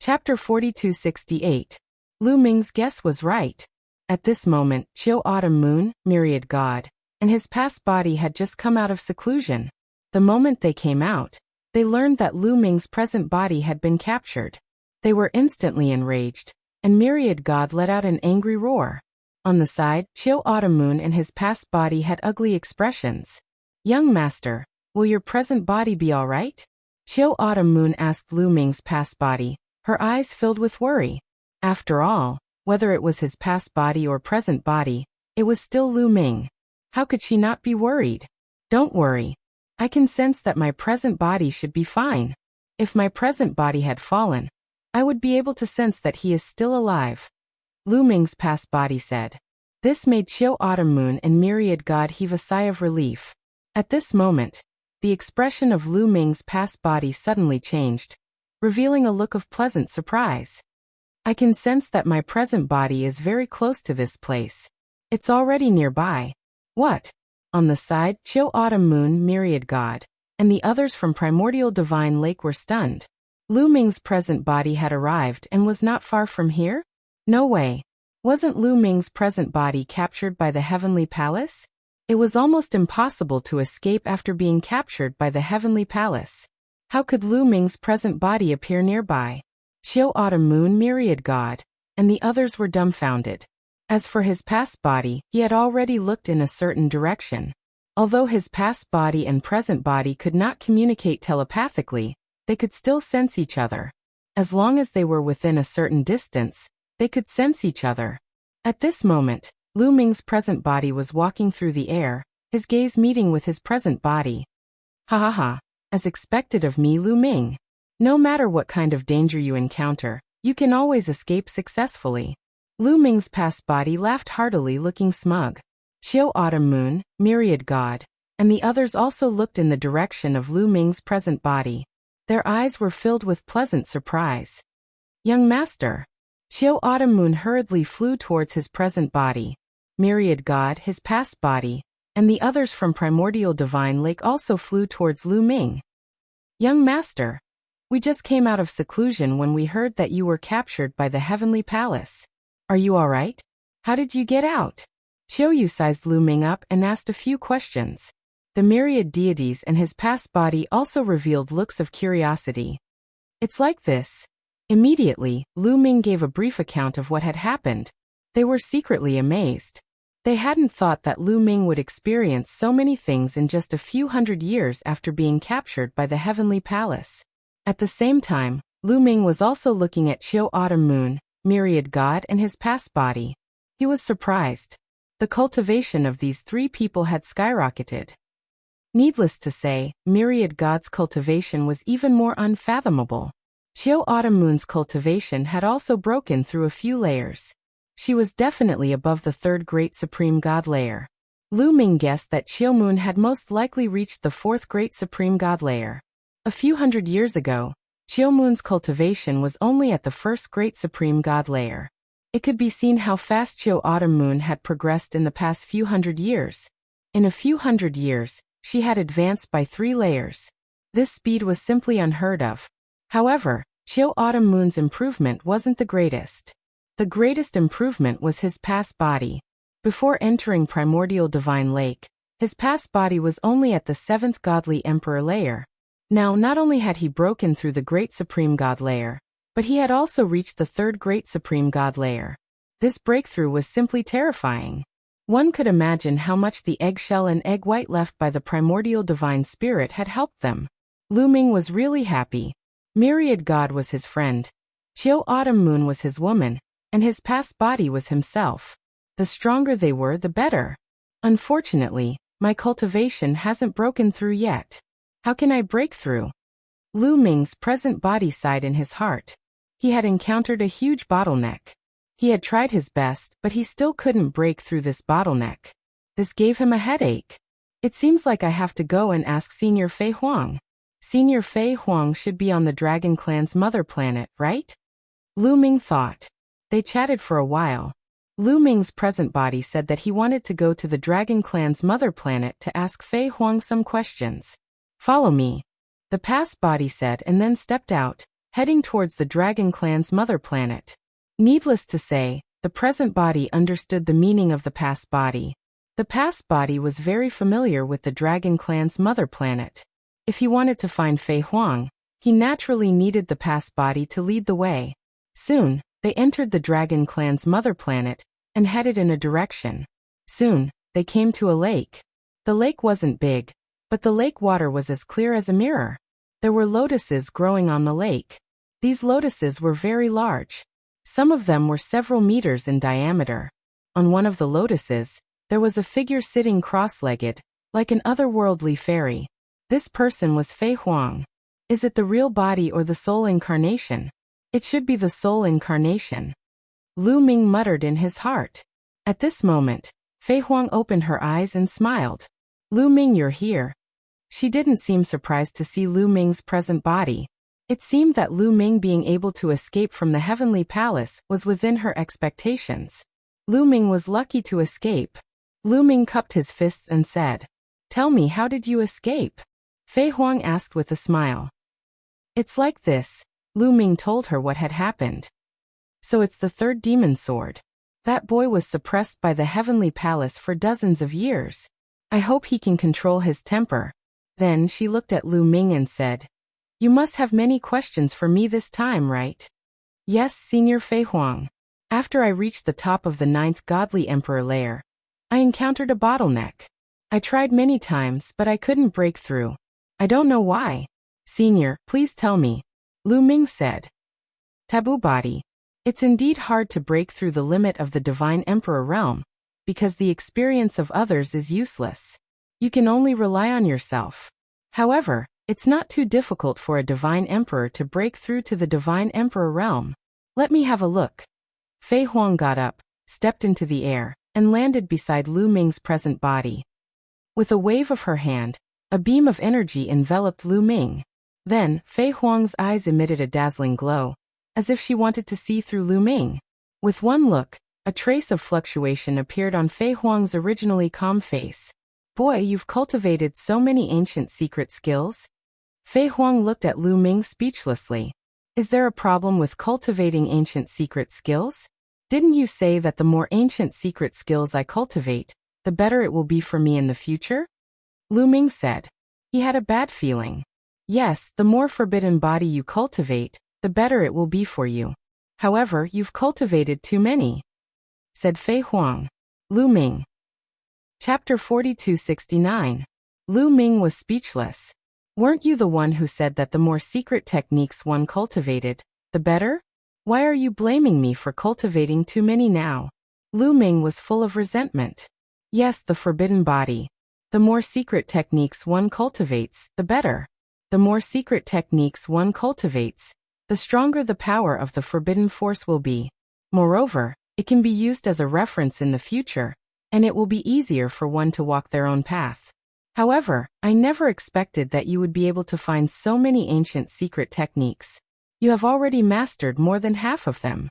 Chapter 4268. Lu Ming's guess was right. At this moment, Chiu Autumn Moon, myriad god, and his past body had just come out of seclusion. The moment they came out, they learned that Lu Ming's present body had been captured. They were instantly enraged, and myriad god let out an angry roar. On the side, Chiu Autumn Moon and his past body had ugly expressions. "Young master, will your present body be all right?" Chiu Autumn Moon asked Lu Ming's past body, her eyes filled with worry. After all, whether it was his past body or present body, it was still Lu Ming. How could she not be worried? "Don't worry. I can sense that my present body should be fine. If my present body had fallen, I would be able to sense that he is still alive," Lu Ming's past body said. This made Chiu Autumn Moon and myriad god heave a sigh of relief. At this moment, the expression of Lu Ming's past body suddenly changed, revealing a look of pleasant surprise. "I can sense that my present body is very close to this place. It's already nearby." "What?" On the side, Chiu Autumn Moon, myriad god, and the others from Primordial Divine Lake were stunned. Lu Ming's present body had arrived and was not far from here? No way. Wasn't Lu Ming's present body captured by the Heavenly Palace? It was almost impossible to escape after being captured by the Heavenly Palace. How could Lu Ming's present body appear nearby? Chiu Autumn Moon, myriad god, and the others were dumbfounded. As for his past body, he had already looked in a certain direction. Although his past body and present body could not communicate telepathically, they could still sense each other. As long as they were within a certain distance, they could sense each other. At this moment, Lu Ming's present body was walking through the air, his gaze meeting with his present body. "Ha ha ha. As expected of me, Lu Ming. No matter what kind of danger you encounter, you can always escape successfully." Lu Ming's past body laughed heartily, looking smug. Chiu Autumn Moon, myriad god, and the others also looked in the direction of Lu Ming's present body. Their eyes were filled with pleasant surprise. "Young master." Chiu Autumn Moon hurriedly flew towards his present body. Myriad god, his past body, and the others from Primordial Divine Lake also flew towards Lu Ming. "Young master, we just came out of seclusion when we heard that you were captured by the Heavenly Palace. Are you all right? How did you get out?" Chiu Yu sized Lu Ming up and asked a few questions. The myriad deities and his past body also revealed looks of curiosity. "It's like this." Immediately, Lu Ming gave a brief account of what had happened. They were secretly amazed. They hadn't thought that Lu Ming would experience so many things in just a few hundred years after being captured by the Heavenly Palace. At the same time, Lu Ming was also looking at Chiu Autumn Moon, myriad god, and his past body. He was surprised. The cultivation of these three people had skyrocketed. Needless to say, myriad god's cultivation was even more unfathomable. Chiu Autumn Moon's cultivation had also broken through a few layers. She was definitely above the third great supreme god layer. Lu Ming guessed that Chiu Moon had most likely reached the fourth great supreme god layer. A few hundred years ago, Chiu Moon's cultivation was only at the first great supreme god layer. It could be seen how fast Chiu Autumn Moon had progressed in the past few hundred years. In a few hundred years, she had advanced by 3 layers. This speed was simply unheard of. However, Chiu Autumn Moon's improvement wasn't the greatest. The greatest improvement was his past body. Before entering Primordial Divine Lake, his past body was only at the 7th Godly Emperor layer. Now, not only had he broken through the Great Supreme God layer, but he had also reached the 3rd Great Supreme God layer. This breakthrough was simply terrifying. One could imagine how much the eggshell and egg white left by the Primordial Divine Spirit had helped them. Lu Ming was really happy. Myriad God was his friend. Chiu Autumn Moon was his woman, and his past body was himself. The stronger they were, the better. Unfortunately, my cultivation hasn't broken through yet. How can I break through? Lu Ming's present body sighed in his heart. He had encountered a huge bottleneck. He had tried his best, but he still couldn't break through this bottleneck. This gave him a headache. It seems like I have to go and ask Senior Fei Huang. Senior Fei Huang should be on the Dragon Clan's mother planet, right? Lu Ming thought. They chatted for a while. Lu Ming's present body said that he wanted to go to the Dragon Clan's mother planet to ask Fei Huang some questions. "Follow me," the past body said, and then stepped out, heading towards the Dragon Clan's mother planet. Needless to say, the present body understood the meaning of the past body. The past body was very familiar with the Dragon Clan's mother planet. If he wanted to find Fei Huang, he naturally needed the past body to lead the way. Soon, they entered the Dragon Clan's mother planet and headed in a direction. Soon, they came to a lake. The lake wasn't big, but the lake water was as clear as a mirror. There were lotuses growing on the lake. These lotuses were very large. Some of them were several meters in diameter. On one of the lotuses, there was a figure sitting cross-legged, like an otherworldly fairy. This person was Fei Huang. Is it the real body or the soul incarnation? It should be the soul incarnation. Lu Ming muttered in his heart. At this moment, Fei Huang opened her eyes and smiled. Lu Ming, you're here. She didn't seem surprised to see Lu Ming's present body. It seemed that Lu Ming being able to escape from the heavenly palace was within her expectations. Lu Ming was lucky to escape. Lu Ming cupped his fists and said, "Tell me, how did you escape?" Fei Huang asked with a smile. "It's like this," Lu Ming told her what had happened. "So it's the third demon sword. That boy was suppressed by the heavenly palace for dozens of years. I hope he can control his temper." Then she looked at Lu Ming and said, "You must have many questions for me this time, right?" "Yes, Senior Fei Huang. After I reached the top of the 9th Godly Emperor layer, I encountered a bottleneck. I tried many times, but I couldn't break through. I don't know why." "Senior, please tell me," Lu Ming said. "Taboo body. It's indeed hard to break through the limit of the Divine Emperor realm, because the experience of others is useless. You can only rely on yourself. However, it's not too difficult for a Divine Emperor to break through to the Divine Emperor realm. Let me have a look." Fei Huang got up, stepped into the air, and landed beside Lu Ming's present body. With a wave of her hand, a beam of energy enveloped Lu Ming. Then, Fei Huang's eyes emitted a dazzling glow, as if she wanted to see through Lu Ming. With one look, a trace of fluctuation appeared on Fei Huang's originally calm face. "Boy, you've cultivated so many ancient secret skills." Fei Huang looked at Lu Ming speechlessly. "Is there a problem with cultivating ancient secret skills? Didn't you say that the more ancient secret skills I cultivate, the better it will be for me in the future?" Lu Ming said. He had a bad feeling. "Yes, the more forbidden body you cultivate, the better it will be for you. However, you've cultivated too many," said Fei Huang. Lu Ming. Chapter 4269. Lu Ming was speechless. "Weren't you the one who said that the more secret techniques one cultivated, the better? Why are you blaming me for cultivating too many now?" Lu Ming was full of resentment. "Yes, the forbidden body. The more secret techniques one cultivates, the better. The more secret techniques one cultivates, the stronger the power of the forbidden force will be. Moreover, it can be used as a reference in the future, and it will be easier for one to walk their own path. However, I never expected that you would be able to find so many ancient secret techniques. You have already mastered more than half of them."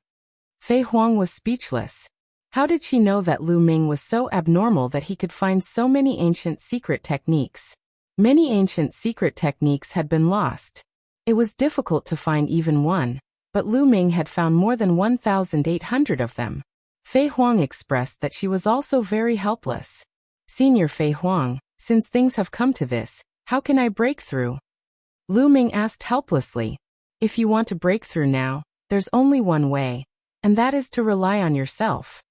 Fei Huang was speechless. How did she know that Lu Ming was so abnormal that he could find so many ancient secret techniques? Many ancient secret techniques had been lost. It was difficult to find even one, but Lu Ming had found more than 1,800 of them. Fei Huang expressed that she was also very helpless. "Senior Fei Huang, since things have come to this, how can I break through?" Lu Ming asked helplessly. "If you want to break through now, there's only one way, and that is to rely on yourself,"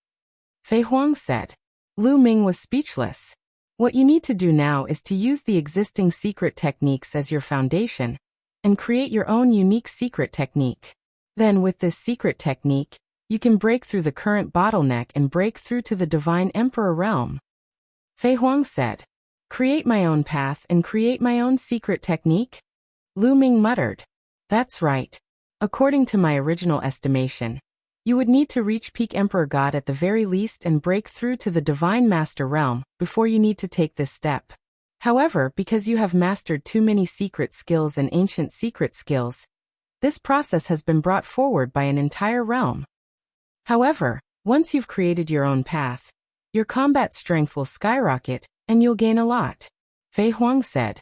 Fei Huang said. Lu Ming was speechless. "What you need to do now is to use the existing secret techniques as your foundation, and create your own unique secret technique. Then with this secret technique, you can break through the current bottleneck and break through to the Divine Emperor realm," Fei Huang said. "Create my own path and create my own secret technique?" Lu Ming muttered. "That's right. According to my original estimation, you would need to reach peak Emperor God at the very least and break through to the Divine Master realm before you need to take this step. However, because you have mastered too many secret skills and ancient secret skills, this process has been brought forward by an entire realm. However, once you've created your own path, your combat strength will skyrocket, and you'll gain a lot," Fei Huang said.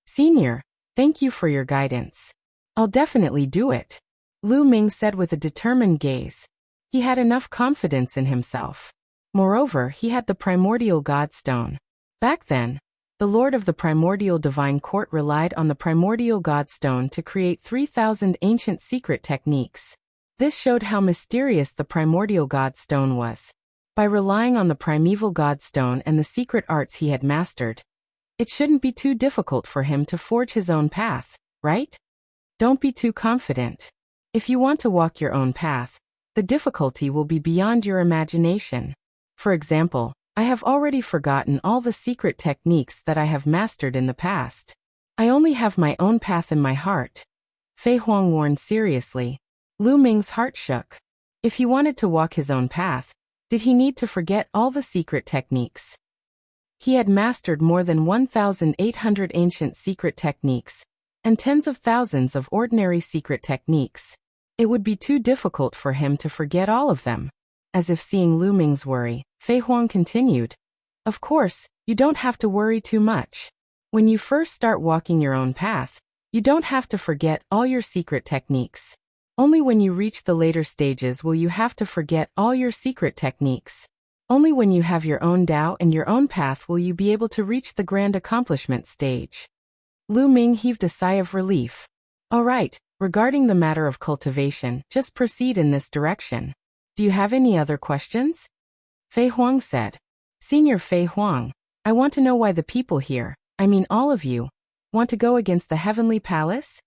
"Senior, thank you for your guidance. I'll definitely do it, Lu Ming said with a determined gaze. He had enough confidence in himself. Moreover, he had the primordial God Stone. Back then, the Lord of the Primordial Divine Court relied on the primordial God Stone to create 3,000 ancient secret techniques. This showed how mysterious the primordial God Stone was. By relying on the primeval God Stone and the secret arts he had mastered, it shouldn't be too difficult for him to forge his own path, right? Don't be too confident. If you want to walk your own path, the difficulty will be beyond your imagination. For example, I have already forgotten all the secret techniques that I have mastered in the past. I only have my own path in my heart. Fei Huang warned seriously. Lu Ming's heart shook. If he wanted to walk his own path, did he need to forget all the secret techniques? He had mastered more than 1,800 ancient secret techniques, and tens of thousands of ordinary secret techniques. It would be too difficult for him to forget all of them. As if seeing Lu Ming's worry, Fei Huang continued. Of course, you don't have to worry too much. When you first start walking your own path, you don't have to forget all your secret techniques. Only when you reach the later stages will you have to forget all your secret techniques. Only when you have your own Tao and your own path will you be able to reach the grand accomplishment stage. Lu Ming heaved a sigh of relief. All right, regarding the matter of cultivation, just proceed in this direction. Do you have any other questions? Fei Huang said. Senior Fei Huang, I want to know why the people here, I mean all of you, want to go against the Heavenly Palace?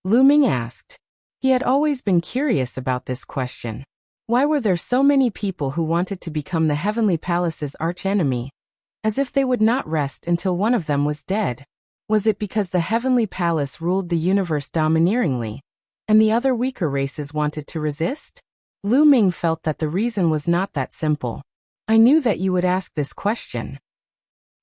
Lu Ming asked. He had always been curious about this question. Why were there so many people who wanted to become the Heavenly Palace's archenemy? As if they would not rest until one of them was dead. Was it because the Heavenly Palace ruled the universe domineeringly, and the other weaker races wanted to resist? Lu Ming felt that the reason was not that simple. I knew that you would ask this question,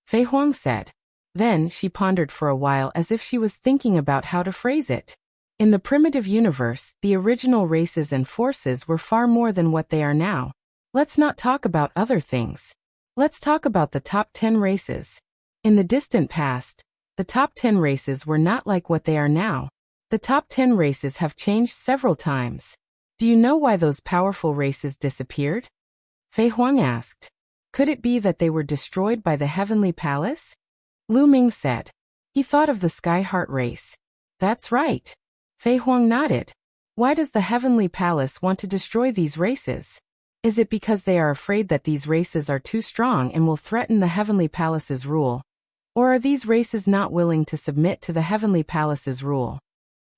Fei Huang said. Then she pondered for a while as if she was thinking about how to phrase it. In the primitive universe, the original races and forces were far more than what they are now. Let's not talk about other things. Let's talk about the top 10 races. In the distant past, the top 10 races were not like what they are now. The top 10 races have changed several times. Do you know why those powerful races disappeared? Fei Huang asked. Could it be that they were destroyed by the Heavenly Palace? Lu Ming said. He thought of the Sky Heart race. That's right. Fei Huang nodded. Why does the Heavenly Palace want to destroy these races? Is it because they are afraid that these races are too strong and will threaten the Heavenly Palace's rule? Or are these races not willing to submit to the Heavenly Palace's rule?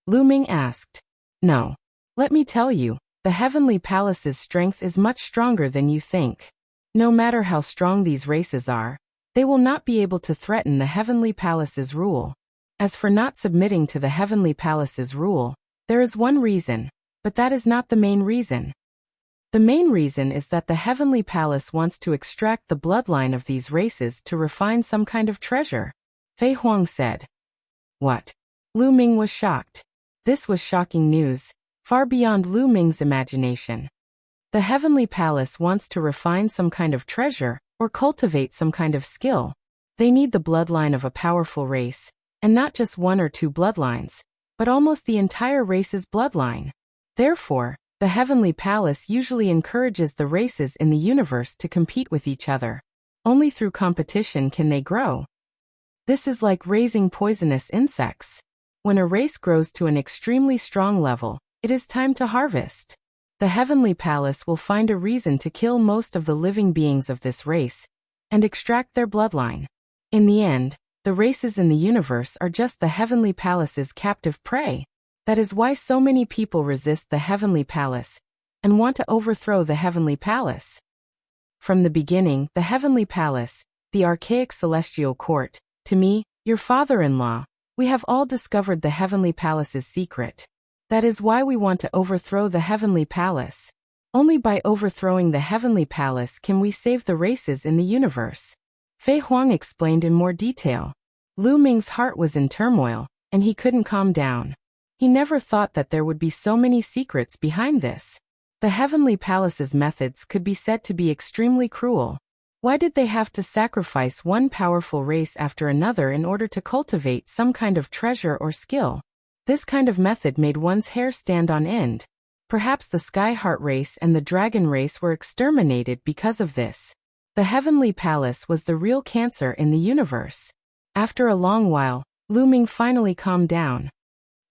Lu Ming asked. No. Let me tell you, the Heavenly Palace's strength is much stronger than you think. No matter how strong these races are, they will not be able to threaten the Heavenly Palace's rule. As for not submitting to the Heavenly Palace's rule, there is one reason, but that is not the main reason. The main reason is that the Heavenly Palace wants to extract the bloodline of these races to refine some kind of treasure, Fei Huang said. What? Lu Ming was shocked. This was shocking news, far beyond Lu Ming's imagination. The Heavenly Palace wants to refine some kind of treasure, or cultivate some kind of skill. They need the bloodline of a powerful race, and not just one or two bloodlines, but almost the entire race's bloodline. Therefore, the Heavenly Palace usually encourages the races in the universe to compete with each other. Only through competition can they grow. This is like raising poisonous insects. When a race grows to an extremely strong level, it is time to harvest. The Heavenly Palace will find a reason to kill most of the living beings of this race, and extract their bloodline. In the end, the races in the universe are just the Heavenly Palace's captive prey. That is why so many people resist the Heavenly Palace, and want to overthrow the Heavenly Palace. From the beginning, the Heavenly Palace, the archaic celestial court, to me, your father-in-law, we have all discovered the Heavenly Palace's secret. That is why we want to overthrow the Heavenly Palace. Only by overthrowing the Heavenly Palace can we save the races in the universe. Fei Huang explained in more detail. Lu Ming's heart was in turmoil, and he couldn't calm down. He never thought that there would be so many secrets behind this. The Heavenly Palace's methods could be said to be extremely cruel. Why did they have to sacrifice one powerful race after another in order to cultivate some kind of treasure or skill? This kind of method made one's hair stand on end. Perhaps the Sky Heart race and the Dragon race were exterminated because of this. The Heavenly Palace was the real cancer in the universe. After a long while, Lu Ming finally calmed down.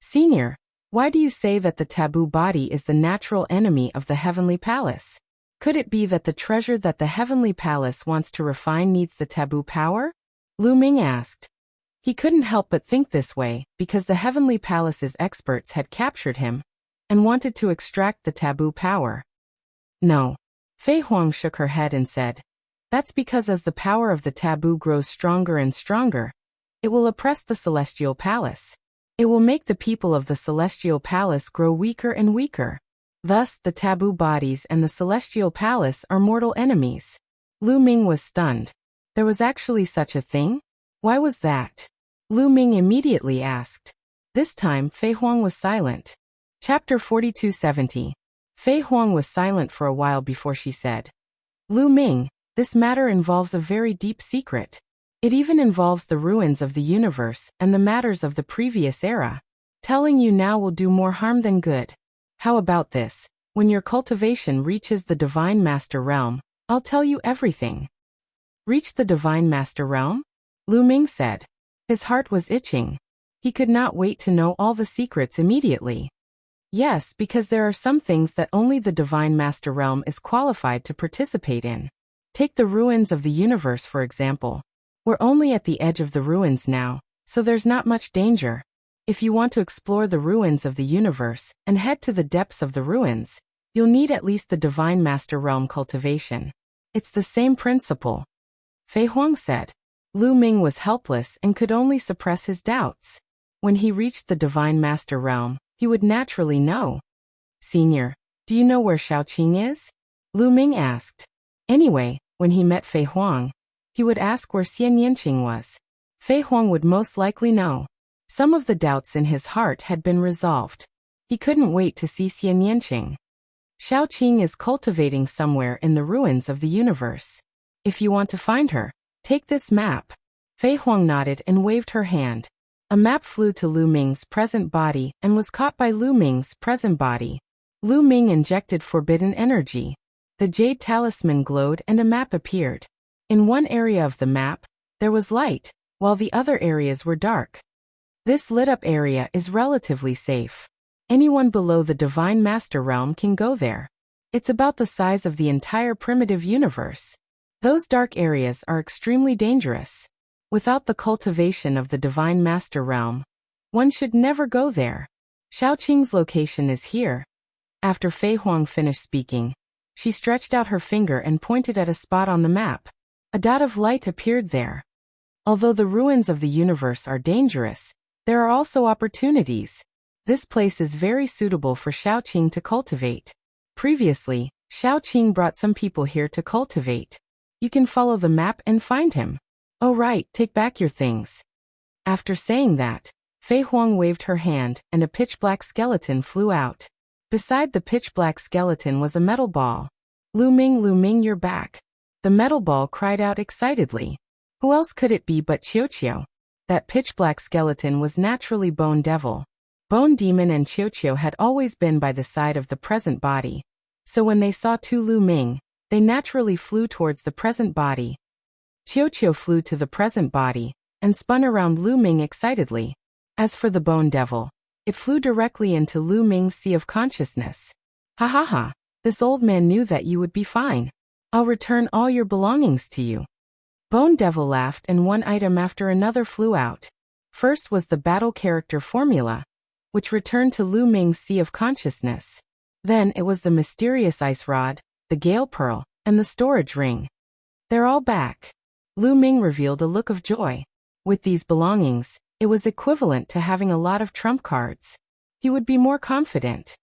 Senior, why do you say that the taboo body is the natural enemy of the Heavenly Palace? Could it be that the treasure that the Heavenly Palace wants to refine needs the taboo power? Lu Ming asked. He couldn't help but think this way, because the Heavenly Palace's experts had captured him and wanted to extract the taboo power. No. Fei Huang shook her head and said, that's because as the power of the taboo grows stronger and stronger, it will oppress the Celestial Palace. It will make the people of the Celestial Palace grow weaker and weaker. Thus, the taboo bodies and the Celestial Palace are mortal enemies. Lu Ming was stunned. There was actually such a thing? Why was that? Lu Ming immediately asked. This time, Fei Huang was silent. Chapter 4270. Fei Huang was silent for a while before she said, Lu Ming, this matter involves a very deep secret. It even involves the ruins of the universe and the matters of the previous era. Telling you now will do more harm than good. How about this? When your cultivation reaches the Divine Master Realm, I'll tell you everything. Reach the Divine Master Realm? Lu Ming said. His heart was itching. He could not wait to know all the secrets immediately. Yes, because there are some things that only the Divine Master Realm is qualified to participate in. Take the ruins of the universe for example. We're only at the edge of the ruins now, so there's not much danger. If you want to explore the ruins of the universe and head to the depths of the ruins, you'll need at least the Divine Master Realm cultivation. It's the same principle. Fei Huang said. Lu Ming was helpless and could only suppress his doubts. When he reached the Divine Master Realm, he would naturally know. Senior, do you know where Xiaoqing is? Lu Ming asked. Anyway, when he met Fei Huang, he would ask where Xian Yanqing was. Fei Huang would most likely know. Some of the doubts in his heart had been resolved. He couldn't wait to see Xian Yanqing. Xiaoqing is cultivating somewhere in the ruins of the universe. If you want to find her, take this map. Fei Huang nodded and waved her hand. A map flew to Lu Ming's present body and was caught by Lu Ming's present body. Lu Ming injected forbidden energy. The jade talisman glowed and a map appeared. In one area of the map, there was light, while the other areas were dark. This lit-up area is relatively safe. Anyone below the Divine Master Realm can go there. It's about the size of the entire primitive universe. Those dark areas are extremely dangerous. Without the cultivation of the Divine Master Realm, one should never go there. Xiaoqing's location is here. After Fei Huang finished speaking, she stretched out her finger and pointed at a spot on the map. A dot of light appeared there. Although the ruins of the universe are dangerous, there are also opportunities. This place is very suitable for Xiaoqing to cultivate. Previously, Xiaoqing brought some people here to cultivate. You can follow the map and find him. Oh right, take back your things. After saying that, Fei Huang waved her hand and a pitch-black skeleton flew out. Beside the pitch-black skeleton was a metal ball. Lu Ming, you're back. The metal ball cried out excitedly. Who else could it be but Qiuqiu? That pitch-black skeleton was naturally Bone Devil. Bone Demon and Qiuqiu had always been by the side of the present body. So when they saw two Lu Ming, they naturally flew towards the present body. Qiuqiu flew to the present body and spun around Lu Ming excitedly. As for the Bone Devil, it flew directly into Lu Ming's sea of consciousness. Ha ha ha, this old man knew that you would be fine. I'll return all your belongings to you. Bone Devil laughed and one item after another flew out. First was the battle character formula, which returned to Lu Ming's sea of consciousness. Then it was the mysterious ice rod, the Gale Pearl, and the storage ring. They're all back. Lu Ming revealed a look of joy. With these belongings, it was equivalent to having a lot of trump cards. He would be more confident.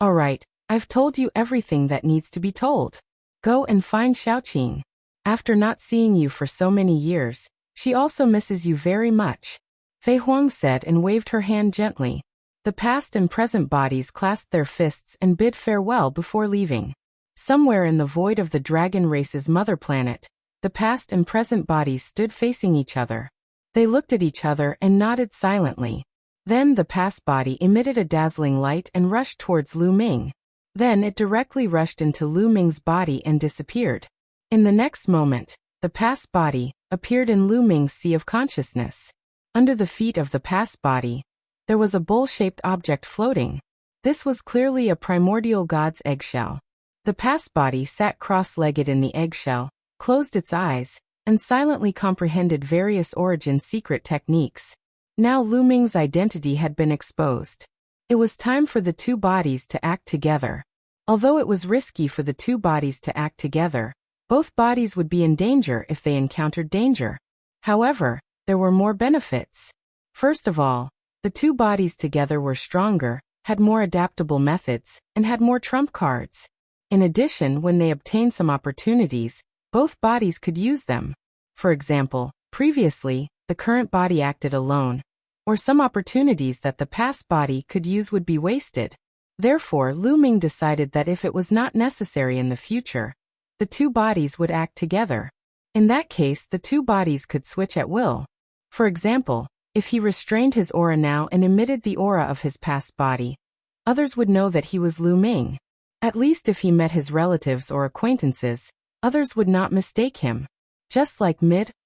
All right, I've told you everything that needs to be told. Go and find Xiaoqing. After not seeing you for so many years, she also misses you very much. Fei Huang said and waved her hand gently. The past and present bodies clasped their fists and bid farewell before leaving. Somewhere in the void of the dragon race's mother planet, the past and present bodies stood facing each other. They looked at each other and nodded silently. Then the past body emitted a dazzling light and rushed towards Lu Ming. Then it directly rushed into Lu Ming's body and disappeared. In the next moment, the past body appeared in Lu Ming's sea of consciousness. Under the feet of the past body, there was a bowl-shaped object floating. This was clearly a primordial god's eggshell. The past body sat cross-legged in the eggshell, closed its eyes, and silently comprehended various origin secret techniques. Now Lu Ming's identity had been exposed. It was time for the two bodies to act together. Although it was risky for the two bodies to act together, both bodies would be in danger if they encountered danger. However, there were more benefits. First of all, the two bodies together were stronger, had more adaptable methods, and had more trump cards. In addition, when they obtained some opportunities, both bodies could use them. For example, previously, the current body acted alone, or some opportunities that the past body could use would be wasted. Therefore, Lu Ming decided that if it was not necessary in the future, the two bodies would act together. In that case, the two bodies could switch at will. For example, if he restrained his aura now and emitted the aura of his past body, others would know that he was Lu Ming. At least if he met his relatives or acquaintances, others would not mistake him. Just like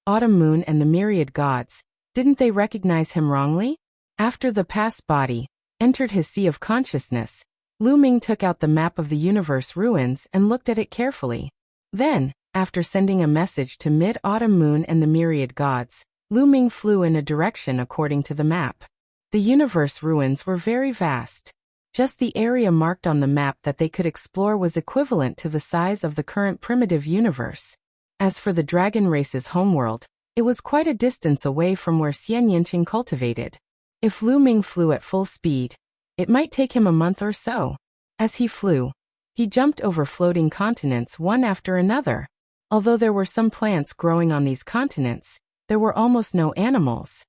Autumn Moon and the myriad gods, didn't they recognize him wrongly? After the past body entered his sea of consciousness, Lu Ming took out the map of the universe ruins and looked at it carefully. Then, after sending a message to Autumn Moon and the myriad gods, Lu Ming flew in a direction according to the map. The universe ruins were very vast. Just the area marked on the map that they could explore was equivalent to the size of the current primitive universe. As for the dragon race's homeworld, it was quite a distance away from where Xian Yinqing cultivated. If Lu Ming flew at full speed, it might take him a month or so. As he flew, he jumped over floating continents one after another. Although there were some plants growing on these continents, there were almost no animals.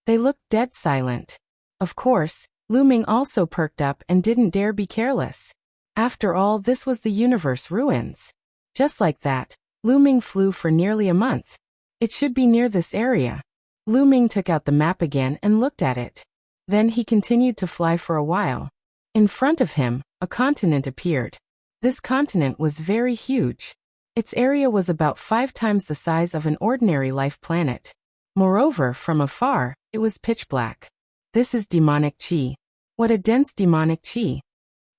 They looked dead silent. Of course, Lu Ming also perked up and didn't dare be careless. After all, this was the universe ruins. Just like that, Lu Ming flew for nearly a month. It should be near this area. Lu Ming took out the map again and looked at it. Then he continued to fly for a while. In front of him, a continent appeared. This continent was very huge. Its area was about 5 times the size of an ordinary life planet. Moreover, from afar, it was pitch black. This is demonic qi. What a dense demonic qi.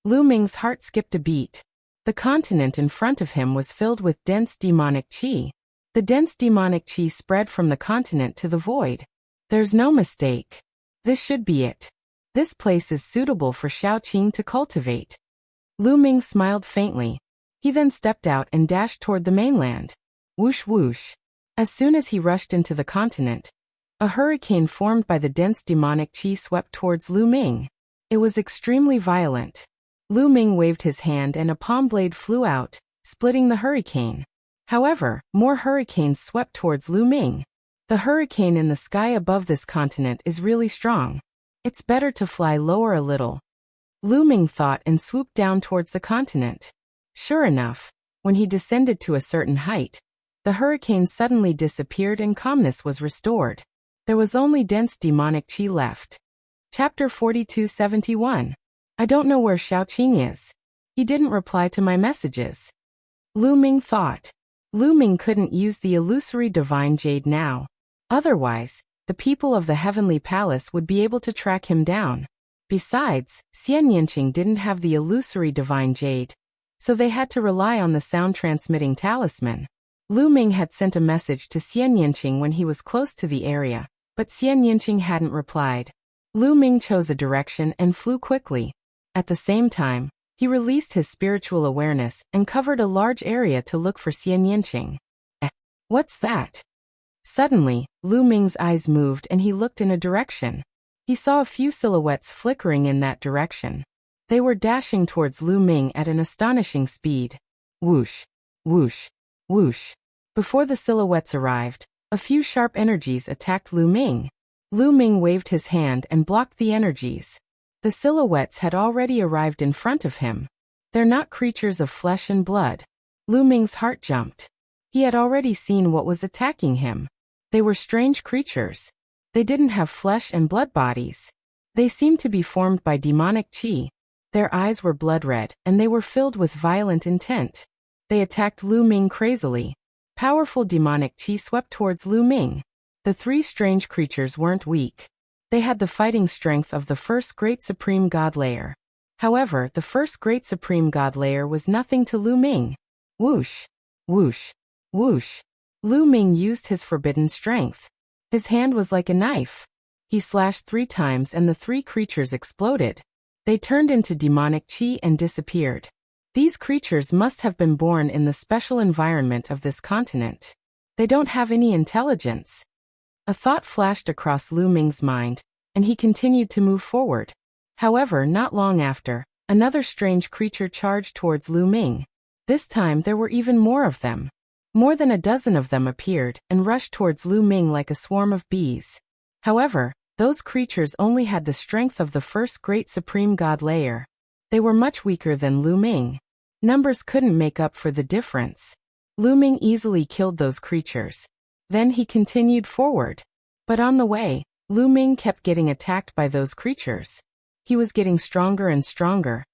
Lu Ming's heart skipped a beat. The continent in front of him was filled with dense demonic qi. The dense demonic qi spread from the continent to the void. There's no mistake. This should be it. This place is suitable for Xiaoqing to cultivate. Lu Ming smiled faintly. He then stepped out and dashed toward the mainland. Whoosh whoosh. As soon as he rushed into the continent, a hurricane formed by the dense demonic qi swept towards Lu Ming. It was extremely violent. Lu Ming waved his hand and a palm blade flew out, splitting the hurricane. However, more hurricanes swept towards Lu Ming. The hurricane in the sky above this continent is really strong. It's better to fly lower a little. Lu Ming thought and swooped down towards the continent. Sure enough, when he descended to a certain height, the hurricane suddenly disappeared and calmness was restored. There was only dense demonic qi left. Chapter 4271. I don't know where Xiaoqing is. He didn't reply to my messages. Lu Ming thought. Lu Ming couldn't use the illusory divine jade now. Otherwise, the people of the heavenly palace would be able to track him down. Besides, Xian Yinqing didn't have the illusory divine jade, so they had to rely on the sound-transmitting talisman. Lu Ming had sent a message to Xian Yinqing when he was close to the area, but Xian Yinqing hadn't replied. Lu Ming chose a direction and flew quickly. At the same time, he released his spiritual awareness and covered a large area to look for Xian Yinqing. What's that? Suddenly, Lu Ming's eyes moved and he looked in a direction. He saw a few silhouettes flickering in that direction. They were dashing towards Lu Ming at an astonishing speed. Whoosh, whoosh, whoosh. Before the silhouettes arrived, a few sharp energies attacked Lu Ming. Lu Ming waved his hand and blocked the energies. The silhouettes had already arrived in front of him. They're not creatures of flesh and blood. Lu Ming's heart jumped. He had already seen what was attacking him. They were strange creatures. They didn't have flesh and blood bodies. They seemed to be formed by demonic qi. Their eyes were blood red, and they were filled with violent intent. They attacked Lu Ming crazily. Powerful demonic qi swept towards Lu Ming. The three strange creatures weren't weak. They had the fighting strength of the first great supreme god layer. However, the first great supreme god layer was nothing to Lu Ming. Whoosh! Whoosh! Whoosh! Lu Ming used his forbidden strength. His hand was like a knife. He slashed 3 times and the 3 creatures exploded. They turned into demonic qi and disappeared. These creatures must have been born in the special environment of this continent. They don't have any intelligence. A thought flashed across Lu Ming's mind, and he continued to move forward. However, not long after, another strange creature charged towards Lu Ming. This time there were even more of them. More than a dozen of them appeared and rushed towards Lu Ming like a swarm of bees. However, those creatures only had the strength of the first great supreme god layer. They were much weaker than Lu Ming. Numbers couldn't make up for the difference. Lu Ming easily killed those creatures. Then he continued forward. But on the way, Lu Ming kept getting attacked by those creatures. He was getting stronger and stronger.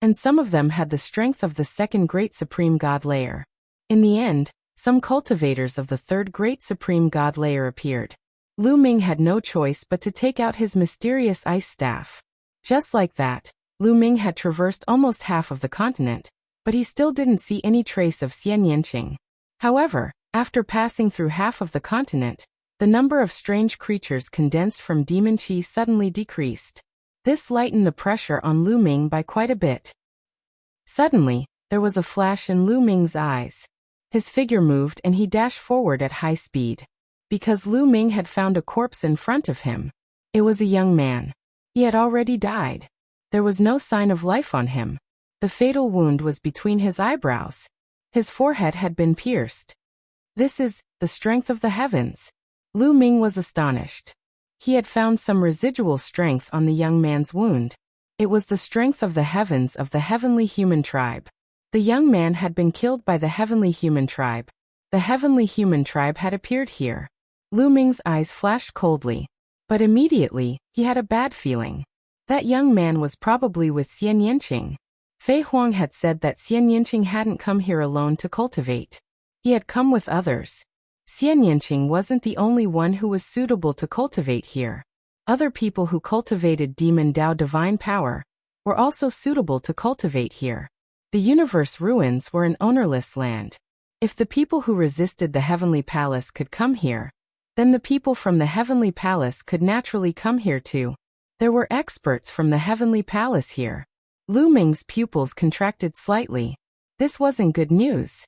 And some of them had the strength of the second great supreme god layer. In the end, some cultivators of the third great supreme god layer appeared. Lu Ming had no choice but to take out his mysterious ice staff. Just like that, Lu Ming had traversed almost half of the continent, but he still didn't see any trace of Xian Yanqing. However, after passing through half of the continent, the number of strange creatures condensed from demon qi suddenly decreased. This lightened the pressure on Lu Ming by quite a bit. Suddenly, there was a flash in Lu Ming's eyes. His figure moved and he dashed forward at high speed. Because Lu Ming had found a corpse in front of him. It was a young man. He had already died. There was no sign of life on him. The fatal wound was between his eyebrows. His forehead had been pierced. This is the strength of the heavens. Lu Ming was astonished. He had found some residual strength on the young man's wound. It was the strength of the heavens of the heavenly human tribe. The young man had been killed by the heavenly human tribe. The heavenly human tribe had appeared here. Lu Ming's eyes flashed coldly. But immediately, he had a bad feeling. That young man was probably with Xian Yanqing. Fei Huang had said that Xian Yanqing hadn't come here alone to cultivate. He had come with others. Xian Yanqing wasn't the only one who was suitable to cultivate here. Other people who cultivated Demon Dao divine power were also suitable to cultivate here. The universe ruins were an ownerless land. If the people who resisted the heavenly palace could come here, then the people from the heavenly palace could naturally come here too. There were experts from the heavenly palace here. Lu Ming's pupils contracted slightly. This wasn't good news.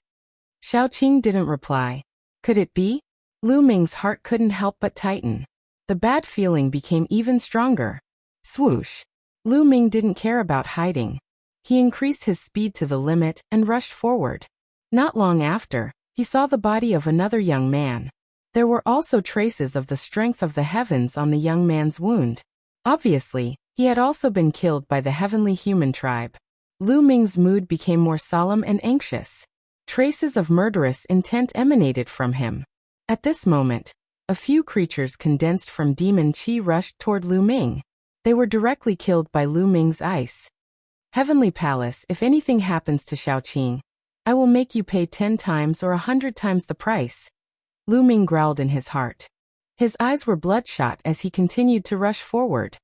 Xiaoqing didn't reply. Could it be? Lu Ming's heart couldn't help but tighten. The bad feeling became even stronger. Swoosh! Lu Ming didn't care about hiding. He increased his speed to the limit and rushed forward. Not long after, he saw the body of another young man. There were also traces of the strength of the heavens on the young man's wound. Obviously, he had also been killed by the heavenly human tribe. Lu Ming's mood became more solemn and anxious. Traces of murderous intent emanated from him. At this moment, a few creatures condensed from demon qi rushed toward Lu Ming. They were directly killed by Lu Ming's ice. Heavenly Palace, if anything happens to Xiaoqing, I will make you pay 10 times or 100 times the price. Lu Ming growled in his heart. His eyes were bloodshot as he continued to rush forward.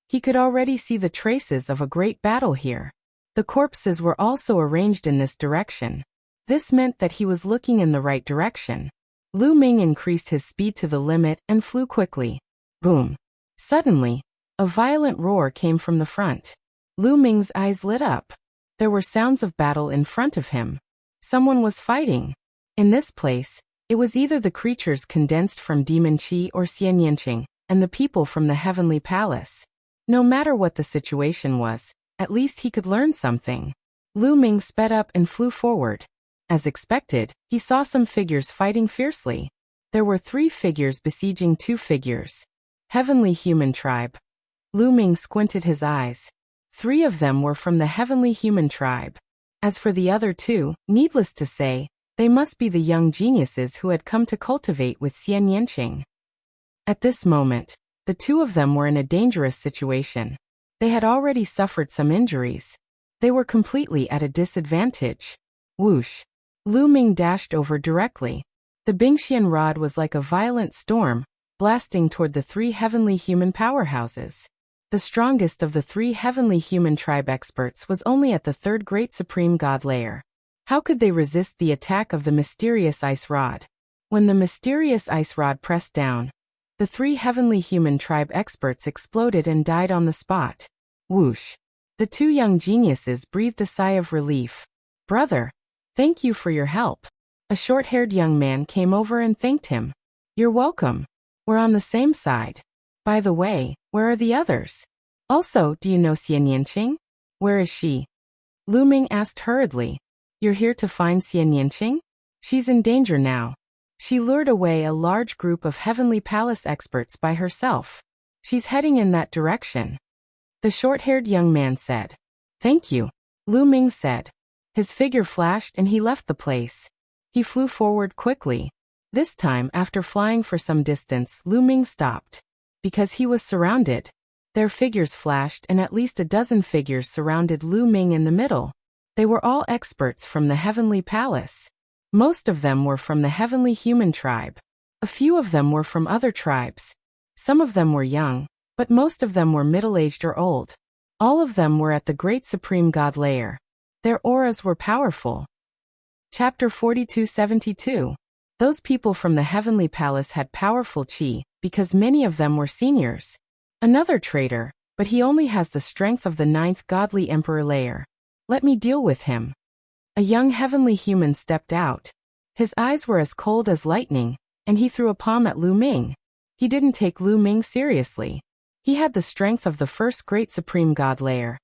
He could already see the traces of a great battle here. The corpses were also arranged in this direction. This meant that he was looking in the right direction. Lu Ming increased his speed to the limit and flew quickly. Boom! Suddenly, a violent roar came from the front. Lu Ming's eyes lit up. There were sounds of battle in front of him. Someone was fighting. In this place, it was either the creatures condensed from Demon Qi or Xian Yanqing, and the people from the Heavenly Palace. No matter what the situation was, at least he could learn something. Lu Ming sped up and flew forward. As expected, he saw some figures fighting fiercely. There were 3 figures besieging 2 figures. Heavenly human tribe. Lu Ming squinted his eyes. 3 of them were from the heavenly human tribe. As for the other 2, needless to say, they must be the young geniuses who had come to cultivate with Xian Yanqing. At this moment, The two of them were in a dangerous situation. They had already suffered some injuries. They were completely at a disadvantage. Whoosh! Lu Ming dashed over directly. The Bingxian rod was like a violent storm, blasting toward the three heavenly human powerhouses. The strongest of the three heavenly human tribe experts was only at the third great supreme god layer. How could they resist the attack of the mysterious ice rod? When the mysterious ice rod pressed down, the three heavenly human tribe experts exploded and died on the spot. Whoosh! The two young geniuses breathed a sigh of relief. Brother, thank you for your help. A short-haired young man came over and thanked him. You're welcome. We're on the same side. By the way, where are the others? Also, do you know Xian Yanqing? Where is she? Lu Ming asked hurriedly. You're here to find Xian Yanqing? She's in danger now. She lured away a large group of Heavenly Palace experts by herself. She's heading in that direction. The short-haired young man said. Thank you. Lu Ming said. His figure flashed and he left the place. He flew forward quickly. This time, after flying for some distance, Lu Ming stopped. Because he was surrounded. Their figures flashed and at least a dozen figures surrounded Lu Ming in the middle. They were all experts from the Heavenly Palace. Most of them were from the Heavenly Human tribe. A few of them were from other tribes. Some of them were young, but most of them were middle-aged or old. All of them were at the Great Supreme God layer. Their auras were powerful. Chapter 4272. Those people from the Heavenly Palace had powerful qi, because many of them were seniors. Another traitor, but he only has the strength of the 9th godly emperor layer. Let me deal with him. A young heavenly human stepped out. His eyes were as cold as lightning, and he threw a palm at Lu Ming. He didn't take Lu Ming seriously. He had the strength of the first great supreme god layer.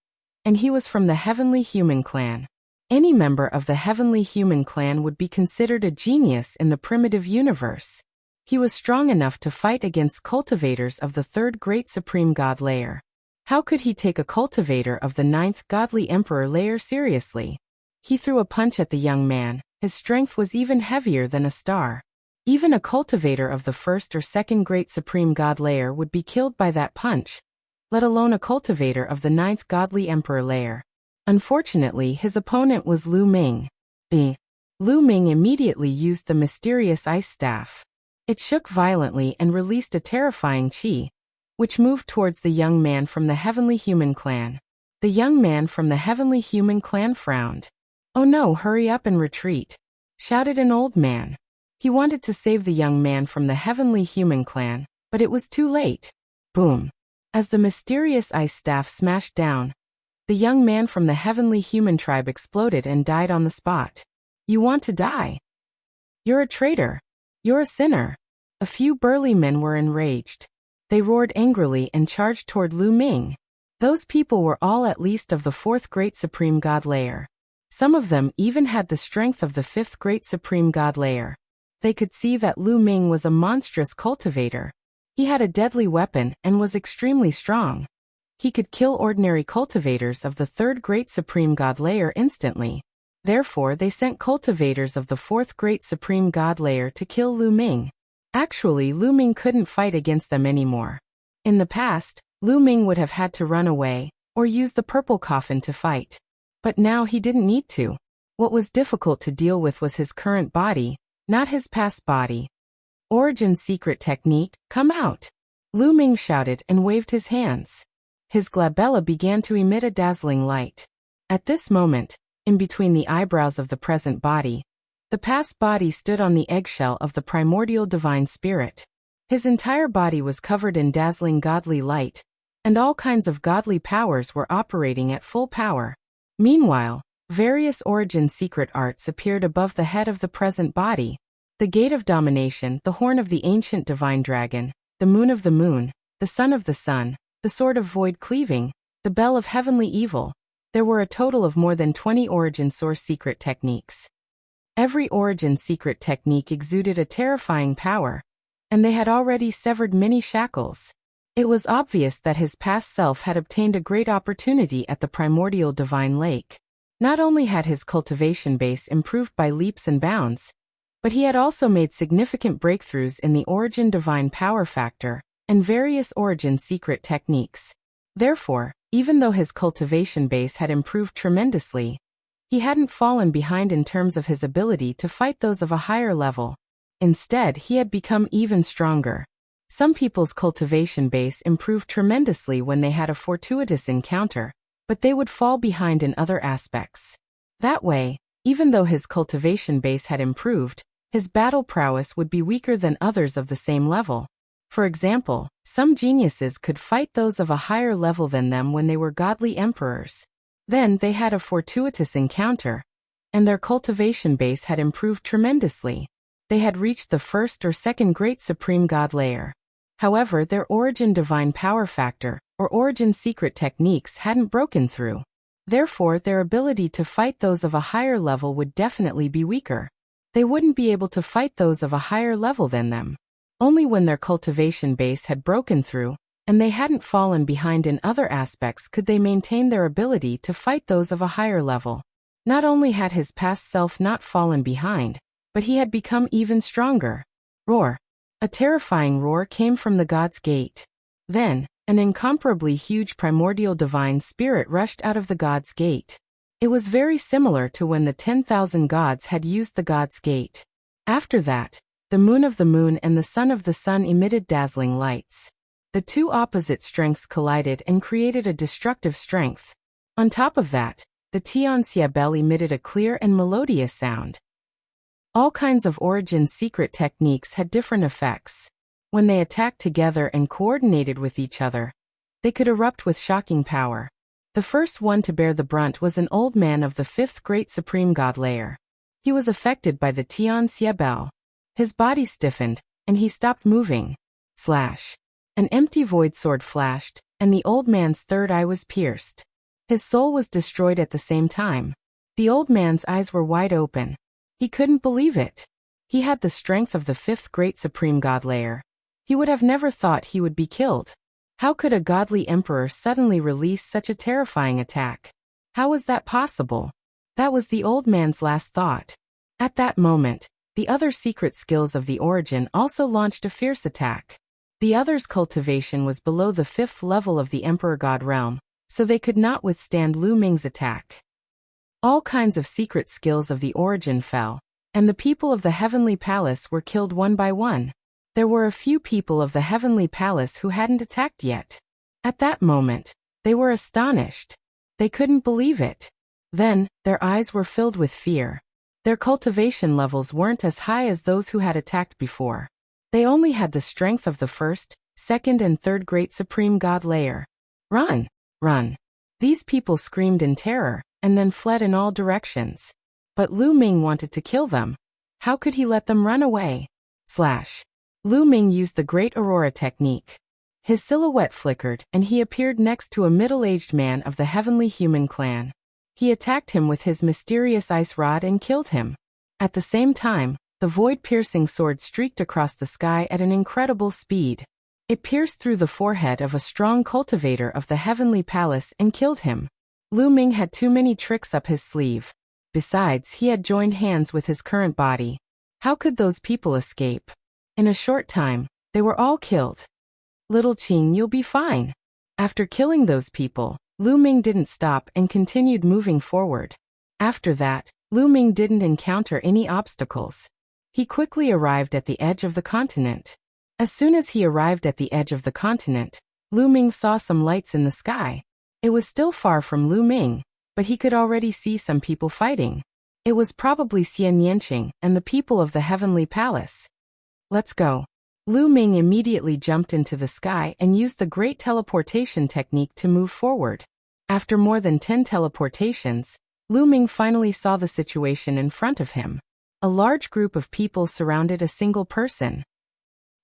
And he was from the heavenly human clan. Any member of the heavenly human clan would be considered a genius in the primitive universe. He was strong enough to fight against cultivators of the third great supreme god layer. How could he take a cultivator of the 9th godly emperor layer seriously? He threw a punch at the young man. His strength was even heavier than a star. Even a cultivator of the first or second great supreme god layer would be killed by that punch, let alone a cultivator of the 9th godly emperor layer. Unfortunately, his opponent was Lu Ming. Lu Ming immediately used the mysterious ice staff. It shook violently and released a terrifying qi, which moved towards the young man from the heavenly human clan. The young man from the heavenly human clan frowned. Oh no, hurry up and retreat, shouted an old man. He wanted to save the young man from the heavenly human clan, but it was too late. Boom. As the mysterious ice staff smashed down, the young man from the heavenly human tribe exploded and died on the spot. You want to die? You're a traitor. You're a sinner. A few burly men were enraged. They roared angrily and charged toward Lu Ming. Those people were all at least of the 4th great supreme god layer. Some of them even had the strength of the 5th great supreme god layer. They could see that Lu Ming was a monstrous cultivator. He had a deadly weapon and was extremely strong. He could kill ordinary cultivators of the 3rd great supreme god layer instantly. Therefore, they sent cultivators of the 4th great supreme god layer to kill Lu Ming. Actually, Lu Ming couldn't fight against them anymore. In the past, Lu Ming would have had to run away, or use the purple coffin to fight. But now he didn't need to. What was difficult to deal with was his current body, not his past body. Origin secret technique, come out! Lu Ming shouted and waved his hands. His glabella began to emit a dazzling light. At this moment, in between the eyebrows of the present body, the past body stood on the eggshell of the primordial divine spirit. His entire body was covered in dazzling godly light, and all kinds of godly powers were operating at full power. Meanwhile, various origin secret arts appeared above the head of the present body. The Gate of Domination, the Horn of the Ancient Divine Dragon, the Moon of the Moon, the Sun of the Sun, the Sword of Void Cleaving, the Bell of Heavenly Evil. There were a total of more than 20 origin source secret techniques. Every origin secret technique exuded a terrifying power, and they had already severed many shackles. It was obvious that his past self had obtained a great opportunity at the primordial divine lake. Not only had his cultivation base improved by leaps and bounds, but he had also made significant breakthroughs in the origin divine power factor, and various origin secret techniques. Therefore, even though his cultivation base had improved tremendously, he hadn't fallen behind in terms of his ability to fight those of a higher level. Instead, he had become even stronger. Some people's cultivation base improved tremendously when they had a fortuitous encounter, but they would fall behind in other aspects. That way, even though his cultivation base had improved, his battle prowess would be weaker than others of the same level. For example, some geniuses could fight those of a higher level than them when they were godly emperors. Then they had a fortuitous encounter, and their cultivation base had improved tremendously. They had reached the first or second great supreme god layer. However, their origin divine power factor, or origin secret techniques hadn't broken through. Therefore, their ability to fight those of a higher level would definitely be weaker. They wouldn't be able to fight those of a higher level than them. Only when their cultivation base had broken through, and they hadn't fallen behind in other aspects, could they maintain their ability to fight those of a higher level. Not only had his past self not fallen behind, but he had become even stronger. Roar. A terrifying roar came from the God's Gate. Then, an incomparably huge primordial divine spirit rushed out of the God's Gate. It was very similar to when the 10,000 gods had used the God's Gate. After that, the moon of the moon and the sun of the sun emitted dazzling lights. The two opposite strengths collided and created a destructive strength. On top of that, the Tian Xia bell emitted a clear and melodious sound. All kinds of origin secret techniques had different effects. When they attacked together and coordinated with each other, they could erupt with shocking power. The first one to bear the brunt was an old man of the 5th great supreme god layer. He was affected by the Tian Xia bell. His body stiffened, and he stopped moving. Slash. An empty void sword flashed, and the old man's third eye was pierced. His soul was destroyed at the same time. The old man's eyes were wide open. He couldn't believe it. He had the strength of the 5th great supreme god layer. He would have never thought he would be killed. How could a godly emperor suddenly release such a terrifying attack? How was that possible? That was the old man's last thought. At that moment, the other secret skills of the origin also launched a fierce attack. The other's cultivation was below the 5th level of the emperor god realm, so they could not withstand Lu Ming's attack. All kinds of secret skills of the origin fell, and the people of the heavenly palace were killed one by one. There were a few people of the heavenly palace who hadn't attacked yet. At that moment, they were astonished. They couldn't believe it. Then, their eyes were filled with fear. Their cultivation levels weren't as high as those who had attacked before. They only had the strength of the 1st, 2nd and 3rd great supreme god layer. Run! Run! These people screamed in terror, and then fled in all directions. But Lu Ming wanted to kill them. How could he let them run away? Slash. Lu Ming used the Great Aurora technique. His silhouette flickered, and he appeared next to a middle-aged man of the heavenly human clan. He attacked him with his mysterious ice rod and killed him. At the same time, the void-piercing sword streaked across the sky at an incredible speed. It pierced through the forehead of a strong cultivator of the heavenly palace and killed him. Lu Ming had too many tricks up his sleeve. Besides, he had joined hands with his current body. How could those people escape? In a short time, they were all killed. Little Qing, you'll be fine. After killing those people, Lu Ming didn't stop and continued moving forward. After that, Lu Ming didn't encounter any obstacles. He quickly arrived at the edge of the continent. As soon as he arrived at the edge of the continent, Lu Ming saw some lights in the sky. It was still far from Lu Ming, but he could already see some people fighting. It was probably Xian Yanqing and the people of the heavenly palace. Let's go. Lu Ming immediately jumped into the sky and used the great teleportation technique to move forward. After more than 10 teleportations, Lu Ming finally saw the situation in front of him. A large group of people surrounded a single person.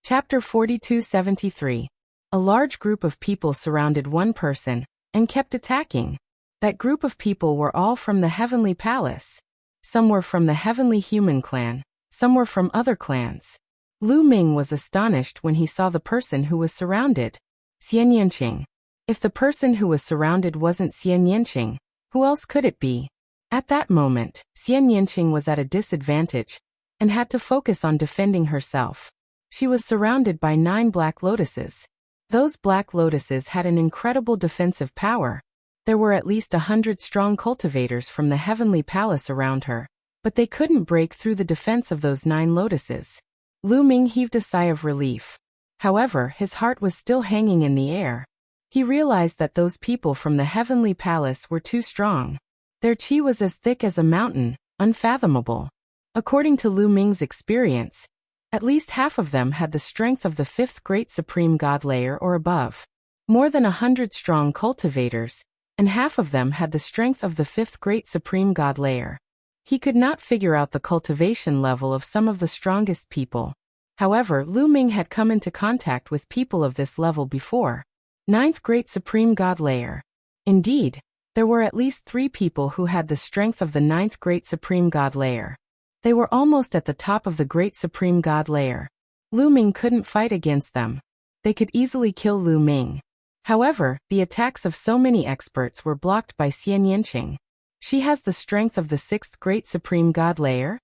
Chapter 4273. A large group of people surrounded one person and kept attacking. That group of people were all from the heavenly palace. Some were from the heavenly human clan, some were from other clans. Lu Ming was astonished when he saw the person who was surrounded. Xian Yanqing. If the person who was surrounded wasn't Xian Yanqing, who else could it be? At that moment, Xian Yanqing was at a disadvantage and had to focus on defending herself. She was surrounded by 9 black lotuses. Those black lotuses had an incredible defensive power. There were at least 100 strong cultivators from the heavenly palace around her, but they couldn't break through the defense of those 9 lotuses. Lu Ming heaved a sigh of relief. However, his heart was still hanging in the air. He realized that those people from the heavenly palace were too strong. Their qi was as thick as a mountain, unfathomable. According to Lu Ming's experience, at least half of them had the strength of the 5th Great Supreme God layer or above. More than 100 strong cultivators, and half of them had the strength of the 5th Great Supreme God layer. He could not figure out the cultivation level of some of the strongest people. However, Lu Ming had come into contact with people of this level before. 9th Great Supreme God layer. Indeed, there were at least 3 people who had the strength of the 9th Great Supreme God layer. They were almost at the top of the Great Supreme God layer. Lu Ming couldn't fight against them. They could easily kill Lu Ming. However, the attacks of so many experts were blocked by Xian Yanqing. She has the strength of the 6th Great Supreme God layer?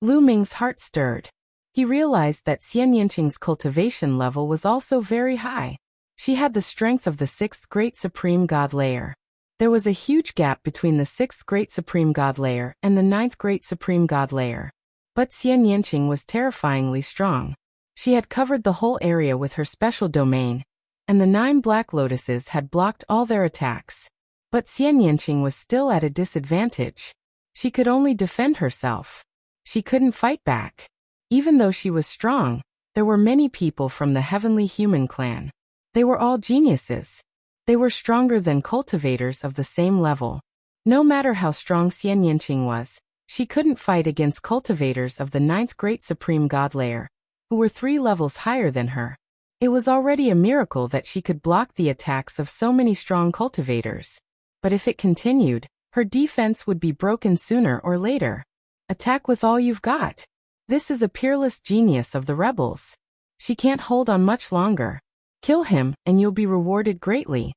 Lu Ming's heart stirred. He realized that Xian Yanqing's cultivation level was also very high. She had the strength of the 6th Great Supreme God layer. There was a huge gap between the 6th Great Supreme God layer and the 9th Great Supreme God layer. But Xian Yanqing was terrifyingly strong. She had covered the whole area with her special domain, and the 9 black lotuses had blocked all their attacks. But Xian Yanqing was still at a disadvantage. She could only defend herself. She couldn't fight back. Even though she was strong, there were many people from the Heavenly Human clan. They were all geniuses. They were stronger than cultivators of the same level. No matter how strong Xian Yanqing was, she couldn't fight against cultivators of the 9th Great Supreme God layer, who were 3 levels higher than her. It was already a miracle that she could block the attacks of so many strong cultivators. But if it continued, her defense would be broken sooner or later. Attack with all you've got. This is a peerless genius of the rebels. She can't hold on much longer. Kill him, and you'll be rewarded greatly,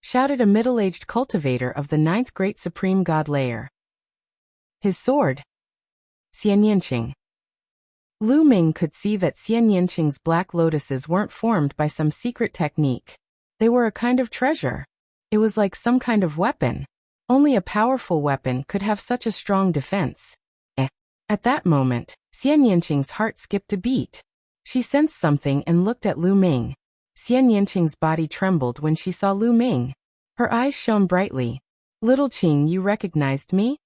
shouted a middle-aged cultivator of the 9th Great Supreme God layer. His sword. Xian Yanqing. Lu Ming could see that Xian Yanqing's black lotuses weren't formed by some secret technique. They were a kind of treasure. It was like some kind of weapon. Only a powerful weapon could have such a strong defense. At that moment, Xian Yanqing's heart skipped a beat. She sensed something and looked at Lu Ming. Xian Yanqing's body trembled when she saw Lu Ming. Her eyes shone brightly. "Little Qing, you recognized me?"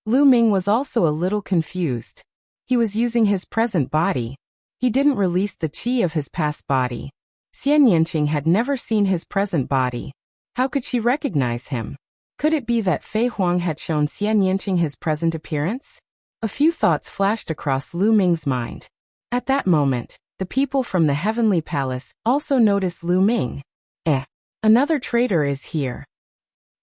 Lu Ming was also a little confused. He was using his present body. He didn't release the qi of his past body. Xian Yanqing had never seen his present body. How could she recognize him? Could it be that Fei Huang had shown Xian Yanqing his present appearance? A few thoughts flashed across Lu Ming's mind. At that moment, the people from the Heavenly Palace also noticed Lu Ming. Another traitor is here.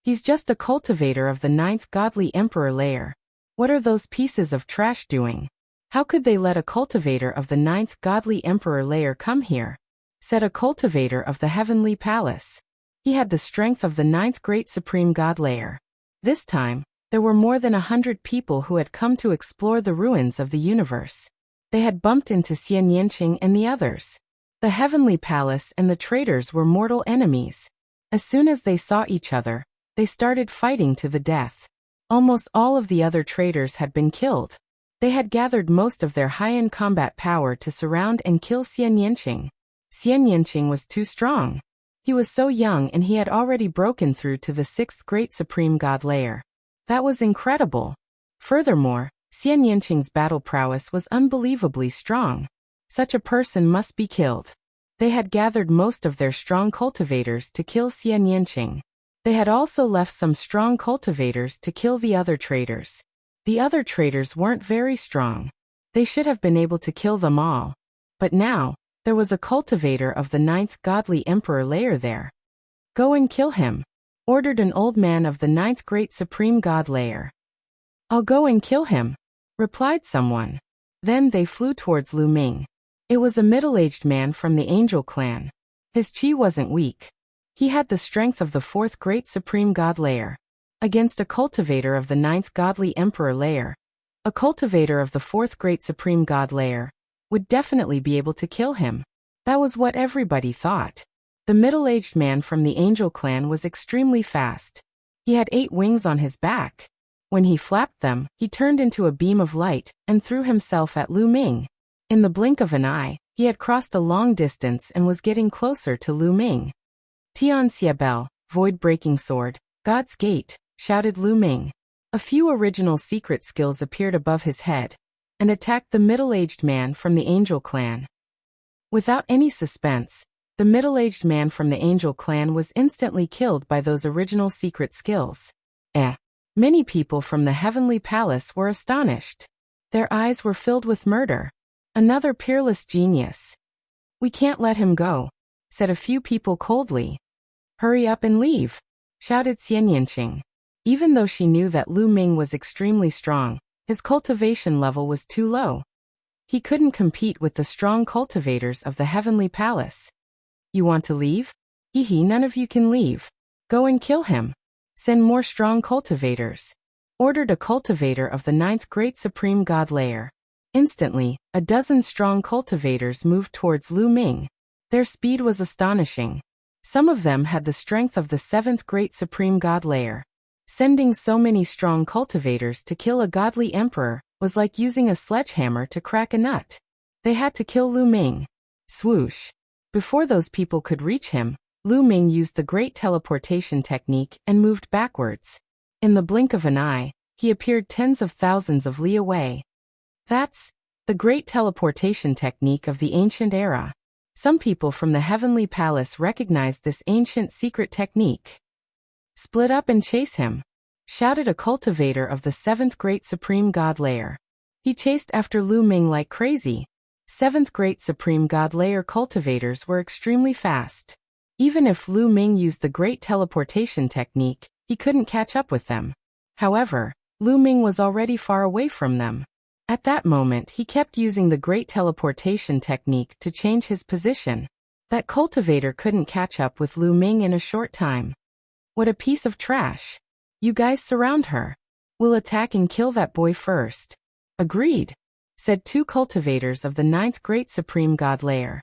He's just a cultivator of the 9th Godly Emperor layer. What are those pieces of trash doing? How could they let a cultivator of the 9th Godly Emperor layer come here? Said a cultivator of the Heavenly Palace. He had the strength of the 9th Great Supreme God layer. This time, there were more than 100 people who had come to explore the ruins of the universe. They had bumped into Xian Yanqing and the others. The Heavenly Palace and the traitors were mortal enemies. As soon as they saw each other, they started fighting to the death. Almost all of the other traitors had been killed. They had gathered most of their high-end combat power to surround and kill Xian Yanqing. Xian Yanqing was too strong. He was so young and he had already broken through to the 6th Great Supreme God layer. That was incredible. Furthermore, Xian Yanqing's battle prowess was unbelievably strong. Such a person must be killed. They had gathered most of their strong cultivators to kill Xian Yanqing. They had also left some strong cultivators to kill the other traitors. The other traitors weren't very strong. They should have been able to kill them all. But now, there was a cultivator of the 9th Godly Emperor layer there. "Go and kill him," ordered an old man of the 9th Great Supreme God layer. "I'll go and kill him," replied someone. Then they flew towards Lu Ming. It was a middle-aged man from the Angel clan. His qi wasn't weak. He had the strength of the 4th Great Supreme God layer. Against a cultivator of the 9th Godly Emperor layer, a cultivator of the 4th Great Supreme God layer would definitely be able to kill him. That was what everybody thought. The middle-aged man from the angel clan was extremely fast. He had 8 wings on his back. When he flapped them, he turned into a beam of light and threw himself at Lu Ming. In the blink of an eye, he had crossed a long distance and was getting closer to Lu Ming. Tian Xiebel, void-breaking sword, God's gate, shouted Lu Ming. A few original secret skills appeared above his head and attacked the middle-aged man from the angel clan. Without any suspense, the middle-aged man from the angel clan was instantly killed by those original secret skills. Many people from the heavenly palace were astonished. Their eyes were filled with murder. Another peerless genius. "We can't let him go," said a few people coldly. "Hurry up and leave," shouted Xianyanqing. Even though she knew that Lu Ming was extremely strong, his cultivation level was too low. He couldn't compete with the strong cultivators of the heavenly palace. "You want to leave? None of you can leave. Go and kill him. Send more strong cultivators," ordered a cultivator of the 9th Great Supreme God layer. Instantly, a dozen strong cultivators moved towards Lu Ming. Their speed was astonishing. Some of them had the strength of the 7th Great Supreme God layer. Sending so many strong cultivators to kill a godly emperor was like using a sledgehammer to crack a nut. They had to kill Lu Ming. Swoosh. Before those people could reach him, Lu Ming used the great teleportation technique and moved backwards. In the blink of an eye, he appeared tens of thousands of li away. That's the great teleportation technique of the ancient era. Some people from the heavenly palace recognized this ancient secret technique. "Split up and chase him," shouted a cultivator of the 7th Great Supreme God layer. He chased after Lu Ming like crazy. 7th Great Supreme God layer cultivators were extremely fast. Even if Lu Ming used the great teleportation technique, he couldn't catch up with them. However, Lu Ming was already far away from them. At that moment, he kept using the great teleportation technique to change his position. That cultivator couldn't catch up with Lu Ming in a short time. "What a piece of trash. You guys surround her. We'll attack and kill that boy first." "Agreed," said 2 cultivators of the 9th Great Supreme God layer.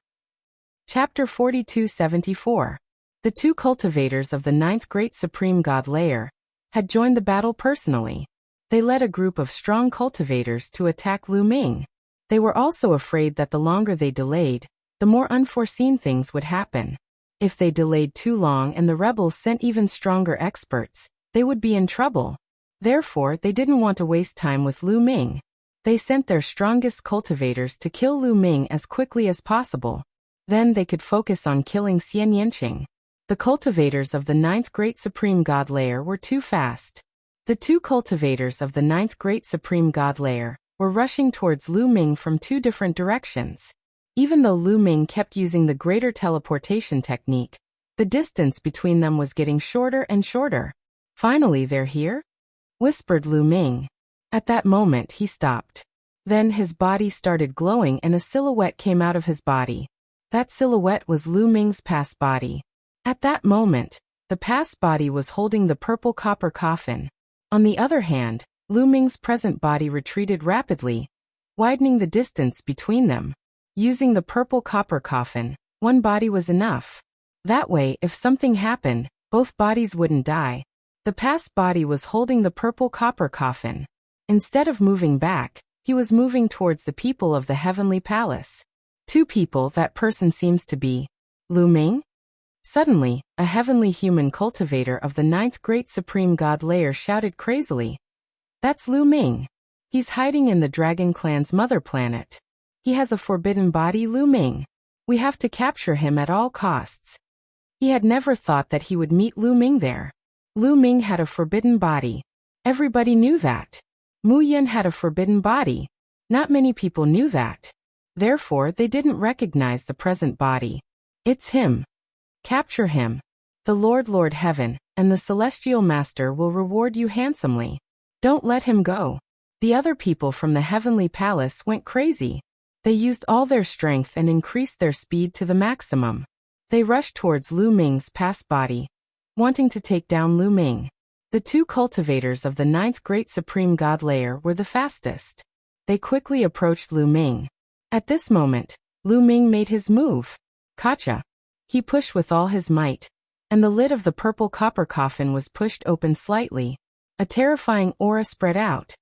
Chapter 4274. The 2 cultivators of the 9th Great Supreme God layer had joined the battle personally. They led a group of strong cultivators to attack Lu Ming. They were also afraid that the longer they delayed, the more unforeseen things would happen. If they delayed too long and the rebels sent even stronger experts, they would be in trouble. Therefore, they didn't want to waste time with Lu Ming. They sent their strongest cultivators to kill Lu Ming as quickly as possible. Then they could focus on killing Xianyanqing. The cultivators of the 9th Great Supreme God layer were too fast. The 2 cultivators of the 9th Great Supreme God layer were rushing towards Lu Ming from 2 different directions. Even though Lu Ming kept using the greater teleportation technique, the distance between them was getting shorter and shorter. "Finally, they're here?" whispered Lu Ming. At that moment, he stopped. Then his body started glowing and a silhouette came out of his body. That silhouette was Lu Ming's past body. At that moment, the past body was holding the purple copper coffin. On the other hand, Lu Ming's present body retreated rapidly, widening the distance between them. Using the purple copper coffin, one body was enough. That way, if something happened, both bodies wouldn't die. The past body was holding the purple copper coffin. Instead of moving back, he was moving towards the people of the heavenly palace. 2 people that person seems to be Lu Ming? Suddenly, a heavenly human cultivator of the 9th Great Supreme God layer shouted crazily. "That's Lu Ming. He's hiding in the Dragon Clan's mother planet. He has a forbidden body, Lu Ming. We have to capture him at all costs." He had never thought that he would meet Lu Ming there. Lu Ming had a forbidden body. Everybody knew that. Mu Yin had a forbidden body. Not many people knew that. Therefore, they didn't recognize the present body. "It's him. Capture him. The Lord Heaven and the Celestial Master will reward you handsomely. Don't let him go." The other people from the heavenly palace went crazy. They used all their strength and increased their speed to the maximum. They rushed towards Lu Ming's past body, wanting to take down Lu Ming. The 2 cultivators of the 9th Great Supreme God layer were the fastest. They quickly approached Lu Ming. At this moment, Lu Ming made his move. "Gotcha. He pushed with all his might, and the lid of the purple copper coffin was pushed open slightly. A terrifying aura spread out.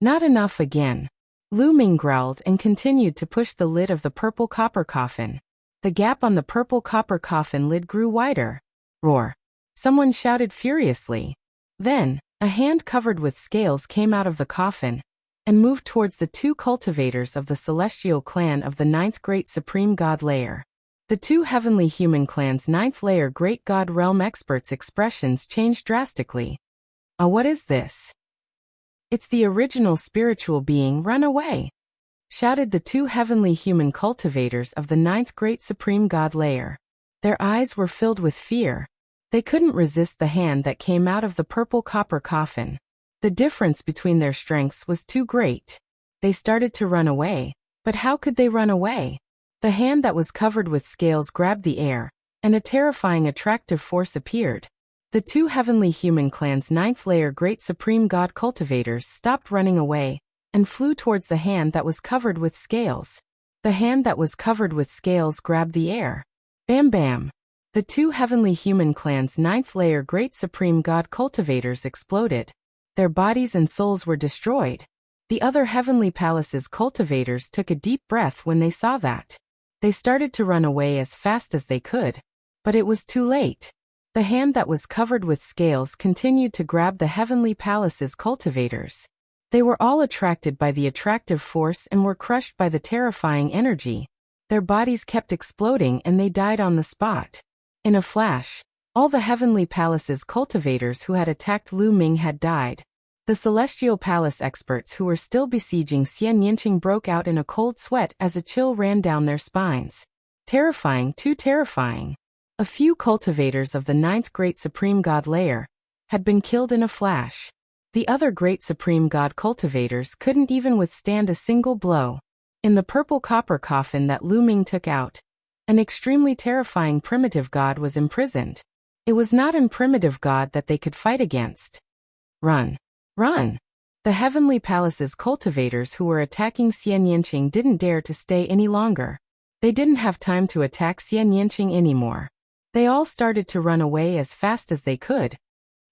Not enough again. Lu Ming growled and continued to push the lid of the purple copper coffin. The gap on the purple copper coffin lid grew wider. Roar! Someone shouted furiously. Then, a hand covered with scales came out of the coffin and moved towards the two cultivators of the celestial clan of the ninth great supreme god layer. The two heavenly human clan's ninth layer great god realm experts' expressions changed drastically. What is this? It's the original spiritual being. Run away! Shouted the two heavenly human cultivators of the ninth great supreme god layer. Their eyes were filled with fear. They couldn't resist the hand that came out of the purple copper coffin. The difference between their strengths was too great. They started to run away, but how could they run away? The hand that was covered with scales grabbed the air, and a terrifying attractive force appeared. The two heavenly human clan's ninth layer great supreme god cultivators stopped running away and flew towards the hand that was covered with scales. The hand that was covered with scales grabbed the air. Bam bam! The two heavenly human clan's ninth layer great supreme god cultivators exploded. Their bodies and souls were destroyed. The other heavenly palace's cultivators took a deep breath when they saw that. They started to run away as fast as they could. But it was too late. The hand that was covered with scales continued to grab the heavenly palace's cultivators. They were all attracted by the attractive force and were crushed by the terrifying energy. Their bodies kept exploding and they died on the spot. In a flash, all the heavenly palace's cultivators who had attacked Lu Ming had died. The celestial palace experts who were still besieging Xian Yinqing broke out in a cold sweat as a chill ran down their spines. Terrifying, too terrifying. A few cultivators of the ninth great supreme god layer had been killed in a flash. The other great supreme god cultivators couldn't even withstand a single blow. In the purple copper coffin that Lu Ming took out, an extremely terrifying primitive god was imprisoned. It was not a primitive god that they could fight against. Run! Run! The heavenly palace's cultivators who were attacking Xian Yinqing didn't dare to stay any longer. They didn't have time to attack Xian Yinqing anymore. They all started to run away as fast as they could.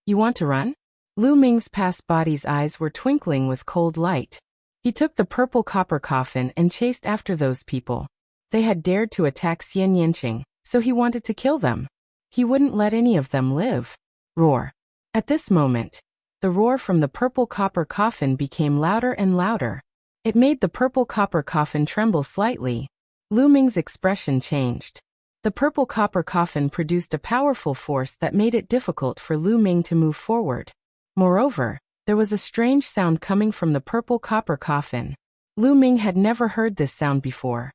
You want to run? Lu Ming's past body's eyes were twinkling with cold light. He took the purple copper coffin and chased after those people. They had dared to attack Xian Yinqing, so he wanted to kill them. He wouldn't let any of them live. Roar! At this moment, the roar from the purple copper coffin became louder and louder. It made the purple copper coffin tremble slightly. Lu Ming's expression changed. The purple copper coffin produced a powerful force that made it difficult for Lu Ming to move forward. Moreover, there was a strange sound coming from the purple copper coffin. Lu Ming had never heard this sound before.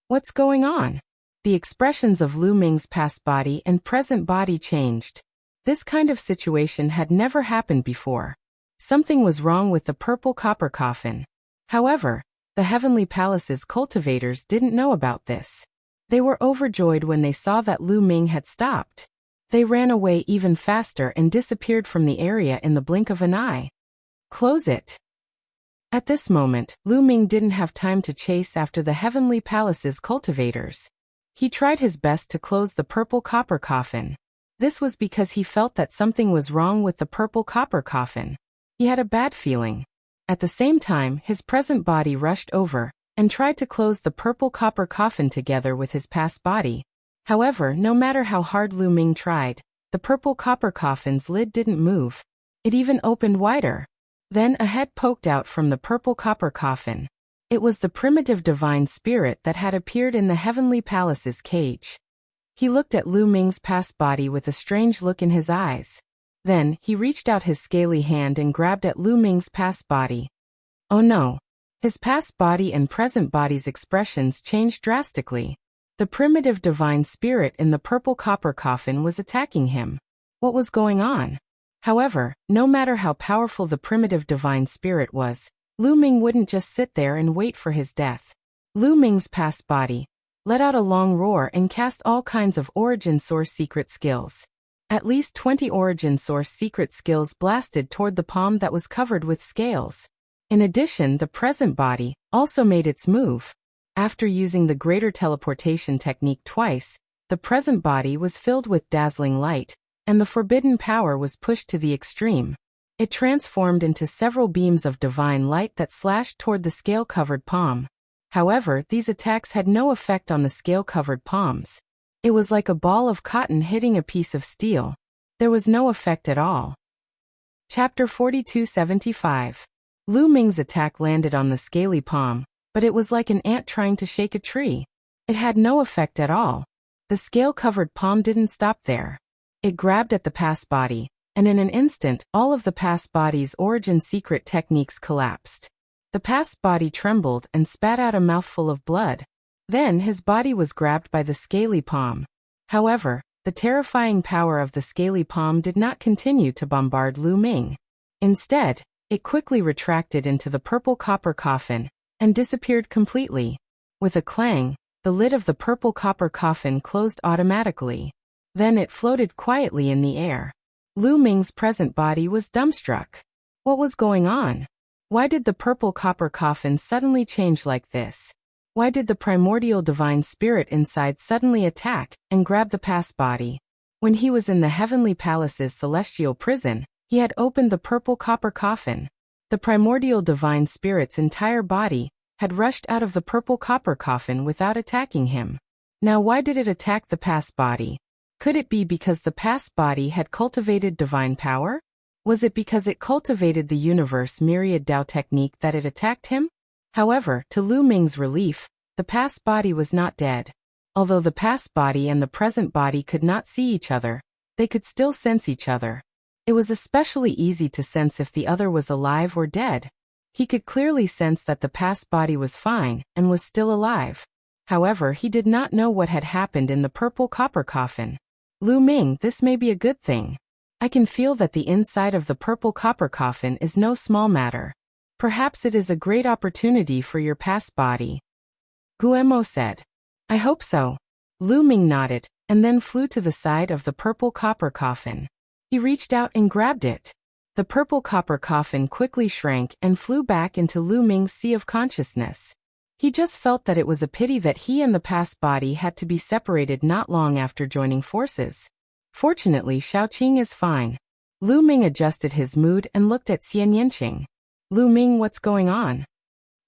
What's going on? The expressions of Lu Ming's past body and present body changed. This kind of situation had never happened before. Something was wrong with the purple copper coffin. However, the heavenly palace's cultivators didn't know about this. They were overjoyed when they saw that Lu Ming had stopped. They ran away even faster and disappeared from the area in the blink of an eye. Close it. At this moment, Lu Ming didn't have time to chase after the heavenly palace's cultivators. He tried his best to close the purple copper coffin. This was because he felt that something was wrong with the purple copper coffin. He had a bad feeling. At the same time, his present body rushed over and tried to close the purple copper coffin together with his past body. However, no matter how hard Lu Ming tried, the purple copper coffin's lid didn't move. It even opened wider. Then a head poked out from the purple copper coffin. It was the primitive divine spirit that had appeared in the heavenly palace's cage. He looked at Lu Ming's past body with a strange look in his eyes. Then, he reached out his scaly hand and grabbed at Lu Ming's past body. Oh no! His past body and present body's expressions changed drastically. The primitive divine spirit in the purple copper coffin was attacking him. What was going on? However, no matter how powerful the primitive divine spirit was, Lu Ming wouldn't just sit there and wait for his death. Lu Ming's past body let out a long roar and cast all kinds of origin source secret skills. At least 20 origin source secret skills blasted toward the palm that was covered with scales. In addition, the present body also made its move. After using the greater teleportation technique twice, The present body was filled with dazzling light, and the forbidden power was pushed to the extreme. It transformed into several beams of divine light that slashed toward the scale-covered palm. However, these attacks had no effect on the scale-covered palms. It was like a ball of cotton hitting a piece of steel. There was no effect at all. Chapter 4275. Lu Ming's attack landed on the scaly palm, but it was like an ant trying to shake a tree. It had no effect at all. The scale-covered palm didn't stop there. It grabbed at the past body, and in an instant, all of the past body's origin secret techniques collapsed. The past body trembled and spat out a mouthful of blood. Then his body was grabbed by the scaly palm. However, the terrifying power of the scaly palm did not continue to bombard Lu Ming. Instead, it quickly retracted into the purple copper coffin and disappeared completely. With a clang, the lid of the purple copper coffin closed automatically. Then it floated quietly in the air. Lu Ming's present body was dumbstruck. What was going on? Why did the purple copper coffin suddenly change like this? Why did the primordial divine spirit inside suddenly attack and grab the past body? When he was in the heavenly palace's celestial prison, he had opened the purple copper coffin. The primordial divine spirit's entire body had rushed out of the purple copper coffin without attacking him. Now why did it attack the past body? Could it be because the past body had cultivated divine power? Was it because it cultivated the universe myriad Dao technique that it attacked him? However, to Lu Ming's relief, the past body was not dead. Although the past body and the present body could not see each other, they could still sense each other. It was especially easy to sense if the other was alive or dead. He could clearly sense that the past body was fine and was still alive. However, he did not know what had happened in the purple copper coffin. Lu Ming, this may be a good thing. I can feel that the inside of the purple copper coffin is no small matter. Perhaps it is a great opportunity for your past body. Guemo said. I hope so. Lu Ming nodded, and then flew to the side of the purple copper coffin. He reached out and grabbed it. The purple copper coffin quickly shrank and flew back into Lu Ming's sea of consciousness. He just felt that it was a pity that he and the past body had to be separated not long after joining forces. Fortunately, Xiaoqing is fine. Lu Ming adjusted his mood and looked at Xian Yanqing. Lu Ming, what's going on?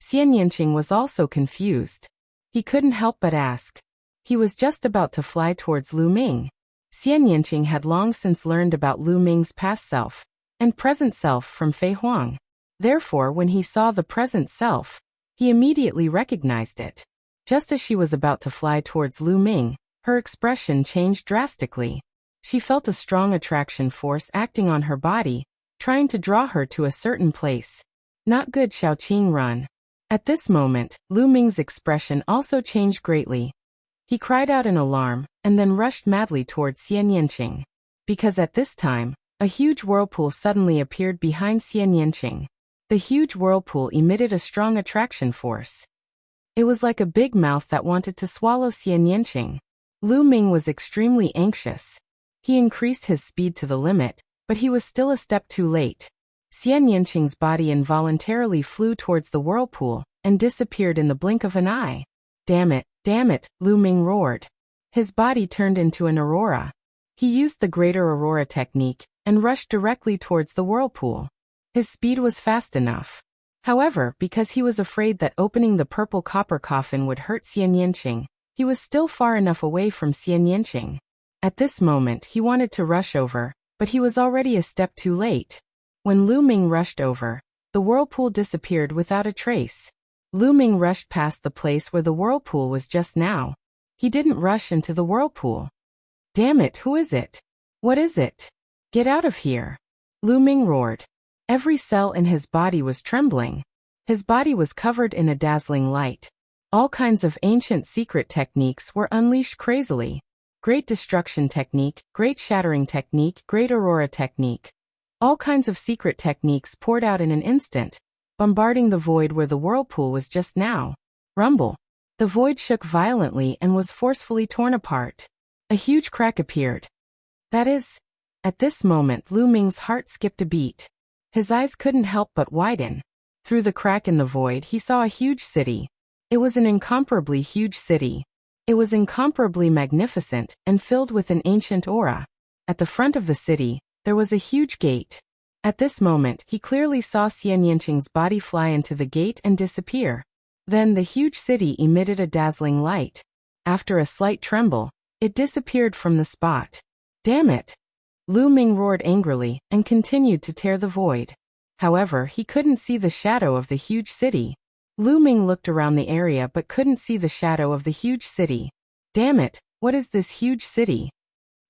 Xian Yanqing was also confused. He couldn't help but ask. He was just about to fly towards Lu Ming. Xian Yanqing had long since learned about Lu Ming's past self and present self from Fei Huang. Therefore, when he saw the present self, he immediately recognized it. Just as she was about to fly towards Lu Ming, her expression changed drastically. She felt a strong attraction force acting on her body, trying to draw her to a certain place. Not good, Xiaoqing, run. At this moment, Lu Ming's expression also changed greatly. He cried out in alarm, and then rushed madly towards Xian Yanqing. Because at this time, a huge whirlpool suddenly appeared behind Xian Yanqing. The huge whirlpool emitted a strong attraction force. It was like a big mouth that wanted to swallow Xian Yanqing. Lu Ming was extremely anxious. He increased his speed to the limit, but he was still a step too late. Xian Yanqing's body involuntarily flew towards the whirlpool and disappeared in the blink of an eye. Damn it, Lu Ming roared. His body turned into an aurora. He used the greater aurora technique and rushed directly towards the whirlpool. His speed was fast enough. However, because he was afraid that opening the purple copper coffin would hurt Xian Yanqing, he was still far enough away from Xian Yanqing. At this moment, he wanted to rush over, but he was already a step too late. When Lu Ming rushed over, the whirlpool disappeared without a trace. Lu Ming rushed past the place where the whirlpool was just now. He didn't rush into the whirlpool. Damn it, who is it? What is it? Get out of here! Lu Ming roared. Every cell in his body was trembling. His body was covered in a dazzling light. All kinds of ancient secret techniques were unleashed crazily. Great destruction technique, great shattering technique, great aurora technique. All kinds of secret techniques poured out in an instant, bombarding the void where the whirlpool was just now. Rumble. The void shook violently and was forcefully torn apart. A huge crack appeared. That is... At this moment, Lu Ming's heart skipped a beat. His eyes couldn't help but widen. Through the crack in the void, he saw a huge city. It was an incomparably huge city. It was incomparably magnificent and filled with an ancient aura. At the front of the city, there was a huge gate. At this moment, he clearly saw Xian Yanqing's body fly into the gate and disappear. Then the huge city emitted a dazzling light. After a slight tremble, it disappeared from the spot. Damn it! Lu Ming roared angrily and continued to tear the void. However, he couldn't see the shadow of the huge city. Lu Ming looked around the area but couldn't see the shadow of the huge city. Damn it, what is this huge city?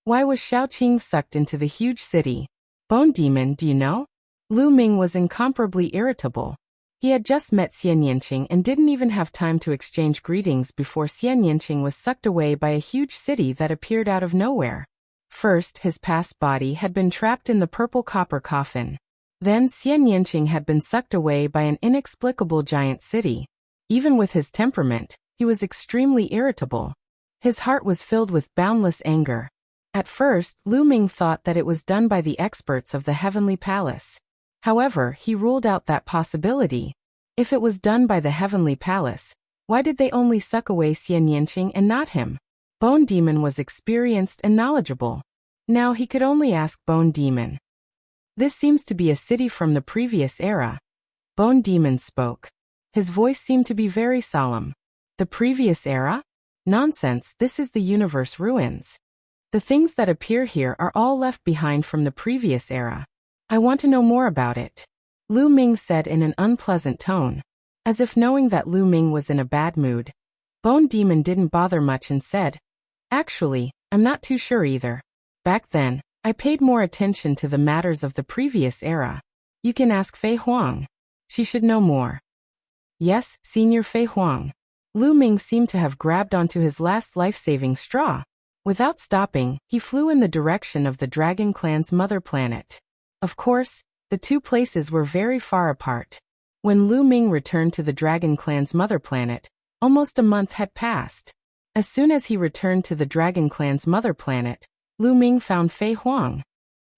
Why was Xiaoqing sucked into the huge city? Bone Demon, do you know? Lu Ming was incomparably irritable. He had just met Xian Yanqing and didn't even have time to exchange greetings before Xian Yanqing was sucked away by a huge city that appeared out of nowhere. First, his past body had been trapped in the purple copper coffin. Then Xian Yanqing had been sucked away by an inexplicable giant city. Even with his temperament, he was extremely irritable. His heart was filled with boundless anger. At first, Lu Ming thought that it was done by the experts of the Heavenly Palace. However, he ruled out that possibility. If it was done by the Heavenly Palace, why did they only suck away Xian Yanqing and not him? Bone Demon was experienced and knowledgeable. Now he could only ask Bone Demon. This seems to be a city from the previous era. Bone Demon spoke. His voice seemed to be very solemn. The previous era? Nonsense, this is the universe ruins. The things that appear here are all left behind from the previous era. I want to know more about it. Lu Ming said in an unpleasant tone. As if knowing that Lu Ming was in a bad mood, Bone Demon didn't bother much and said, "Actually, I'm not too sure either. Back then, I paid more attention to the matters of the previous era. You can ask Fei Huang. She should know more." Yes, Senior Fei Huang. Lu Ming seemed to have grabbed onto his last life-saving straw. Without stopping, he flew in the direction of the Dragon Clan's mother planet. Of course, the two places were very far apart. When Lu Ming returned to the Dragon Clan's mother planet, almost a month had passed. As soon as he returned to the Dragon Clan's mother planet, Lu Ming found Fei Huang.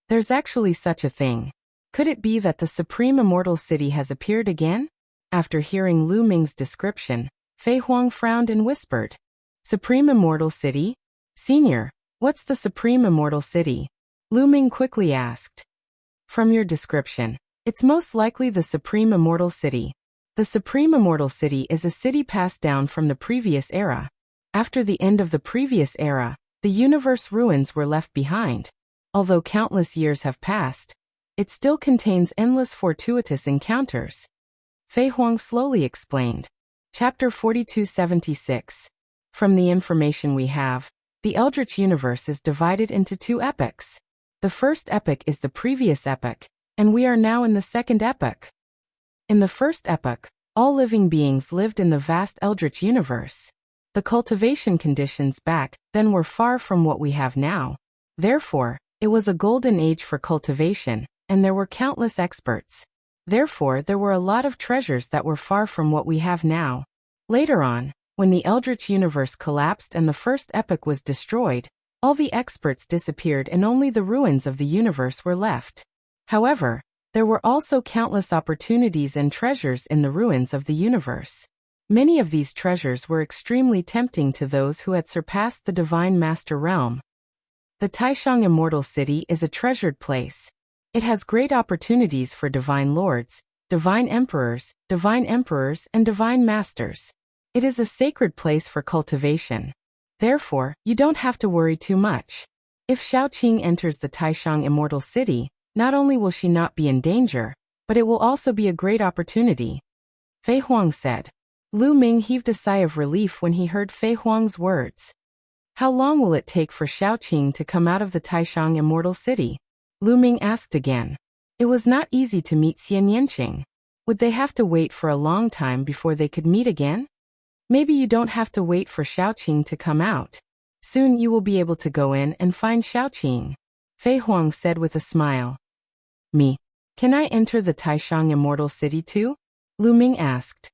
There's actually such a thing. Could it be that the Supreme Immortal City has appeared again? After hearing Lu Ming's description, Fei Huang frowned and whispered, "Supreme Immortal City? Senior, what's the Supreme Immortal City?" Lu Ming quickly asked. "From your description, it's most likely the Supreme Immortal City. The Supreme Immortal City is a city passed down from the previous era. After the end of the previous era, the universe ruins were left behind. Although countless years have passed, it still contains endless fortuitous encounters." Fei Huang slowly explained. Chapter 4276. From the information we have, the Eldritch universe is divided into two epochs. The first epoch is the previous epoch, and we are now in the second epoch. In the first epoch, all living beings lived in the vast Eldritch universe. The cultivation conditions back then were far from what we have now. Therefore, it was a golden age for cultivation, and there were countless experts. Therefore, there were a lot of treasures that were far from what we have now. Later on, when the Eldritch universe collapsed and the first epoch was destroyed, all the experts disappeared and only the ruins of the universe were left. However, there were also countless opportunities and treasures in the ruins of the universe. Many of these treasures were extremely tempting to those who had surpassed the Divine Master Realm. The Taishang Immortal City is a treasured place. It has great opportunities for Divine Lords, Divine Emperors, and Divine Masters. It is a sacred place for cultivation. Therefore, you don't have to worry too much. If Xiaoqing enters the Taishang Immortal City, not only will she not be in danger, but it will also be a great opportunity. Fei Huang said. Lu Ming heaved a sigh of relief when he heard Fei Huang's words. How long will it take for Xiaoqing to come out of the Taishang Immortal City? Lu Ming asked again. It was not easy to meet Xian Yanqing. Would they have to wait for a long time before they could meet again? Maybe you don't have to wait for Xiaoqing to come out. Soon you will be able to go in and find Xiaoqing. Fei Huang said with a smile. Me? Can I enter the Taishang Immortal City too? Lu Ming asked.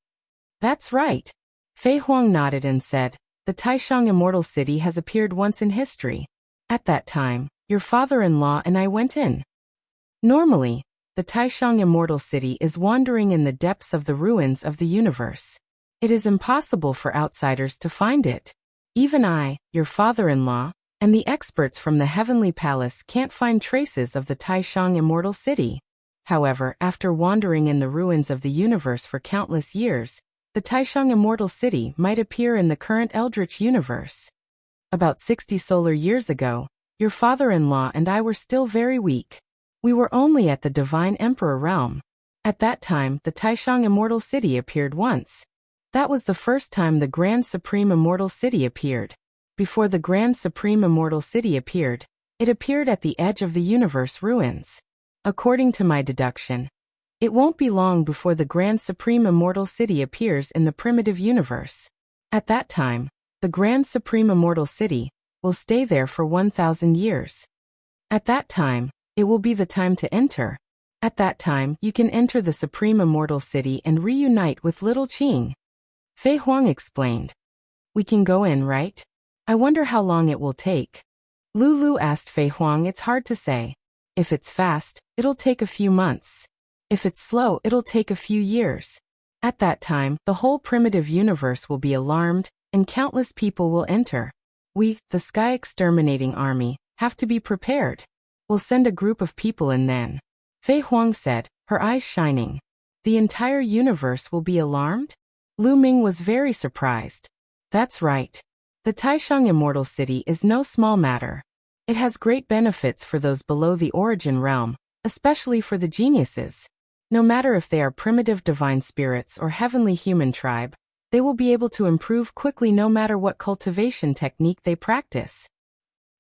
That's right. Fei Huang nodded and said, the Taishang Immortal City has appeared once in history. At that time, your father-in-law and I went in. Normally, the Taishang Immortal City is wandering in the depths of the ruins of the universe. It is impossible for outsiders to find it. Even I, your father-in-law, and the experts from the Heavenly Palace can't find traces of the Taishang Immortal City. However, after wandering in the ruins of the universe for countless years, the Taishang Immortal City might appear in the current Eldritch universe. About 60 solar years ago, your father-in-law and I were still very weak. We were only at the Divine Emperor realm. At that time, the Taishang Immortal City appeared once. That was the first time the Grand Supreme Immortal City appeared. Before the Grand Supreme Immortal City appeared, it appeared at the edge of the universe ruins. According to my deduction, it won't be long before the Grand Supreme Immortal City appears in the primitive universe. At that time, the Grand Supreme Immortal City will stay there for 1,000 years. At that time, it will be the time to enter. At that time, you can enter the Supreme Immortal City and reunite with Little Qing. Fei Huang explained. We can go in, right? I wonder how long it will take. Lulu asked Fei Huang. It's hard to say. If it's fast, it'll take a few months. If it's slow, it'll take a few years. At that time, the whole primitive universe will be alarmed, and countless people will enter. We, the Sky Exterminating Army, have to be prepared. We'll send a group of people in then. Fei Huang said, her eyes shining. The entire universe will be alarmed? Lu Ming was very surprised. That's right. The Taishang Immortal City is no small matter. It has great benefits for those below the origin realm, especially for the geniuses. No matter if they are primitive divine spirits or heavenly human tribe, they will be able to improve quickly no matter what cultivation technique they practice.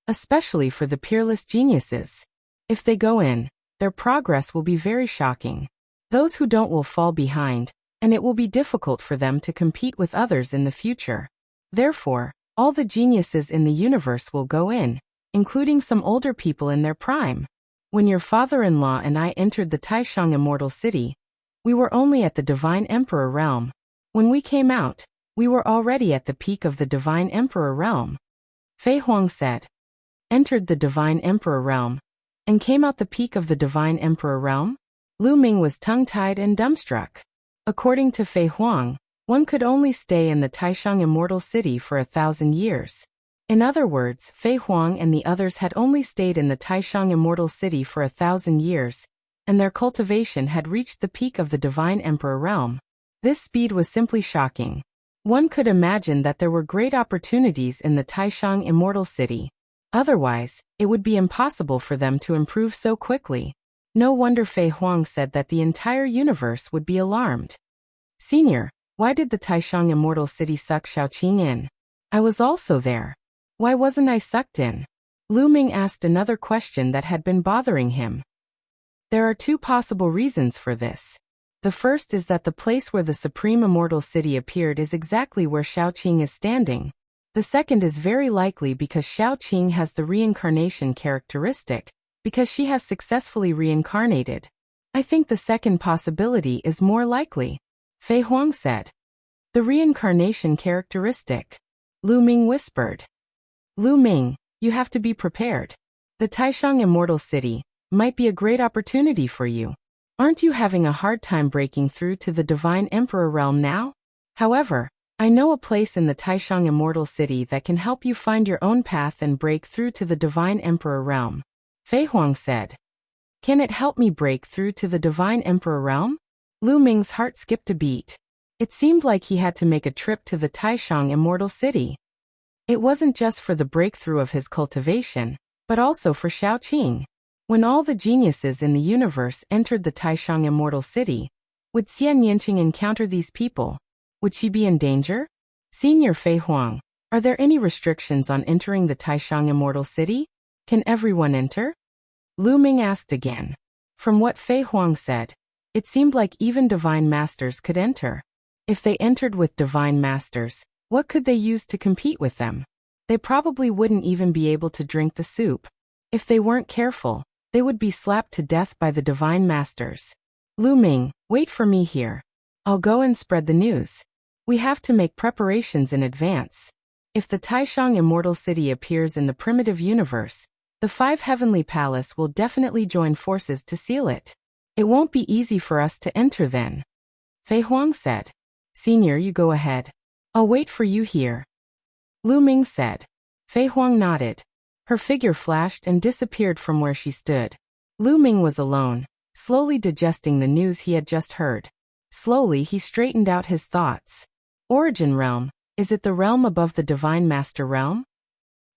Especially for the peerless geniuses. If they go in, their progress will be very shocking. Those who don't will fall behind, and it will be difficult for them to compete with others in the future. Therefore, all the geniuses in the universe will go in, including some older people in their prime. When your father-in-law and I entered the Taishang Immortal City, we were only at the Divine Emperor realm. When we came out, we were already at the peak of the Divine Emperor realm. Fei Huang said. Entered the Divine Emperor realm, and came out the peak of the Divine Emperor realm? Lu Ming was tongue-tied and dumbstruck. According to Fei Huang, one could only stay in the Taishang Immortal City for 1,000 years. In other words, Fei Huang and the others had only stayed in the Taishang Immortal City for 1,000 years, and their cultivation had reached the peak of the Divine Emperor realm. This speed was simply shocking. One could imagine that there were great opportunities in the Taishang Immortal City. Otherwise, it would be impossible for them to improve so quickly. No wonder Fei Huang said that the entire universe would be alarmed. Senior, why did the Taishang Immortal City suck Xiaoqing in? I was also there. Why wasn't I sucked in? Lu Ming asked another question that had been bothering him. There are two possible reasons for this. The first is that the place where the Supreme Immortal City appeared is exactly where Xiaoqing is standing. The second is very likely because Xiaoqing has the reincarnation characteristic, because she has successfully reincarnated. I think the second possibility is more likely, Fei Huang said. The reincarnation characteristic, Lu Ming whispered. Lu Ming, you have to be prepared. The Taishang Immortal City might be a great opportunity for you. Aren't you having a hard time breaking through to the Divine Emperor realm now? However, I know a place in the Taishang Immortal City that can help you find your own path and break through to the Divine Emperor realm, Fei Huang said. Can it help me break through to the Divine Emperor realm? Lu Ming's heart skipped a beat. It seemed like he had to make a trip to the Taishang Immortal City. It wasn't just for the breakthrough of his cultivation, but also for Xiaoqing. When all the geniuses in the universe entered the Taishang Immortal City, would Xian Yanqing encounter these people? Would she be in danger? Senior Fei Huang, are there any restrictions on entering the Taishang Immortal City? Can everyone enter? Lu Ming asked again. From what Fei Huang said, it seemed like even divine masters could enter. If they entered with divine masters, what could they use to compete with them? They probably wouldn't even be able to drink the soup. If they weren't careful, they would be slapped to death by the divine masters. Lu Ming, wait for me here. I'll go and spread the news. We have to make preparations in advance. If the Taishang Immortal City appears in the primitive universe, the 5 Heavenly Palace will definitely join forces to seal it. It won't be easy for us to enter then. Fei Huang said. Senior, you go ahead. I'll wait for you here. Lu Ming said. Fei Huang nodded. Her figure flashed and disappeared from where she stood. Lu Ming was alone, slowly digesting the news he had just heard. Slowly he straightened out his thoughts. Origin realm, is it the realm above the Divine Master realm?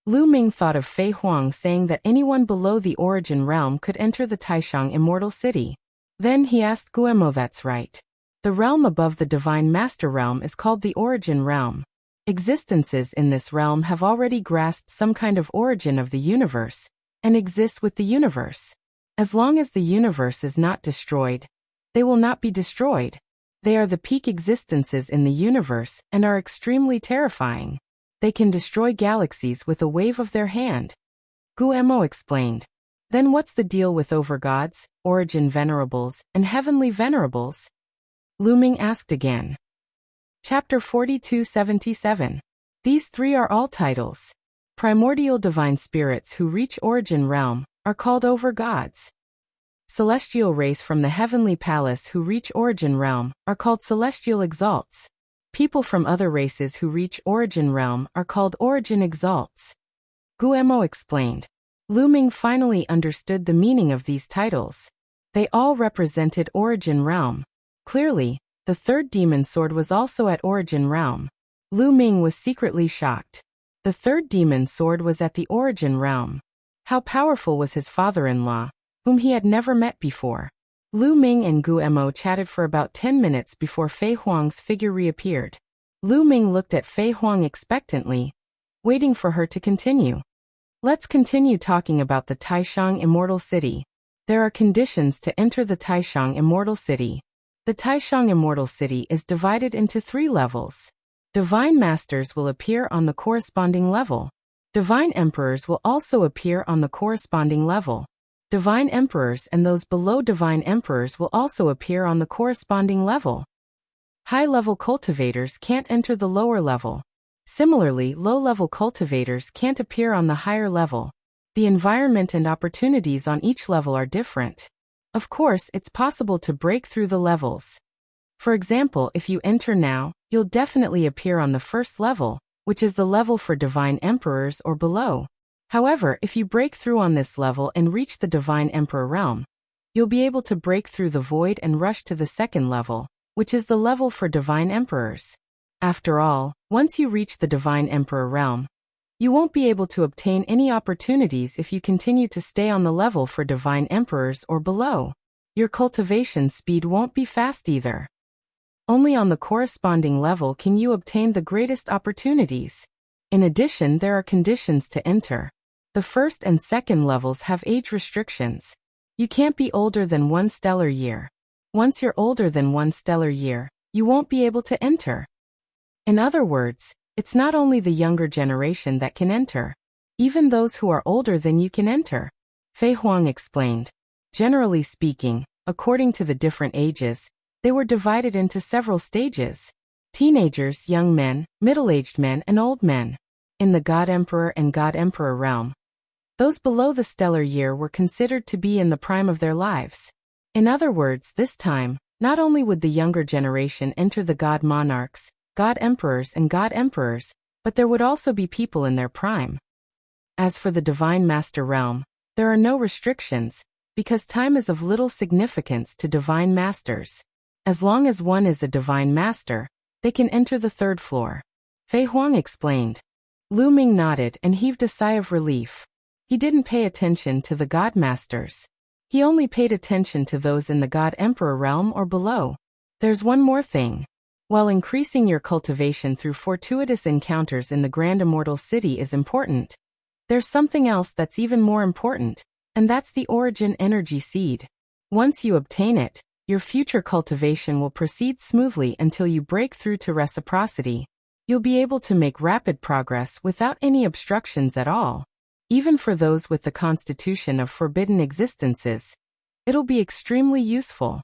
Lu Ming thought of Fei Huang saying that anyone below the origin realm could enter the Taishang Immortal City. Then he asked Guemo, that's right. The realm above the Divine Master realm is called the Origin realm. Existences in this realm have already grasped some kind of origin of the universe, and exist with the universe. As long as the universe is not destroyed, they will not be destroyed. They are the peak existences in the universe and are extremely terrifying. They can destroy galaxies with a wave of their hand. Guemo explained. Then what's the deal with overgods, origin venerables, and heavenly venerables? Lu Ming asked again. Chapter 4277. These three are all titles. Primordial divine spirits who reach origin realm are called overgods. Celestial race from the heavenly palace who reach origin realm are called celestial exalts. People from other races who reach origin realm are called origin exalts. Guemo explained. Lu Ming finally understood the meaning of these titles. They all represented origin realm. Clearly, the third demon sword was also at origin realm. Lu Ming was secretly shocked. The third demon sword was at the origin realm. How powerful was his father-in-law, whom he had never met before? Lu Ming and Guemo chatted for about 10 minutes before Fei Huang's figure reappeared. Lu Ming looked at Fei Huang expectantly, waiting for her to continue. Let's continue talking about the Taishang Immortal City. There are conditions to enter the Taishang Immortal City. The Taishang Immortal City is divided into 3 levels. Divine Masters will appear on the corresponding level. Divine Emperors will also appear on the corresponding level. Divine Emperors and those below Divine Emperors will also appear on the corresponding level. High-level cultivators can't enter the lower level. Similarly, low-level cultivators can't appear on the higher level. The environment and opportunities on each level are different. Of course, it's possible to break through the levels. For example, if you enter now, you'll definitely appear on the first level, which is the level for Divine Emperors or below. However, if you break through on this level and reach the Divine Emperor realm, you'll be able to break through the void and rush to the second level, which is the level for Divine Emperors. After all, once you reach the Divine Emperor realm, you won't be able to obtain any opportunities if you continue to stay on the level for Divine Emperors or below. Your cultivation speed won't be fast either. Only on the corresponding level can you obtain the greatest opportunities. In addition, there are conditions to enter. The first and second levels have age restrictions. You can't be older than 1 stellar year. Once you're older than 1 stellar year, you won't be able to enter. In other words, it's not only the younger generation that can enter. Even those who are older than you can enter. Fei Huang explained. Generally speaking, according to the different ages, they were divided into several stages. Teenagers, young men, middle-aged men, and old men. In the God Emperor and God Emperor realm, those below the stellar year were considered to be in the prime of their lives. In other words, this time, not only would the younger generation enter the God Monarchs, God Emperors and God Emperors, but there would also be people in their prime. As for the Divine Master realm, there are no restrictions, because time is of little significance to Divine Masters. As long as one is a Divine Master, they can enter the 3rd floor. Fei Huang explained. Lu Ming nodded and heaved a sigh of relief. He didn't pay attention to the God Masters. He only paid attention to those in the God Emperor realm or below. There's one more thing. While increasing your cultivation through fortuitous encounters in the Grand Immortal City is important, there's something else that's even more important, and that's the Origin Energy Seed. Once you obtain it, your future cultivation will proceed smoothly until you break through to reciprocity. You'll be able to make rapid progress without any obstructions at all. Even for those with the constitution of forbidden existences, it'll be extremely useful.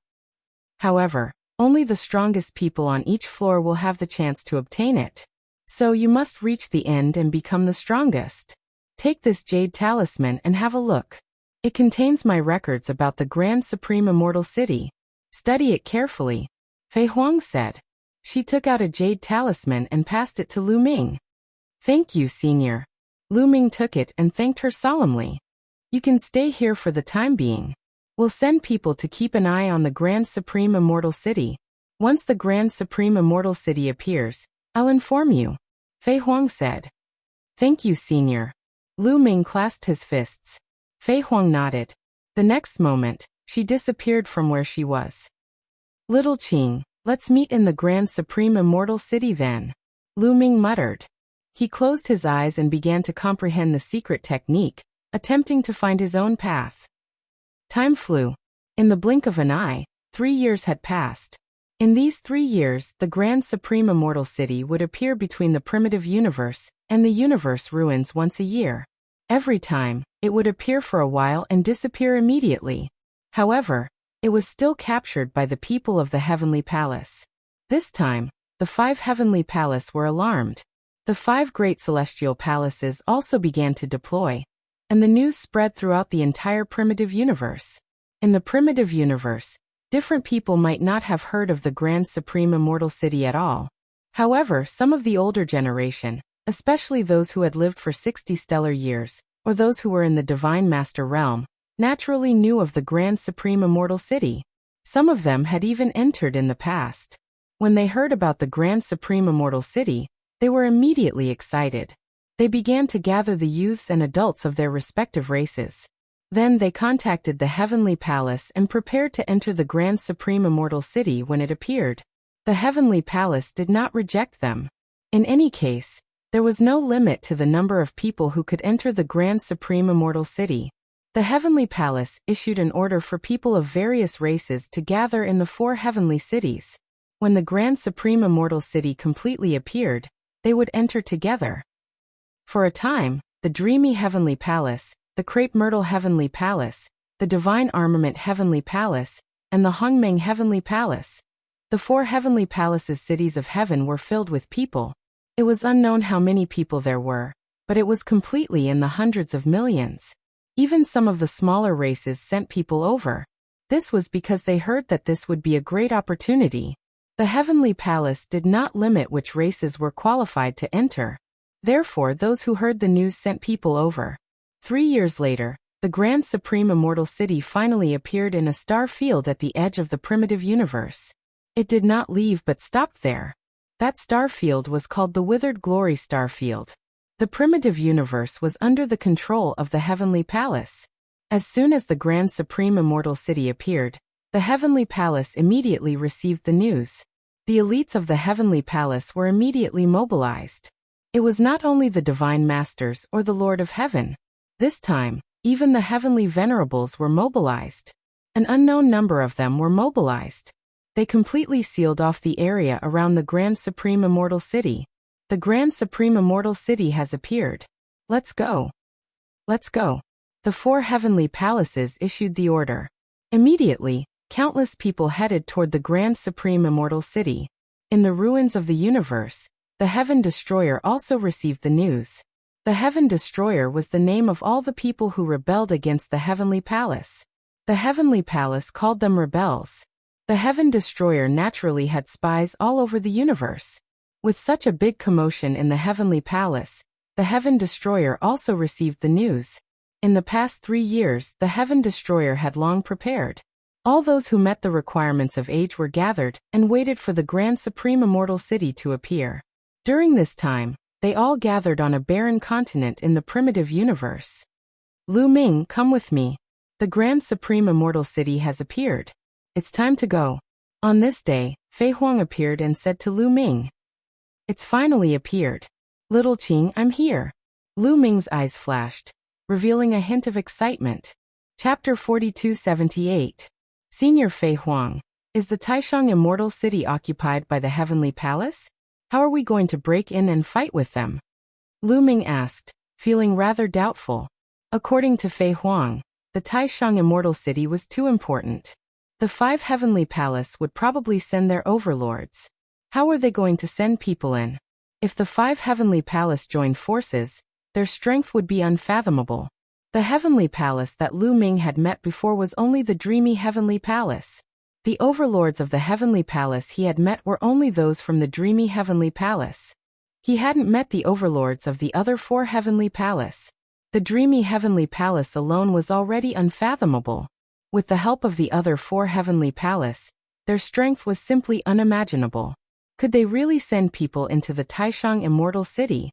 However, only the strongest people on each floor will have the chance to obtain it. So you must reach the end and become the strongest. Take this jade talisman and have a look. It contains my records about the Grand Supreme Immortal City. Study it carefully, Fei Huang said. She took out a jade talisman and passed it to Lu Ming. Thank you, Senior. Lu Ming took it and thanked her solemnly. You can stay here for the time being. We'll send people to keep an eye on the Grand Supreme Immortal City. Once the Grand Supreme Immortal City appears, I'll inform you, Fei Huang said. Thank you, Senior. Lu Ming clasped his fists. Fei Huang nodded. The next moment, she disappeared from where she was. Little Qing, let's meet in the Grand Supreme Immortal City then, Lu Ming muttered. He closed his eyes and began to comprehend the secret technique, attempting to find his own path. Time flew. In the blink of an eye, 3 years had passed. In these 3 years, the Grand Supreme Immortal City would appear between the primitive universe and the universe ruins once a year. Every time, it would appear for a while and disappear immediately. However, it was still captured by the people of the Heavenly Palace. This time, the 5 Heavenly Palace were alarmed. The 5 great celestial palaces also began to deploy, and the news spread throughout the entire primitive universe. In the primitive universe, different people might not have heard of the Grand Supreme Immortal City at all. However, some of the older generation, especially those who had lived for 60 stellar years, or those who were in the Divine Master realm, naturally knew of the Grand Supreme Immortal City. Some of them had even entered in the past. When they heard about the Grand Supreme Immortal City, they were immediately excited. They began to gather the youths and adults of their respective races. Then they contacted the Heavenly Palace and prepared to enter the Grand Supreme Immortal City when it appeared. The Heavenly Palace did not reject them. In any case, there was no limit to the number of people who could enter the Grand Supreme Immortal City. The Heavenly Palace issued an order for people of various races to gather in the 4 heavenly cities. When the Grand Supreme Immortal City completely appeared, they would enter together. For a time, the Dreamy Heavenly Palace, the Crepe Myrtle Heavenly Palace, the Divine Armament Heavenly Palace, and the Hongmeng Heavenly Palace. The 4 heavenly palaces' cities of heaven were filled with people. It was unknown how many people there were, but it was completely in the hundreds of millions. Even some of the smaller races sent people over. This was because they heard that this would be a great opportunity. The Heavenly Palace did not limit which races were qualified to enter. Therefore, those who heard the news sent people over. 3 years later, the Grand Supreme Immortal City finally appeared in a star field at the edge of the primitive universe. It did not leave but stopped there. That star field was called the Withered Glory Star Field. The primitive universe was under the control of the Heavenly Palace. As soon as the Grand Supreme Immortal City appeared, the Heavenly Palace immediately received the news. The elites of the Heavenly Palace were immediately mobilized. It was not only the Divine Masters or the Lord of Heaven. This time, even the Heavenly Venerables were mobilized. An unknown number of them were mobilized. They completely sealed off the area around the Grand Supreme Immortal City. The Grand Supreme Immortal City has appeared. Let's go. Let's go. The 4 heavenly palaces issued the order. Immediately, countless people headed toward the Grand Supreme Immortal City. In the ruins of the universe, the Heaven Destroyer also received the news. The Heaven Destroyer was the name of all the people who rebelled against the Heavenly Palace. The Heavenly Palace called them rebels. The Heaven Destroyer naturally had spies all over the universe. With such a big commotion in the Heavenly Palace, the Heaven Destroyer also received the news. In the past 3 years, the Heaven Destroyer had long prepared. All those who met the requirements of age were gathered and waited for the Grand Supreme Immortal City to appear. During this time, they all gathered on a barren continent in the primitive universe. Lu Ming, come with me. The Grand Supreme Immortal City has appeared. It's time to go. On this day, Fei Huang appeared and said to Lu Ming, "It's finally appeared. Little Qing, I'm here." Lu Ming's eyes flashed, revealing a hint of excitement. Chapter 4278. Senior Fei Huang, is the Taishang Immortal City occupied by the Heavenly Palace? How are we going to break in and fight with them? Lu Ming asked, feeling rather doubtful. According to Fei Huang, the Taishang Immortal City was too important. The 5 Heavenly Palace would probably send their overlords. How are they going to send people in? If the 5 Heavenly Palace joined forces, their strength would be unfathomable. The Heavenly Palace that Lu Ming had met before was only the Dreamy Heavenly Palace. The overlords of the Heavenly Palace he had met were only those from the Dreamy Heavenly Palace. He hadn't met the overlords of the other 4 heavenly palace. The dreamy heavenly palace alone was already unfathomable. With the help of the other 4 heavenly palace, their strength was simply unimaginable. Could they really send people into the Taishang immortal city,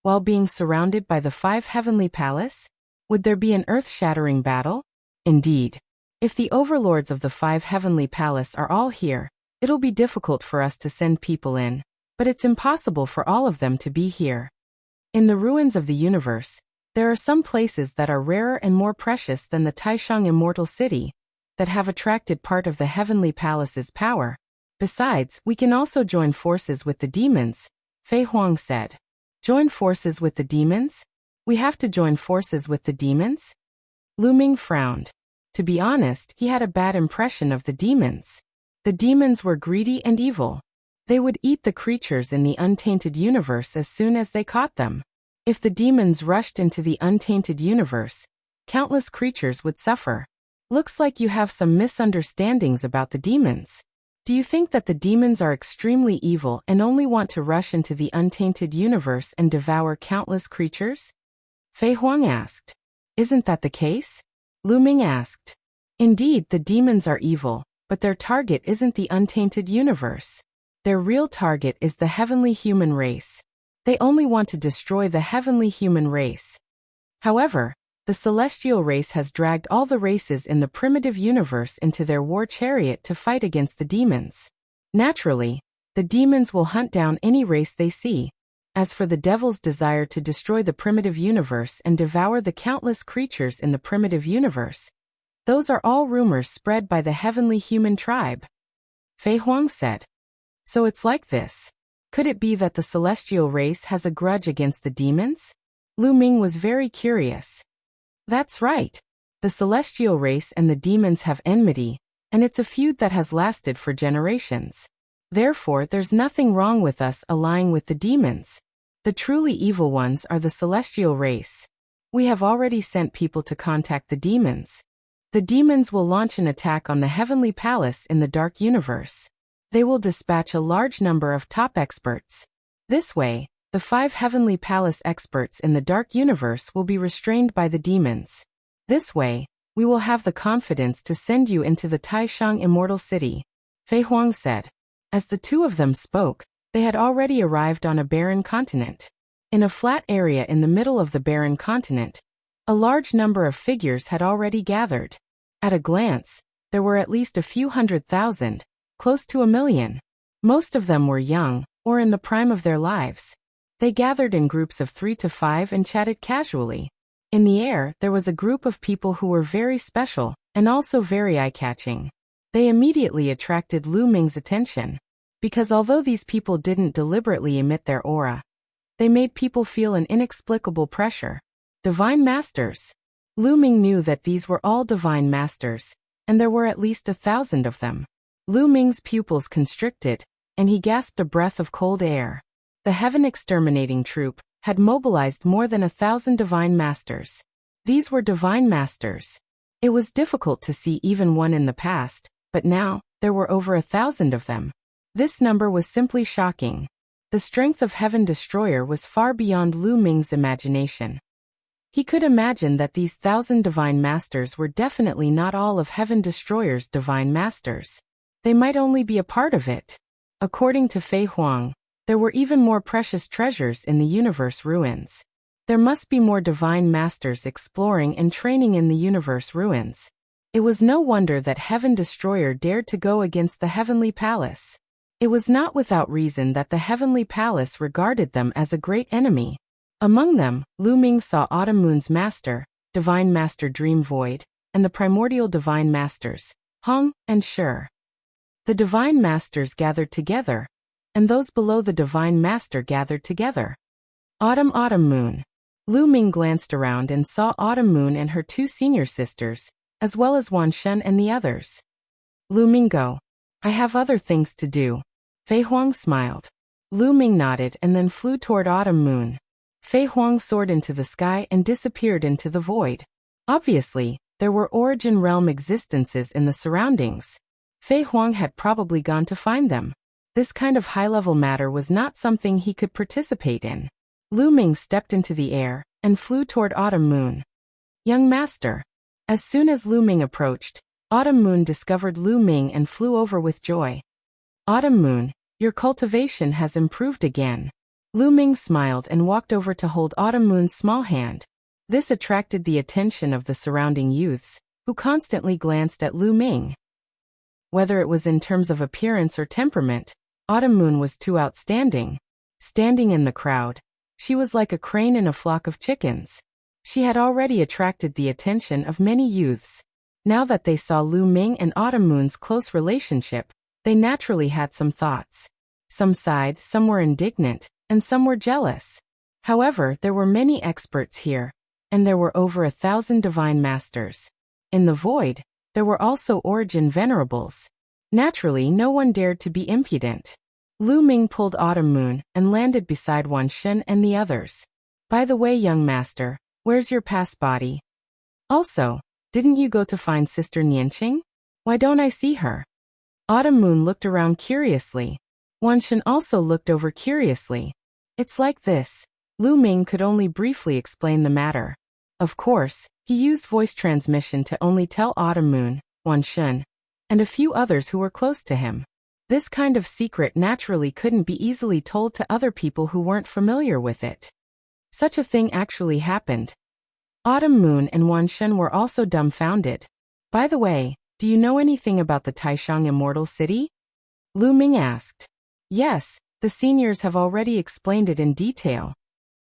while being surrounded by the 5 heavenly palace? Would there be an earth-shattering battle? Indeed. If the overlords of the 5 heavenly palace are all here, it'll be difficult for us to send people in, but it's impossible for all of them to be here. In the ruins of the universe, there are some places that are rarer and more precious than the Taishang immortal city, that have attracted part of the heavenly palace's power. Besides, we can also join forces with the demons, Fei Huang said. Join forces with the demons? We have to join forces with the demons? Lu Ming frowned. To be honest, he had a bad impression of the demons. The demons were greedy and evil. They would eat the creatures in the untainted universe as soon as they caught them. If the demons rushed into the untainted universe, countless creatures would suffer. Looks like you have some misunderstandings about the demons. Do you think that the demons are extremely evil and only want to rush into the untainted universe and devour countless creatures? Fei Huang asked. Isn't that the case? Lu Ming asked. Indeed, the demons are evil, but their target isn't the untainted universe. Their real target is the heavenly human race. They only want to destroy the heavenly human race. However, the celestial race has dragged all the races in the primitive universe into their war chariot to fight against the demons. Naturally, the demons will hunt down any race they see. As for the devil's desire to destroy the primitive universe and devour the countless creatures in the primitive universe, those are all rumors spread by the heavenly human tribe. Fei Huang said. So it's like this. Could it be that the celestial race has a grudge against the demons? Lu Ming was very curious. That's right. The celestial race and the demons have enmity, and it's a feud that has lasted for generations. Therefore, there's nothing wrong with us allying with the demons. The truly evil ones are the celestial race. We have already sent people to contact the demons. The demons will launch an attack on the heavenly palace in the dark universe. They will dispatch a large number of top experts. This way, the 5 heavenly palace experts in the dark universe will be restrained by the demons. This way, we will have the confidence to send you into the Taishang immortal city, Fei Huang said. As the 2 of them spoke, they had already arrived on a barren continent. In a flat area in the middle of the barren continent, a large number of figures had already gathered. At a glance, there were at least a few 100,000, close to 1,000,000. Most of them were young, or in the prime of their lives. They gathered in groups of 3 to 5 and chatted casually. In the air, there was a group of people who were very special, and also very eye-catching. They immediately attracted Lu Ming's attention. Because although these people didn't deliberately emit their aura, they made people feel an inexplicable pressure. Divine Masters. Lu Ming knew that these were all Divine Masters, and there were at least 1,000 of them. Lu Ming's pupils constricted, and he gasped a breath of cold air. The Heaven Exterminating Troop had mobilized more than 1,000 Divine Masters. These were Divine Masters. It was difficult to see even one in the past, but now, there were over 1,000 of them. This number was simply shocking. The strength of Heaven Destroyer was far beyond Lu Ming's imagination. He could imagine that these 1,000 Divine Masters were definitely not all of Heaven Destroyer's Divine Masters. They might only be a part of it. According to Fei Huang, there were even more precious treasures in the universe ruins. There must be more Divine Masters exploring and training in the universe ruins. It was no wonder that Heaven Destroyer dared to go against the Heavenly Palace. It was not without reason that the Heavenly Palace regarded them as a great enemy. Among them, Lu Ming saw Autumn Moon's Master, Divine Master Dream Void, and the primordial Divine Masters, Hong and Shi. The Divine Masters gathered together, and those below the Divine Master gathered together. Autumn Moon. Lu Ming glanced around and saw Autumn Moon and her 2 senior sisters, as well as Wan Shen and the others. Lu Ming, go. I have other things to do. Fei Huang smiled. Lu Ming nodded and then flew toward Autumn Moon. Fei Huang soared into the sky and disappeared into the void. Obviously, there were origin realm existences in the surroundings. Fei Huang had probably gone to find them. This kind of high-level matter was not something he could participate in. Lu Ming stepped into the air and flew toward Autumn Moon. Young master. As soon as Lu Ming approached, Autumn Moon discovered Lu Ming and flew over with joy. Autumn Moon, your cultivation has improved again. Lu Ming smiled and walked over to hold Autumn Moon's small hand. This attracted the attention of the surrounding youths, who constantly glanced at Lu Ming. Whether it was in terms of appearance or temperament, Autumn Moon was too outstanding. Standing in the crowd, she was like a crane in a flock of chickens. She had already attracted the attention of many youths. Now that they saw Lu Ming and Autumn Moon's close relationship, they naturally had some thoughts. Some sighed, some were indignant, and some were jealous. However, there were many experts here, and there were over 1,000 divine masters. In the void, there were also origin venerables. Naturally, no one dared to be impudent. Lu Ming pulled Autumn Moon and landed beside Wan Shen and the others. By the way, young master, where's your past body? Also, didn't you go to find Sister Nianqing? Why don't I see her? Autumn Moon looked around curiously. Wan Shen also looked over curiously. It's like this. Lu Ming could only briefly explain the matter. Of course, he used voice transmission to only tell Autumn Moon, Wan Shen, and a few others who were close to him. This kind of secret naturally couldn't be easily told to other people who weren't familiar with it. Such a thing actually happened. Autumn Moon and Wan Shen were also dumbfounded. By the way, do you know anything about the Taishang Immortal City? Lu Ming asked. Yes, the seniors have already explained it in detail.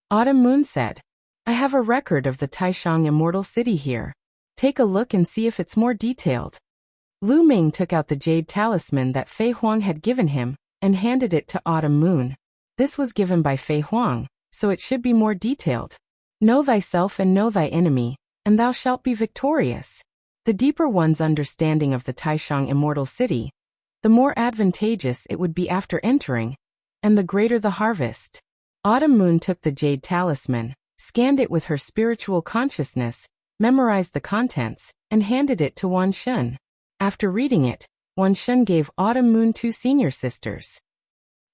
Autumn Moon said. I have a record of the Taishang Immortal City here. Take a look and see if it's more detailed. Lu Ming took out the jade talisman that Fei Huang had given him and handed it to Autumn Moon. This was given by Fei Huang, so it should be more detailed. Know thyself and know thy enemy, and thou shalt be victorious. The deeper one's understanding of the Taishang Immortal City, the more advantageous it would be after entering, and the greater the harvest. Autumn Moon took the jade talisman, scanned it with her spiritual consciousness, memorized the contents, and handed it to Wan Shen. After reading it, Wan Shen gave Autumn Moon 2 senior sisters.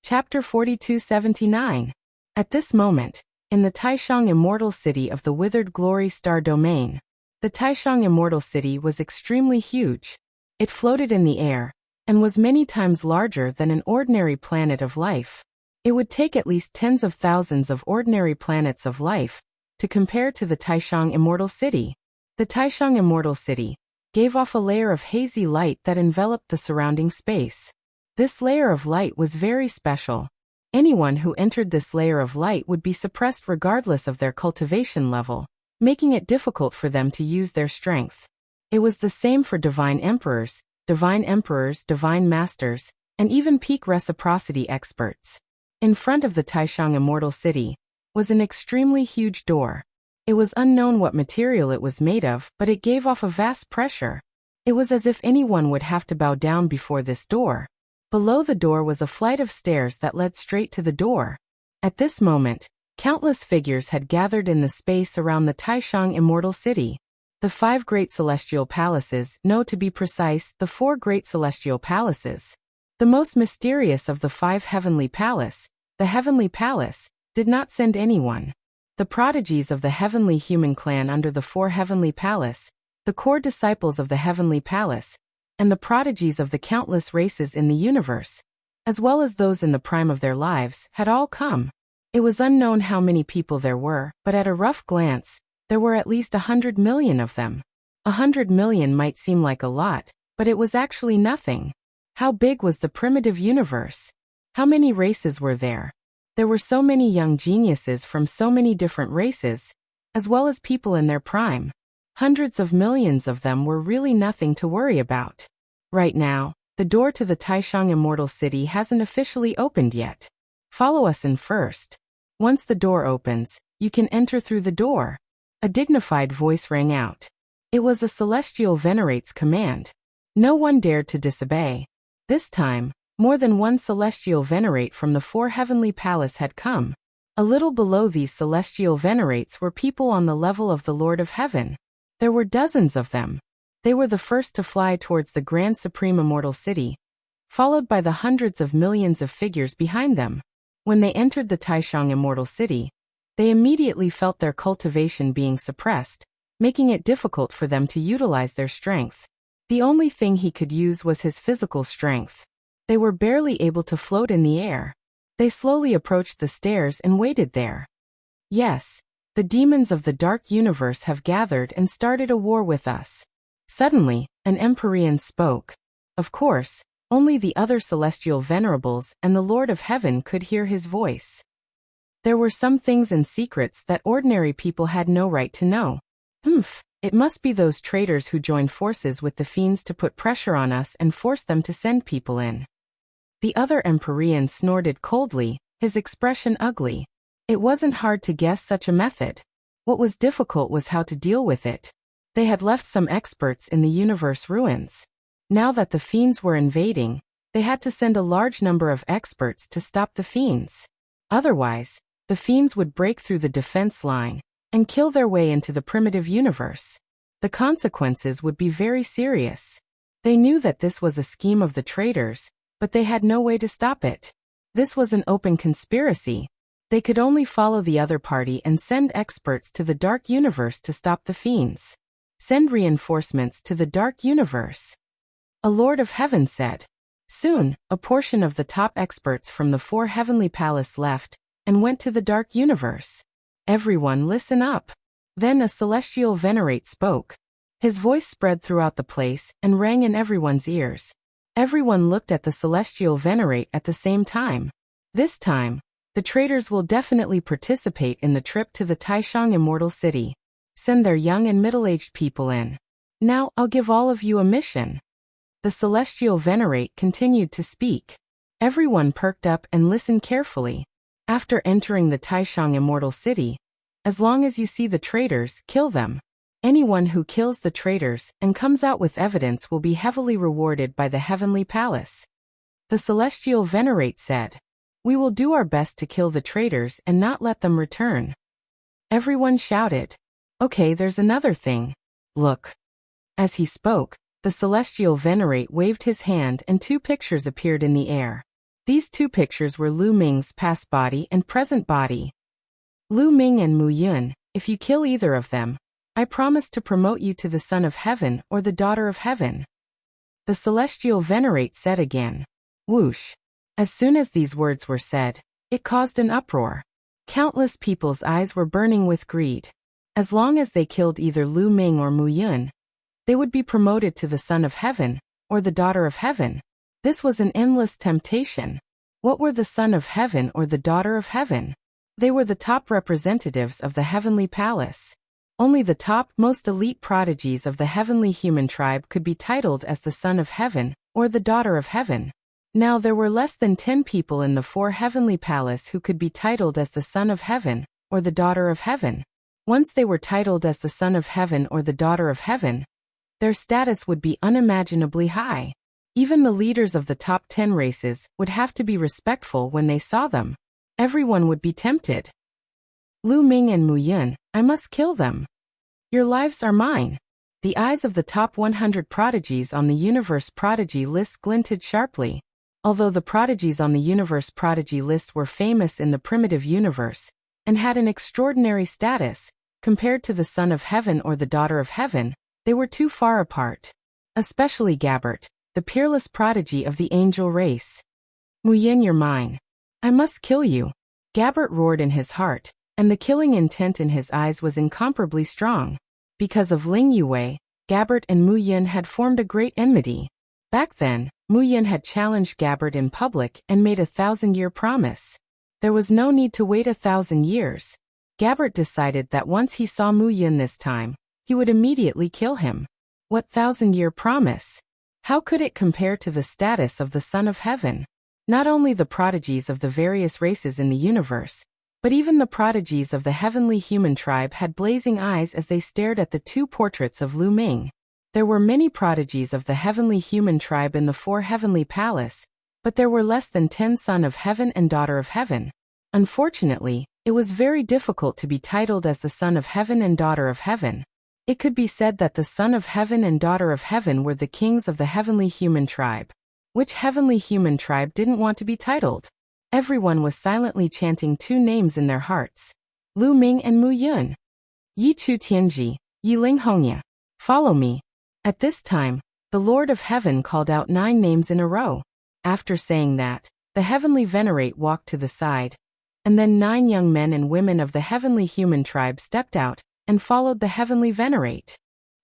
Chapter 4279. At this moment, in the Taishang Immortal City of the Withered Glory Star Domain, the Taishang Immortal City was extremely huge. It floated in the air, and was many times larger than an ordinary planet of life. It would take at least tens of thousands of ordinary planets of life to compare to the Taishang Immortal City. The Taishang Immortal City gave off a layer of hazy light that enveloped the surrounding space. This layer of light was very special. Anyone who entered this layer of light would be suppressed regardless of their cultivation level, making it difficult for them to use their strength. It was the same for divine emperors, divine masters, and even peak reciprocity experts. In front of the Taishang Immortal City was an extremely huge door. It was unknown what material it was made of, but it gave off a vast pressure. It was as if anyone would have to bow down before this door. Below the door was a flight of stairs that led straight to the door. At this moment, countless figures had gathered in the space around the Taishang Immortal City. The 5 great celestial palaces, no, to be precise, the 4 great celestial palaces. The most mysterious of the 5 heavenly palace, the Heavenly Palace, did not send anyone. The prodigies of the heavenly human clan under the 4 heavenly palace, the core disciples of the heavenly palace, and the prodigies of the countless races in the universe, as well as those in the prime of their lives, had all come. It was unknown how many people there were, but at a rough glance, there were at least 100 million of them. 100 million might seem like a lot, but it was actually nothing. How big was the primitive universe? How many races were there? There were so many young geniuses from so many different races, as well as people in their prime. Hundreds of millions of them were really nothing to worry about. Right now, the door to the Taishang Immortal City hasn't officially opened yet. Follow us in first. Once the door opens, you can enter through the door. A dignified voice rang out. It was a celestial venerate's command. No one dared to disobey. This time, more than one celestial venerate from the 4 heavenly palace had come. A little below these celestial venerates were people on the level of the Lord of Heaven. There were dozens of them. They were the first to fly towards the Grand Supreme Immortal City. followed by the hundreds of millions of figures behind them. When they entered the Taishang Immortal City, they immediately felt their cultivation being suppressed, making it difficult for them to utilize their strength. The only thing he could use was his physical strength. They were barely able to float in the air. They slowly approached the stairs and waited there. Yes, the demons of the dark universe have gathered and started a war with us. Suddenly, an Empyrean spoke. Of course, only the other celestial venerables and the Lord of Heaven could hear his voice. There were some things and secrets that ordinary people had no right to know. It must be those traitors who joined forces with the fiends to put pressure on us and force them to send people in. The other Empyrean snorted coldly, his expression ugly. It wasn't hard to guess such a method. What was difficult was how to deal with it. They had left some experts in the universe ruins. Now that the fiends were invading, they had to send a large number of experts to stop the fiends. Otherwise, the fiends would break through the defense line and kill their way into the primitive universe. The consequences would be very serious. They knew that this was a scheme of the traitors, but they had no way to stop it. This was an open conspiracy. They could only follow the other party and send experts to the dark universe to stop the fiends. Send reinforcements to the dark universe. A Lord of Heaven said. Soon, a portion of the top experts from the 4 heavenly palace left and went to the dark universe. Everyone listen up. Then a celestial venerate spoke. His voice spread throughout the place and rang in everyone's ears. Everyone looked at the celestial venerate at the same time. This time, the traitors will definitely participate in the trip to the Taishang Immortal City. Send their young and middle-aged people in. Now I'll give all of you a mission. The celestial venerate continued to speak. Everyone perked up and listened carefully. After entering the Taishang Immortal City, as long as you see the traitors, kill them. Anyone who kills the traitors and comes out with evidence will be heavily rewarded by the heavenly palace. The celestial venerate said, We will do our best to kill the traitors and not let them return. Everyone shouted, Okay, there's another thing. Look. As he spoke, the celestial venerate waved his hand and 2 pictures appeared in the air. These 2 pictures were Lu Ming's past body and present body. Lu Ming and Mu Yun, if you kill either of them, I promise to promote you to the Son of Heaven or the Daughter of Heaven. The celestial venerate said again. Whoosh. As soon as these words were said, it caused an uproar. Countless people's eyes were burning with greed. As long as they killed either Lu Ming or Mu Yun, they would be promoted to the Son of Heaven or the Daughter of Heaven. This was an endless temptation. What were the Son of Heaven or the Daughter of Heaven? They were the top representatives of the heavenly palace. Only the top, most elite prodigies of the heavenly human tribe could be titled as the Son of Heaven or the Daughter of Heaven. Now there were less than 10 people in the 4 heavenly palace who could be titled as the Son of Heaven or the Daughter of Heaven. Once they were titled as the Son of Heaven or the Daughter of Heaven, their status would be unimaginably high. Even the leaders of the top 10 races would have to be respectful when they saw them. Everyone would be tempted. Lu Ming and Mu Yun, I must kill them. Your lives are mine. The eyes of the top 100 prodigies on the universe prodigy list glinted sharply. Although the prodigies on the universe prodigy list were famous in the primitive universe and had an extraordinary status, compared to the Son of Heaven or the Daughter of Heaven, they were too far apart. Especially Gabbert, the peerless prodigy of the angel race. Mu Yin, you're mine. I must kill you. Gabbert roared in his heart, and the killing intent in his eyes was incomparably strong. Because of Ling Yue, Gabbert and Mu Yin had formed a great enmity. Back then, Mu Yin had challenged Gabbert in public and made a 1,000-year promise. There was no need to wait 1,000 years. Gabbert decided that once he saw Mu Yin this time, he would immediately kill him. What 1,000-year promise? How could it compare to the status of the Son of Heaven? Not only the prodigies of the various races in the universe, but even the prodigies of the heavenly human tribe had blazing eyes as they stared at the 2 portraits of Lu Ming. There were many prodigies of the heavenly human tribe in the 4 heavenly palace, but there were less than 10 Son of Heaven and Daughter of Heaven. Unfortunately, it was very difficult to be titled as the Son of Heaven and Daughter of Heaven. It could be said that the Son of Heaven and Daughter of Heaven were the kings of the heavenly human tribe. Which heavenly human tribe didn't want to be titled? Everyone was silently chanting two names in their hearts. Lu Ming and Mu Yun. Yi Chu Tianji, Yi Ling Hongya. Follow me. At this time, the Lord of Heaven called out 9 names in a row. After saying that, the heavenly venerate walked to the side, and then 9 young men and women of the heavenly human tribe stepped out and followed the heavenly venerate.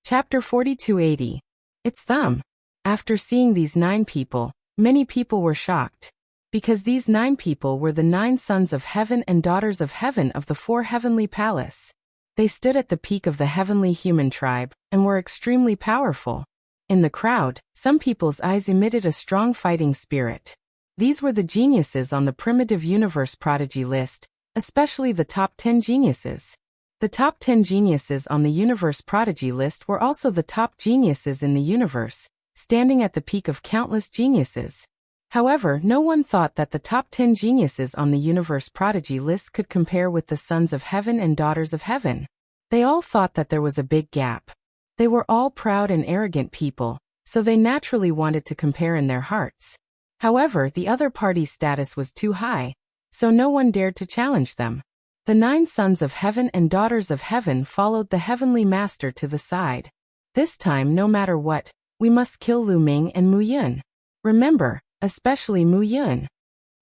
Chapter 4280. It's them. After seeing these 9 people, many people were shocked, because these 9 people were the 9 sons of heaven and daughters of heaven of the 4 heavenly palace. They stood at the peak of the heavenly human tribe and were extremely powerful. In the crowd, some people's eyes emitted a strong fighting spirit. These were the geniuses on the primitive universe prodigy list, especially the top 10 geniuses. The top 10 geniuses on the universe prodigy list were also the top geniuses in the universe, standing at the peak of countless geniuses. However, no one thought that the top 10 geniuses on the universe prodigy list could compare with the sons of heaven and daughters of heaven. They all thought that there was a big gap. They were all proud and arrogant people, so they naturally wanted to compare in their hearts. However, the other party's status was too high, so no one dared to challenge them. The 9 sons of heaven and daughters of heaven followed the heavenly master to the side. This time, no matter what, we must kill Lu Ming and Mu Yun. Remember, especially Mu Yun.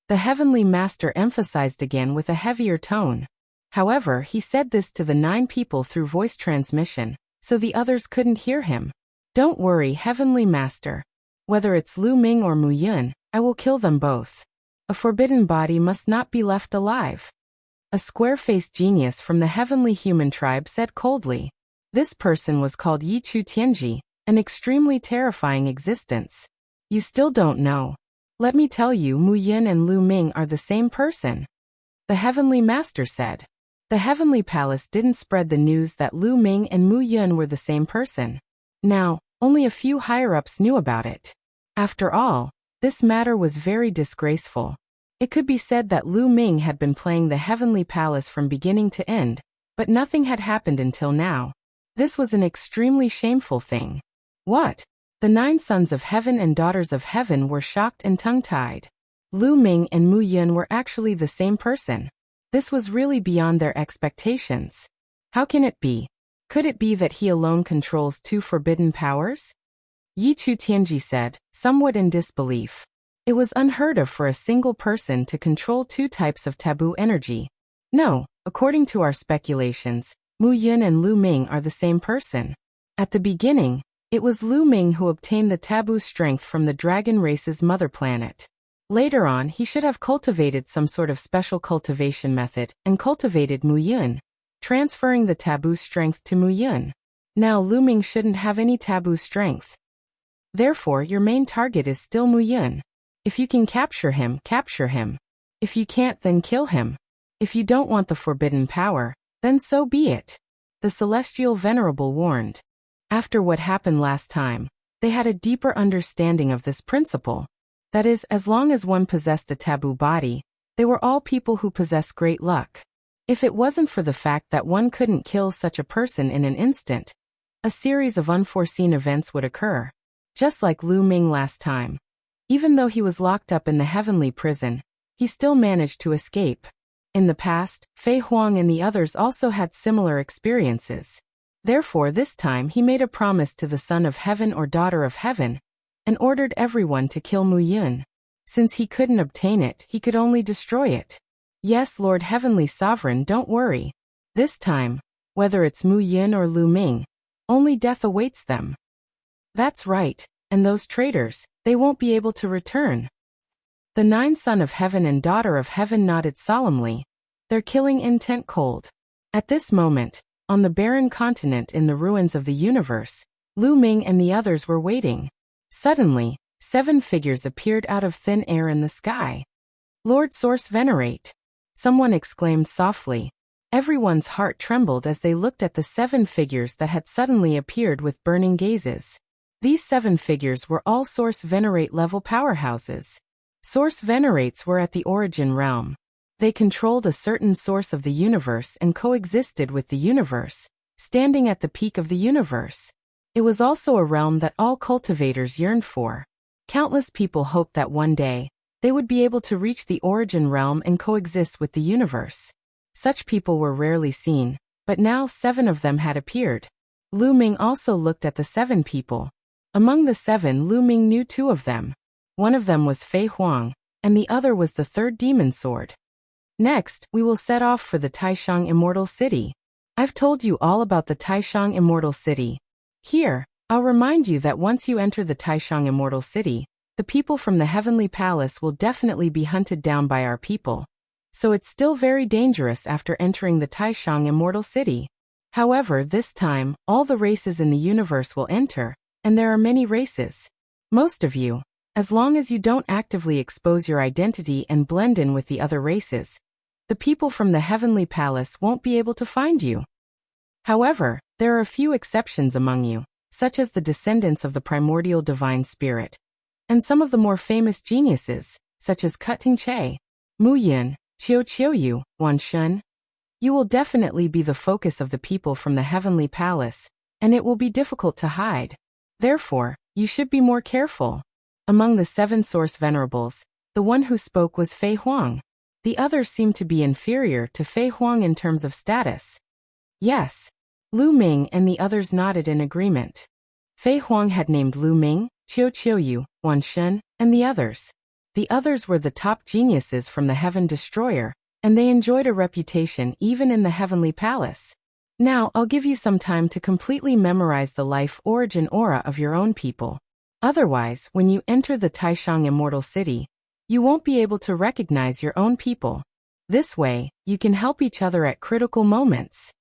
The heavenly master emphasized again with a heavier tone. However, he said this to the 9 people through voice transmission, so the others couldn't hear him. Don't worry, heavenly master. Whether it's Lu Ming or Mu Yun, I will kill them both. A forbidden body must not be left alive. A square-faced genius from the heavenly human tribe said coldly. This person was called Yi Chu Tianji, an extremely terrifying existence. You still don't know. Let me tell you, Mu Yun and Lu Ming are the same person. The heavenly master said. The heavenly palace didn't spread the news that Lu Ming and Mu Yun were the same person. Now, only a few higher-ups knew about it. After all, this matter was very disgraceful. It could be said that Lu Ming had been playing the heavenly palace from beginning to end, but nothing had happened until now. This was an extremely shameful thing. What? The 9 sons of heaven and daughters of heaven were shocked and tongue-tied. Lu Ming and Mu Yun were actually the same person. This was really beyond their expectations. How can it be? Could it be that he alone controls 2 forbidden powers? Yi Chu Tianji said, somewhat in disbelief. It was unheard of for a single person to control 2 types of taboo energy. No, according to our speculations, Mu Yun and Lu Ming are the same person. At the beginning, it was Lu Ming who obtained the taboo strength from the dragon race's mother planet. Later on, he should have cultivated some sort of special cultivation method and cultivated Mu Yun, transferring the taboo strength to Mu Yun. Now Lu Ming shouldn't have any taboo strength. Therefore, your main target is still Mu Yun. If you can capture him, capture him. If you can't, then kill him. If you don't want the forbidden power, then so be it. The celestial venerable warned. After what happened last time, they had a deeper understanding of this principle. That is, as long as one possessed a taboo body, they were all people who possess great luck. If it wasn't for the fact that one couldn't kill such a person in an instant, a series of unforeseen events would occur. Just like Lu Ming last time. Even though he was locked up in the heavenly prison, he still managed to escape. In the past, Fei Huang and the others also had similar experiences. Therefore, this time he made a promise to the son of heaven or daughter of heaven, and ordered everyone to kill Mu Yun. Since he couldn't obtain it, he could only destroy it. Yes, Lord Heavenly Sovereign, don't worry. This time, whether it's Mu Yun or Lu Ming, only death awaits them. That's right, and those traitors, they won't be able to return. The 9 son of heaven and daughter of heaven nodded solemnly, their killing intent cold. At this moment, on the barren continent in the ruins of the universe, Lu Ming and the others were waiting. Suddenly, 7 figures appeared out of thin air in the sky. Lord Source Venerate! Someone exclaimed softly. Everyone's heart trembled as they looked at the 7 figures that had suddenly appeared with burning gazes. These 7 figures were all Source Venerate level powerhouses. Source Venerates were at the origin realm. They controlled a certain source of the universe and coexisted with the universe, standing at the peak of the universe. It was also a realm that all cultivators yearned for. Countless people hoped that one day, they would be able to reach the origin realm and coexist with the universe. Such people were rarely seen, but now 7 of them had appeared. Lu Ming also looked at the 7 people. Among the 7, Lu Ming knew 2 of them. One of them was Fei Huang, and the other was the 3rd demon sword. Next, we will set off for the Taishang Immortal City. I've told you all about the Taishang Immortal City. Here, I'll remind you that once you enter the Taishang Immortal City, the people from the Heavenly Palace will definitely be hunted down by our people. So it's still very dangerous after entering the Taishang Immortal City. However, this time, all the races in the universe will enter, and there are many races. Most of you, as long as you don't actively expose your identity and blend in with the other races, the people from the Heavenly Palace won't be able to find you. However, there are a few exceptions among you, such as the descendants of the primordial divine spirit, and some of the more famous geniuses, such as Cutting Che, Mu Yun, Qiu Qiuyu, Wan Shun. You will definitely be the focus of the people from the Heavenly Palace, and it will be difficult to hide. Therefore, you should be more careful. Among the 7 source venerables, the one who spoke was Fei Huang. The others seemed to be inferior to Fei Huang in terms of status. Yes. Lu Ming and the others nodded in agreement. Fei Huang had named Lu Ming, Qiu Qiuyu, Wan Shun, and the others. The others were the top geniuses from the Heaven Destroyer, and they enjoyed a reputation even in the Heavenly Palace. Now, I'll give you some time to completely memorize the life origin aura of your own people. Otherwise, when you enter the Taishang Immortal City, you won't be able to recognize your own people. This way, you can help each other at critical moments.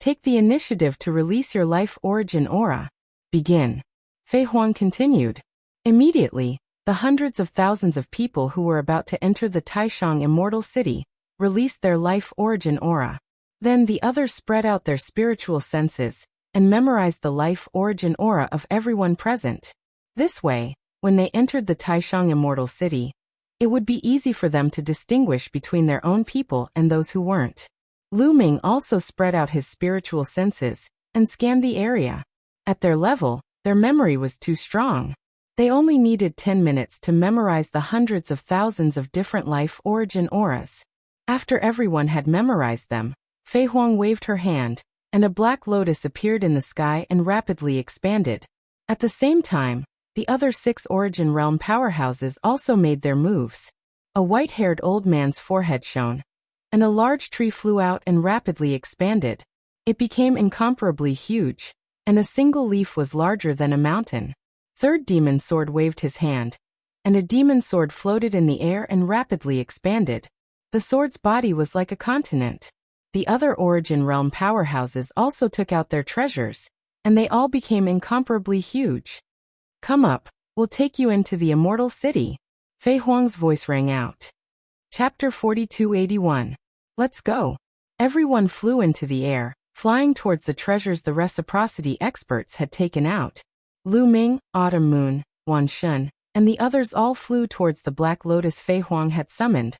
Take the initiative to release your life origin aura. Begin. Fei Huang continued. Immediately, the hundreds of thousands of people who were about to enter the Taishang Immortal City released their life origin aura. Then the others spread out their spiritual senses and memorized the life origin aura of everyone present. This way, when they entered the Taishang Immortal City, it would be easy for them to distinguish between their own people and those who weren't. Lu Ming also spread out his spiritual senses and scanned the area. At their level, their memory was too strong. They only needed 10 minutes to memorize the hundreds of thousands of different life origin auras. After everyone had memorized them, Fei Huang waved her hand, and a black lotus appeared in the sky and rapidly expanded. At the same time, the other 6 origin realm powerhouses also made their moves. A white-haired old man's forehead shone, and a large tree flew out and rapidly expanded. It became incomparably huge, and a single leaf was larger than a mountain. 3rd demon sword waved his hand, and a demon sword floated in the air and rapidly expanded. The sword's body was like a continent. The other origin realm powerhouses also took out their treasures, and they all became incomparably huge. Come up, we'll take you into the Immortal City. Fei Huang's voice rang out. Chapter 4281. Let's go. Everyone flew into the air, flying towards the treasures the reciprocity experts had taken out. Lu Ming, Autumn Moon, Wan Shun, and the others all flew towards the black lotus Fei Huang had summoned,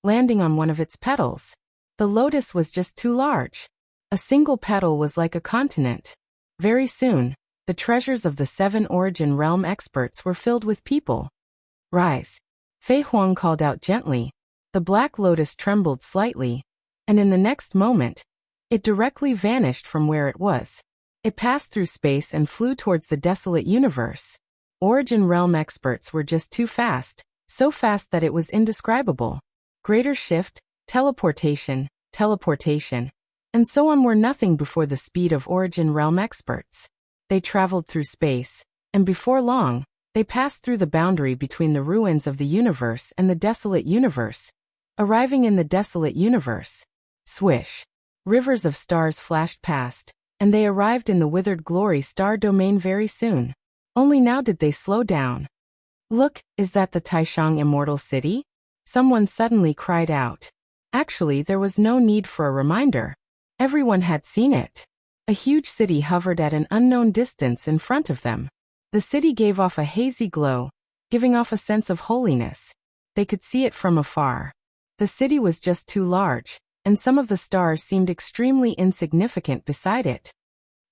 landing on one of its petals. The lotus was just too large. A single petal was like a continent. Very soon, the treasures of the 7 origin realm experts were filled with people. Rise. Fei Huang called out gently. The black lotus trembled slightly, and in the next moment, it directly vanished from where it was. It passed through space and flew towards the desolate universe. Origin realm experts were just too fast, so fast that it was indescribable. Greater shift, teleportation, and so on were nothing before the speed of origin realm experts. They traveled through space, and before long, they passed through the boundary between the ruins of the universe and the desolate universe. Arriving in the desolate universe, swish, rivers of stars flashed past, and they arrived in the withered glory star domain very soon. Only now did they slow down. Look, is that the Taishang Immortal City? Someone suddenly cried out. Actually, there was no need for a reminder. Everyone had seen it. A huge city hovered at an unknown distance in front of them. The city gave off a hazy glow, giving off a sense of holiness. They could see it from afar. The city was just too large, and some of the stars seemed extremely insignificant beside it.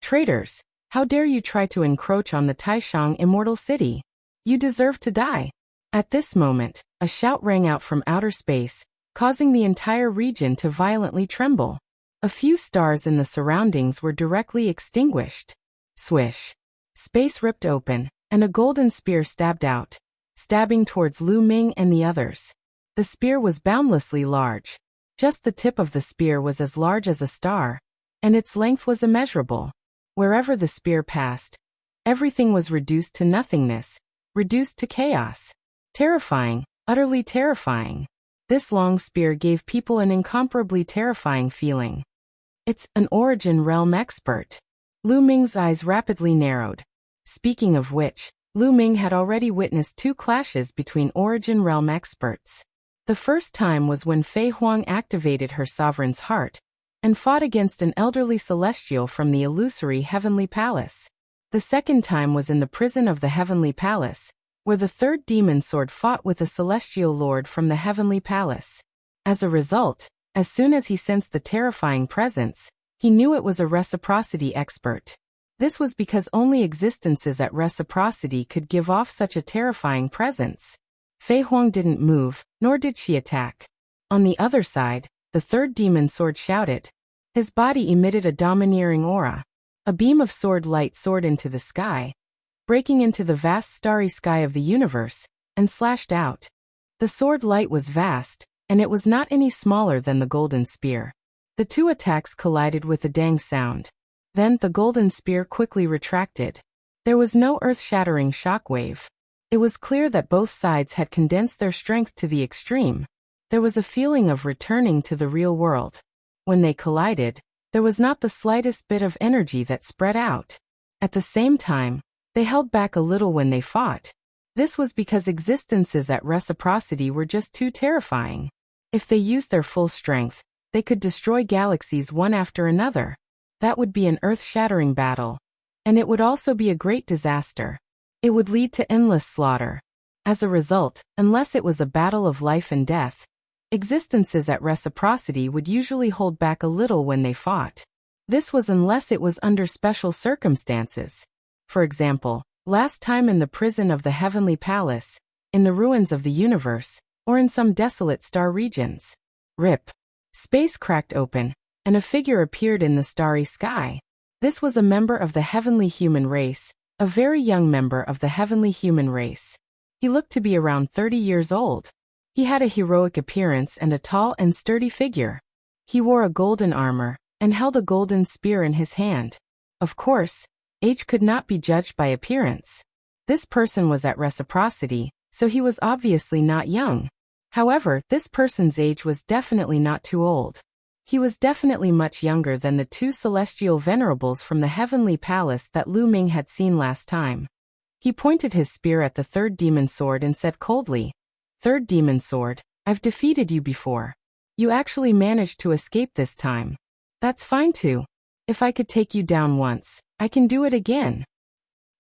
Traitors, how dare you try to encroach on the Taishang Immortal City? You deserve to die. At this moment, a shout rang out from outer space, causing the entire region to violently tremble. A few stars in the surroundings were directly extinguished. Swish. Space ripped open, and a golden spear stabbed out, stabbing towards Lu Ming and the others. The spear was boundlessly large. Just the tip of the spear was as large as a star, and its length was immeasurable. Wherever the spear passed, everything was reduced to nothingness, reduced to chaos. Terrifying, utterly terrifying. This long spear gave people an incomparably terrifying feeling. It's an origin realm expert. Lu Ming's eyes rapidly narrowed. Speaking of which, Lu Ming had already witnessed 2 clashes between origin realm experts. The first time was when Fei Huang activated her sovereign's heart and fought against an elderly celestial from the illusory Heavenly Palace. The second time was in the prison of the Heavenly Palace, where the third demon sword fought with a celestial lord from the Heavenly Palace. As a result, as soon as he sensed the terrifying presence, he knew it was a reciprocity expert. This was because only existences at reciprocity could give off such a terrifying presence. Fei Huang didn't move, nor did she attack. On the other side, the third demon sword shouted. His body emitted a domineering aura. A beam of sword light soared into the sky, breaking into the vast starry sky of the universe, and slashed out. The sword light was vast, and it was not any smaller than the golden spear. The 2 attacks collided with a dang sound. Then the golden spear quickly retracted. There was no earth-shattering shockwave. It was clear that both sides had condensed their strength to the extreme. There was a feeling of returning to the real world. When they collided, there was not the slightest bit of energy that spread out. At the same time, they held back a little when they fought. This was because existences at reciprocity were just too terrifying. If they used their full strength, they could destroy galaxies one after another. That would be an earth-shattering battle. And it would also be a great disaster. It would lead to endless slaughter. As a result, unless it was a battle of life and death, existences at reciprocity would usually hold back a little when they fought. This was unless it was under special circumstances. For example, last time in the prison of the Heavenly Palace, in the ruins of the universe, or in some desolate star regions. Rip. Space cracked open, and a figure appeared in the starry sky. This was a member of the heavenly human race, a very young member of the heavenly human race. He looked to be around 30 years old. He had a heroic appearance and a tall and sturdy figure. He wore a golden armor, and held a golden spear in his hand. Of course, age could not be judged by appearance. This person was at reciprocity, so he was obviously not young. However, this person's age was definitely not too old. He was definitely much younger than the 2 celestial venerables from the Heavenly Palace that Lu Ming had seen last time. He pointed his spear at the third demon sword and said coldly, "Third demon sword, I've defeated you before. You actually managed to escape this time. That's fine too. If I could take you down once, I can do it again.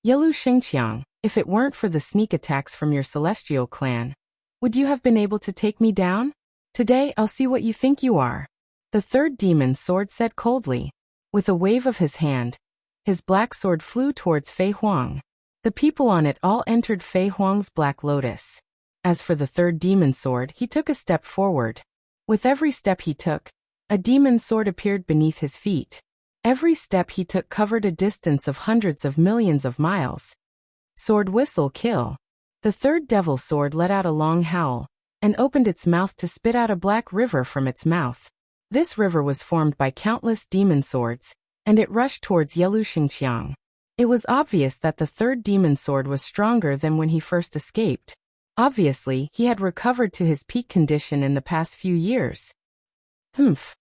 Yelu Xingqiang, if it weren't for the sneak attacks from your celestial clan, would you have been able to take me down? Today I'll see what you think you are." The third demon sword said coldly. With a wave of his hand, his black sword flew towards Fei Huang. The people on it all entered Fei Huang's black lotus. As for the third demon sword, he took a step forward. With every step he took, a demon sword appeared beneath his feet. Every step he took covered a distance of hundreds of millions of miles. Sword whistle kill. The third devil sword let out a long howl, and opened its mouth to spit out a black river from its mouth. This river was formed by countless demon swords, and it rushed towards Yelu Xingqiang. It was obvious that the third demon sword was stronger than when he first escaped. Obviously, he had recovered to his peak condition in the past few years.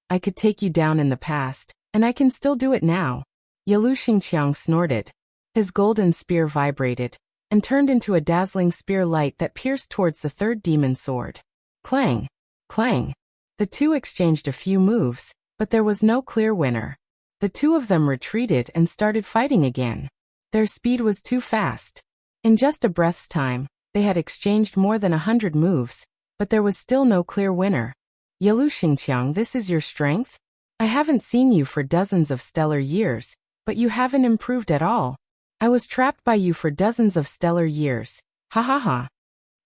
I could take you down in the past, and I can still do it now. Yelu Xingqiang snorted. His golden spear vibrated, and turned into a dazzling spear light that pierced towards the third demon sword. Clang! Clang! The 2 exchanged a few moves, but there was no clear winner. The 2 of them retreated and started fighting again. Their speed was too fast. In just a breath's time, they had exchanged more than 100 moves, but there was still no clear winner. Yelu Xingqiang, this is your strength? I haven't seen you for dozens of stellar years, but you haven't improved at all. I was trapped by you for dozens of stellar years. Ha ha ha.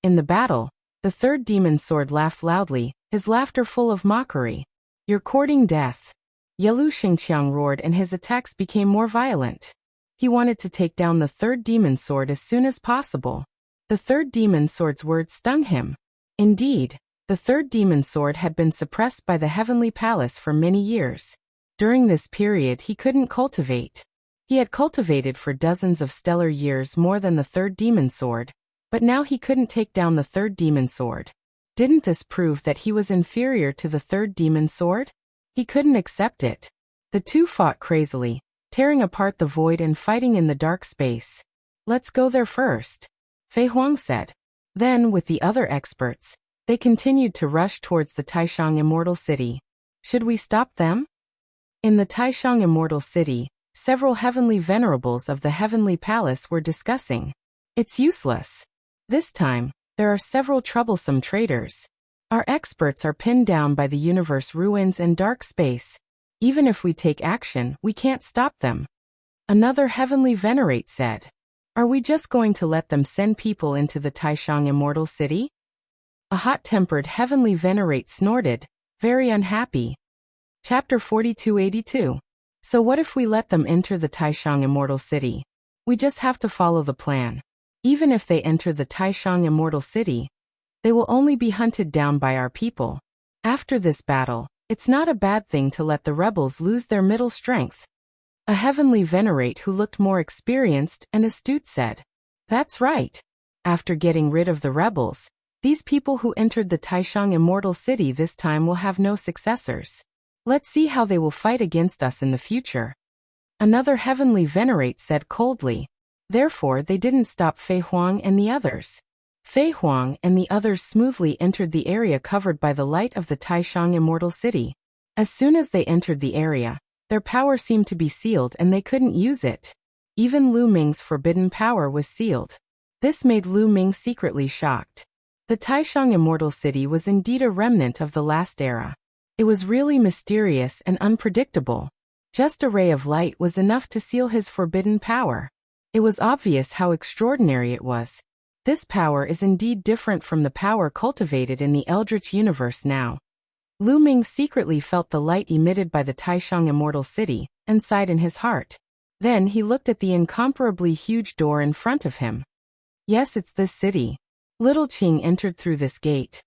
In the battle, the third demon sword laughed loudly, his laughter full of mockery. You're courting death. Yelu Xingqiang roared and his attacks became more violent. He wanted to take down the third demon sword as soon as possible. The third demon sword's words stung him. Indeed, the third demon sword had been suppressed by the heavenly palace for many years. During this period he couldn't cultivate. He had cultivated for dozens of stellar years more than the third demon sword, but now he couldn't take down the third demon sword. Didn't this prove that he was inferior to the third demon sword? He couldn't accept it. The two fought crazily, tearing apart the void and fighting in the dark space. Let's go there first, Fei Huang said. Then, with the other experts, they continued to rush towards the Taishang Immortal City. Should we stop them? In the Taishang Immortal City, several heavenly venerables of the heavenly palace were discussing. It's useless. This time, there are several troublesome traitors. Our experts are pinned down by the universe ruins and dark space. Even if we take action, we can't stop them. Another heavenly venerate said. Are we just going to let them send people into the Taishang Immortal City? A hot-tempered heavenly venerate snorted, very unhappy. Chapter 4282. So what if we let them enter the Taishang Immortal City? We just have to follow the plan. Even if they enter the Taishang Immortal City, they will only be hunted down by our people. After this battle, it's not a bad thing to let the rebels lose their middle strength. A heavenly venerate who looked more experienced and astute said. That's right. After getting rid of the rebels, these people who entered the Taishang Immortal City this time will have no successors. Let's see how they will fight against us in the future. Another heavenly venerate said coldly. Therefore they didn't stop Fei Huang and the others. Fei Huang and the others smoothly entered the area covered by the light of the Taishang Immortal City. As soon as they entered the area, their power seemed to be sealed and they couldn't use it. Even Lu Ming's forbidden power was sealed. This made Lu Ming secretly shocked. The Taishang Immortal City was indeed a remnant of the last era. It was really mysterious and unpredictable. Just a ray of light was enough to seal his forbidden power. It was obvious how extraordinary it was. This power is indeed different from the power cultivated in the Eldritch universe now. Lu Ming secretly felt the light emitted by the Taishang Immortal City, and sighed in his heart. Then he looked at the incomparably huge door in front of him. Yes, it's this city. Little Qing entered through this gate.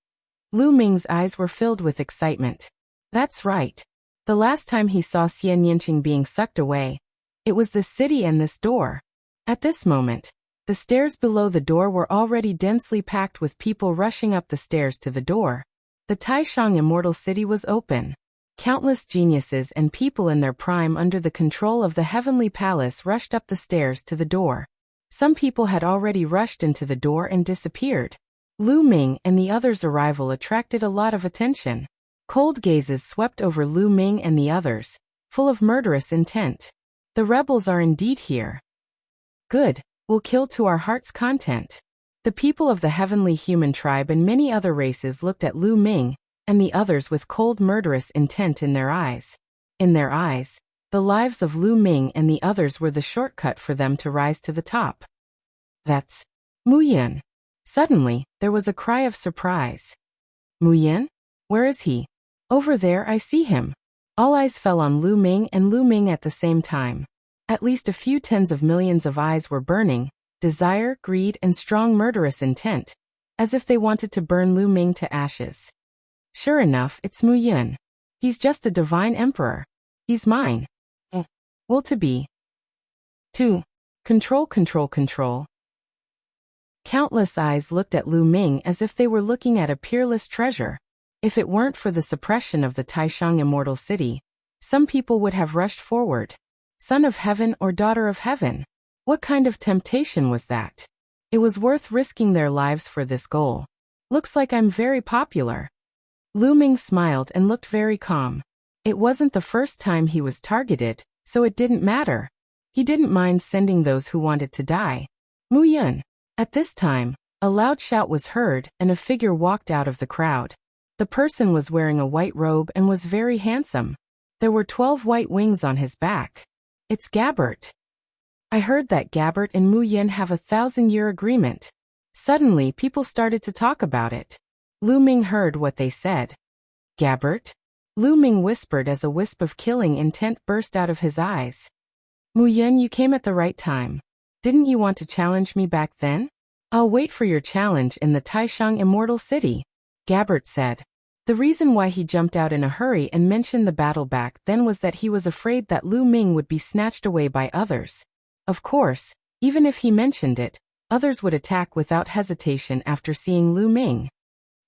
Lu Ming's eyes were filled with excitement. That's right. The last time he saw Xian Yinqing being sucked away, it was this city and this door. At this moment, the stairs below the door were already densely packed with people rushing up the stairs to the door. The Taishang Immortal City was open. Countless geniuses and people in their prime under the control of the Heavenly Palace rushed up the stairs to the door. Some people had already rushed into the door and disappeared. Lu Ming and the others' arrival attracted a lot of attention. Cold gazes swept over Lu Ming and the others, full of murderous intent. The rebels are indeed here. Good, we'll kill to our heart's content. The people of the heavenly human tribe and many other races looked at Lu Ming and the others with cold murderous intent in their eyes. In their eyes, the lives of Lu Ming and the others were the shortcut for them to rise to the top. That's Mu Yin. Suddenly, there was a cry of surprise. Mu Yin? Where is he? Over there, I see him. All eyes fell on Lu Ming and Lu Ming at the same time. At least a few tens of millions of eyes were burning, desire, greed, and strong murderous intent, as if they wanted to burn Lu Ming to ashes. Sure enough, it's Mu Yin. He's just a divine emperor. He's mine. Will to be. 2. Control, control, control. Countless eyes looked at Lu Ming as if they were looking at a peerless treasure. If it weren't for the suppression of the Taishang Immortal City, some people would have rushed forward. Son of heaven or daughter of heaven? What kind of temptation was that? It was worth risking their lives for this goal. Looks like I'm very popular. Lu Ming smiled and looked very calm. It wasn't the first time he was targeted, so it didn't matter. He didn't mind sending those who wanted to die. Mu Yin. At this time, a loud shout was heard and a figure walked out of the crowd. The person was wearing a white robe and was very handsome. There were 12 white wings on his back. It's Gabbert. I heard that Gabbert and Mu Yin have a 1,000-year agreement. Suddenly, people started to talk about it. Lu Ming heard what they said. Gabbert? Lu Ming whispered as a wisp of killing intent burst out of his eyes. Mu Yun, you came at the right time. Didn't you want to challenge me back then? I'll wait for your challenge in the Taishang Immortal City, Gabbert said. The reason why he jumped out in a hurry and mentioned the battle back then was that he was afraid that Lu Ming would be snatched away by others. Of course, even if he mentioned it, others would attack without hesitation after seeing Lu Ming.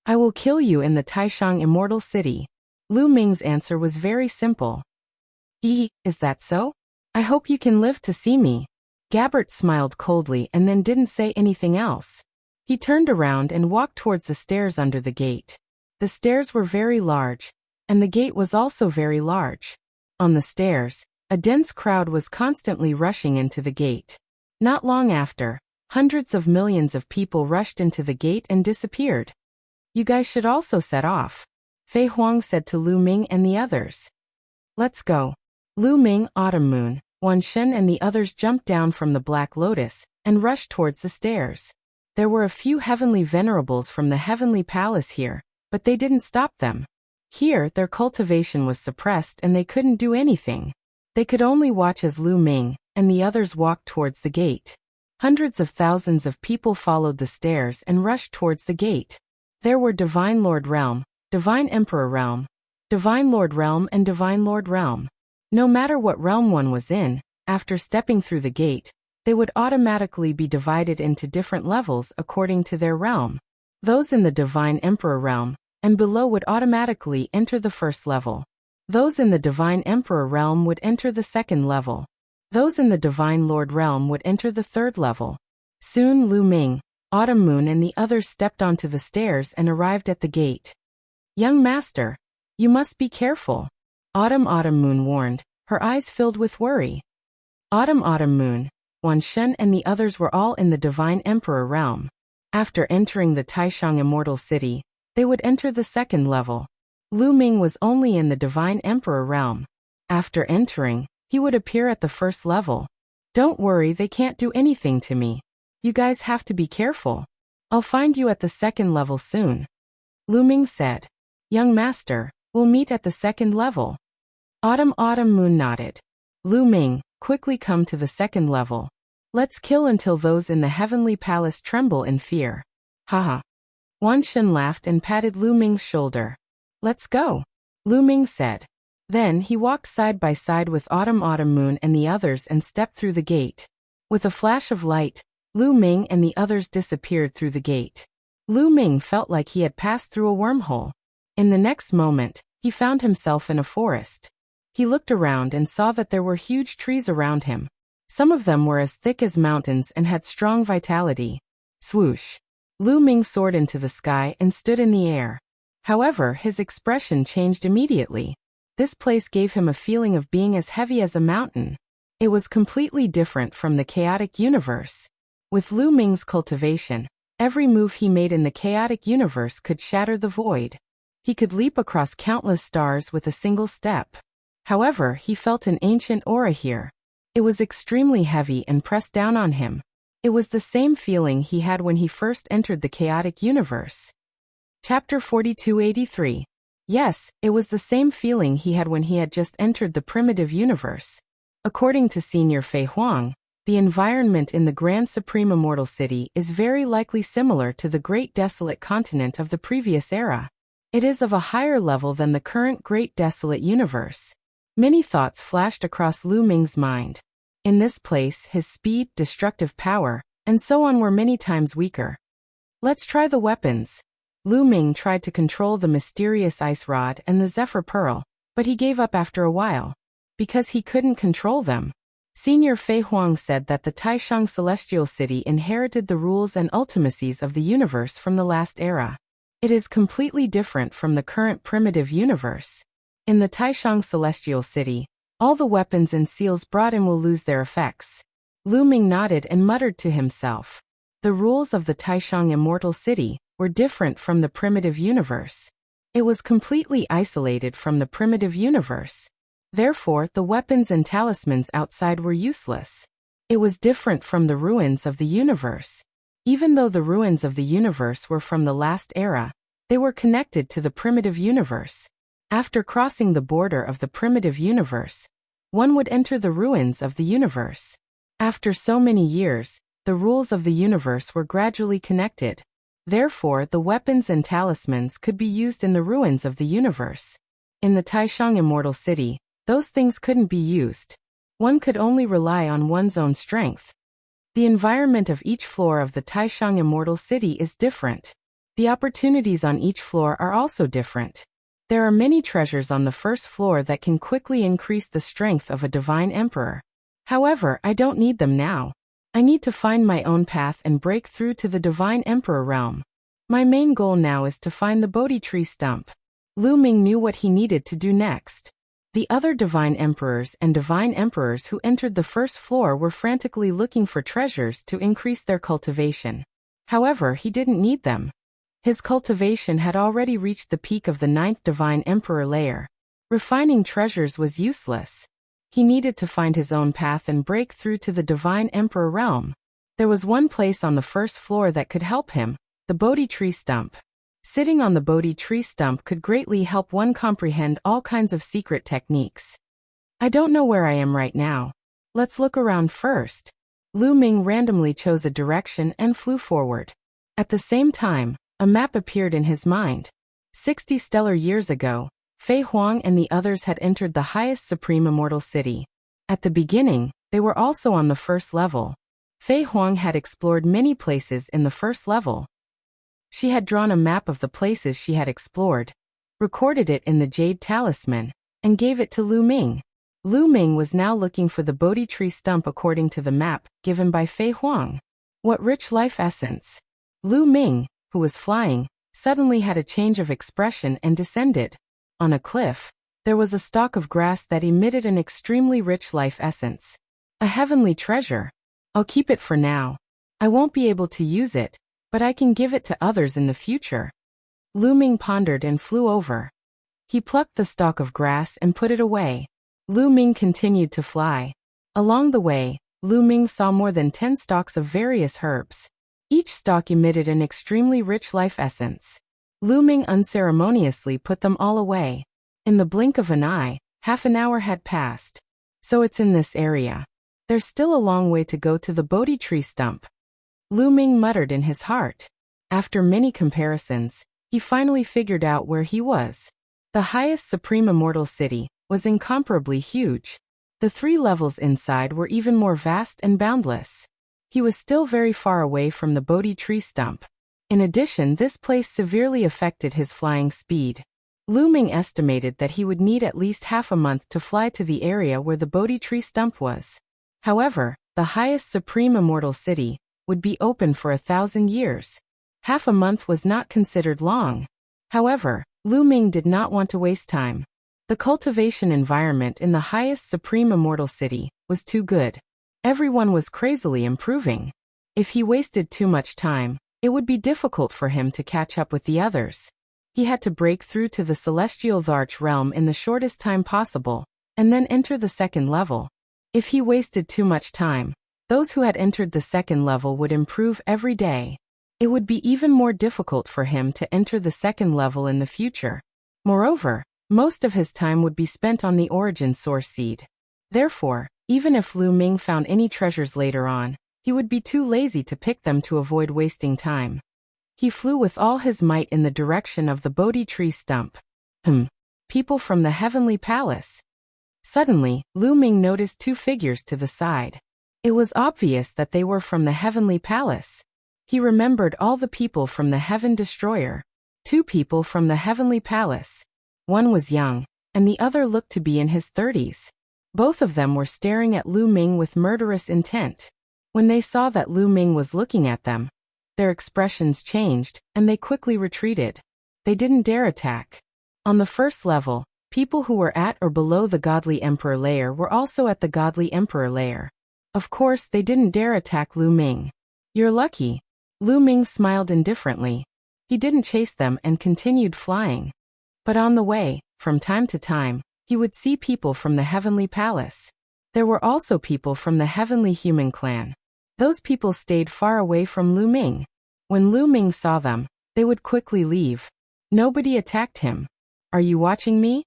I will kill you in the Taishang Immortal City. Lu Ming's answer was very simple. Is that so? I hope you can live to see me. Gabbert smiled coldly and then didn't say anything else. He turned around and walked towards the stairs under the gate. The stairs were very large, and the gate was also very large. On the stairs, a dense crowd was constantly rushing into the gate. Not long after, hundreds of millions of people rushed into the gate and disappeared. You guys should also set off, Fei Huang said to Lu Ming and the others. Let's go. Lu Ming, Autumn Moon, Wan Shen and the others jumped down from the Black Lotus and rushed towards the stairs. There were a few heavenly venerables from the heavenly palace here, but they didn't stop them. Here, their cultivation was suppressed and they couldn't do anything. They could only watch as Lu Ming and the others walked towards the gate. Hundreds of thousands of people followed the stairs and rushed towards the gate. There were Divine Lord Realm, Divine Emperor Realm, Divine Lord Realm and Divine Lord Realm. No matter what realm one was in, after stepping through the gate, they would automatically be divided into different levels according to their realm. Those in the Divine Emperor Realm and below would automatically enter the first level. Those in the Divine Emperor Realm would enter the second level. Those in the Divine Lord Realm would enter the third level. Soon Lu Ming, Autumn Moon and the others stepped onto the stairs and arrived at the gate. Young master, you must be careful, Autumn Moon warned, her eyes filled with worry. Autumn Moon, Wan Shen and the others were all in the Divine Emperor Realm. After entering the Taishang Immortal City, they would enter the second level. Lu Ming was only in the Divine Emperor Realm. After entering, he would appear at the first level. Don't worry, they can't do anything to me. You guys have to be careful. I'll find you at the second level soon. Lu Ming said. Young master, we'll meet at the second level. Autumn Moon nodded. Lu Ming, quickly come to the second level. Let's kill until those in the heavenly palace tremble in fear. Haha. Wan Shen laughed and patted Lu Ming's shoulder. Let's go, Lu Ming said. Then he walked side by side with Autumn Moon and the others and stepped through the gate. With a flash of light, Lu Ming and the others disappeared through the gate. Lu Ming felt like he had passed through a wormhole. In the next moment, he found himself in a forest. He looked around and saw that there were huge trees around him. Some of them were as thick as mountains and had strong vitality. Swoosh! Lu Ming soared into the sky and stood in the air. However, his expression changed immediately. This place gave him a feeling of being as heavy as a mountain. It was completely different from the chaotic universe. With Lu Ming's cultivation, every move he made in the chaotic universe could shatter the void. He could leap across countless stars with a single step. However, he felt an ancient aura here. It was extremely heavy and pressed down on him. It was the same feeling he had when he first entered the chaotic universe. Chapter 4283. Yes, it was the same feeling he had when he had just entered the primitive universe. According to Senior Fei Huang, the environment in the Grand Supreme Immortal City is very likely similar to the Great Desolate Continent of the previous era. It is of a higher level than the current Great Desolate Universe. Many thoughts flashed across Lu Ming's mind. In this place, his speed, destructive power, and so on were many times weaker. Let's try the weapons. Lu Ming tried to control the mysterious ice rod and the zephyr pearl, but he gave up after a while. Because he couldn't control them. Senior Fei Huang said that the Taishang Celestial City inherited the rules and ultimacies of the universe from the last era. It is completely different from the current primitive universe. In the Taishang Celestial City, all the weapons and seals brought in will lose their effects. Lu Ming nodded and muttered to himself. The rules of the Taishang Immortal City were different from the primitive universe. It was completely isolated from the primitive universe. Therefore, the weapons and talismans outside were useless. It was different from the ruins of the universe. Even though the ruins of the universe were from the last era, they were connected to the primitive universe. After crossing the border of the primitive universe, one would enter the ruins of the universe. After so many years, the rules of the universe were gradually connected. Therefore, the weapons and talismans could be used in the ruins of the universe. In the Taishang Immortal City, those things couldn't be used. One could only rely on one's own strength. The environment of each floor of the Taishang Immortal City is different. The opportunities on each floor are also different. There are many treasures on the first floor that can quickly increase the strength of a divine emperor. However, I don't need them now. I need to find my own path and break through to the divine emperor realm. My main goal now is to find the Bodhi tree stump. Lu Ming knew what he needed to do next. The other divine emperors and divine emperors who entered the first floor were frantically looking for treasures to increase their cultivation. However, he didn't need them. His cultivation had already reached the peak of the 9th divine emperor layer. Refining treasures was useless. He needed to find his own path and break through to the divine emperor realm. There was one place on the first floor that could help him, the Bodhi tree stump. Sitting on the Bodhi tree stump could greatly help one comprehend all kinds of secret techniques. I don't know where I am right now. Let's look around first. Lu Ming randomly chose a direction and flew forward. At the same time, a map appeared in his mind. 60 stellar years ago, Fei Huang and the others had entered the highest supreme immortal city. At the beginning, they were also on the first level. Fei Huang had explored many places in the first level. She had drawn a map of the places she had explored, recorded it in the jade talisman, and gave it to Lu Ming. Lu Ming was now looking for the Bodhi tree stump according to the map given by Fei Huang. What rich life essence! Lu Ming, who was flying, suddenly had a change of expression and descended. On a cliff, there was a stalk of grass that emitted an extremely rich life essence. A heavenly treasure. I'll keep it for now. I won't be able to use it, but I can give it to others in the future. Lu Ming pondered and flew over. He plucked the stalk of grass and put it away. Lu Ming continued to fly. Along the way, Lu Ming saw more than 10 stalks of various herbs. Each stalk emitted an extremely rich life essence. Lu Ming unceremoniously put them all away. In the blink of an eye, half an hour had passed. So it's in this area. There's still a long way to go to the Bodhi tree stump. Lu Ming muttered in his heart. After many comparisons, he finally figured out where he was. The highest supreme immortal city was incomparably huge. The 3 levels inside were even more vast and boundless. He was still very far away from the Bodhi tree stump. In addition, this place severely affected his flying speed. Lu Ming estimated that he would need at least half a month to fly to the area where the Bodhi tree stump was. However, the highest supreme immortal city would be open for 1,000 years. Half a month was not considered long. However, Lu Ming did not want to waste time. The cultivation environment in the highest supreme immortal city was too good. Everyone was crazily improving. If he wasted too much time, it would be difficult for him to catch up with the others. He had to break through to the celestial Dharch realm in the shortest time possible, and then enter the second level. If he wasted too much time, those who had entered the second level would improve every day. It would be even more difficult for him to enter the second level in the future. Moreover, most of his time would be spent on the origin source seed. Therefore, even if Lu Ming found any treasures later on, he would be too lazy to pick them to avoid wasting time. He flew with all his might in the direction of the Bodhi tree stump. People from the heavenly palace. Suddenly, Lu Ming noticed 2 figures to the side. It was obvious that they were from the heavenly palace. He remembered all the people from the Heaven Destroyer. 2 people from the heavenly palace. One was young, and the other looked to be in his 30s. Both of them were staring at Lu Ming with murderous intent. When they saw that Lu Ming was looking at them, their expressions changed, and they quickly retreated. They didn't dare attack. On the first level, people who were at or below the Godly Emperor layer were also at the Godly Emperor layer. Of course, they didn't dare attack Lu Ming. You're lucky. Lu Ming smiled indifferently. He didn't chase them and continued flying. But on the way, from time to time, he would see people from the heavenly palace. There were also people from the heavenly human clan. Those people stayed far away from Lu Ming. When Lu Ming saw them, they would quickly leave. Nobody attacked him. Are you watching me?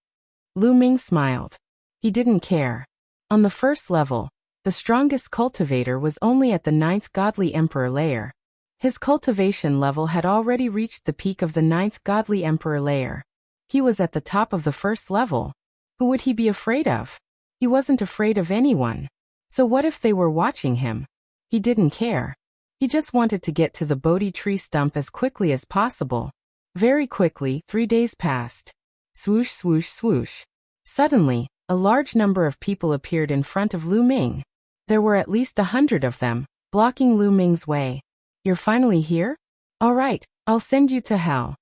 Lu Ming smiled. He didn't care. On the first level, the strongest cultivator was only at the 9th godly emperor layer. His cultivation level had already reached the peak of the 9th godly emperor layer. He was at the top of the first level. Who would he be afraid of? He wasn't afraid of anyone. So what if they were watching him? He didn't care. He just wanted to get to the Bodhi tree stump as quickly as possible. Very quickly, 3 days passed. Swoosh, swoosh, swoosh. Suddenly, a large number of people appeared in front of Lu Ming. There were at least 100 of them, blocking Lu Ming's way. You're finally here? All right, I'll send you to hell,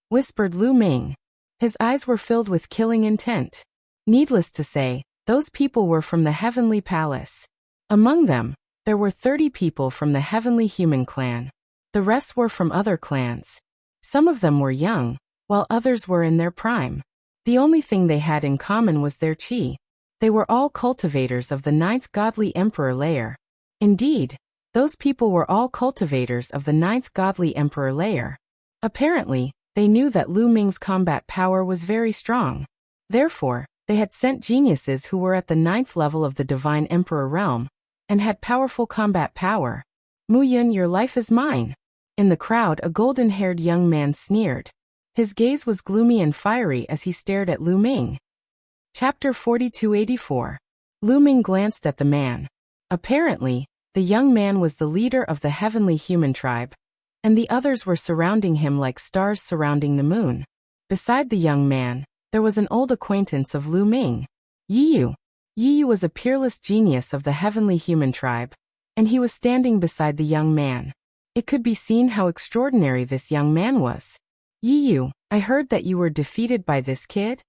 whispered Lu Ming. His eyes were filled with killing intent. Needless to say, those people were from the Heavenly Palace. Among them, there were 30 people from the Heavenly Human clan. The rest were from other clans. Some of them were young, while others were in their prime. The only thing they had in common was their chi. They were all cultivators of the 9th godly emperor layer. Indeed, those people were all cultivators of the 9th godly emperor layer. Apparently, they knew that Lu Ming's combat power was very strong. Therefore, they had sent geniuses who were at the 9th level of the divine emperor realm, and had powerful combat power. Mu Yun, your life is mine. In the crowd, a golden-haired young man sneered. His gaze was gloomy and fiery as he stared at Lu Ming. Chapter 4284. Lu Ming glanced at the man. Apparently, the young man was the leader of the heavenly human tribe, and the others were surrounding him like stars surrounding the moon. Beside the young man, there was an old acquaintance of Lu Ming. Yi Yu. Yi Yu was a peerless genius of the heavenly human tribe, and he was standing beside the young man. It could be seen how extraordinary this young man was. Yi Yu, I heard that you were defeated by this kid?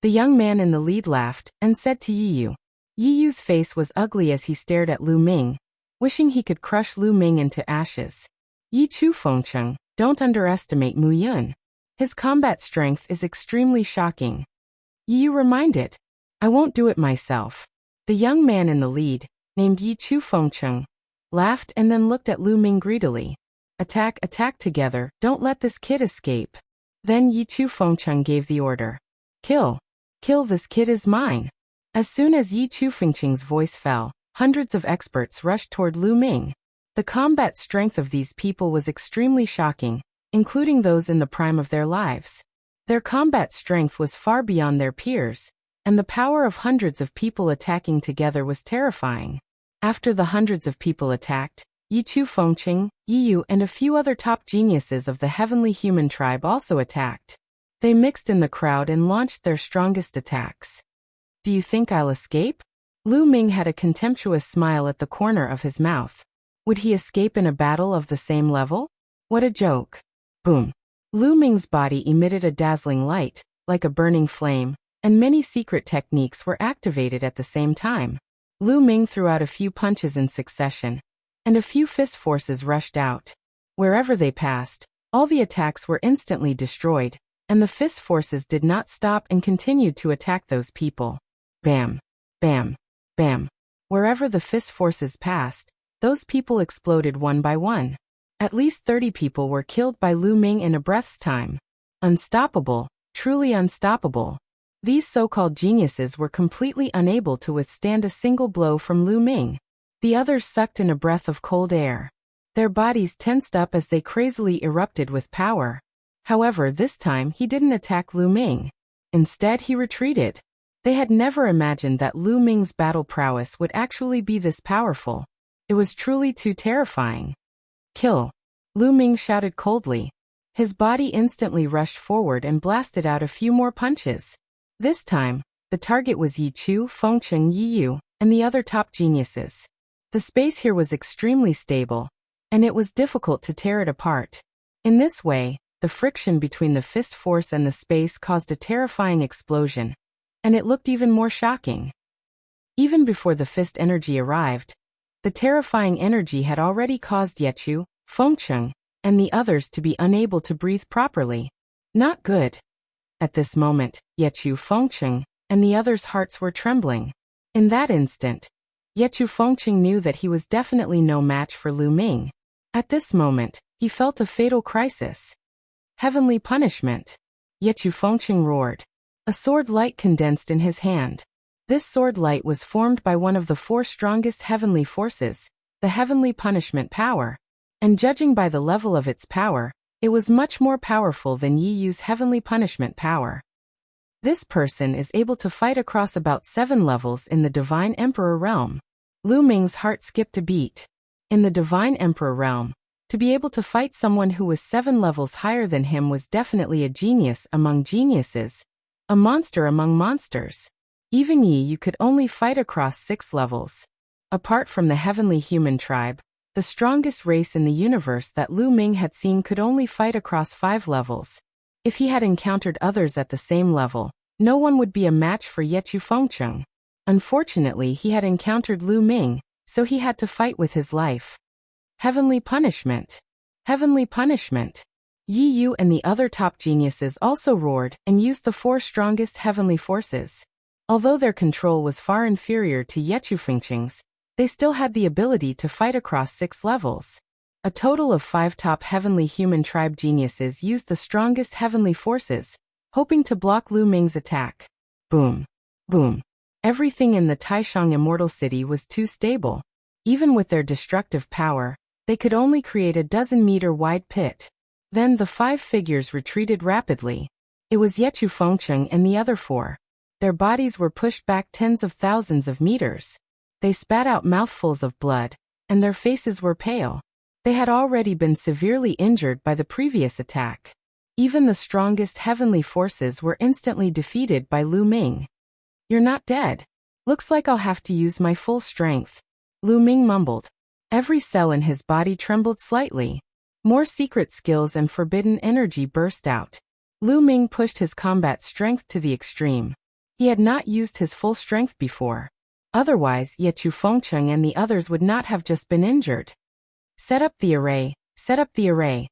The young man in the lead laughed and said to Yi Yu. Yi Yu's face was ugly as he stared at Lu Ming, wishing he could crush Lu Ming into ashes. Yi Chu Fengcheng, don't underestimate Mu Yun. His combat strength is extremely shocking. Yi Yu reminded. I won't do it myself. The young man in the lead, named Yi Chu Fengcheng, laughed and then looked at Lu Ming greedily. Attack, attack together, don't let this kid escape. Then Yi Chu Fengcheng gave the order. Kill. Kill, this kid is mine. As soon as Yi Chu Fengcheng's voice fell, hundreds of experts rushed toward Lu Ming. The combat strength of these people was extremely shocking, including those in the prime of their lives. Their combat strength was far beyond their peers, and the power of hundreds of people attacking together was terrifying. After the hundreds of people attacked, Yi Chu Fengcheng, Yi Yu and a few other top geniuses of the heavenly human tribe also attacked. They mixed in the crowd and launched their strongest attacks. Do you think I'll escape? Lu Ming had a contemptuous smile at the corner of his mouth. Would he escape in a battle of the same level? What a joke. Boom. Lu Ming's body emitted a dazzling light, like a burning flame, and many secret techniques were activated at the same time. Lu Ming threw out a few punches in succession, and a few fist forces rushed out. Wherever they passed, all the attacks were instantly destroyed, and the fist forces did not stop and continued to attack those people. Bam. Bam. Bam. Wherever the fist forces passed, those people exploded one by one. At least 30 people were killed by Lu Ming in a breath's time. Unstoppable, truly unstoppable. These so-called geniuses were completely unable to withstand a single blow from Lu Ming. The others sucked in a breath of cold air. Their bodies tensed up as they crazily erupted with power. However, this time he didn't attack Lu Ming. Instead, he retreated. They had never imagined that Lu Ming's battle prowess would actually be this powerful. It was truly too terrifying. Kill. Lu Ming shouted coldly. His body instantly rushed forward and blasted out a few more punches. This time, the target was Yi Chu, Fengcheng, Yi Yu, and the other top geniuses. The space here was extremely stable, and it was difficult to tear it apart. In this way, the friction between the fist force and the space caused a terrifying explosion, and it looked even more shocking. Even before the fist energy arrived, the terrifying energy had already caused Yi Chu, Fengcheng, and the others to be unable to breathe properly. Not good. At this moment, Yi Chu Fengcheng and the others' hearts were trembling. In that instant, Yet Chu Fengqing knew that he was definitely no match for Lu Ming. At this moment, he felt a fatal crisis. Heavenly punishment. Yet Chu Fengqing roared. A sword light condensed in his hand. This sword light was formed by one of the 4 strongest heavenly forces, the heavenly punishment power. And judging by the level of its power, it was much more powerful than Yi Yu's heavenly punishment power. This person is able to fight across about 7 levels in the Divine Emperor realm. Lu Ming's heart skipped a beat. In the Divine Emperor realm, to be able to fight someone who was 7 levels higher than him was definitely a genius among geniuses, a monster among monsters. Even Yi Yu could only fight across 6 levels. Apart from the heavenly human tribe, the strongest race in the universe that Lu Ming had seen could only fight across 5 levels. If he had encountered others at the same level, no one would be a match for Ye Chu Fengqing. Unfortunately, he had encountered Lu Ming, so he had to fight with his life. Heavenly punishment. Heavenly punishment. Yi Yu and the other top geniuses also roared and used the 4 strongest heavenly forces. Although their control was far inferior to Ye Chu Fengqing's, they still had the ability to fight across 6 levels. A total of 5 top heavenly human tribe geniuses used the strongest heavenly forces, hoping to block Lu Ming's attack. Boom. Boom. Everything in the Taishang Immortal City was too stable. Even with their destructive power, they could only create a 12-meter wide pit. Then the 5 figures retreated rapidly. It was Ye Chu Fengqing and the other 4. Their bodies were pushed back tens of thousands of meters. They spat out mouthfuls of blood, and their faces were pale. They had already been severely injured by the previous attack. Even the strongest heavenly forces were instantly defeated by Lu Ming. You're not dead. Looks like I'll have to use my full strength. Lu Ming mumbled. Every cell in his body trembled slightly. More secret skills and forbidden energy burst out. Lu Ming pushed his combat strength to the extreme. He had not used his full strength before. Otherwise, Ye Chu Fengqing and the others would not have just been injured. Set up the array, set up the array.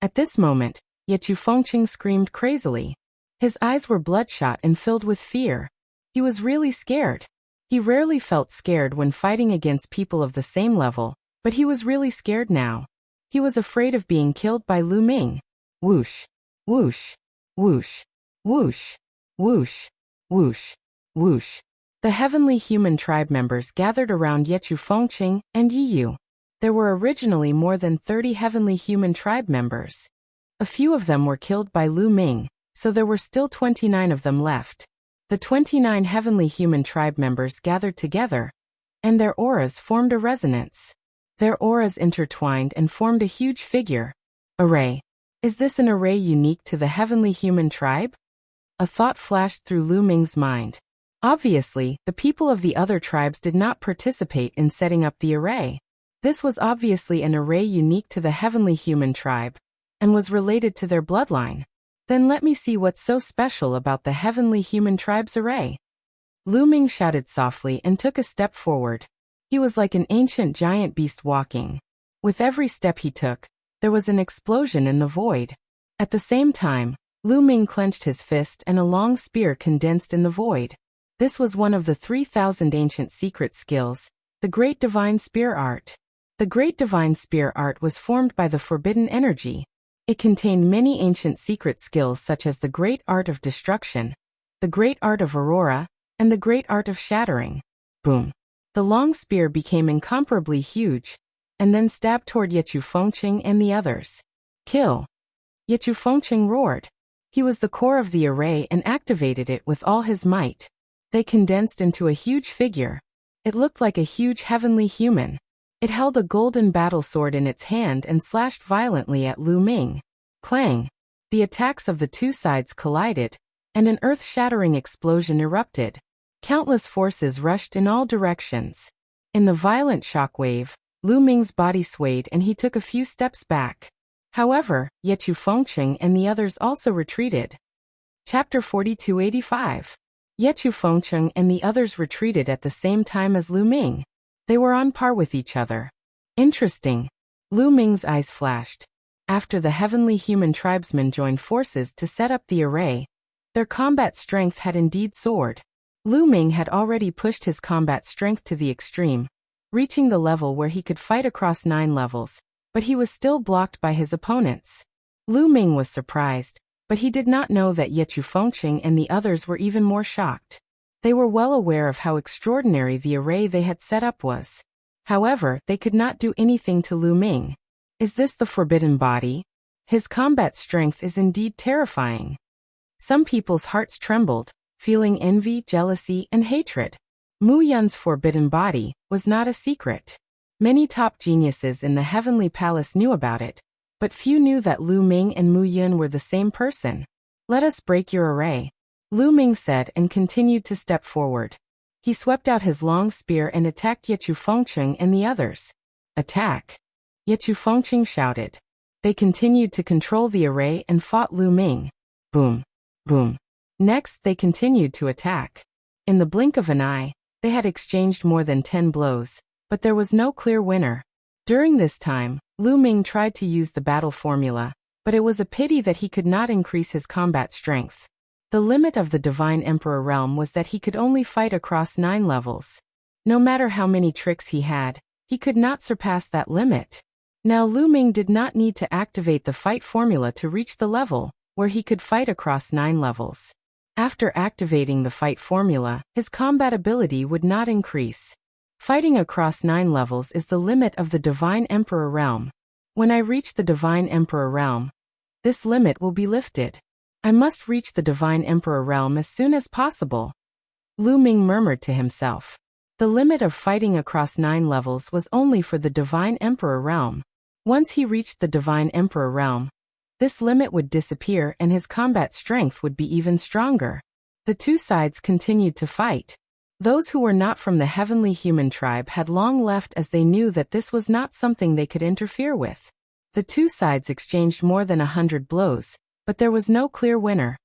At this moment, Ye Chu Fengqing screamed crazily. His eyes were bloodshot and filled with fear. He was really scared. He rarely felt scared when fighting against people of the same level, but he was really scared now. He was afraid of being killed by Lu Ming. Whoosh, whoosh, whoosh, whoosh, whoosh, whoosh, whoosh. The heavenly human tribe members gathered around Ye Chu Fengqing and Yi Yu. There were originally more than 30 heavenly human tribe members. A few of them were killed by Lu Ming, so there were still 29 of them left. The 29 heavenly human tribe members gathered together, and their auras formed a resonance. Their auras intertwined and formed a huge figure. Array. Is this an array unique to the heavenly human tribe? A thought flashed through Lu Ming's mind. Obviously, the people of the other tribes did not participate in setting up the array. This was obviously an array unique to the heavenly human tribe, and was related to their bloodline. Then let me see what's so special about the heavenly human tribe's array. Lu Ming shouted softly and took a step forward. He was like an ancient giant beast walking. With every step he took, there was an explosion in the void. At the same time, Lu Ming clenched his fist and a long spear condensed in the void. This was one of the 3,000 ancient secret skills, the Great Divine Spear Art. The Great Divine Spear Art was formed by the forbidden energy. It contained many ancient secret skills such as the Great Art of Destruction, the Great Art of Aurora, and the Great Art of Shattering. Boom. The long spear became incomparably huge, and then stabbed toward Ye Chu Fengqing and the others. Kill. Ye Chu Fengqing roared. He was the core of the array and activated it with all his might. They condensed into a huge figure. It looked like a huge heavenly human. It held a golden battle sword in its hand and slashed violently at Lu Ming. Clang! The attacks of the two sides collided, and an earth-shattering explosion erupted. Countless forces rushed in all directions. In the violent shockwave, Lu Ming's body swayed and he took a few steps back. However, Ye Chu Fengqing and the others also retreated. Chapter 4285. Ye Chu Fengqing and the others retreated at the same time as Lu Ming. They were on par with each other. Interesting. Lu Ming's eyes flashed. After the heavenly human tribesmen joined forces to set up the array, their combat strength had indeed soared. Lu Ming had already pushed his combat strength to the extreme, reaching the level where he could fight across 9 levels, but he was still blocked by his opponents. Lu Ming was surprised, but he did not know that Ye Fengqing and the others were even more shocked. They were well aware of how extraordinary the array they had set up was. However, they could not do anything to Lu Ming. Is this the forbidden body? His combat strength is indeed terrifying. Some people's hearts trembled, feeling envy, jealousy, and hatred. Mu Yun's forbidden body was not a secret. Many top geniuses in the Heavenly Palace knew about it, but few knew that Lu Ming and Mu Yun were the same person. Let us break your array, Lu Ming said and continued to step forward. He swept out his long spear and attacked Ye Fengqing and the others. Attack! Ye Fengqing shouted. They continued to control the array and fought Lu Ming. Boom! Boom! Next, they continued to attack. In the blink of an eye, they had exchanged more than 10 blows, but there was no clear winner. During this time, Lu Ming tried to use the battle formula, but it was a pity that he could not increase his combat strength. The limit of the Divine Emperor realm was that he could only fight across 9 levels. No matter how many tricks he had, he could not surpass that limit. Now Lu Ming did not need to activate the fight formula to reach the level where he could fight across 9 levels. After activating the fight formula, his combat ability would not increase. Fighting across 9 levels is the limit of the Divine Emperor realm. When I reach the Divine Emperor realm, this limit will be lifted. I must reach the Divine Emperor realm as soon as possible. Lu Ming murmured to himself. The limit of fighting across 9 levels was only for the Divine Emperor realm. Once he reached the Divine Emperor realm, this limit would disappear and his combat strength would be even stronger. The two sides continued to fight. Those who were not from the heavenly human tribe had long left as they knew that this was not something they could interfere with. The two sides exchanged more than 100 blows, but there was no clear winner.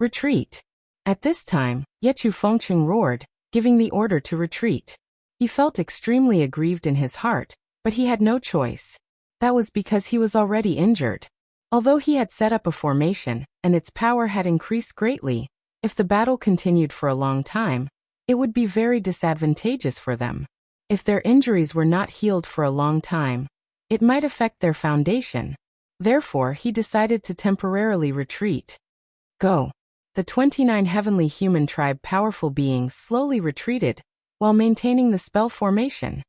Retreat! At this time, Ye Fengqing roared, giving the order to retreat. He felt extremely aggrieved in his heart, but he had no choice. That was because he was already injured. Although he had set up a formation, and its power had increased greatly, if the battle continued for a long time, it would be very disadvantageous for them. If their injuries were not healed for a long time, it might affect their foundation. Therefore, he decided to temporarily retreat. Go! The 29 heavenly human tribe powerful beings slowly retreated, while maintaining the spell formation.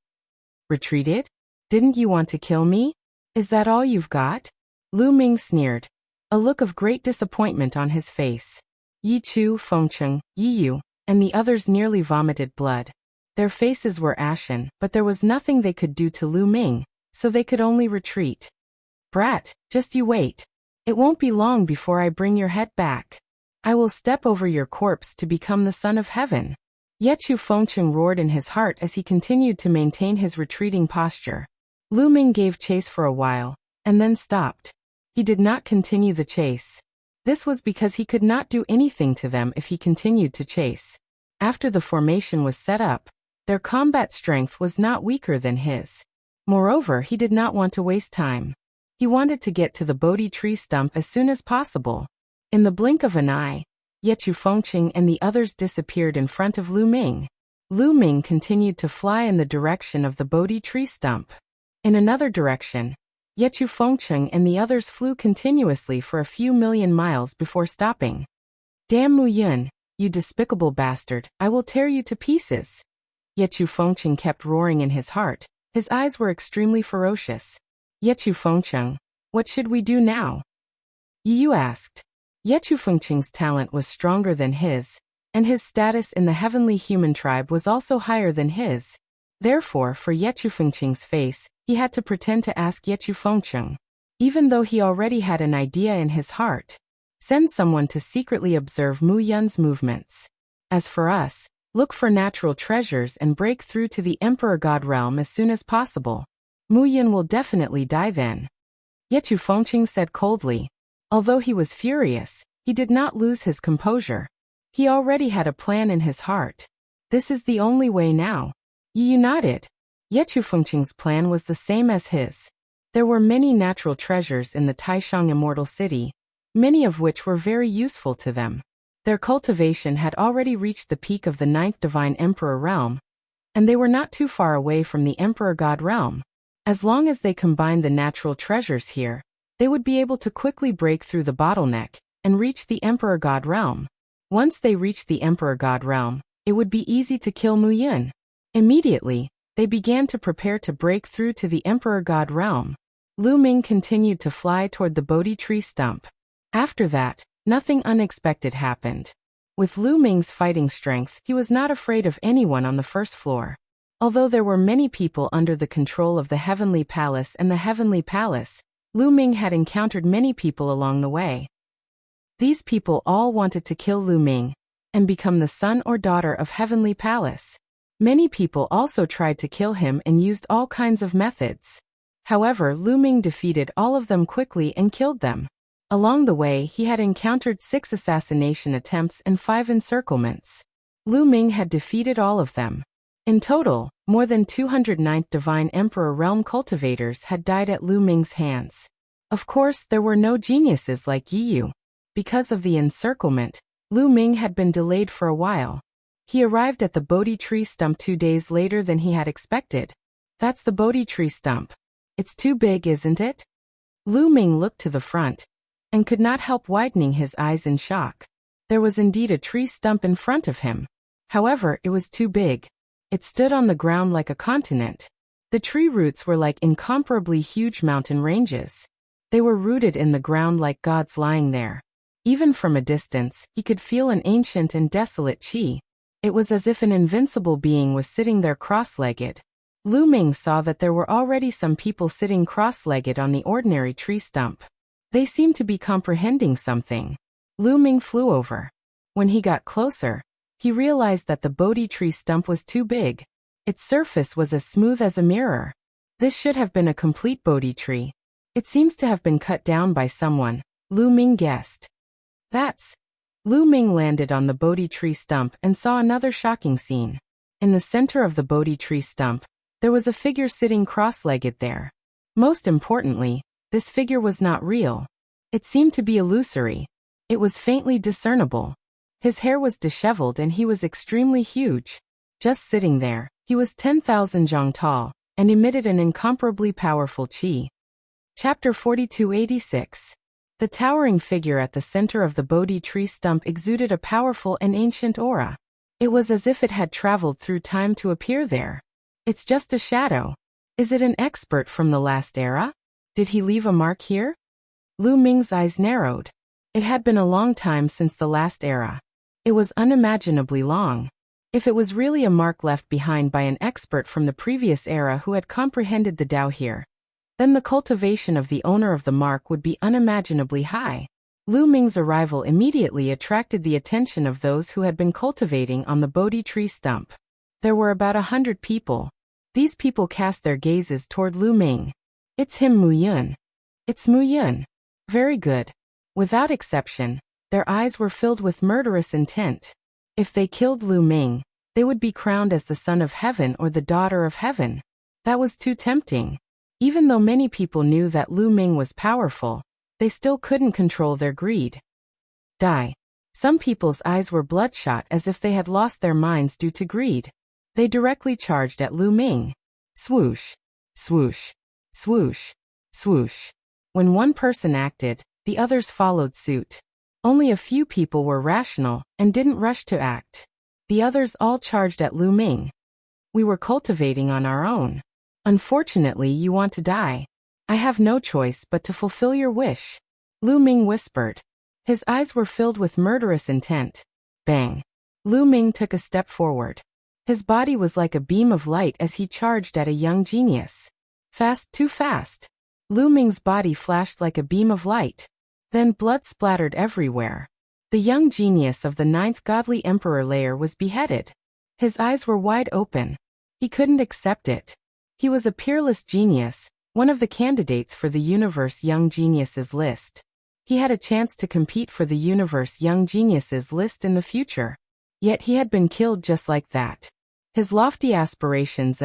Retreated? Didn't you want to kill me? Is that all you've got? Lu Ming sneered, a look of great disappointment on his face. Ye Fengqing, Yi Yu, and the others nearly vomited blood. Their faces were ashen, but there was nothing they could do to Lu Ming, so they could only retreat. Brat, just you wait. It won't be long before I bring your head back. I will step over your corpse to become the son of heaven. Ye Fengqing roared in his heart as he continued to maintain his retreating posture. Lu Ming gave chase for a while, and then stopped. He did not continue the chase. This was because he could not do anything to them if he continued to chase. After the formation was set up, their combat strength was not weaker than his. Moreover, he did not want to waste time. He wanted to get to the Bodhi tree stump as soon as possible. In the blink of an eye, Ye Fengqing and the others disappeared in front of Lu Ming. Lu Ming continued to fly in the direction of the Bodhi tree stump. In another direction, Ye Fengqing and the others flew continuously for a few million miles before stopping. Damn Mu Yun, you despicable bastard, I will tear you to pieces. Ye Fengqing kept roaring in his heart. His eyes were extremely ferocious. Ye Fengqing, what should we do now? Yi Yu asked. Ye Fengqing's talent was stronger than his, and his status in the heavenly human tribe was also higher than his. Therefore, for Ye Fengqing's face, he had to pretend to ask Ye Fengqing. Even though he already had an idea in his heart. Send someone to secretly observe Mu Yun's movements. As for us, look for natural treasures and break through to the Emperor God realm as soon as possible. Mu Yun will definitely die then. Ye Fengqing said coldly. Although he was furious, he did not lose his composure. He already had a plan in his heart. This is the only way now. Yi Yu nodded. Ye Fengqing's plan was the same as his. There were many natural treasures in the Taishang Immortal City, many of which were very useful to them. Their cultivation had already reached the peak of the 9th Divine Emperor realm, and they were not too far away from the Emperor God realm. As long as they combined the natural treasures here, they would be able to quickly break through the bottleneck and reach the Emperor God realm. Once they reached the Emperor God realm, it would be easy to kill Mu Yun. Immediately, they began to prepare to break through to the Emperor God realm. Lu Ming continued to fly toward the Bodhi tree stump. After that, nothing unexpected happened. With Lu Ming's fighting strength, he was not afraid of anyone on the first floor. Although there were many people under the control of the Heavenly Palace and the Heavenly Palace, Lu Ming had encountered many people along the way. These people all wanted to kill Lu Ming and become the son or daughter of Heavenly Palace. Many people also tried to kill him and used all kinds of methods. However, Lu Ming defeated all of them quickly and killed them. Along the way, he had encountered 6 assassination attempts and 5 encirclements. Lu Ming had defeated all of them. In total, more than 209th Divine Emperor realm cultivators had died at Lu Ming's hands. Of course, there were no geniuses like Yi Yu. Because of the encirclement, Lu Ming had been delayed for a while. He arrived at the Bodhi tree stump 2 days later than he had expected. That's the Bodhi tree stump. It's too big, isn't it? Lu Ming looked to the front and could not help widening his eyes in shock. There was indeed a tree stump in front of him. However, it was too big. It stood on the ground like a continent. The tree roots were like incomparably huge mountain ranges. They were rooted in the ground like gods lying there. Even from a distance, he could feel an ancient and desolate qi. It was as if an invincible being was sitting there cross-legged. Lu Ming saw that there were already some people sitting cross-legged on the ordinary tree stump. They seemed to be comprehending something. Lu Ming flew over. When he got closer, he realized that the Bodhi tree stump was too big. Its surface was as smooth as a mirror. This should have been a complete Bodhi tree. It seems to have been cut down by someone, Lu Ming guessed. Lu Ming landed on the Bodhi tree stump and saw another shocking scene. In the center of the Bodhi tree stump, there was a figure sitting cross-legged there. Most importantly, this figure was not real. It seemed to be illusory. It was faintly discernible. His hair was disheveled and he was extremely huge. Just sitting there, he was 10,000 zhang tall and emitted an incomparably powerful qi. Chapter 4286. The towering figure at the center of the Bodhi tree stump exuded a powerful and ancient aura. It was as if it had traveled through time to appear there. It's just a shadow. Is it an expert from the last era? Did he leave a mark here? Lu Ming's eyes narrowed. It had been a long time since the last era. It was unimaginably long. If it was really a mark left behind by an expert from the previous era who had comprehended the Tao here, then the cultivation of the owner of the mark would be unimaginably high. Lu Ming's arrival immediately attracted the attention of those who had been cultivating on the Bodhi tree stump. There were about 100 people. These people cast their gazes toward Lu Ming. It's him, Mu Yun. It's Mu Yun. Very good. Without exception, their eyes were filled with murderous intent. If they killed Lu Ming, they would be crowned as the son of heaven or the daughter of heaven. That was too tempting. Even though many people knew that Lu Ming was powerful, they still couldn't control their greed. Die. Some people's eyes were bloodshot as if they had lost their minds due to greed. They directly charged at Lu Ming. Swoosh. Swoosh. Swoosh. Swoosh. When one person acted, the others followed suit. Only a few people were rational and didn't rush to act. The others all charged at Lu Ming. We were cultivating on our own. Unfortunately, you want to die. I have no choice but to fulfill your wish. Lu Ming whispered. His eyes were filled with murderous intent. Bang. Lu Ming took a step forward. His body was like a beam of light as he charged at a young genius. Fast, too fast. Lu Ming's body flashed like a beam of light. Then blood splattered everywhere. The young genius of the 9th godly emperor layer was beheaded. His eyes were wide open. He couldn't accept it. He was a peerless genius, one of the candidates for the Universe Young Geniuses list. He had a chance to compete for the Universe Young Geniuses list in the future. Yet he had been killed just like that. His lofty aspirations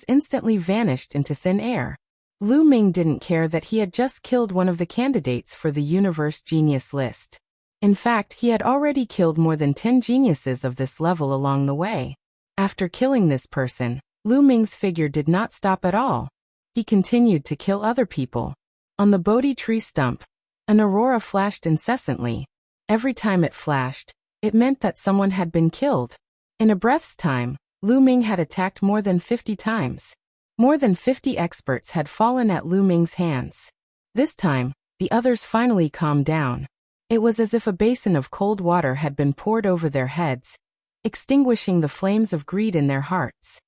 instantly vanished into thin air. Lu Ming didn't care that he had just killed one of the candidates for the Universe Genius list. In fact, he had already killed more than 10 geniuses of this level along the way. After killing this person, Lu Ming's figure did not stop at all. He continued to kill other people. On the Bodhi tree stump, an aurora flashed incessantly. Every time it flashed, it meant that someone had been killed. In a breath's time, Lu Ming had attacked more than 50 times. More than 50 experts had fallen at Lu Ming's hands. This time, the others finally calmed down. It was as if a basin of cold water had been poured over their heads, extinguishing the flames of greed in their hearts.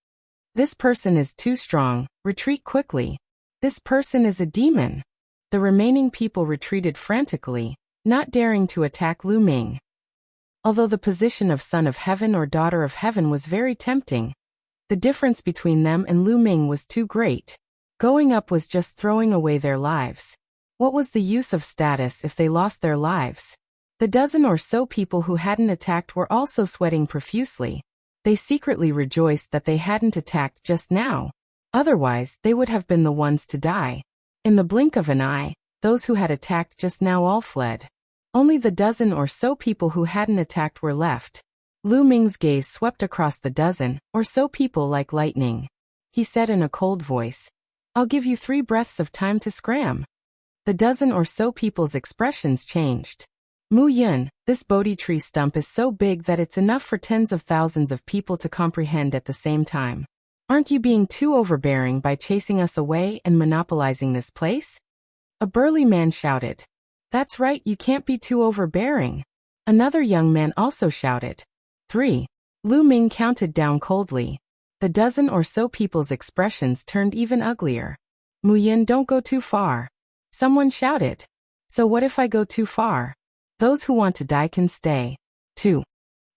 This person is too strong, retreat quickly. This person is a demon. The remaining people retreated frantically, not daring to attack Lu Ming. Although the position of son of heaven or daughter of heaven was very tempting, the difference between them and Lu Ming was too great. Going up was just throwing away their lives. What was the use of status if they lost their lives? The dozen or so people who hadn't attacked were also sweating profusely. They secretly rejoiced that they hadn't attacked just now. Otherwise, they would have been the ones to die. In the blink of an eye, those who had attacked just now all fled. Only the dozen or so people who hadn't attacked were left. Lu Ming's gaze swept across the dozen or so people like lightning. He said in a cold voice, "I'll give you 3 breaths of time to scram." The dozen or so people's expressions changed. Mu Yun, this Bodhi tree stump is so big that it's enough for tens of thousands of people to comprehend at the same time. Aren't you being too overbearing by chasing us away and monopolizing this place? A burly man shouted. That's right, you can't be too overbearing. Another young man also shouted. 3. Lu Ming counted down coldly. The dozen or so people's expressions turned even uglier. Mu Yun, don't go too far. Someone shouted. So what if I go too far? Those who want to die can stay. 2.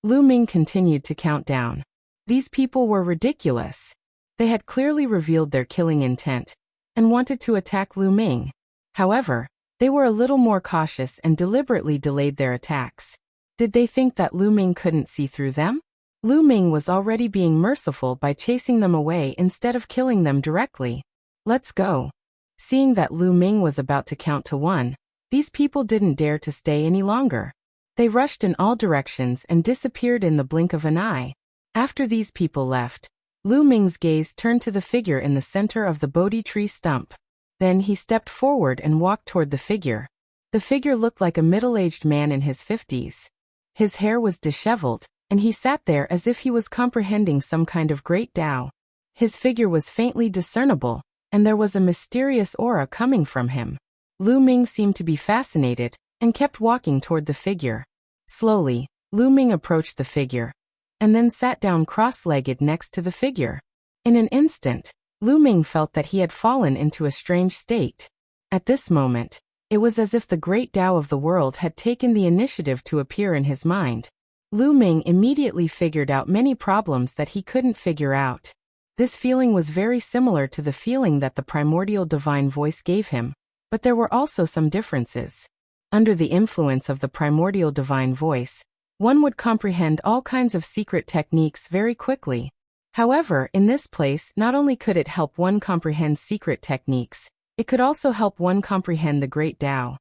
Lu Ming continued to count down. These people were ridiculous. They had clearly revealed their killing intent and wanted to attack Lu Ming. However, they were a little more cautious and deliberately delayed their attacks. Did they think that Lu Ming couldn't see through them? Lu Ming was already being merciful by chasing them away instead of killing them directly. Let's go. Seeing that Lu Ming was about to count to 1, these people didn't dare to stay any longer. They rushed in all directions and disappeared in the blink of an eye. After these people left, Lu Ming's gaze turned to the figure in the center of the Bodhi tree stump. Then he stepped forward and walked toward the figure. The figure looked like a middle-aged man in his 50s. His hair was disheveled, and he sat there as if he was comprehending some kind of great Tao. His figure was faintly discernible, and there was a mysterious aura coming from him. Lu Ming seemed to be fascinated, and kept walking toward the figure. Slowly, Lu Ming approached the figure, and then sat down cross-legged next to the figure. In an instant, Lu Ming felt that he had fallen into a strange state. At this moment, it was as if the great Tao of the world had taken the initiative to appear in his mind. Lu Ming immediately figured out many problems that he couldn't figure out. This feeling was very similar to the feeling that the primordial divine voice gave him, but there were also some differences. Under the influence of the primordial divine voice, one would comprehend all kinds of secret techniques very quickly. However, in this place, not only could it help one comprehend secret techniques, it could also help one comprehend the great Tao.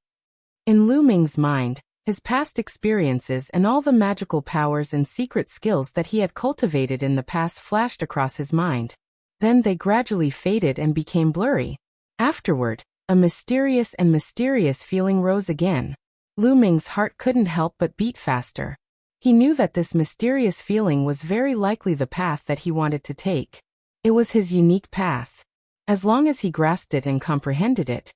In Lu Ming's mind, his past experiences and all the magical powers and secret skills that he had cultivated in the past flashed across his mind. Then they gradually faded and became blurry. Afterward, a mysterious feeling rose again. Lu Ming's heart couldn't help but beat faster. He knew that this mysterious feeling was very likely the path that he wanted to take. It was his unique path. As long as he grasped it and comprehended it,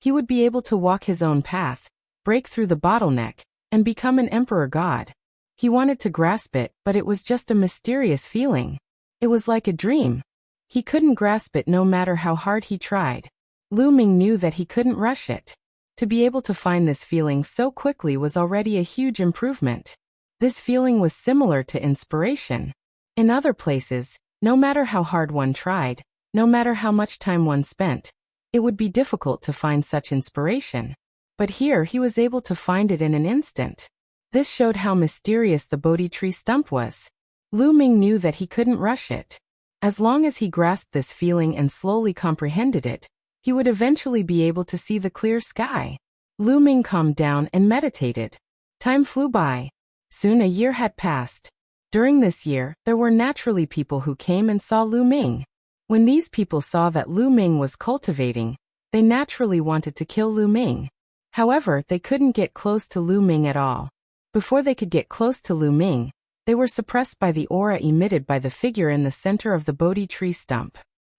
he would be able to walk his own path, break through the bottleneck, and become an emperor god. He wanted to grasp it, but it was just a mysterious feeling. It was like a dream. He couldn't grasp it no matter how hard he tried. Lu Ming knew that he couldn't rush it. To be able to find this feeling so quickly was already a huge improvement. This feeling was similar to inspiration. In other places, no matter how hard one tried, no matter how much time one spent, it would be difficult to find such inspiration. But here he was able to find it in an instant. This showed how mysterious the Bodhi tree stump was. Lu Ming knew that he couldn't rush it. As long as he grasped this feeling and slowly comprehended it, he would eventually be able to see the clear sky. Lu Ming calmed down and meditated. Time flew by. Soon a year had passed. During this year, there were naturally people who came and saw Lu Ming. When these people saw that Lu Ming was cultivating, they naturally wanted to kill Lu Ming. However, they couldn't get close to Lu Ming at all. Before they could get close to Lu Ming, they were suppressed by the aura emitted by the figure in the center of the Bodhi tree stump.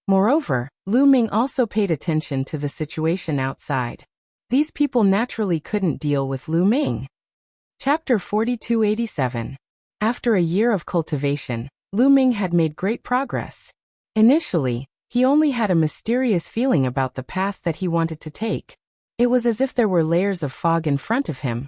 Moreover, Lu Ming also paid attention to the situation outside. These people naturally couldn't deal with Lu Ming. Chapter 4287. After a year of cultivation, Lu Ming had made great progress. Initially, he only had a mysterious feeling about the path that he wanted to take. It was as if there were layers of fog in front of him,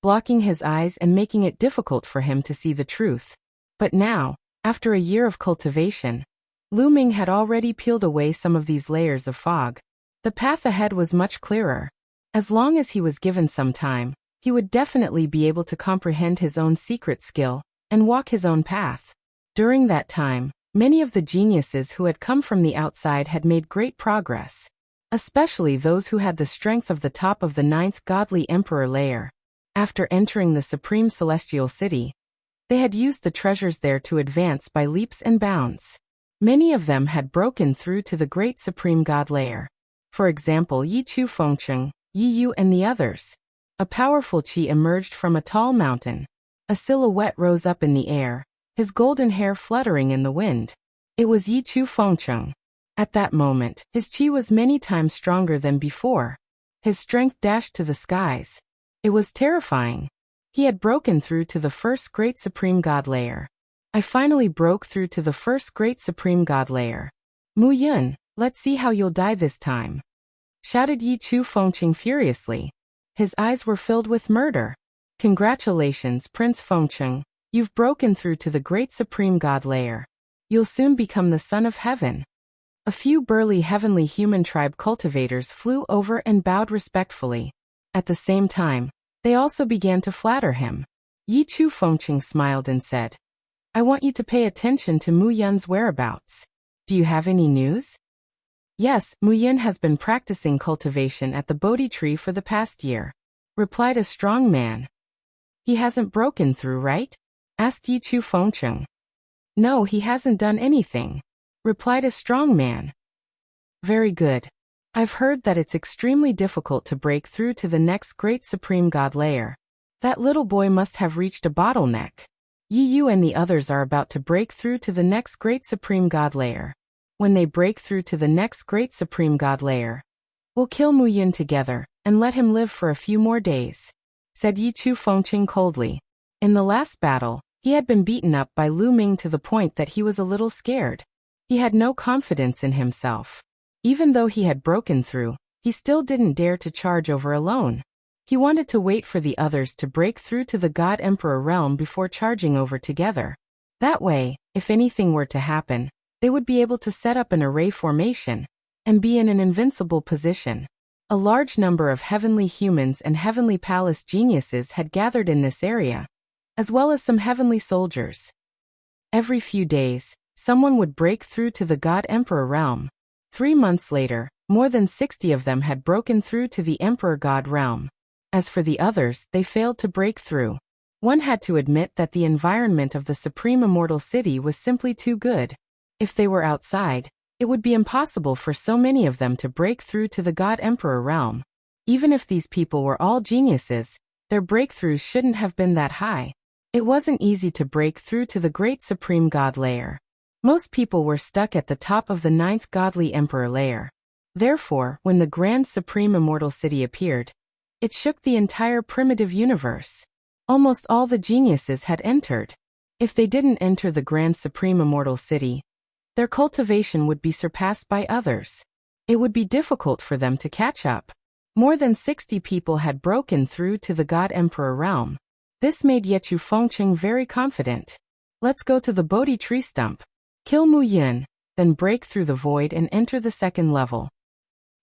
blocking his eyes and making it difficult for him to see the truth. But now, after a year of cultivation, Lu Ming had already peeled away some of these layers of fog. The path ahead was much clearer. As long as he was given some time, he would definitely be able to comprehend his own secret skill and walk his own path. During that time, many of the geniuses who had come from the outside had made great progress, especially those who had the strength of the top of the 9th godly emperor layer. After entering the supreme celestial city, they had used the treasures there to advance by leaps and bounds. Many of them had broken through to the great supreme god layer. For example, Yi Chu Fengcheng, Yi Yu and the others. A powerful qi emerged from a tall mountain. A silhouette rose up in the air, his golden hair fluttering in the wind. It was Yi Chu Fengcheng. At that moment, his qi was many times stronger than before. His strength dashed to the skies. It was terrifying. He had broken through to the first great supreme god layer. I finally broke through to the first great supreme god layer. Mu Yun, let's see how you'll die this time, shouted Yi Chu Fengcheng furiously. His eyes were filled with murder. Congratulations, Prince Fengcheng. You've broken through to the great supreme god layer. You'll soon become the son of heaven. A few burly heavenly human tribe cultivators flew over and bowed respectfully. At the same time, they also began to flatter him. Yi Chu Fengcheng smiled and said, I want you to pay attention to Mu Yun's whereabouts. Do you have any news? Yes, Mu Yun has been practicing cultivation at the Bodhi tree for the past year, replied a strong man. He hasn't broken through, right? Asked Yi Chu Fengcheng. No, he hasn't done anything, replied a strong man. Very good. I've heard that it's extremely difficult to break through to the next great supreme god layer. That little boy must have reached a bottleneck. Yi Yu and the others are about to break through to the next great supreme god layer. When they break through to the next great supreme god layer, we'll kill Mu Yun together and let him live for a few more days, said Yi Chu Fengcheng coldly. In the last battle, he had been beaten up by Lu Ming to the point that he was a little scared. He had no confidence in himself. Even though he had broken through, he still didn't dare to charge over alone. He wanted to wait for the others to break through to the God Emperor realm before charging over together. That way, if anything were to happen, they would be able to set up an array formation and be in an invincible position. A large number of heavenly humans and heavenly palace geniuses had gathered in this area, as well as some heavenly soldiers. Every few days, someone would break through to the God Emperor realm. 3 months later, more than 60 of them had broken through to the Emperor God realm. As for the others, they failed to break through. One had to admit that the environment of the Supreme Immortal City was simply too good. If they were outside, it would be impossible for so many of them to break through to the God Emperor realm. Even if these people were all geniuses, their breakthroughs shouldn't have been that high. It wasn't easy to break through to the Great Supreme God layer. Most people were stuck at the top of the 9th Godly Emperor layer. Therefore, when the Grand Supreme Immortal City appeared, it shook the entire primitive universe. Almost all the geniuses had entered. If they didn't enter the Grand Supreme Immortal City, their cultivation would be surpassed by others. It would be difficult for them to catch up. More than 60 people had broken through to the God Emperor realm. This made Yi Chu Fengcheng very confident. Let's go to the Bodhi tree stump, kill Mu Yun, then break through the void and enter the second level.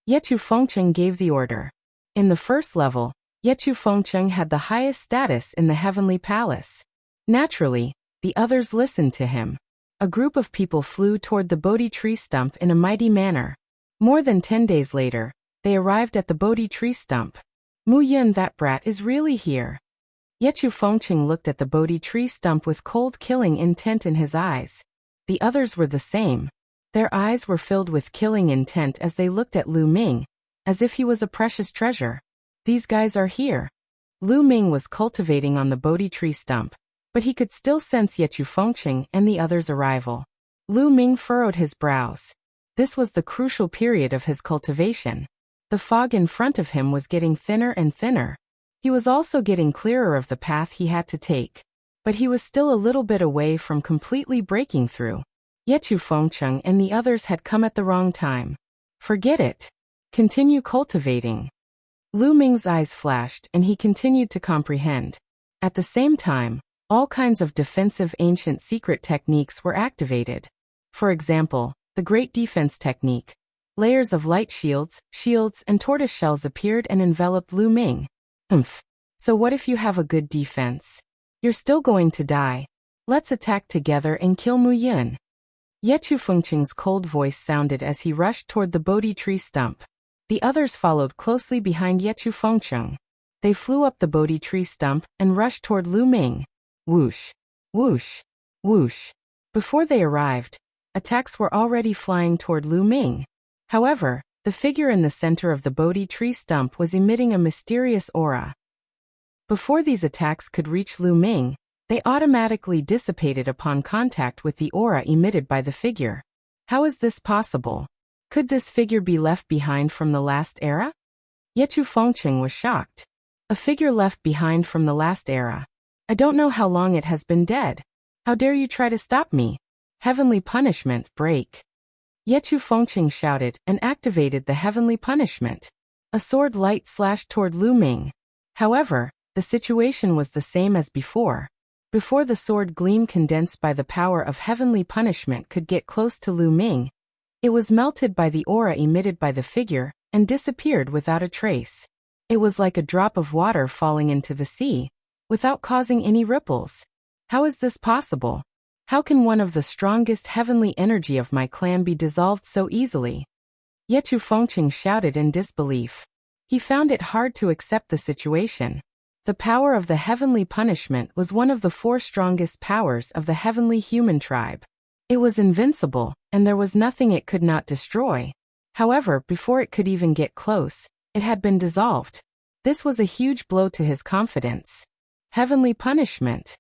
Yi Chu Fengcheng gave the order. In the first level, Yi Chu Fengcheng had the highest status in the heavenly palace. Naturally, the others listened to him. A group of people flew toward the Bodhi tree stump in a mighty manner. More than 10 days later, they arrived at the Bodhi tree stump. Mu Yun, that brat, is really here. Yet Yu Fengqing looked at the Bodhi tree stump with cold killing intent in his eyes. The others were the same. Their eyes were filled with killing intent as they looked at Lu Ming, as if he was a precious treasure. These guys are here. Lu Ming was cultivating on the Bodhi tree stump, but he could still sense Yet Yu Fengqing and the others' arrival. Lu Ming furrowed his brows. This was the crucial period of his cultivation. The fog in front of him was getting thinner and thinner. He was also getting clearer of the path he had to take. But he was still a little bit away from completely breaking through. Yet Yu Fengqing and the others had come at the wrong time. Forget it. Continue cultivating. Lu Ming's eyes flashed and he continued to comprehend. At the same time, all kinds of defensive ancient secret techniques were activated. For example, the Great Defense Technique. Layers of light shields, and tortoise shells appeared and enveloped Lu Ming. So what if you have a good defense? You're still going to die. Let's attack together and kill Mu Yun. Yet Yu Fengqing's cold voice sounded as he rushed toward the Bodhi tree stump. The others followed closely behind Yet Yu Fengqing. They flew up the Bodhi tree stump and rushed toward Lu Ming. Whoosh, whoosh, whoosh. Before they arrived, attacks were already flying toward Lu Ming. However, the figure in the center of the Bodhi tree stump was emitting a mysterious aura. Before these attacks could reach Lu Ming, they automatically dissipated upon contact with the aura emitted by the figure. How is this possible? Could this figure be left behind from the last era? Yet Yu Fengqing was shocked. A figure left behind from the last era. I don't know how long it has been dead. How dare you try to stop me? Heavenly punishment, break. Yet Yu Fengqing shouted and activated the heavenly punishment. A sword light slashed toward Lu Ming. However, the situation was the same as before. Before the sword gleam condensed by the power of heavenly punishment could get close to Lu Ming, it was melted by the aura emitted by the figure and disappeared without a trace. It was like a drop of water falling into the sea, without causing any ripples. How is this possible? How can one of the strongest heavenly energy of my clan be dissolved so easily? Yet Yu Fengqing shouted in disbelief. He found it hard to accept the situation. The power of the heavenly punishment was one of the 4 strongest powers of the heavenly human tribe. It was invincible, and there was nothing it could not destroy. However, before it could even get close, it had been dissolved. This was a huge blow to his confidence. Heavenly punishment.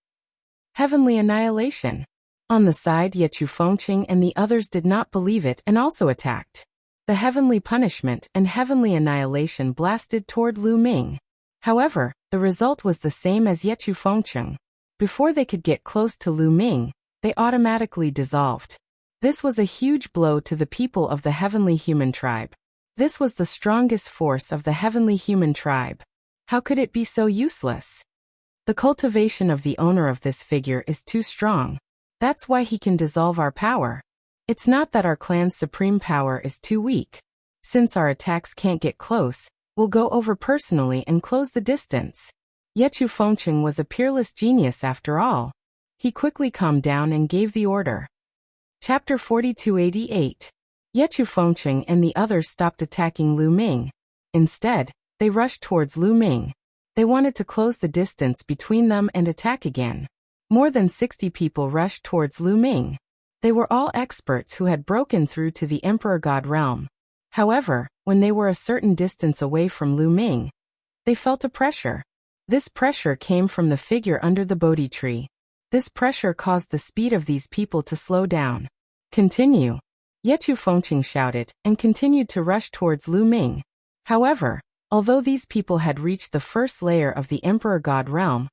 Heavenly annihilation. On the side, Yet Yu Fengqing and the others did not believe it and also attacked. The heavenly punishment and heavenly annihilation blasted toward Lu Ming. However, the result was the same as Yet Yu Fengqing. Before they could get close to Lu Ming, they automatically dissolved. This was a huge blow to the people of the heavenly human tribe. This was the strongest force of the heavenly human tribe. How could it be so useless? The cultivation of the owner of this figure is too strong. That's why he can dissolve our power. It's not that our clan's supreme power is too weak. Since our attacks can't get close, we'll go over personally and close the distance. Yet Yu Fengqing was a peerless genius after all. He quickly calmed down and gave the order. Chapter 4288. Yet Yu Fengqing and the others stopped attacking Lu Ming. Instead, they rushed towards Lu Ming. They wanted to close the distance between them and attack again. More than 60 people rushed towards Lu Ming. They were all experts who had broken through to the Emperor God realm. However, when they were a certain distance away from Lu Ming, they felt a pressure. This pressure came from the figure under the Bodhi tree. This pressure caused the speed of these people to slow down. Continue. Yet Yu Fengqing shouted and continued to rush towards Lu Ming. However, although these people had reached the first layer of the Emperor God realm,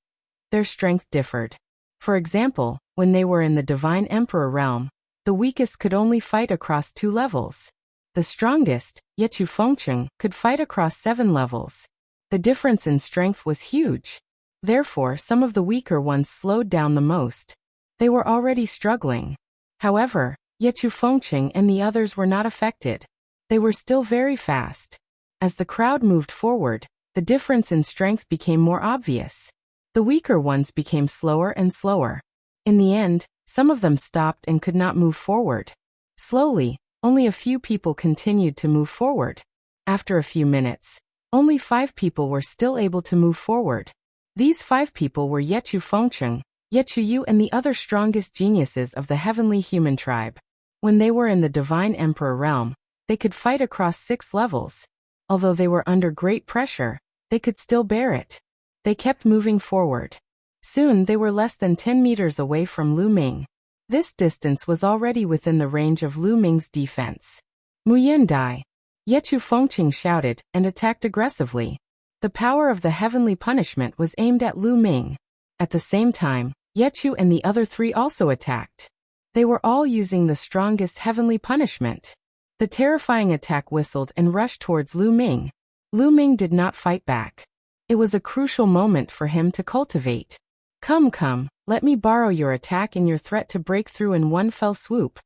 their strength differed. For example, when they were in the Divine Emperor realm, the weakest could only fight across 2 levels. The strongest, Yet Yu Fengqing, could fight across 7 levels. The difference in strength was huge. Therefore, some of the weaker ones slowed down the most. They were already struggling. However, Yet Yu Fengqing and the others were not affected. They were still very fast. As the crowd moved forward, the difference in strength became more obvious. The weaker ones became slower and slower. In the end, some of them stopped and could not move forward. Slowly, only a few people continued to move forward. After a few minutes, only 5 people were still able to move forward. These 5 people were Yechu Fengcheng, Yechu Yu and the other strongest geniuses of the heavenly human tribe. When they were in the Divine Emperor realm, they could fight across 6 levels. Although they were under great pressure, they could still bear it. They kept moving forward. Soon they were less than 10 meters away from Lu Ming. This distance was already within the range of Lu Ming's defense. Mu Yin Dai. Yechu Fengcheng shouted and attacked aggressively. The power of the heavenly punishment was aimed at Lu Ming. At the same time, Yechu and the other 3 also attacked. They were all using the strongest heavenly punishment. The terrifying attack whistled and rushed towards Lu Ming. Lu Ming did not fight back. It was a crucial moment for him to cultivate. Come, let me borrow your attack and your threat to break through in one fell swoop.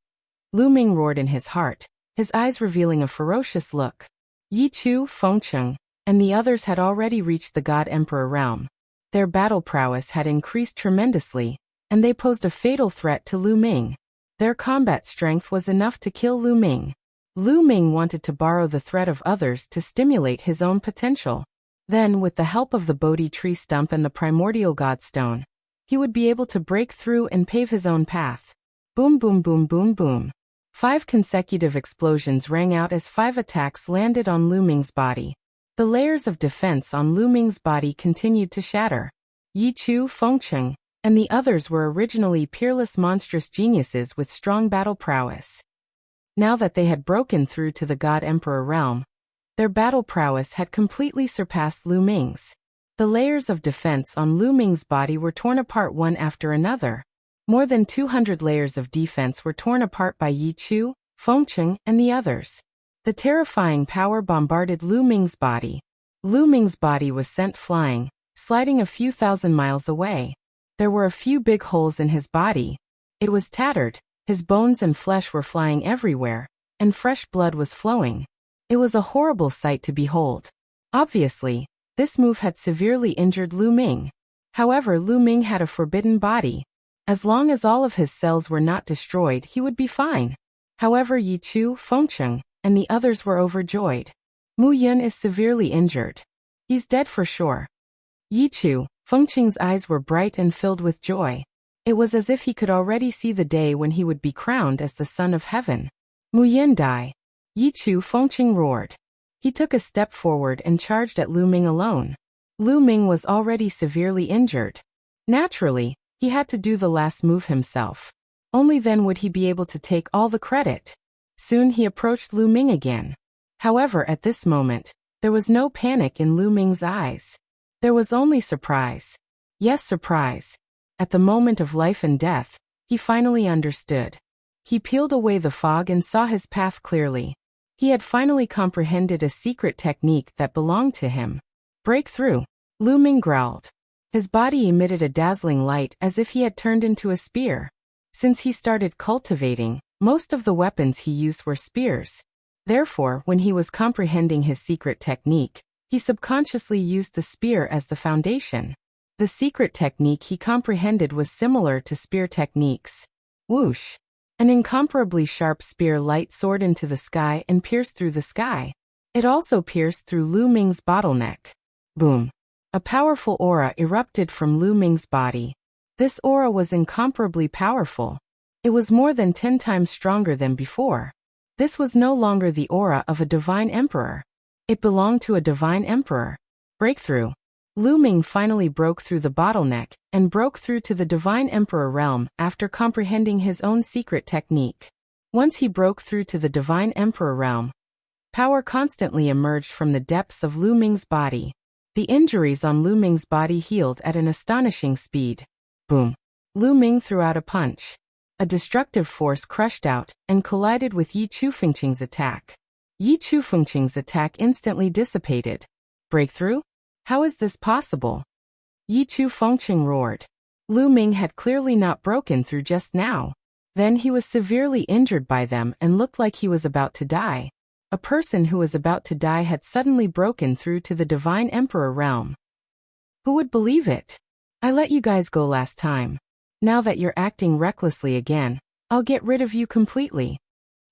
Lu Ming roared in his heart, his eyes revealing a ferocious look. Yechu Fengcheng and the others had already reached the God Emperor realm. Their battle prowess had increased tremendously, and they posed a fatal threat to Lu Ming. Their combat strength was enough to kill Lu Ming. Lu Ming wanted to borrow the threat of others to stimulate his own potential. Then, with the help of the Bodhi tree stump and the primordial God stone, he would be able to break through and pave his own path. Boom, boom, boom, boom, boom. 5 consecutive explosions rang out as 5 attacks landed on Lu Ming's body. The layers of defense on Lu Ming's body continued to shatter. Yechu Fengcheng and the others were originally peerless monstrous geniuses with strong battle prowess. Now that they had broken through to the God Emperor realm, their battle prowess had completely surpassed Lu Ming's. The layers of defense on Lu Ming's body were torn apart one after another. More than 200 layers of defense were torn apart by Yechu, Fengcheng, and the others. The terrifying power bombarded Lu Ming's body. Lu Ming's body was sent flying, sliding a few thousand miles away. There were a few big holes in his body. It was tattered, his bones and flesh were flying everywhere, and fresh blood was flowing. It was a horrible sight to behold. Obviously, this move had severely injured Lu Ming. However, Lu Ming had a forbidden body. As long as all of his cells were not destroyed, he would be fine. However, Yechu, Fengcheng, and the others were overjoyed. Mu Yun is severely injured. He's dead for sure. Yechu, Fengcheng's eyes were bright and filled with joy. It was as if he could already see the day when he would be crowned as the son of heaven. Mu Yin Dai. Yechu Fengcheng roared. He took a step forward and charged at Lu Ming alone. Lu Ming was already severely injured. Naturally, he had to do the last move himself. Only then would he be able to take all the credit. Soon he approached Lu Ming again. However, at this moment, there was no panic in Lu Ming's eyes. There was only surprise. Yes, surprise. At the moment of life and death, he finally understood. He peeled away the fog and saw his path clearly. He had finally comprehended a secret technique that belonged to him. Breakthrough. Lu Ming growled. His body emitted a dazzling light as if he had turned into a spear. Since he started cultivating, most of the weapons he used were spears. Therefore, when he was comprehending his secret technique, he subconsciously used the spear as the foundation. The secret technique he comprehended was similar to spear techniques. Whoosh! An incomparably sharp spear light soared into the sky and pierced through the sky. It also pierced through Lu Ming's bottleneck. Boom! A powerful aura erupted from Lu Ming's body. This aura was incomparably powerful. It was more than 10 times stronger than before. This was no longer the aura of a divine emperor. It belonged to a divine emperor. Breakthrough. Lu Ming finally broke through the bottleneck and broke through to the divine emperor realm after comprehending his own secret technique. Once he broke through to the divine emperor realm, power constantly emerged from the depths of Lu Ming's body. The injuries on Lu Ming's body healed at an astonishing speed. Boom! Lu Ming threw out a punch. A destructive force crushed out and collided with Yechu Fengcheng's attack. Yechu Fengcheng's attack instantly dissipated. Breakthrough? How is this possible? Yechu Fengcheng roared. Lu Ming had clearly not broken through just now. Then he was severely injured by them and looked like he was about to die. A person who was about to die had suddenly broken through to the divine emperor realm. Who would believe it? I let you guys go last time. Now that you're acting recklessly again, I'll get rid of you completely.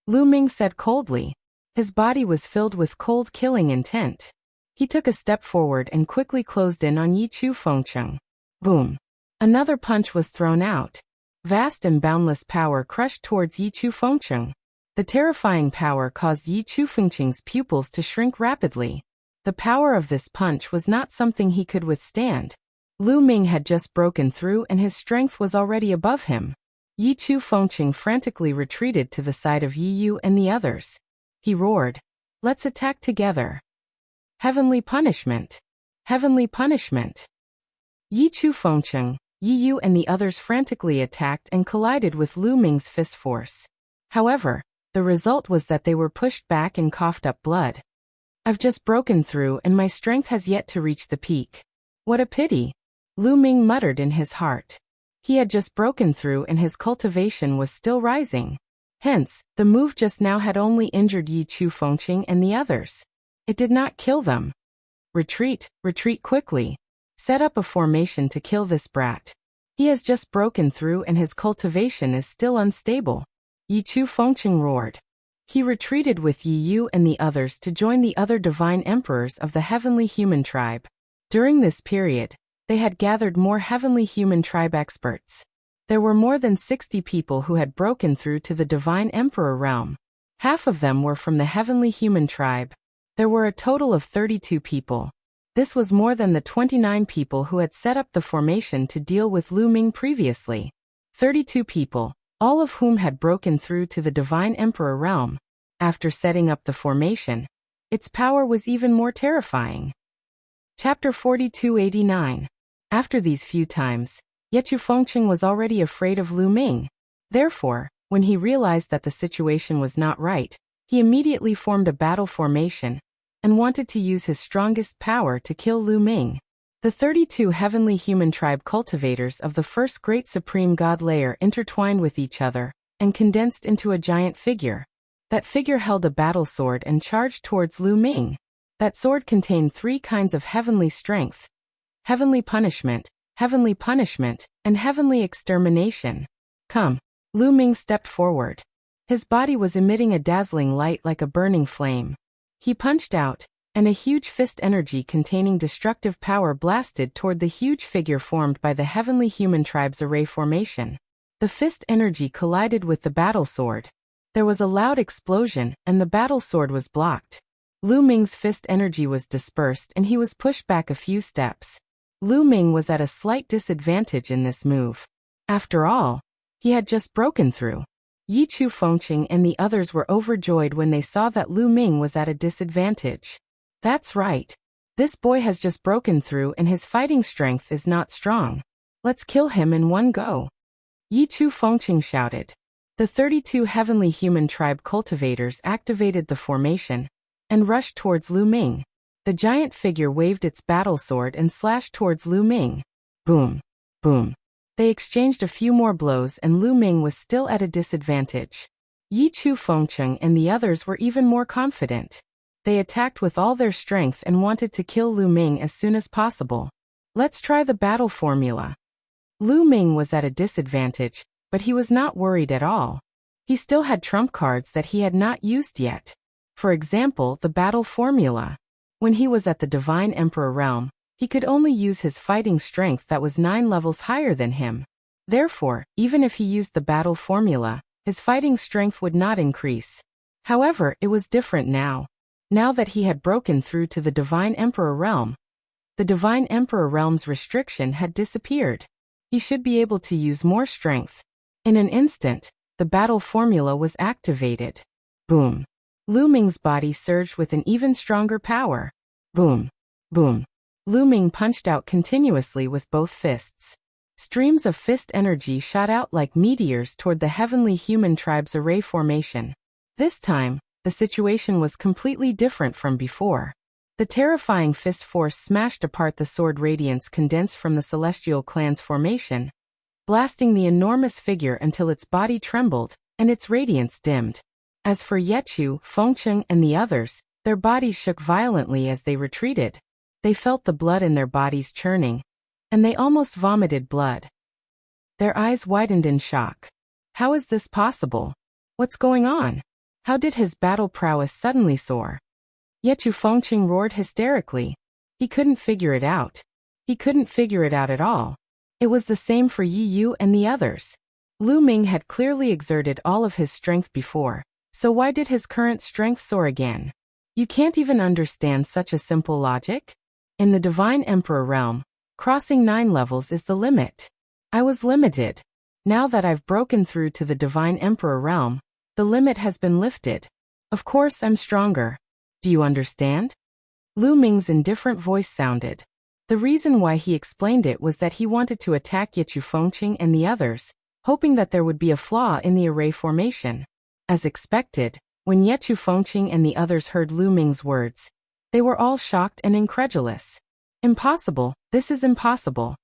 Lu Ming said coldly. His body was filled with cold killing intent. He took a step forward and quickly closed in on Yi Chu Fengcheng. Boom. Another punch was thrown out. Vast and boundless power crushed towards Yi Chu Fengcheng. The terrifying power caused Yi Chu Fengcheng's pupils to shrink rapidly. The power of this punch was not something he could withstand. Lu Ming had just broken through and his strength was already above him. Yi Chu Fengcheng frantically retreated to the side of Yi Yu and the others. He roared, "Let's attack together. Heavenly punishment! Heavenly punishment!" Yi Chu Fengcheng, Yi Yu and the others frantically attacked and collided with Lu Ming's fist force. However, the result was that they were pushed back and coughed up blood. "I've just broken through and my strength has yet to reach the peak. What a pity," Lu Ming muttered in his heart. He had just broken through and his cultivation was still rising. Hence, the move just now had only injured Yi Chu Fengcheng and the others. It did not kill them. "Retreat, retreat quickly. Set up a formation to kill this brat. He has just broken through and his cultivation is still unstable," Yi Chu Fengcheng roared. He retreated with Yi Yu and the others to join the other divine emperors of the heavenly human tribe. During this period, they had gathered more heavenly human tribe experts. There were more than 60 people who had broken through to the divine emperor realm. Half of them were from the heavenly human tribe. There were a total of 32 people. This was more than the 29 people who had set up the formation to deal with Lu Ming previously. 32 people, all of whom had broken through to the divine emperor realm. After setting up the formation, its power was even more terrifying. Chapter 4289. After these few times, Yi Chu Fengcheng was already afraid of Lu Ming. Therefore, when he realized that the situation was not right, he immediately formed a battle formation and wanted to use his strongest power to kill Lu Ming. The 32 heavenly human tribe cultivators of the first great supreme god layer intertwined with each other and condensed into a giant figure. That figure held a battle sword and charged towards Lu Ming. That sword contained 3 kinds of heavenly strength: heavenly punishment, and heavenly extermination. "Come." Lu Ming stepped forward. His body was emitting a dazzling light like a burning flame. He punched out, and a huge fist energy containing destructive power blasted toward the huge figure formed by the heavenly human tribe's array formation. The fist energy collided with the battle sword. There was a loud explosion, and the battle sword was blocked. Lu Ming's fist energy was dispersed and he was pushed back a few steps. Lu Ming was at a slight disadvantage in this move. After all, he had just broken through. Yi Chu Fengcheng and the others were overjoyed when they saw that Lu Ming was at a disadvantage. "That's right. This boy has just broken through and his fighting strength is not strong. Let's kill him in one go," Yi Chu Fengcheng shouted. The 32 heavenly human tribe cultivators activated the formation and rushed towards Lu Ming. The giant figure waved its battle sword and slashed towards Lu Ming. Boom. Boom. They exchanged a few more blows and Lu Ming was still at a disadvantage. Yi Chu Fengcheng and the others were even more confident. They attacked with all their strength and wanted to kill Lu Ming as soon as possible. "Let's try the battle formula." Lu Ming was at a disadvantage, but he was not worried at all. He still had trump cards that he had not used yet. For example, the battle formula. When he was at the Divine Emperor realm, he could only use his fighting strength that was 9 levels higher than him. Therefore, even if he used the battle formula, his fighting strength would not increase. However, it was different now. Now that he had broken through to the Divine Emperor realm, the Divine Emperor realm's restriction had disappeared. He should be able to use more strength. In an instant, the battle formula was activated. Boom. Lu Ming's body surged with an even stronger power. Boom. Boom. Lu Ming punched out continuously with both fists. Streams of fist energy shot out like meteors toward the heavenly human tribe's array formation. This time, the situation was completely different from before. The terrifying fist force smashed apart the sword radiance condensed from the celestial clan's formation, blasting the enormous figure until its body trembled and its radiance dimmed. As for Yi Chu Fengcheng and the others, their bodies shook violently as they retreated. They felt the blood in their bodies churning, and they almost vomited blood. Their eyes widened in shock. How is this possible? What's going on? How did his battle prowess suddenly soar? Yechu Fengqing roared hysterically. He couldn't figure it out. He couldn't figure it out at all. It was the same for Yi Yu and the others. Lu Ming had clearly exerted all of his strength before, so why did his current strength soar again? You can't even understand such a simple logic? In the Divine Emperor realm, crossing 9 levels is the limit. I was limited. Now that I've broken through to the Divine Emperor realm, the limit has been lifted. Of course I'm stronger. Do you understand? Lu Ming's indifferent voice sounded. The reason why he explained it was that he wanted to attack Yechu Fengqing and the others, hoping that there would be a flaw in the array formation. As expected, when Yechu Fengqing and the others heard Lu Ming's words, they were all shocked and incredulous. Impossible, this is impossible.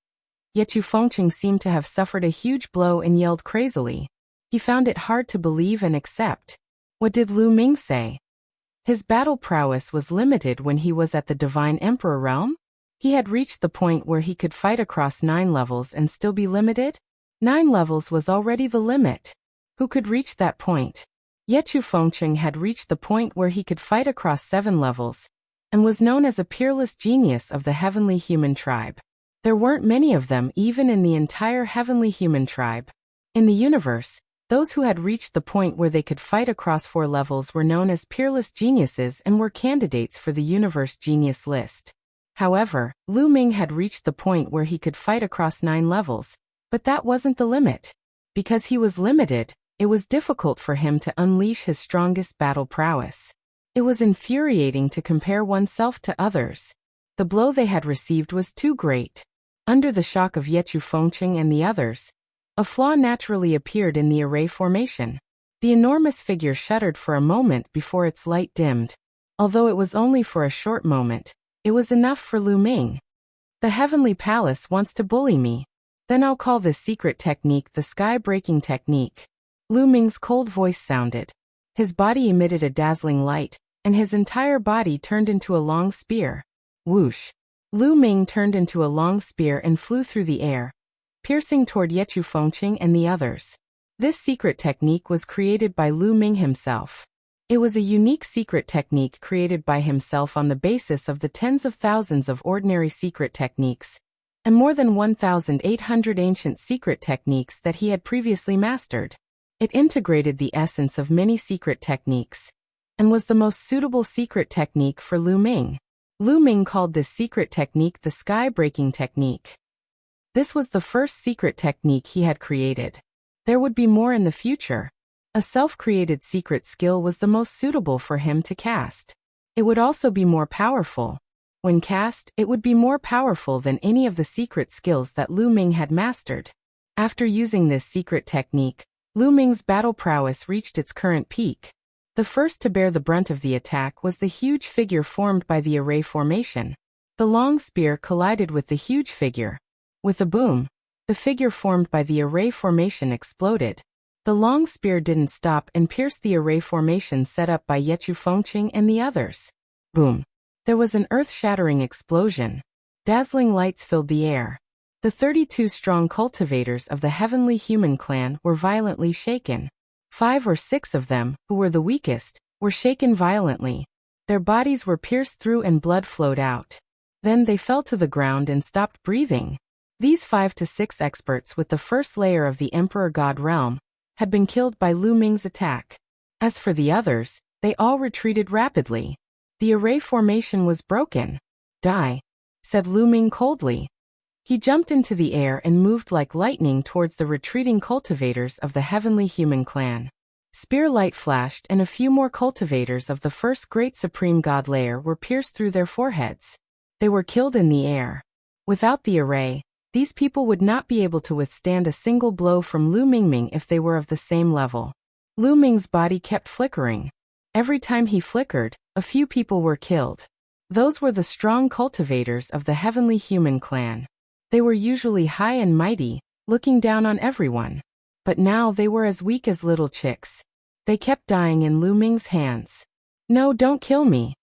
Yechu Fengqing seemed to have suffered a huge blow and yelled crazily. He found it hard to believe and accept. What did Lu Ming say? His battle prowess was limited when he was at the Divine Emperor realm? He had reached the point where he could fight across 9 levels and still be limited? 9 levels was already the limit. Who could reach that point? Yechu Fengqing had reached the point where he could fight across 7 levels, and was known as a peerless genius of the heavenly human tribe. There weren't many of them even in the entire heavenly human tribe. In the universe, those who had reached the point where they could fight across 4 levels were known as peerless geniuses and were candidates for the universe genius list. However, Lu Ming had reached the point where he could fight across 9 levels, but that wasn't the limit. Because he was limited, it was difficult for him to unleash his strongest battle prowess. It was infuriating to compare oneself to others. The blow they had received was too great. Under the shock of Yechu Fengqing and the others, a flaw naturally appeared in the array formation. The enormous figure shuddered for a moment before its light dimmed. Although it was only for a short moment, it was enough for Lu Ming. The Heavenly Palace wants to bully me. Then I'll call this secret technique the sky-breaking technique. Lu Ming's cold voice sounded. His body emitted a dazzling light, and his entire body turned into a long spear. Whoosh! Lu Ming turned into a long spear and flew through the air, piercing toward Yechu Fengqing and the others. This secret technique was created by Lu Ming himself. It was a unique secret technique created by himself on the basis of the tens of thousands of ordinary secret techniques, and more than 1,800 ancient secret techniques that he had previously mastered. It integrated the essence of many secret techniques, and was the most suitable secret technique for Lu Ming. Lu Ming called this secret technique the sky-breaking technique. This was the first secret technique he had created. There would be more in the future. A self-created secret skill was the most suitable for him to cast. It would also be more powerful. When cast, it would be more powerful than any of the secret skills that Lu Ming had mastered. After using this secret technique, Lu Ming's battle prowess reached its current peak. The first to bear the brunt of the attack was the huge figure formed by the array formation. The long spear collided with the huge figure. With a boom, the figure formed by the array formation exploded. The long spear didn't stop and pierced the array formation set up by Yechu Fengqing and the others. Boom! There was an earth-shattering explosion. Dazzling lights filled the air. The 32 strong cultivators of the heavenly human clan were violently shaken. 5 or 6 of them, who were the weakest, were shaken violently. Their bodies were pierced through and blood flowed out. Then they fell to the ground and stopped breathing. These 5 to 6 experts with the first layer of the Emperor God realm had been killed by Lu Ming's attack. As for the others, they all retreated rapidly. The array formation was broken. Die, said Lu Ming coldly. He jumped into the air and moved like lightning towards the retreating cultivators of the heavenly human clan. Spear light flashed and a few more cultivators of the first great supreme god layer were pierced through their foreheads. They were killed in the air. Without the array, these people would not be able to withstand a single blow from Lu Mingming if they were of the same level. Lu Ming's body kept flickering. Every time he flickered, a few people were killed. Those were the strong cultivators of the heavenly human clan. They were usually high and mighty, looking down on everyone. But now they were as weak as little chicks. They kept dying in Lu Ming's hands. No, don't kill me.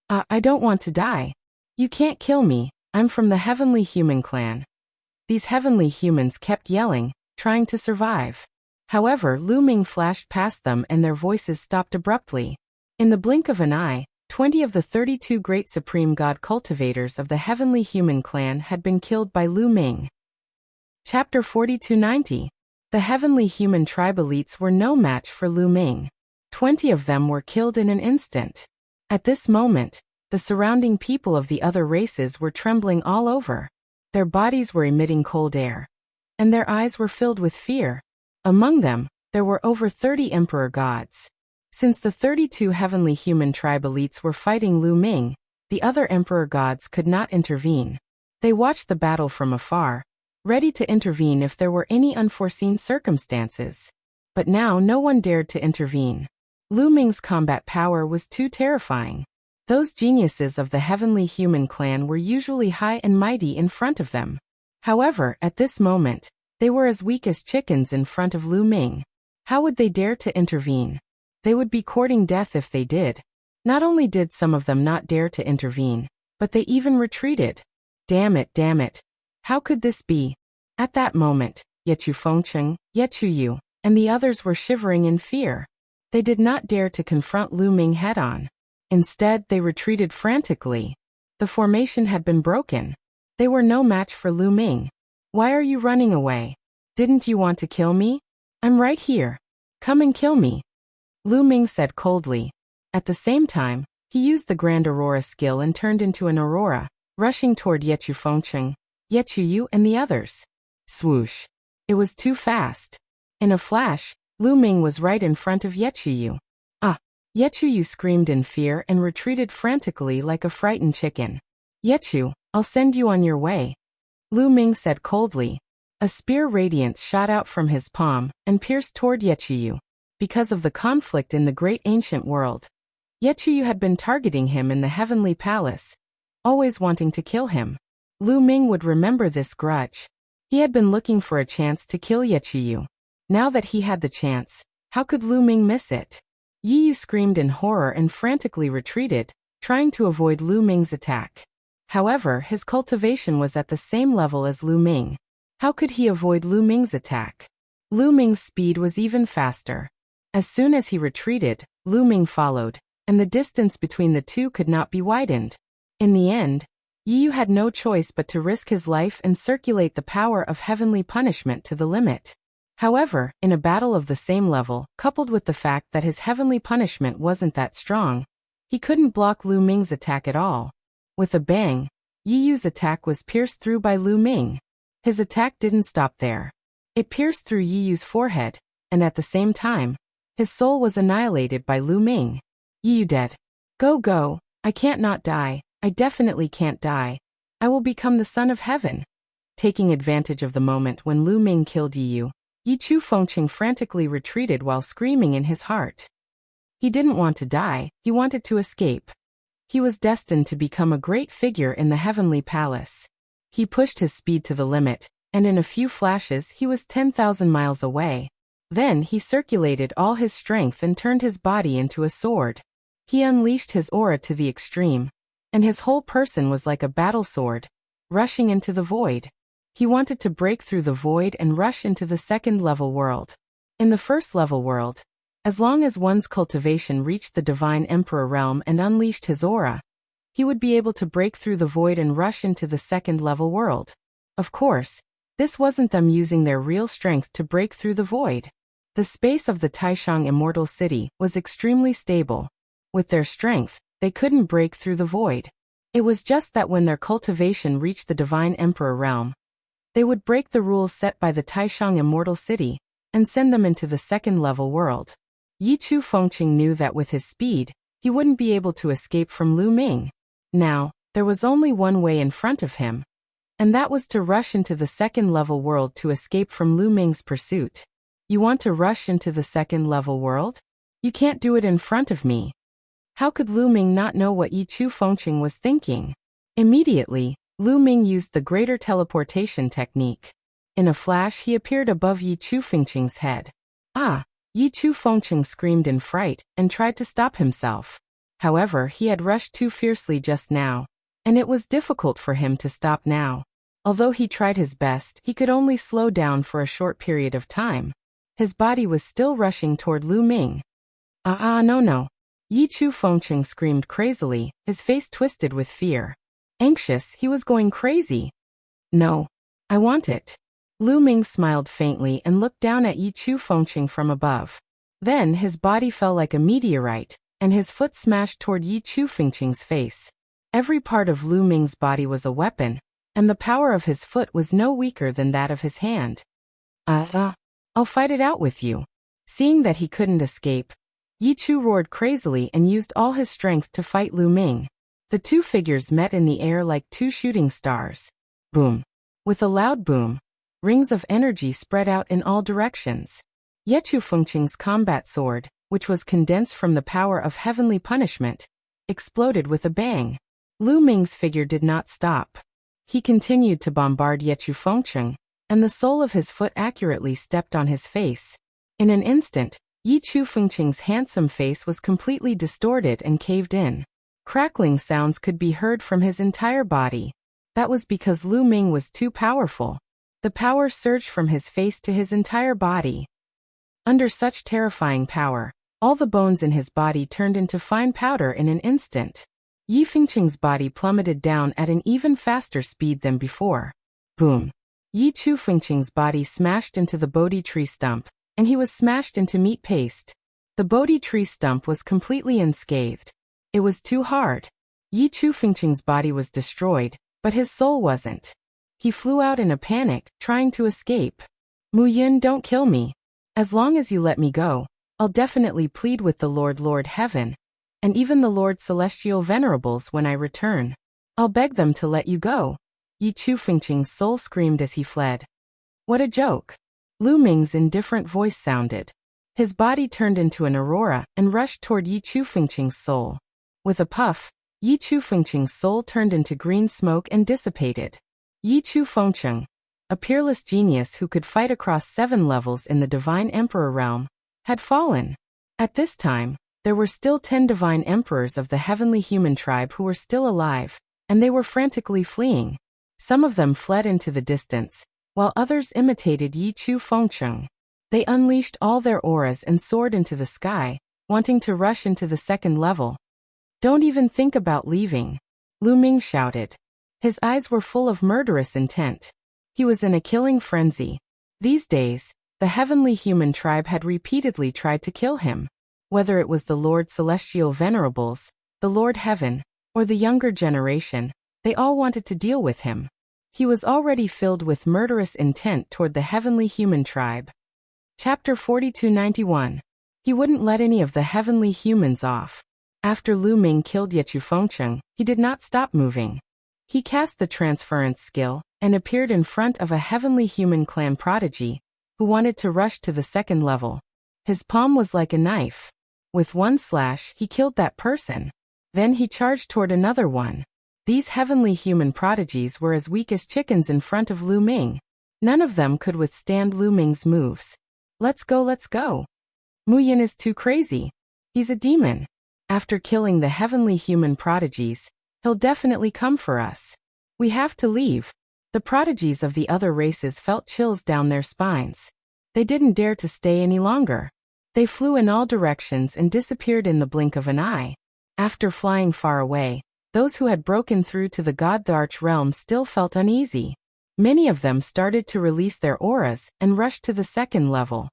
I don't want to die. You can't kill me, I'm from the heavenly human clan. These heavenly humans kept yelling, trying to survive. However, Lu Ming flashed past them and their voices stopped abruptly. In the blink of an eye, 20 of the 32 great supreme god cultivators of the heavenly human clan had been killed by Lu Ming. Chapter 4290. The heavenly human tribe elites were no match for Lu Ming. 20 of them were killed in an instant. At this moment, the surrounding people of the other races were trembling all over. Their bodies were emitting cold air, and their eyes were filled with fear. Among them, there were over 30 emperor gods. Since the 32 heavenly human tribe elites were fighting Lu Ming, the other emperor gods could not intervene. They watched the battle from afar, ready to intervene if there were any unforeseen circumstances. But now no one dared to intervene. Lu Ming's combat power was too terrifying. Those geniuses of the heavenly human clan were usually high and mighty in front of them. However, at this moment, they were as weak as chickens in front of Lu Ming. How would they dare to intervene? They would be courting death if they did. Not only did some of them not dare to intervene, but they even retreated. Damn it. How could this be? At that moment, Yechu Fengcheng, Yechu Yu, and the others were shivering in fear. They did not dare to confront Lu Ming head-on. Instead, they retreated frantically. The formation had been broken. They were no match for Lu Ming. Why are you running away? Didn't you want to kill me? I'm right here. Come and kill me. Lu Ming said coldly. At the same time, he used the Grand Aurora skill and turned into an aurora, rushing toward Yechu Fengcheng, Yechu Yu and the others. Swoosh. It was too fast. In a flash, Lu Ming was right in front of Yechu Yu. Ah! Yechu Yu screamed in fear and retreated frantically like a frightened chicken. Yechu, I'll send you on your way. Lu Ming said coldly. A spear radiance shot out from his palm and pierced toward Yechu Yu. Because of the conflict in the great ancient world, Yechu Yu had been targeting him in the heavenly palace, always wanting to kill him. Lu Ming would remember this grudge. He had been looking for a chance to kill Yechu Yu. Now that he had the chance, how could Lu Ming miss it? Yi Yu screamed in horror and frantically retreated, trying to avoid Lu Ming's attack. However, his cultivation was at the same level as Lu Ming. How could he avoid Lu Ming's attack? Lu Ming's speed was even faster. As soon as he retreated, Lu Ming followed, and the distance between the two could not be widened. In the end, Yi Yu had no choice but to risk his life and circulate the power of heavenly punishment to the limit. However, in a battle of the same level, coupled with the fact that his heavenly punishment wasn't that strong, he couldn't block Lu Ming's attack at all. With a bang, Yi Yu's attack was pierced through by Lu Ming. His attack didn't stop there. It pierced through Yi Yu's forehead, and at the same time, his soul was annihilated by Lu Ming. Yi Yu dead. Go, I can't not die, I definitely can't die. I will become the son of heaven. Taking advantage of the moment when Lu Ming killed Yi Yu, Yechu Fengcheng frantically retreated while screaming in his heart. He didn't want to die, he wanted to escape. He was destined to become a great figure in the heavenly palace. He pushed his speed to the limit, and in a few flashes he was 10,000 miles away. Then he circulated all his strength and turned his body into a sword. He unleashed his aura to the extreme, and his whole person was like a battle sword, rushing into the void. He wanted to break through the void and rush into the second-level world. In the first-level world, as long as one's cultivation reached the Divine Emperor realm and unleashed his aura, he would be able to break through the void and rush into the second-level world. Of course, this wasn't them using their real strength to break through the void. The space of the Taishang Immortal City was extremely stable. With their strength, they couldn't break through the void. It was just that when their cultivation reached the Divine Emperor realm, they would break the rules set by the Taishang Immortal City and send them into the second-level world. Yechu Fengcheng knew that with his speed, he wouldn't be able to escape from Lu Ming. Now, there was only one way in front of him, and that was to rush into the second-level world to escape from Lu Ming's pursuit. You want to rush into the second-level world? You can't do it in front of me. How could Lu Ming not know what Yechu Fengcheng was thinking? Immediately, Lu Ming used the greater teleportation technique. In a flash he appeared above Yechu Fengcheng's head. Ah! Yechu Fengcheng screamed in fright and tried to stop himself. However, he had rushed too fiercely just now, and it was difficult for him to stop now. Although he tried his best, he could only slow down for a short period of time. His body was still rushing toward Lu Ming. No. Yi Chu Fengcheng screamed crazily, his face twisted with fear. Anxious, he was going crazy. No. I want it. Lu Ming smiled faintly and looked down at Yi Chu Fengcheng from above. Then his body fell like a meteorite, and his foot smashed toward Yi Chu Fengcheng's face. Every part of Lu Ming's body was a weapon, and the power of his foot was no weaker than that of his hand. I'll fight it out with you. Seeing that he couldn't escape, Yi Chu roared crazily and used all his strength to fight Lu Ming. The two figures met in the air like two shooting stars. Boom. With a loud boom, rings of energy spread out in all directions. Yi Chu Fengcheng's combat sword, which was condensed from the power of heavenly punishment, exploded with a bang. Lu Ming's figure did not stop. He continued to bombard Yi Chu Fengcheng, and the sole of his foot accurately stepped on his face. In an instant, Yi Chu Fengcheng's handsome face was completely distorted and caved in. Crackling sounds could be heard from his entire body. That was because Lu Ming was too powerful. The power surged from his face to his entire body. Under such terrifying power, all the bones in his body turned into fine powder in an instant. Yi Fengcheng's body plummeted down at an even faster speed than before. Boom. Yi Chu Fengcheng's body smashed into the Bodhi tree stump, and he was smashed into meat paste. The Bodhi tree stump was completely unscathed. It was too hard. Yi Chu Fengcheng's body was destroyed, but his soul wasn't. He flew out in a panic, trying to escape. Mu Yin, don't kill me. As long as you let me go, I'll definitely plead with the Lord Heaven, and even the Lord Celestial Venerables when I return. I'll beg them to let you go. Yi Chu Fengcheng's soul screamed as he fled. What a joke. Lu Ming's indifferent voice sounded. His body turned into an aurora and rushed toward Yi Chu Fengcheng's soul. With a puff, Yi Chu Fengcheng's soul turned into green smoke and dissipated. Yi Chu Fengcheng, a peerless genius who could fight across 7 levels in the Divine Emperor realm, had fallen. At this time, there were still 10 Divine Emperors of the Heavenly Human tribe who were still alive, and they were frantically fleeing. Some of them fled into the distance, while others imitated Yi Chu Fengcheng. They unleashed all their auras and soared into the sky, wanting to rush into the 2nd level. Don't even think about leaving, Lu Ming shouted. His eyes were full of murderous intent. He was in a killing frenzy. These days, the Heavenly Human tribe had repeatedly tried to kill him. Whether it was the Lord Celestial Venerables, the Lord Heaven, or the younger generation, they all wanted to deal with him. He was already filled with murderous intent toward the Heavenly Human tribe. Chapter 4291. He wouldn't let any of the Heavenly Humans off. After Lu Ming killed Yi Chu Fengcheng, he did not stop moving. He cast the transference skill and appeared in front of a Heavenly Human clan prodigy who wanted to rush to the 2nd level. His palm was like a knife. With one slash, he killed that person. Then he charged toward another one. These Heavenly Human prodigies were as weak as chickens in front of Lu Ming. None of them could withstand Lu Ming's moves. Let's go, let's go. Mu Yin is too crazy. He's a demon. After killing the Heavenly Human prodigies, he'll definitely come for us. We have to leave. The prodigies of the other races felt chills down their spines. They didn't dare to stay any longer. They flew in all directions and disappeared in the blink of an eye. After flying far away, those who had broken through to the God-Arch realm still felt uneasy. Many of them started to release their auras and rushed to the 2nd level.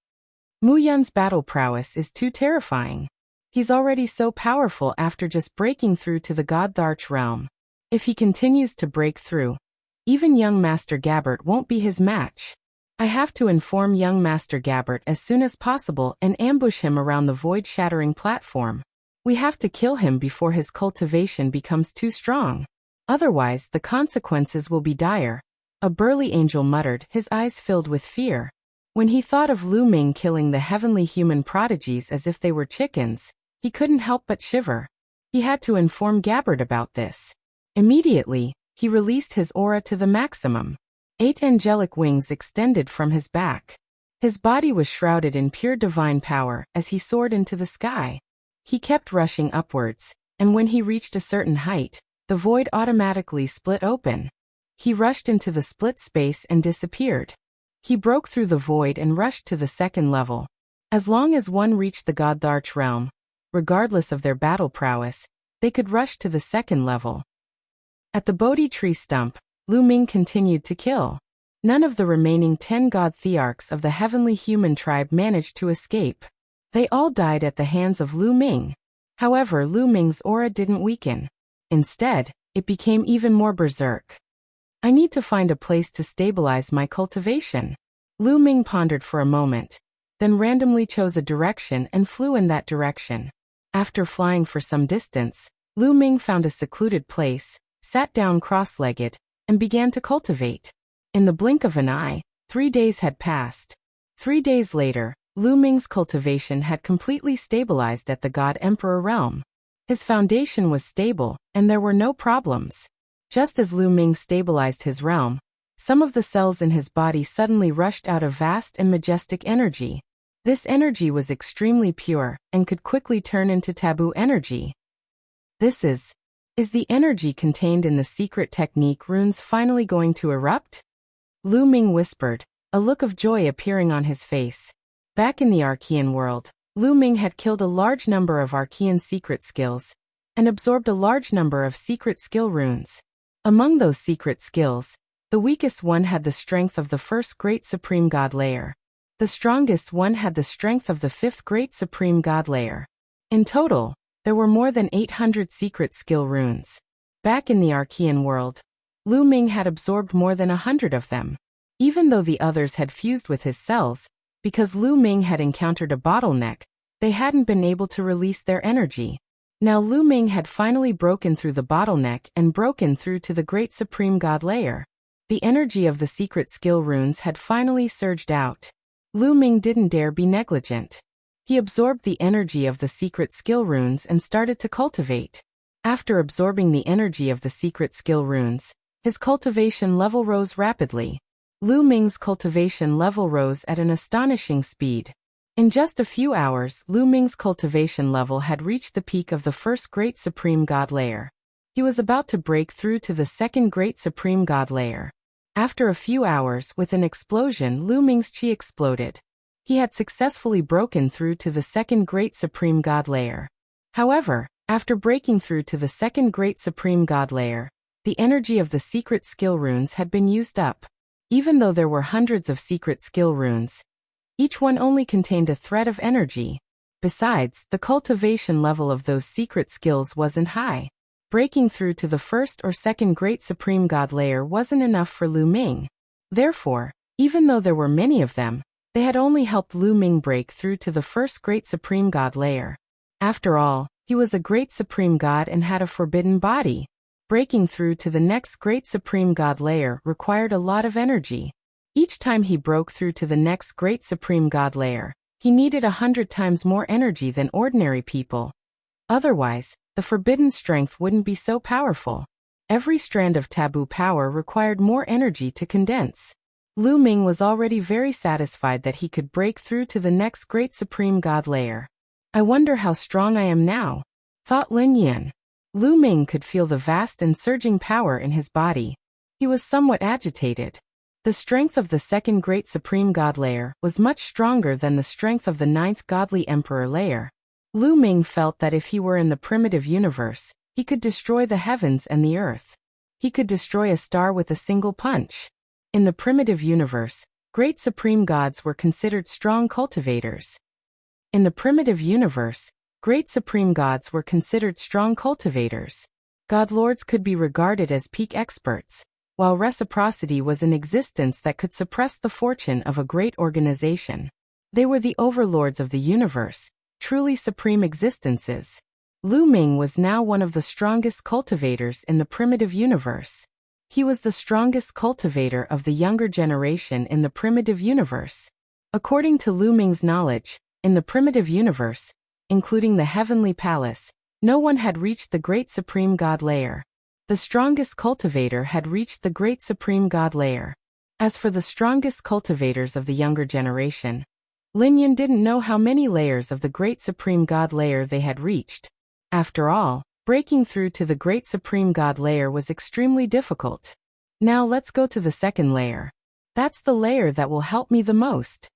Mu Yun's battle prowess is too terrifying. He's already so powerful after just breaking through to the God-Arch realm. If he continues to break through, even young Master Gabbert won't be his match. I have to inform young Master Gabbert as soon as possible and ambush him around the void-shattering platform. We have to kill him before his cultivation becomes too strong. Otherwise, the consequences will be dire. A burly angel muttered, his eyes filled with fear. When he thought of Lu Ming killing the Heavenly Human prodigies as if they were chickens, he couldn't help but shiver. He had to inform Gabbert about this. Immediately, he released his aura to the maximum. 8 angelic wings extended from his back. His body was shrouded in pure divine power as he soared into the sky. He kept rushing upwards, and when he reached a certain height, the void automatically split open. He rushed into the split space and disappeared. He broke through the void and rushed to the 2nd level. As long as one reached the God-Arch realm, regardless of their battle prowess, they could rush to the second level. At the Bodhi tree stump, Lu Ming continued to kill. None of the remaining 10 god thearchs of the heavenly human tribe managed to escape. They all died at the hands of Lu Ming. However, Lu Ming's aura didn't weaken. Instead, it became even more berserk. I need to find a place to stabilize my cultivation. Lu Ming pondered for a moment, then randomly chose a direction and flew in that direction. After flying for some distance, Lu Ming found a secluded place, sat down cross-legged, and began to cultivate. In the blink of an eye, 3 days had passed. 3 days later, Lu Ming's cultivation had completely stabilized at the God Emperor realm. His foundation was stable, and there were no problems. Just as Lu Ming stabilized his realm, some of the cells in his body suddenly rushed out a vast and majestic energy. This energy was extremely pure, and could quickly turn into taboo energy. This is the energy contained in the secret technique runes finally going to erupt? Lu Ming whispered, a look of joy appearing on his face. Back in the Archean world, Lu Ming had killed a large number of Archean secret skills, and absorbed a large number of secret skill runes. Among those secret skills, the weakest one had the strength of the first great supreme god layer. The strongest one had the strength of the fifth great supreme god layer. In total, there were more than 800 secret skill runes. Back in the Archean world, Lu Ming had absorbed more than 100 of them. Even though the others had fused with his cells, because Lu Ming had encountered a bottleneck, they hadn't been able to release their energy. Now Lu Ming had finally broken through the bottleneck and broken through to the great supreme god layer. The energy of the secret skill runes had finally surged out. Lu Ming didn't dare be negligent. He absorbed the energy of the secret skill runes and started to cultivate. After absorbing the energy of the secret skill runes, his cultivation level rose rapidly. Lu Ming's cultivation level rose at an astonishing speed. In just a few hours, Lu Ming's cultivation level had reached the peak of the first great supreme god layer. He was about to break through to the second great supreme god layer. After a few hours, with an explosion, Lu Ming's chi exploded. He had successfully broken through to the second great supreme god layer. However, after breaking through to the second great supreme god layer, the energy of the secret skill runes had been used up. Even though there were hundreds of secret skill runes, each one only contained a thread of energy. Besides, the cultivation level of those secret skills wasn't high. Breaking through to the first or second great supreme god layer wasn't enough for Lu Ming. Therefore, even though there were many of them, they had only helped Lu Ming break through to the first great supreme god layer. After all, he was a great supreme god and had a forbidden body. Breaking through to the next great supreme god layer required a lot of energy. Each time he broke through to the next great supreme god layer, he needed 100 times more energy than ordinary people. Otherwise, the forbidden strength wouldn't be so powerful. Every strand of taboo power required more energy to condense. Lu Ming was already very satisfied that he could break through to the next great supreme god layer. I wonder how strong I am now, thought Lin Yan. Lu Ming could feel the vast and surging power in his body. He was somewhat agitated. The strength of the second great supreme god layer was much stronger than the strength of the ninth godly emperor layer. Lu Ming felt that if he were in the primitive universe, he could destroy the heavens and the earth. He could destroy a star with a single punch. In the primitive universe, great supreme gods were considered strong cultivators. In the primitive universe, great supreme gods were considered strong cultivators. God lords could be regarded as peak experts, while reciprocity was an existence that could suppress the fortune of a great organization. They were the overlords of the universe, truly supreme existences. Lu Ming was now one of the strongest cultivators in the primitive universe. He was the strongest cultivator of the younger generation in the primitive universe. According to Lu Ming's knowledge, in the primitive universe, including the heavenly palace, no one had reached the great supreme god layer. The strongest cultivator had reached the great supreme god layer. As for the strongest cultivators of the younger generation, Lin Yan didn't know how many layers of the great supreme god layer they had reached. After all, breaking through to the great supreme god layer was extremely difficult. Now let's go to the second layer. That's the layer that will help me the most.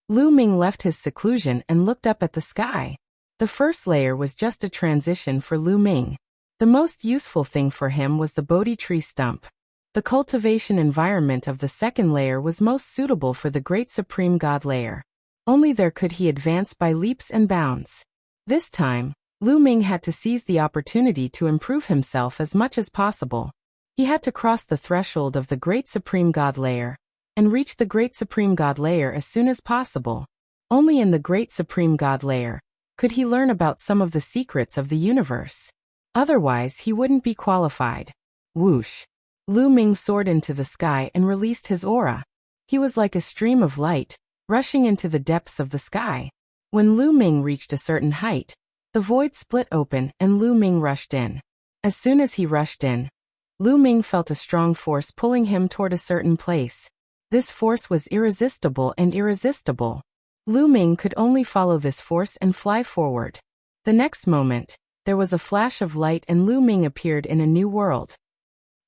Lu Ming left his seclusion and looked up at the sky. The first layer was just a transition for Lu Ming. The most useful thing for him was the Bodhi tree stump. The cultivation environment of the second layer was most suitable for the Great Supreme God layer. Only there could he advance by leaps and bounds. This time, Lu Ming had to seize the opportunity to improve himself as much as possible. He had to cross the threshold of the Great Supreme God layer and reach the Great Supreme God layer as soon as possible. Only in the Great Supreme God layer could he learn about some of the secrets of the universe. Otherwise, he wouldn't be qualified. Whoosh! Lu Ming soared into the sky and released his aura. He was like a stream of light, rushing into the depths of the sky. When Lu Ming reached a certain height, the void split open and Lu Ming rushed in. As soon as he rushed in, Lu Ming felt a strong force pulling him toward a certain place. This force was irresistible and irresistible. Lu Ming could only follow this force and fly forward. The next moment, there was a flash of light and Lu Ming appeared in a new world.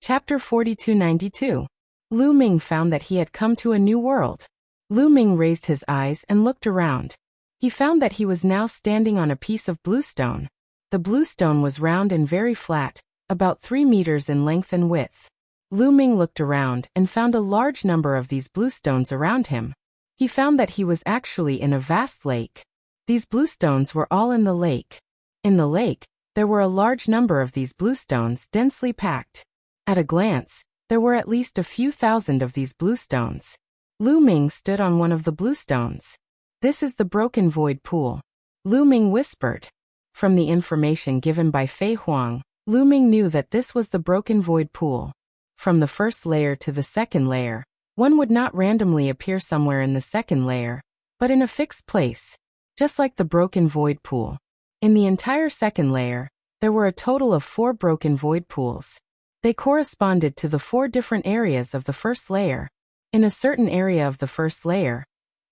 Chapter 4292. Lu Ming found that he had come to a new world. Lu Ming raised his eyes and looked around. He found that he was now standing on a piece of bluestone. The bluestone was round and very flat, about 3 meters in length and width. Lu Ming looked around and found a large number of these bluestones around him. He found that he was actually in a vast lake. These bluestones were all in the lake. In the lake, there were a large number of these bluestones densely packed. At a glance, there were at least a few thousand of these bluestones. Lu Ming stood on one of the bluestones. "This is the broken void pool," Lu Ming whispered. From the information given by Fei Huang, Lu Ming knew that this was the broken void pool. From the first layer to the second layer, one would not randomly appear somewhere in the second layer, but in a fixed place, just like the broken void pool. In the entire second layer, there were a total of 4 broken void pools. They corresponded to the 4 different areas of the first layer. In a certain area of the first layer,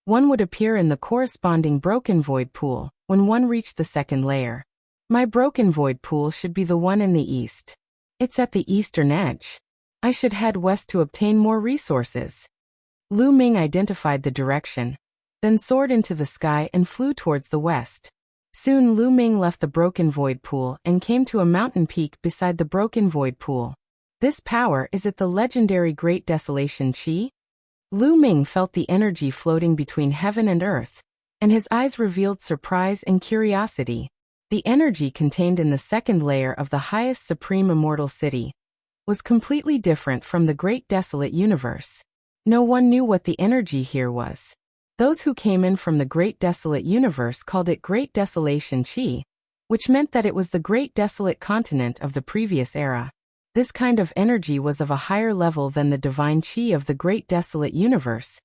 one would appear in the corresponding broken void pool when one reached the second layer. My broken void pool should be the one in the east. It's at the eastern edge. I should head west to obtain more resources. Lu Ming identified the direction, then soared into the sky and flew towards the west. Soon Lu Ming left the broken void pool and came to a mountain peak beside the broken void pool. This power, is it the legendary Great Desolation Chi? Lu Ming felt the energy floating between heaven and earth, and his eyes revealed surprise and curiosity. The energy contained in the second layer of the highest supreme immortal city was completely different from the Great Desolate Universe. No one knew what the energy here was. Those who came in from the Great Desolate Universe called it Great Desolation Chi, which meant that it was the Great Desolate Continent of the previous era. This kind of energy was of a higher level than the divine Chi of the Great Desolate Universe,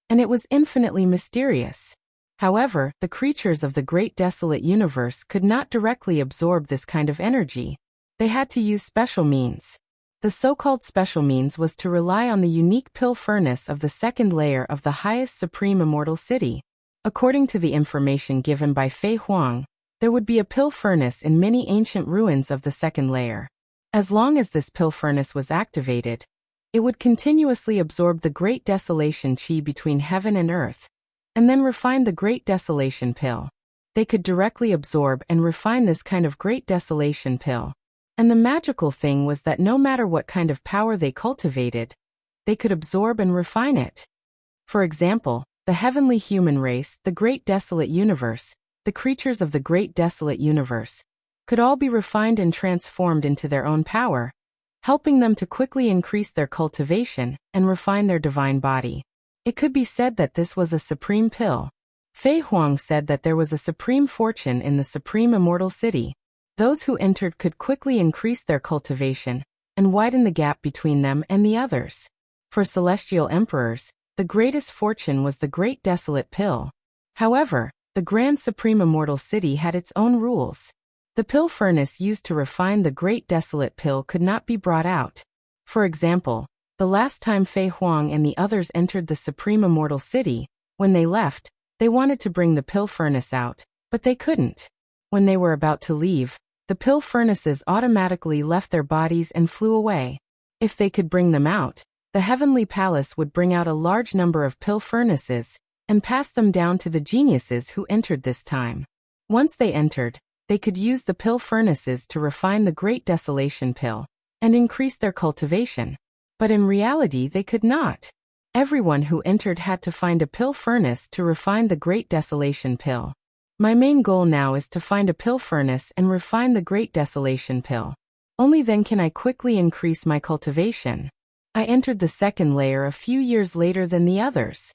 and it was infinitely mysterious. However, the creatures of the Great Desolate Universe could not directly absorb this kind of energy. They had to use special means. The so-called special means was to rely on the unique pill furnace of the second layer of the highest supreme immortal city. According to the information given by Fei Huang, there would be a pill furnace in many ancient ruins of the second layer. As long as this pill furnace was activated, it would continuously absorb the Great Desolation Chi between heaven and earth, and then refine the Great Desolation pill. They could directly absorb and refine this kind of Great Desolation pill. And the magical thing was that no matter what kind of power they cultivated, they could absorb and refine it. For example, the heavenly human race, the Great Desolate Universe, the creatures of the Great Desolate Universe, could all be refined and transformed into their own power, helping them to quickly increase their cultivation and refine their divine body. It could be said that this was a supreme pill. Fei Huang said that there was a supreme fortune in the supreme immortal city. Those who entered could quickly increase their cultivation and widen the gap between them and the others. For celestial emperors, the greatest fortune was the Great Desolate Pill. However, the Grand Supreme Immortal City had its own rules. The pill furnace used to refine the Great Desolate Pill could not be brought out. For example, the last time Fei Huang and the others entered the Supreme Immortal City, when they left, they wanted to bring the pill furnace out, but they couldn't. When they were about to leave, the pill furnaces automatically left their bodies and flew away. If they could bring them out, the heavenly palace would bring out a large number of pill furnaces and pass them down to the geniuses who entered this time. Once they entered, they could use the pill furnaces to refine the Great Desolation pill and increase their cultivation. But in reality they could not. Everyone who entered had to find a pill furnace to refine the Great Desolation pill. My main goal now is to find a pill furnace and refine the Great Desolation pill. Only then can I quickly increase my cultivation. I entered the second layer a few years later than the others.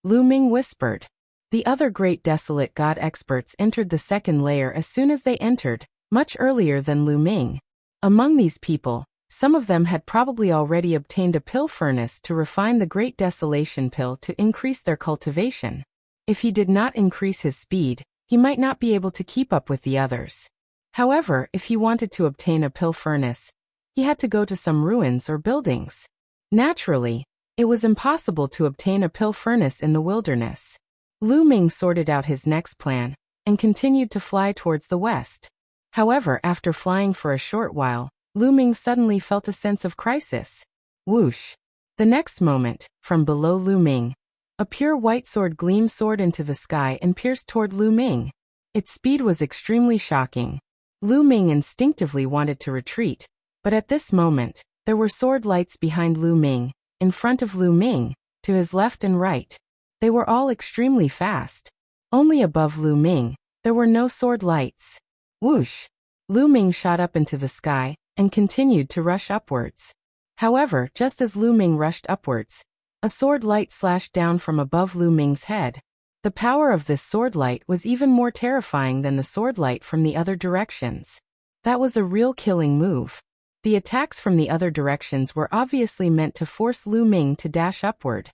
Lu Ming whispered. The other Great Desolate God experts entered the second layer as soon as they entered, much earlier than Lu Ming. Among these people, some of them had probably already obtained a pill furnace to refine the Great Desolation pill to increase their cultivation. If he did not increase his speed, he might not be able to keep up with the others. However, if he wanted to obtain a pill furnace, he had to go to some ruins or buildings. Naturally, it was impossible to obtain a pill furnace in the wilderness. Lu Ming sorted out his next plan and continued to fly towards the west. However, after flying for a short while, Lu Ming suddenly felt a sense of crisis. Whoosh! The next moment, from below Lu Ming, a pure white sword soared into the sky and pierced toward Lu Ming. Its speed was extremely shocking. Lu Ming instinctively wanted to retreat, but at this moment, there were sword lights behind Lu Ming, in front of Lu Ming, to his left and right. They were all extremely fast. Only above Lu Ming, there were no sword lights. Whoosh! Lu Ming shot up into the sky and continued to rush upwards. However, just as Lu Ming rushed upwards, a sword light slashed down from above Lu Ming's head. The power of this sword light was even more terrifying than the sword light from the other directions. That was a real killing move. The attacks from the other directions were obviously meant to force Lu Ming to dash upward.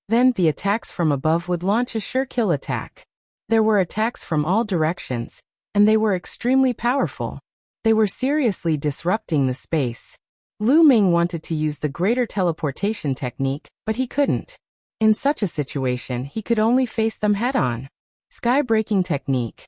Then the attacks from above would launch a sure kill attack. There were attacks from all directions, and they were extremely powerful. They were seriously disrupting the space. Lu Ming wanted to use the greater teleportation technique, but he couldn't. In such a situation, he could only face them head-on. Sky-breaking technique.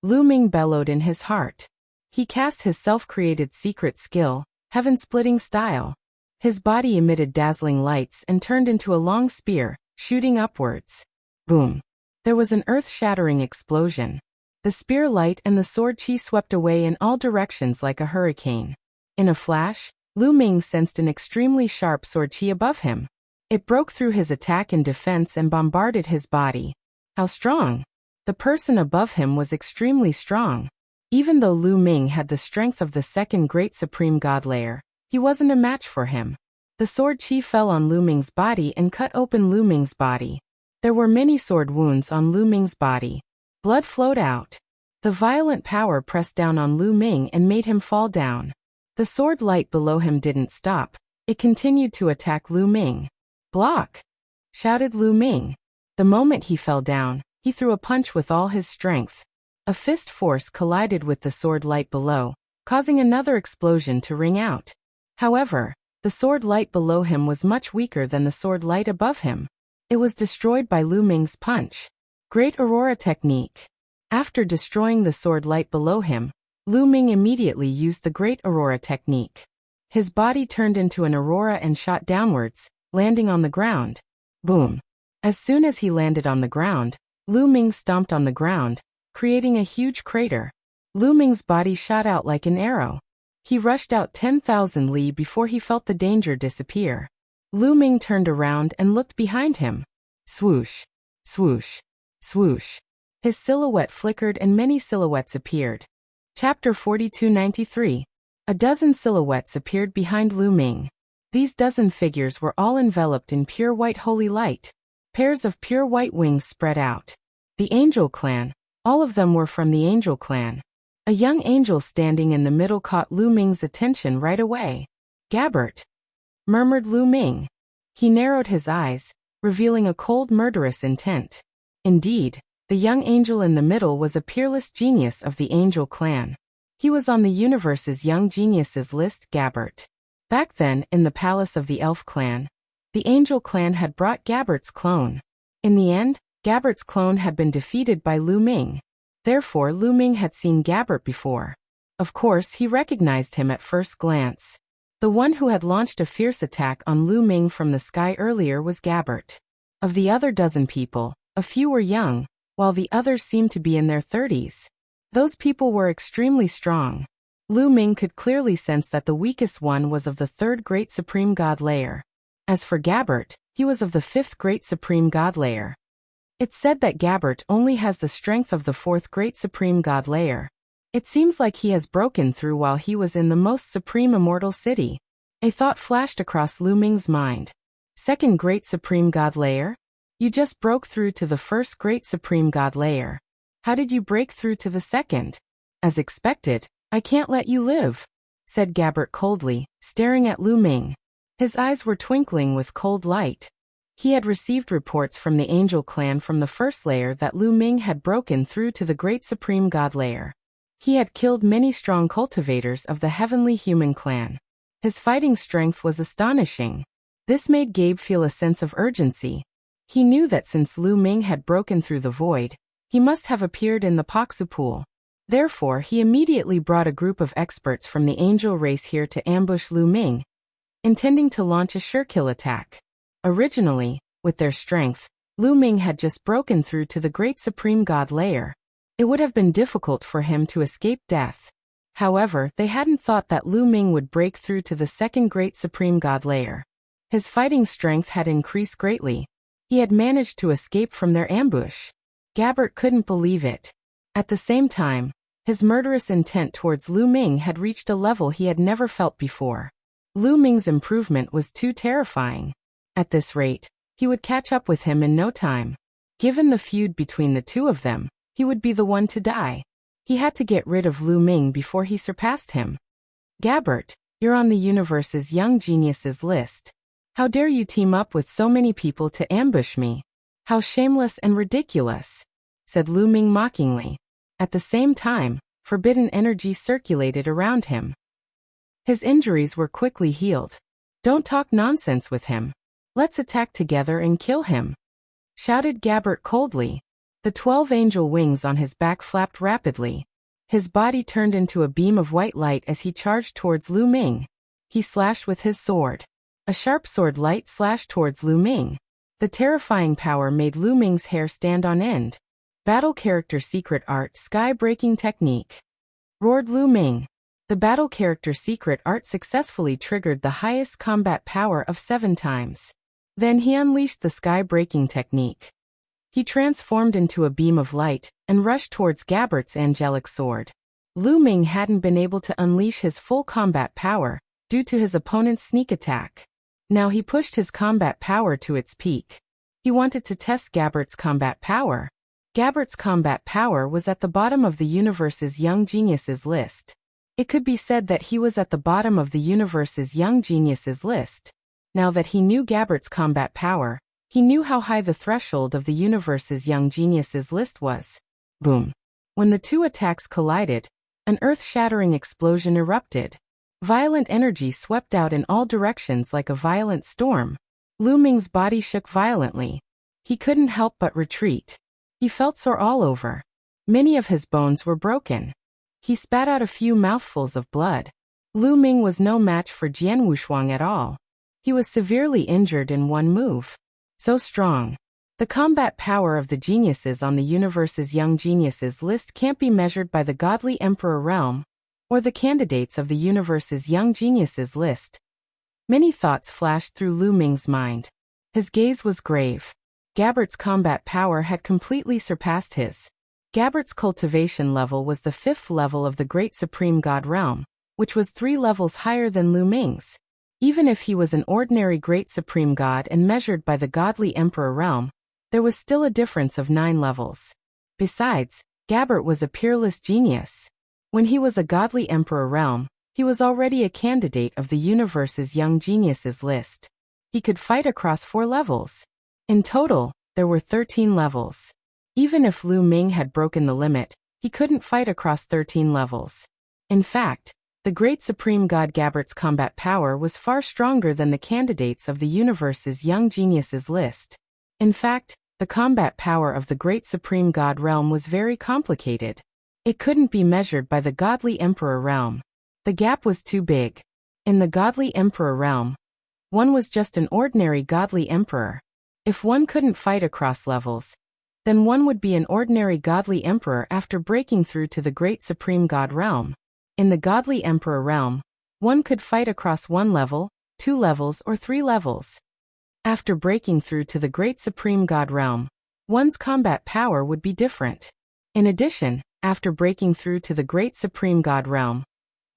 Lu Ming bellowed in his heart. He cast his self-created secret skill, heaven-splitting style. His body emitted dazzling lights and turned into a long spear, shooting upwards. Boom! There was an earth-shattering explosion. The spear light and the sword chi swept away in all directions like a hurricane. In a flash, Lu Ming sensed an extremely sharp sword chi above him. It broke through his attack and defense and bombarded his body. How strong! The person above him was extremely strong. Even though Lu Ming had the strength of the second great supreme god layer, he wasn't a match for him. The sword chi fell on Lu Ming's body and cut open Lu Ming's body. There were many sword wounds on Lu Ming's body. Blood flowed out. The violent power pressed down on Lu Ming and made him fall down. The sword light below him didn't stop. It continued to attack Lu Ming. Block! Shouted Lu Ming. The moment he fell down, he threw a punch with all his strength. A fist force collided with the sword light below, causing another explosion to ring out. However, the sword light below him was much weaker than the sword light above him. It was destroyed by Lu Ming's punch. Great Aurora Technique. After destroying the sword light below him, Lu Ming immediately used the Great Aurora Technique. His body turned into an aurora and shot downwards, landing on the ground. Boom! As soon as he landed on the ground, Lu Ming stomped on the ground, creating a huge crater. Lu Ming's body shot out like an arrow. He rushed out 10,000 li before he felt the danger disappear. Lu Ming turned around and looked behind him. Swoosh! Swoosh! Swoosh! His silhouette flickered and many silhouettes appeared. Chapter 4293. A dozen silhouettes appeared behind Lu Ming. These dozen figures were all enveloped in pure white holy light. Pairs of pure white wings spread out. The Angel Clan. All of them were from the Angel Clan. A young angel standing in the middle caught Lu Ming's attention right away. Gabbert! Murmured Lu Ming. He narrowed his eyes, revealing a cold murderous intent. Indeed, the young angel in the middle was a peerless genius of the Angel Clan. He was on the universe's young geniuses list. Gabbert. Back then, in the palace of the Elf Clan, the Angel Clan had brought Gabbert's clone. In the end, Gabbert's clone had been defeated by Lu Ming. Therefore, Lu Ming had seen Gabbert before. Of course, he recognized him at first glance. The one who had launched a fierce attack on Lu Ming from the sky earlier was Gabbert. Of the other dozen people, a few were young, while the others seemed to be in their 30s. Those people were extremely strong. Lu Ming could clearly sense that the weakest one was of the 3rd Great Supreme God layer. As for Gabbert, he was of the 5th Great Supreme God layer. It's said that Gabbert only has the strength of the 4th Great Supreme God layer. It seems like he has broken through while he was in the most supreme immortal city. A thought flashed across Lu Ming's mind. 2nd Great Supreme God layer? You just broke through to the 1st Great Supreme God layer. How did you break through to the 2nd? As expected, I can't let you live, said Gabbert coldly, staring at Lu Ming. His eyes were twinkling with cold light. He had received reports from the Angel clan from the 1st layer that Lu Ming had broken through to the Great Supreme God layer. He had killed many strong cultivators of the Heavenly Human clan. His fighting strength was astonishing. This made Gabe feel a sense of urgency. He knew that since Lu Ming had broken through the void, he must have appeared in the Poksu pool. Therefore, he immediately brought a group of experts from the Angel race here to ambush Lu Ming, intending to launch a sure-kill attack. Originally, with their strength, Lu Ming had just broken through to the Great Supreme God layer. It would have been difficult for him to escape death. However, they hadn't thought that Lu Ming would break through to the 2nd Great Supreme God layer. His fighting strength had increased greatly. He had managed to escape from their ambush. Gabbert couldn't believe it. At the same time, his murderous intent towards Lu Ming had reached a level he had never felt before. Lu Ming's improvement was too terrifying. At this rate, he would catch up with him in no time. Given the feud between the two of them, he would be the one to die. He had to get rid of Lu Ming before he surpassed him. Gabbert, you're on the universe's young geniuses list. How dare you team up with so many people to ambush me? How shameless and ridiculous, said Lu Ming mockingly. At the same time, forbidden energy circulated around him. His injuries were quickly healed. Don't talk nonsense with him. Let's attack together and kill him, shouted Gabbert coldly. The 12 angel wings on his back flapped rapidly. His body turned into a beam of white light as he charged towards Lu Ming. He slashed with his sword. A sharp sword light slashed towards Lu Ming. The terrifying power made Lu Ming's hair stand on end. Battle character secret art sky-breaking technique, roared Lu Ming. The battle character secret art successfully triggered the highest combat power of 7 times. Then he unleashed the sky-breaking technique. He transformed into a beam of light and rushed towards Gabbert's angelic sword. Lu Ming hadn't been able to unleash his full combat power due to his opponent's sneak attack. Now he pushed his combat power to its peak. He wanted to test Gabbert's combat power. Gabbert's combat power was at the bottom of the universe's young geniuses list. It could be said that he was at the bottom of the universe's young geniuses list. Now that he knew Gabbert's combat power, he knew how high the threshold of the universe's young geniuses list was. Boom. When the two attacks collided, an earth-shattering explosion erupted. Violent energy swept out in all directions like a violent storm. Lu Ming's body shook violently. He couldn't help but retreat. He felt sore all over. Many of his bones were broken. He spat out a few mouthfuls of blood. Lu Ming was no match for Jian Wushuang at all. He was severely injured in one move. So strong. The combat power of the geniuses on the universe's young geniuses list can't be measured by the godly emperor realm, or the candidates of the universe's young geniuses list. Many thoughts flashed through Lu Ming's mind. His gaze was grave. Gabbert's combat power had completely surpassed his. Gabbert's cultivation level was the 5th level of the Great Supreme God realm, which was 3 levels higher than Lu Ming's. Even if he was an ordinary Great Supreme God and measured by the godly Emperor realm, there was still a difference of 9 levels. Besides, Gabbert was a peerless genius. When he was a godly Emperor realm, he was already a candidate of the universe's young geniuses list. He could fight across 4 levels. In total, there were 13 levels. Even if Lu Ming had broken the limit, he couldn't fight across 13 levels. In fact, the Great Supreme God Gabbert's combat power was far stronger than the candidates of the universe's young geniuses list. In fact, the combat power of the Great Supreme God realm was very complicated. It couldn't be measured by the godly Emperor realm. The gap was too big. In the godly Emperor realm, one was just an ordinary godly emperor. If one couldn't fight across levels, then one would be an ordinary godly emperor after breaking through to the great supreme god realm. In the godly emperor realm, one could fight across 1 level, 2 levels or 3 levels. After breaking through to the great supreme god realm, one's combat power would be different. In addition, after breaking through to the great supreme god realm,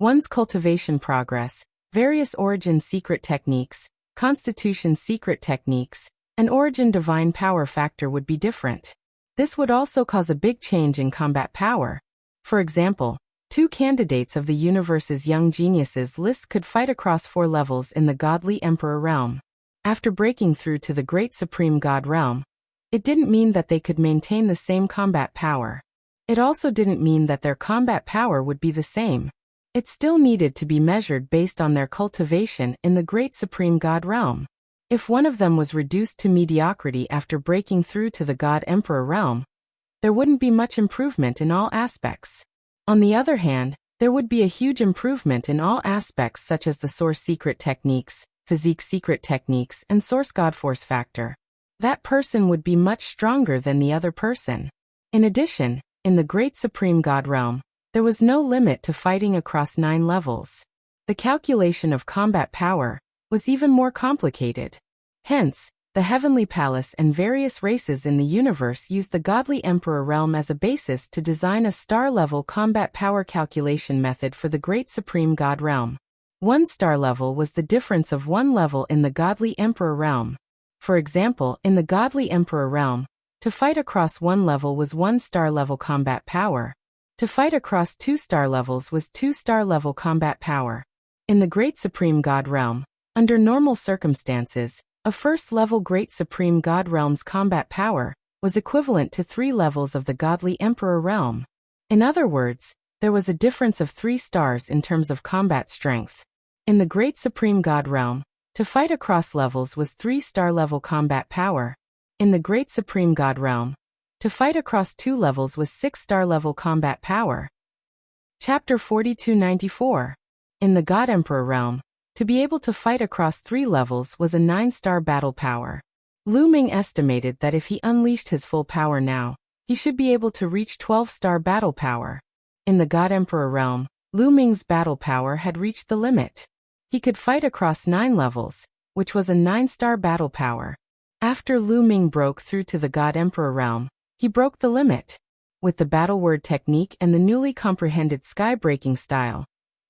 one's cultivation progress, various origin secret techniques, constitution secret techniques, and origin divine power factor would be different. This would also cause a big change in combat power. For example, 2 candidates of the universe's young geniuses list could fight across 4 levels in the godly emperor realm. After breaking through to the great supreme god realm, it didn't mean that they could maintain the same combat power. It also didn't mean that their combat power would be the same. It still needed to be measured based on their cultivation in the great supreme god realm. If one of them was reduced to mediocrity after breaking through to the god emperor realm, there wouldn't be much improvement in all aspects. On the other hand, there would be a huge improvement in all aspects such as the source secret techniques, physique secret techniques, and source god force factor. That person would be much stronger than the other person. In addition, in the great supreme god realm, there was no limit to fighting across 9 levels. The calculation of combat power was even more complicated. Hence, the Heavenly Palace and various races in the universe used the godly emperor realm as a basis to design a star-level combat power calculation method for the great supreme god realm. 1 star level was the difference of 1 level in the godly emperor realm. For example, in the godly emperor realm, to fight across 1 level was 1 star level combat power. To fight across 2 star levels was 2 star level combat power. In the great supreme god realm, under normal circumstances, a 1st level great supreme god realm's combat power was equivalent to 3 levels of the godly emperor realm. In other words, there was a difference of 3 stars in terms of combat strength. In the great supreme god realm, to fight across levels was 3 star level combat power. In the great supreme god realm, to fight across 2 levels was 6 star level combat power. Chapter 4294. In the god emperor realm, to be able to fight across 3 levels was a 9-star battle power. Lu Ming estimated that if he unleashed his full power now, he should be able to reach 12-star battle power. In the god emperor realm, Lu Ming's battle power had reached the limit. He could fight across 9 levels, which was a 9-star battle power. After Lu Ming broke through to the god emperor realm, he broke the limit. With the battle word technique and the newly comprehended sky-breaking style,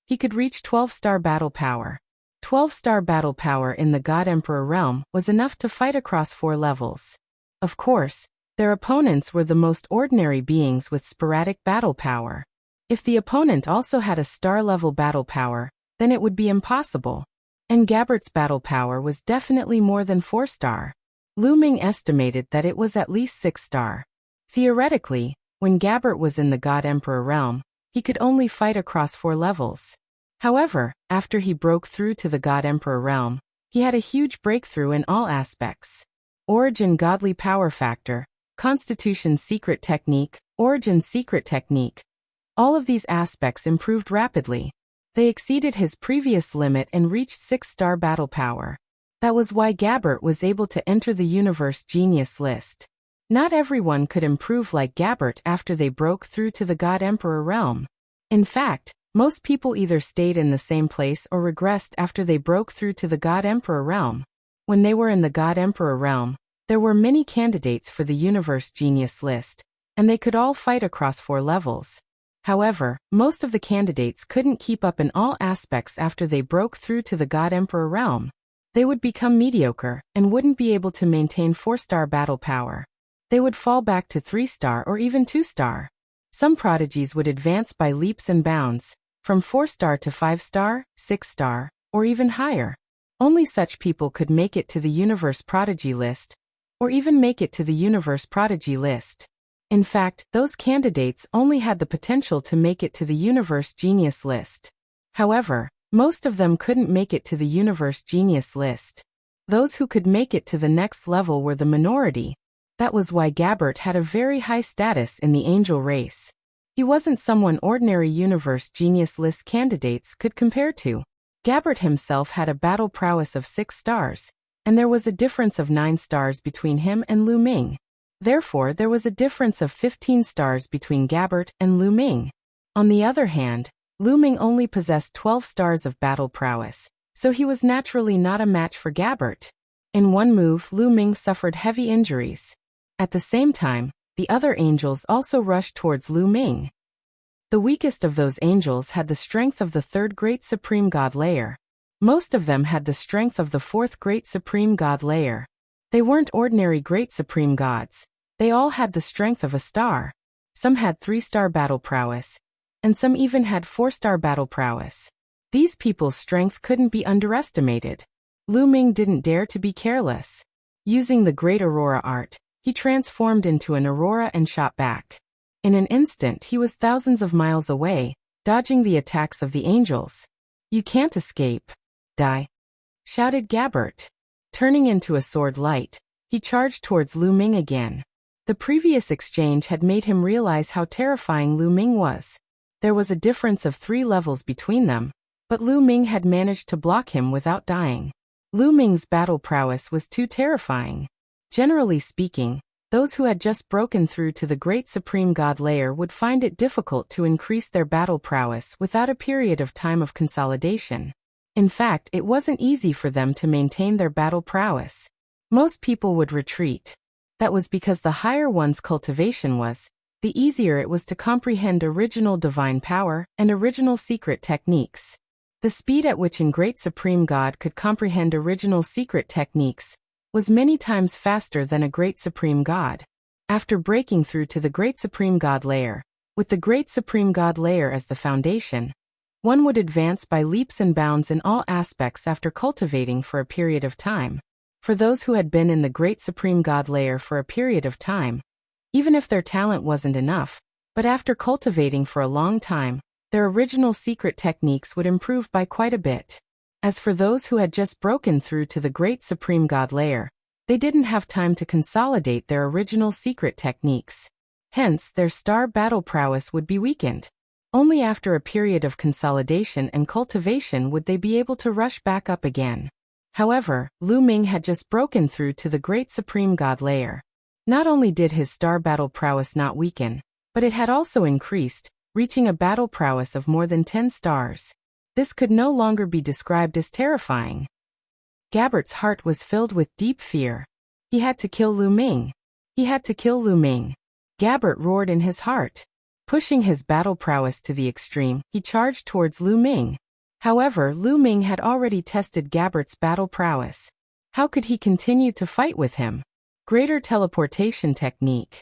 he could reach 12-star battle power. 12-star battle power in the god emperor realm was enough to fight across 4 levels. Of course, their opponents were the most ordinary beings with sporadic battle power. If the opponent also had a star-level battle power, then it would be impossible. And Gabert's battle power was definitely more than 4-star. Lu Ming estimated that it was at least 6-star. Theoretically, when Gabert was in the god emperor realm, he could only fight across 4 levels. However, after he broke through to the god emperor realm, he had a huge breakthrough in all aspects. Origin godly power factor, constitution secret technique, origin secret technique. All of these aspects improved rapidly. They exceeded his previous limit and reached 6-star battle power. That was why Gabert was able to enter the universe genius list. Not everyone could improve like Gabert after they broke through to the god emperor realm. In fact, most people either stayed in the same place or regressed after they broke through to the god emperor realm. When they were in the god emperor realm, there were many candidates for the universe genius list, and they could all fight across 4 levels. However, most of the candidates couldn't keep up in all aspects after they broke through to the god emperor realm. They would become mediocre and wouldn't be able to maintain 4-star battle power. They would fall back to 3-star or even 2-star. Some prodigies would advance by leaps and bounds, from 4-star to 5-star, 6-star, or even higher. Only such people could make it to the universe prodigy list, or even make it to the universe prodigy list. In fact, those candidates only had the potential to make it to the universe genius list. However, most of them couldn't make it to the universe genius list. Those who could make it to the next level were the minority. That was why Gabert had a very high status in the angel race. He wasn't someone ordinary universe genius list candidates could compare to. Gabert himself had a battle prowess of 6 stars, and there was a difference of 9 stars between him and Lu Ming. Therefore, there was a difference of 15 stars between Gabbert and Lu Ming. On the other hand, Lu Ming only possessed 12 stars of battle prowess, so he was naturally not a match for Gabbert. In one move, Lu Ming suffered heavy injuries. At the same time, the other angels also rushed towards Lu Ming. The weakest of those angels had the strength of the third great supreme god layer. Most of them had the strength of the fourth great supreme god layer. They weren't ordinary great supreme gods. They all had the strength of a star. Some had 3-star battle prowess, and some even had 4-star battle prowess. These people's strength couldn't be underestimated. Lu Ming didn't dare to be careless. Using the Great Aurora art, he transformed into an aurora and shot back. In an instant he was thousands of miles away, dodging the attacks of the angels. "You can't escape. Die!" shouted Gabbert. Turning into a sword light, he charged towards Lu Ming again. The previous exchange had made him realize how terrifying Lu Ming was. There was a difference of 3 levels between them, but Lu Ming had managed to block him without dying. Lu Ming's battle prowess was too terrifying. Generally speaking, those who had just broken through to the Great Supreme God layer would find it difficult to increase their battle prowess without a period of time of consolidation. In fact, it wasn't easy for them to maintain their battle prowess. Most people would retreat. That was because the higher one's cultivation was, the easier it was to comprehend original divine power and original secret techniques. The speed at which a Great Supreme God could comprehend original secret techniques was many times faster than a Great Supreme God. After breaking through to the Great Supreme God layer, with the Great Supreme God layer as the foundation, one would advance by leaps and bounds in all aspects after cultivating for a period of time. For those who had been in the Great Supreme God layer for a period of time, even if their talent wasn't enough, but after cultivating for a long time, their original secret techniques would improve by quite a bit. As for those who had just broken through to the Great Supreme God layer, they didn't have time to consolidate their original secret techniques. Hence, their star battle prowess would be weakened. Only after a period of consolidation and cultivation would they be able to rush back up again. However, Lu Ming had just broken through to the Great Supreme God layer. Not only did his star battle prowess not weaken, but it had also increased, reaching a battle prowess of more than 10 stars. This could no longer be described as terrifying. Gabbert's heart was filled with deep fear. He had to kill Lu Ming. He had to kill Lu Ming. Gabbert roared in his heart. Pushing his battle prowess to the extreme, he charged towards Lu Ming. However, Lu Ming had already tested Gabbert's battle prowess. How could he continue to fight with him? Greater teleportation technique.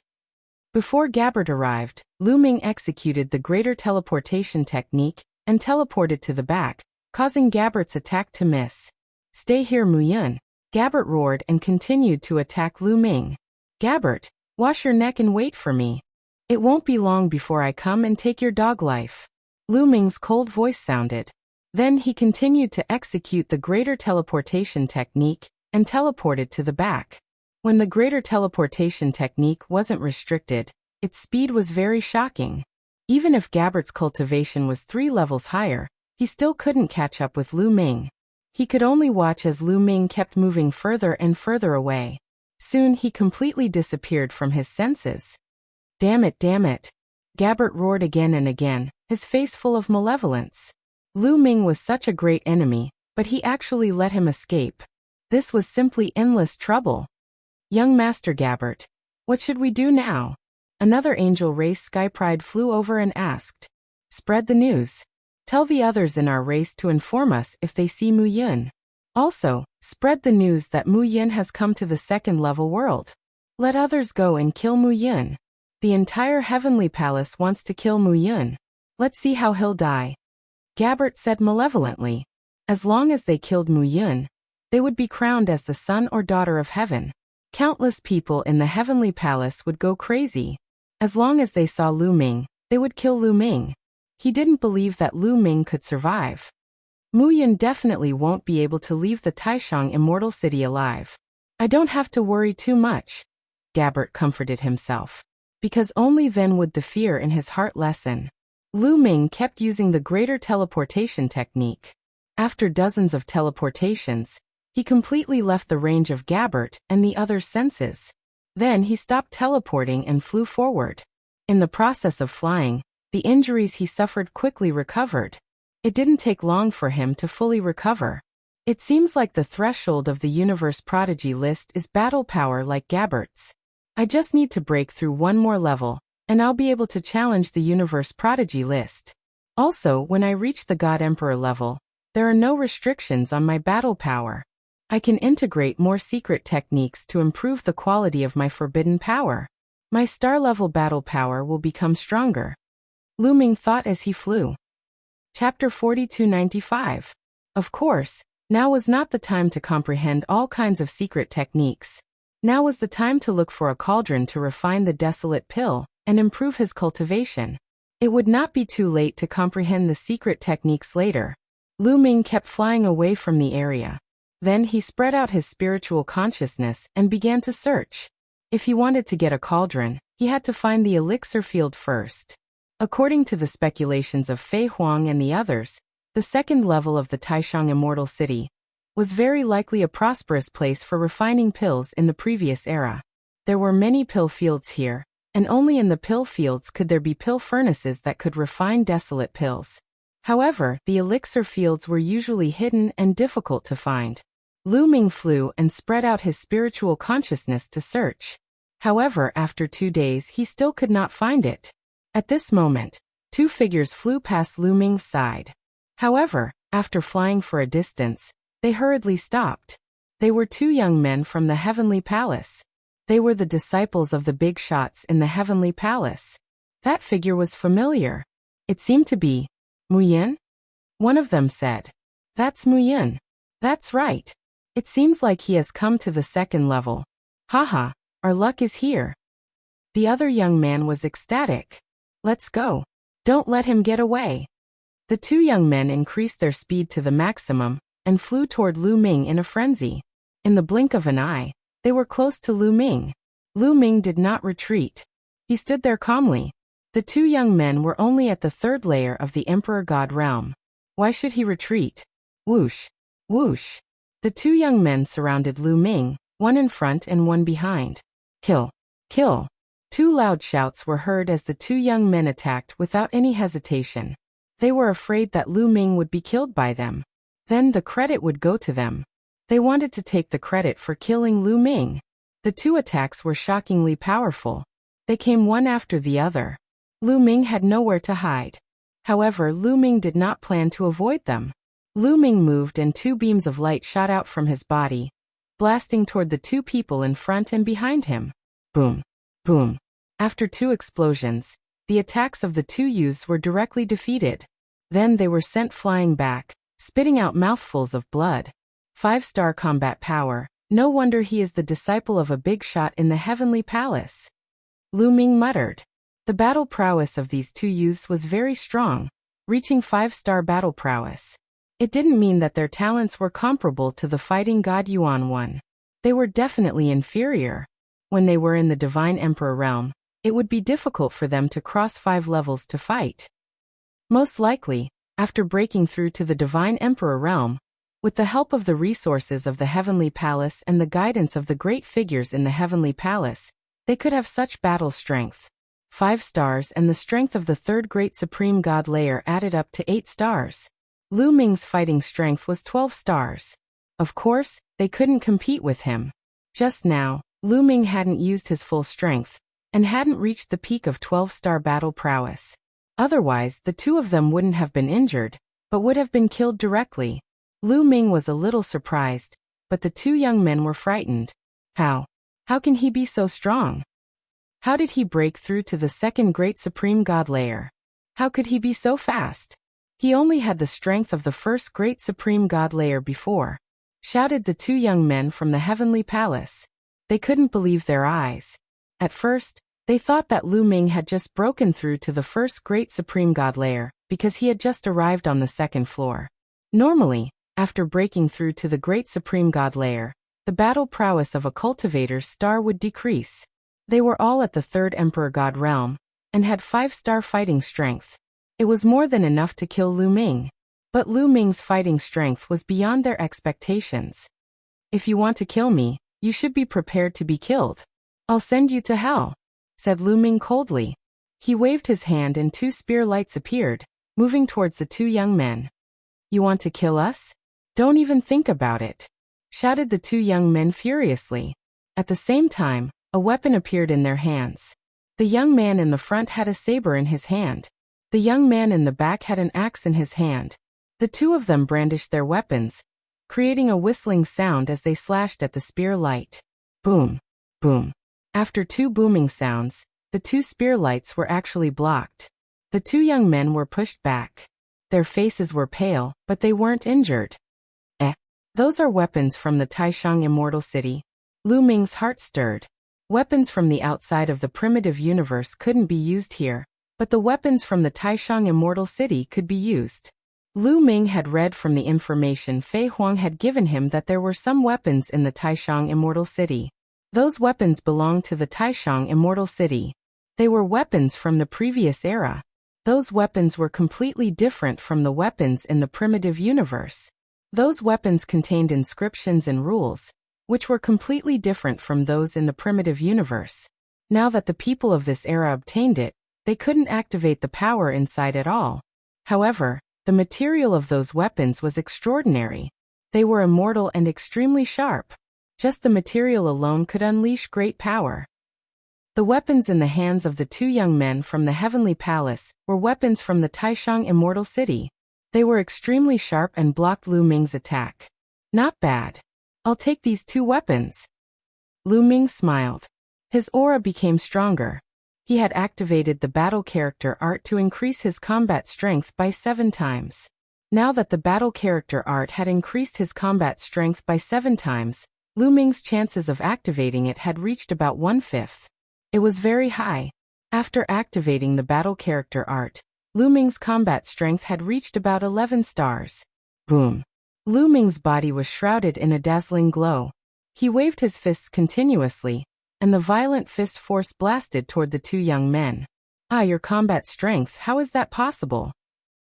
Before Gabbert arrived, Lu Ming executed the greater teleportation technique and teleported to the back, causing Gabbert's attack to miss. "Stay here, Mu Yun," Gabbert roared and continued to attack Lu Ming. "Gabbert, wash your neck and wait for me. It won't be long before I come and take your dog life." Lu Ming's cold voice sounded. Then he continued to execute the greater teleportation technique and teleported to the back. When the greater teleportation technique wasn't restricted, its speed was very shocking. Even if Gabbert's cultivation was 3 levels higher, he still couldn't catch up with Lu Ming. He could only watch as Lu Ming kept moving further and further away. Soon he completely disappeared from his senses. Damn it, Gabbert roared again and again, his face full of malevolence. Lu Ming was such a great enemy, but he actually let him escape. This was simply endless trouble. "Young Master Gabbert, what should we do now?" Another angel race Skypride flew over and asked. "Spread the news. Tell the others in our race to inform us if they see Mu Yun. Also, spread the news that Mu Yun has come to the 2nd level world. Let others go and kill Mu Yun. The entire Heavenly Palace wants to kill Mu Yun. Let's see how he'll die." Gabbert said malevolently. As long as they killed Mu Yun, they would be crowned as the son or daughter of heaven. Countless people in the Heavenly Palace would go crazy. As long as they saw Lu Ming, they would kill Lu Ming. He didn't believe that Lu Ming could survive. Mu Yun definitely won't be able to leave the Taishang Immortal City alive. "I don't have to worry too much," Gabbert comforted himself. Because only then would the fear in his heart lessen. Lu Ming kept using the greater teleportation technique. After dozens of teleportations, he completely left the range of Gabbert and the other's senses. Then he stopped teleporting and flew forward. In the process of flying, the injuries he suffered quickly recovered. It didn't take long for him to fully recover. It seems like the threshold of the universe prodigy list is battle power like Gabbert's. I just need to break through one more level, and I'll be able to challenge the universe prodigy list. Also, when I reach the God Emperor level, there are no restrictions on my battle power. I can integrate more secret techniques to improve the quality of my forbidden power. My star-level battle power will become stronger. Lu Ming thought as he flew. Chapter 4295. Of course, now was not the time to comprehend all kinds of secret techniques. Now was the time to look for a cauldron to refine the desolate pill and improve his cultivation. It would not be too late to comprehend the secret techniques later. Lu Ming kept flying away from the area. Then he spread out his spiritual consciousness and began to search. If he wanted to get a cauldron, he had to find the elixir field first. According to the speculations of Fei Huang and the others, the second level of the Taishang Immortal City was very likely a prosperous place for refining pills in the previous era. There were many pill fields here, and only in the pill fields could there be pill furnaces that could refine desolate pills. However, the elixir fields were usually hidden and difficult to find. Lu Ming flew and spread out his spiritual consciousness to search. However, after 2 days he still could not find it. At this moment, 2 figures flew past Lu Ming's side. However, after flying for a distance, they hurriedly stopped. They were 2 young men from the Heavenly Palace. They were the disciples of the big shots in the Heavenly Palace. That figure was familiar. It seemed to be Mu Yin? One of them said. That's Mu Yin. That's right. It seems like he has come to the second level. Haha, our luck is here. The other young man was ecstatic. Let's go. Don't let him get away. The 2 young men increased their speed to the maximum and flew toward Lu Ming in a frenzy. In the blink of an eye, they were close to Lu Ming. Lu Ming did not retreat. He stood there calmly. The 2 young men were only at the 3rd layer of the Emperor God realm. Why should he retreat? Whoosh! Whoosh! The 2 young men surrounded Lu Ming, one in front and one behind. Kill! Kill! 2 loud shouts were heard as the 2 young men attacked without any hesitation. They were afraid that Lu Ming would be killed by them. Then the credit would go to them. They wanted to take the credit for killing Lu Ming. The 2 attacks were shockingly powerful. They came one after the other. Lu Ming had nowhere to hide. However, Lu Ming did not plan to avoid them. Lu Ming moved and 2 beams of light shot out from his body, blasting toward the 2 people in front and behind him. Boom! Boom! After 2 explosions, the attacks of the 2 youths were directly defeated. Then they were sent flying back, spitting out mouthfuls of blood. 5-star combat power. No wonder he is the disciple of a big shot in the Heavenly Palace. Lu Ming muttered. The battle prowess of these 2 youths was very strong, reaching 5-star battle prowess. It didn't mean that their talents were comparable to the fighting god Yuan one. They were definitely inferior. When they were in the Divine Emperor realm, it would be difficult for them to cross 5 levels to fight. Most likely, after breaking through to the Divine Emperor realm, with the help of the resources of the Heavenly Palace and the guidance of the great figures in the Heavenly Palace, they could have such battle strength. 5 stars and the strength of the 3rd Great Supreme God layer added up to 8 stars. Lu Ming's fighting strength was 12 stars. Of course, they couldn't compete with him. Just now, Lu Ming hadn't used his full strength, and hadn't reached the peak of 12-star battle prowess. Otherwise, the 2 of them wouldn't have been injured, but would have been killed directly. Lu Ming was a little surprised, but the 2 young men were frightened. How? How can he be so strong? How did he break through to the 2nd Great Supreme God layer? How could he be so fast? He only had the strength of the 1st Great Supreme God layer before, shouted the 2 young men from the Heavenly Palace. They couldn't believe their eyes. At first, they thought that Lu Ming had just broken through to the 1st Great Supreme God layer because he had just arrived on the 2nd floor. Normally, after breaking through to the Great Supreme God layer, the battle prowess of a cultivator's star would decrease. They were all at the 3rd Emperor God realm, and had 5-star fighting strength. It was more than enough to kill Lu Ming. But Lu Ming's fighting strength was beyond their expectations. If you want to kill me, you should be prepared to be killed. I'll send you to hell, said Lu Ming coldly. He waved his hand and 2 spear lights appeared, moving towards the 2 young men. You want to kill us? Don't even think about it, shouted the 2 young men furiously. At the same time, a weapon appeared in their hands. The young man in the front had a saber in his hand. The young man in the back had an axe in his hand. The 2 of them brandished their weapons, creating a whistling sound as they slashed at the spear light. Boom, boom. After 2 booming sounds, the 2 spear lights were actually blocked. The 2 young men were pushed back. Their faces were pale, but they weren't injured. Those are weapons from the Taishang Immortal City. Lu Ming's heart stirred. Weapons from the outside of the primitive universe couldn't be used here, but the weapons from the Taishang Immortal City could be used. Lu Ming had read from the information Fei Huang had given him that there were some weapons in the Taishang Immortal City. Those weapons belonged to the Taishang Immortal City. They were weapons from the previous era. Those weapons were completely different from the weapons in the primitive universe. Those weapons contained inscriptions and rules, which were completely different from those in the primitive universe. Now that the people of this era obtained it, they couldn't activate the power inside at all. However, the material of those weapons was extraordinary. They were immortal and extremely sharp. Just the material alone could unleash great power. The weapons in the hands of the 2 young men from the Heavenly Palace were weapons from the Taishang Immortal City. They were extremely sharp and blocked Lu Ming's attack. Not bad. I'll take these 2 weapons. Lu Ming smiled. His aura became stronger. He had activated the battle character art to increase his combat strength by 7 times. Now that the battle character art had increased his combat strength by 7 times, Lu Ming's chances of activating it had reached about 1/5. It was very high. After activating the battle character art, Lu Ming's combat strength had reached about 11 stars. Boom. Lu Ming's body was shrouded in a dazzling glow. He waved his fists continuously, and the violent fist force blasted toward the 2 young men. Your combat strength, how is that possible?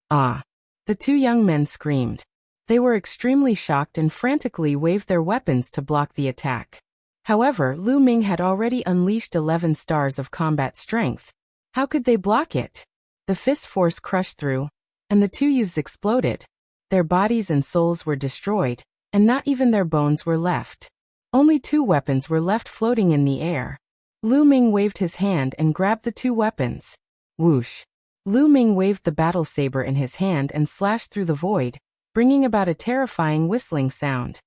The 2 young men screamed. They were extremely shocked and frantically waved their weapons to block the attack. However, Lu Ming had already unleashed 11 stars of combat strength. How could they block it? The fist force crushed through, and the 2 youths exploded. Their bodies and souls were destroyed, and not even their bones were left. Only 2 weapons were left floating in the air. Lu Ming waved his hand and grabbed the 2 weapons. Whoosh! Lu Ming waved the battle saber in his hand and slashed through the void, bringing about a terrifying whistling sound.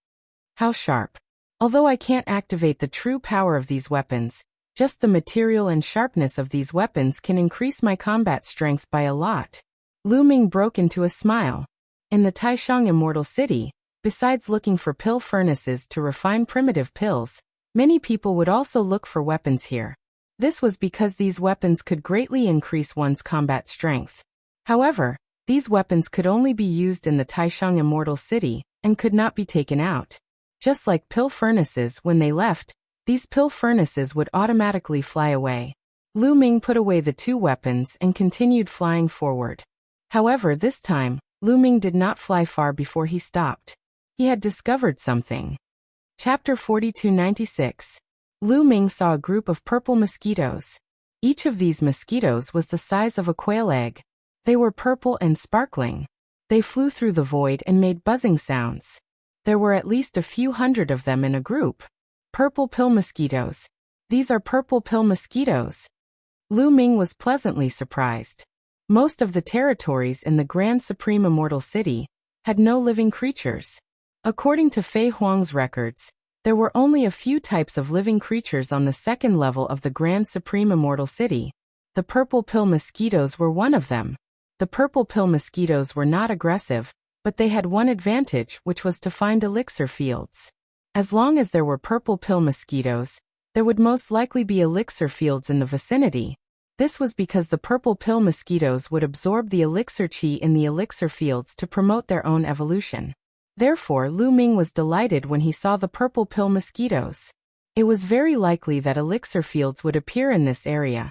How sharp! Although I can't activate the true power of these weapons, just the material and sharpness of these weapons can increase my combat strength by a lot. Lu Ming broke into a smile. In the Taishang Immortal City, besides looking for pill furnaces to refine primitive pills, many people would also look for weapons here. This was because these weapons could greatly increase one's combat strength. However, these weapons could only be used in the Taishang Immortal City and could not be taken out. Just like pill furnaces, when they left, these pill furnaces would automatically fly away. Lu Ming put away the 2 weapons and continued flying forward. However, this time, Lu Ming did not fly far before he stopped. He had discovered something. Chapter 4296. Lu Ming saw a group of purple mosquitoes. Each of these mosquitoes was the size of a quail egg. They were purple and sparkling. They flew through the void and made buzzing sounds. There were at least a few hundred of them in a group. Purple pill mosquitoes. These are purple pill mosquitoes. Lu Ming was pleasantly surprised. Most of the territories in the Grand Supreme Immortal City had no living creatures. According to Fei Huang's records, there were only a few types of living creatures on the 2nd level of the Grand Supreme Immortal City. The purple pill mosquitoes were one of them. The purple pill mosquitoes were not aggressive, but they had one advantage, which was to find elixir fields. As long as there were purple pill mosquitoes, there would most likely be elixir fields in the vicinity. This was because the purple pill mosquitoes would absorb the elixir chi in the elixir fields to promote their own evolution. Therefore, Lu Ming was delighted when he saw the purple pill mosquitoes. It was very likely that elixir fields would appear in this area,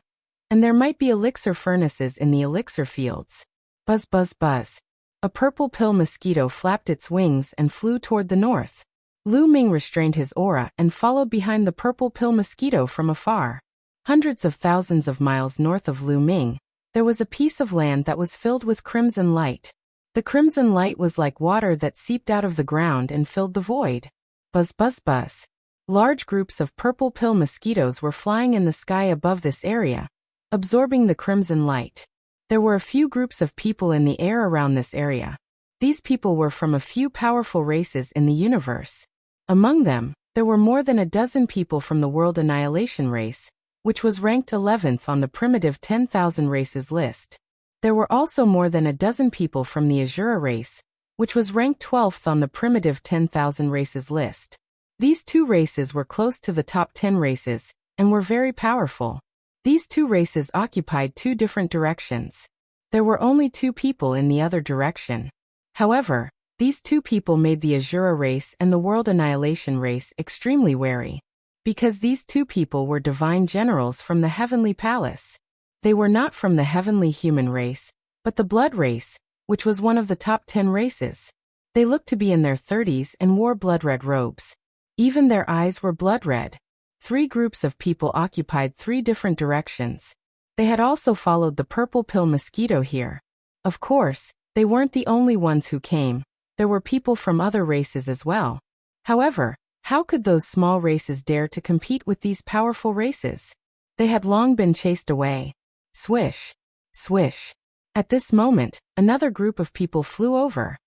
and there might be elixir furnaces in the elixir fields. Buzz buzz buzz. A purple pill mosquito flapped its wings and flew toward the north. Lu Ming restrained his aura and followed behind the purple pill mosquito from afar. Hundreds of thousands of miles north of Lu Ming, there was a piece of land that was filled with crimson light. The crimson light was like water that seeped out of the ground and filled the void. Buzz buzz buzz. Large groups of purple pill mosquitoes were flying in the sky above this area, absorbing the crimson light. There were a few groups of people in the air around this area. These people were from a few powerful races in the universe. Among them, there were more than a dozen people from the World Annihilation race, which was ranked 11th on the primitive 10,000 races list. There were also more than a dozen people from the Azura race, which was ranked 12th on the primitive 10,000 races list. These two races were close to the top 10 races, and were very powerful. These two races occupied two different directions. There were only two people in the other direction. However, these two people made the Azura race and the World Annihilation race extremely wary. Because these two people were divine generals from the Heavenly Palace. They were not from the heavenly human race, but the blood race, which was one of the top 10 races. They looked to be in their 30s and wore blood-red robes. Even their eyes were blood-red. Three groups of people occupied three different directions. They had also followed the purple pill mosquito here. Of course, they weren't the only ones who came. There were people from other races as well. However, how could those small races dare to compete with these powerful races? They had long been chased away. Swish, swish. At this moment, another group of people flew over.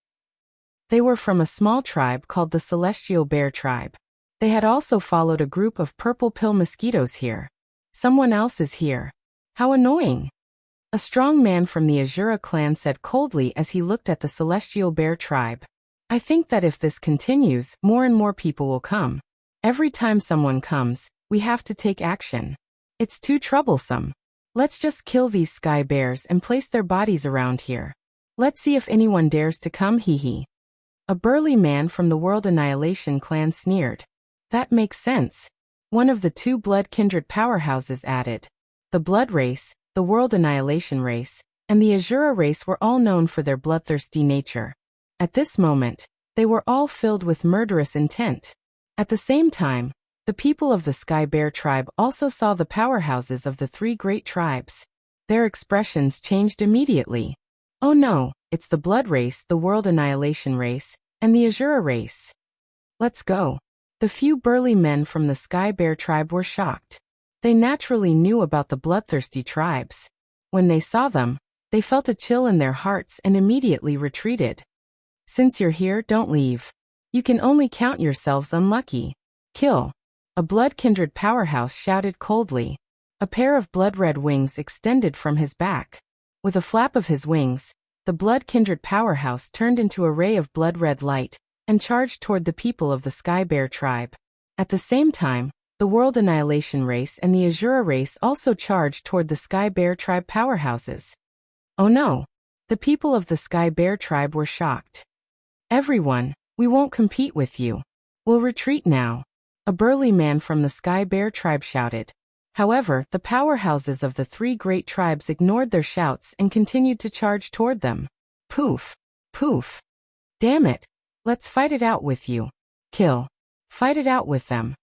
They were from a small tribe called the Celestial Bear Tribe. They had also followed a group of purple pill mosquitoes here. Someone else is here. How annoying. A strong man from the Azura clan said coldly as he looked at the Celestial Bear Tribe. I think that if this continues, more and more people will come. Every time someone comes, we have to take action. It's too troublesome. Let's just kill these sky bears and place their bodies around here. Let's see if anyone dares to come, hee hee. A burly man from the World Annihilation clan sneered. That makes sense. One of the two blood kindred powerhouses added. The blood race, the World Annihilation race, and the Azura race were all known for their bloodthirsty nature. At this moment, they were all filled with murderous intent. At the same time, the people of the Sky Bear tribe also saw the powerhouses of the three great tribes. Their expressions changed immediately. Oh no, it's the blood race, the World Annihilation race, and the Azura race. Let's go. The few burly men from the Sky Bear tribe were shocked. They naturally knew about the bloodthirsty tribes. When they saw them, they felt a chill in their hearts and immediately retreated. Since you're here, don't leave. You can only count yourselves unlucky. Kill. A blood kindred powerhouse shouted coldly. A pair of blood-red wings extended from his back. With a flap of his wings, the blood kindred powerhouse turned into a ray of blood-red light and charged toward the people of the Sky Bear tribe. At the same time, the World Annihilation race and the Azura race also charged toward the Sky Bear tribe powerhouses. Oh no! The people of the Sky Bear tribe were shocked. Everyone, we won't compete with you. We'll retreat now. A burly man from the Sky Bear tribe shouted. However, the powerhouses of the three great tribes ignored their shouts and continued to charge toward them. Poof! Poof! Damn it! Let's fight it out with you. Kill. Fight it out with them.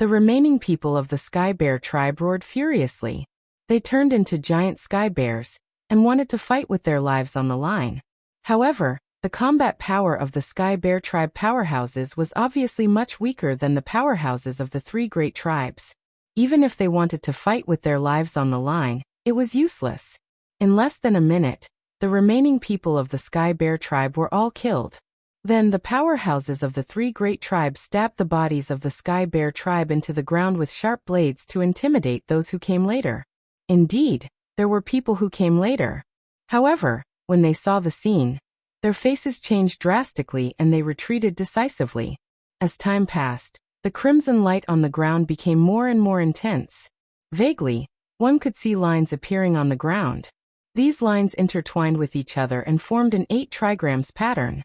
The remaining people of the Sky Bear tribe roared furiously. They turned into giant sky bears and wanted to fight with their lives on the line. However, the combat power of the Sky Bear tribe powerhouses was obviously much weaker than the powerhouses of the three great tribes. Even if they wanted to fight with their lives on the line, it was useless. In less than a minute, the remaining people of the Sky Bear tribe were all killed. Then the powerhouses of the three great tribes stabbed the bodies of the Sky Bear tribe into the ground with sharp blades to intimidate those who came later. Indeed, there were people who came later. However, when they saw the scene, their faces changed drastically and they retreated decisively. As time passed, the crimson light on the ground became more and more intense. Vaguely, one could see lines appearing on the ground. These lines intertwined with each other and formed an 8 trigrams pattern.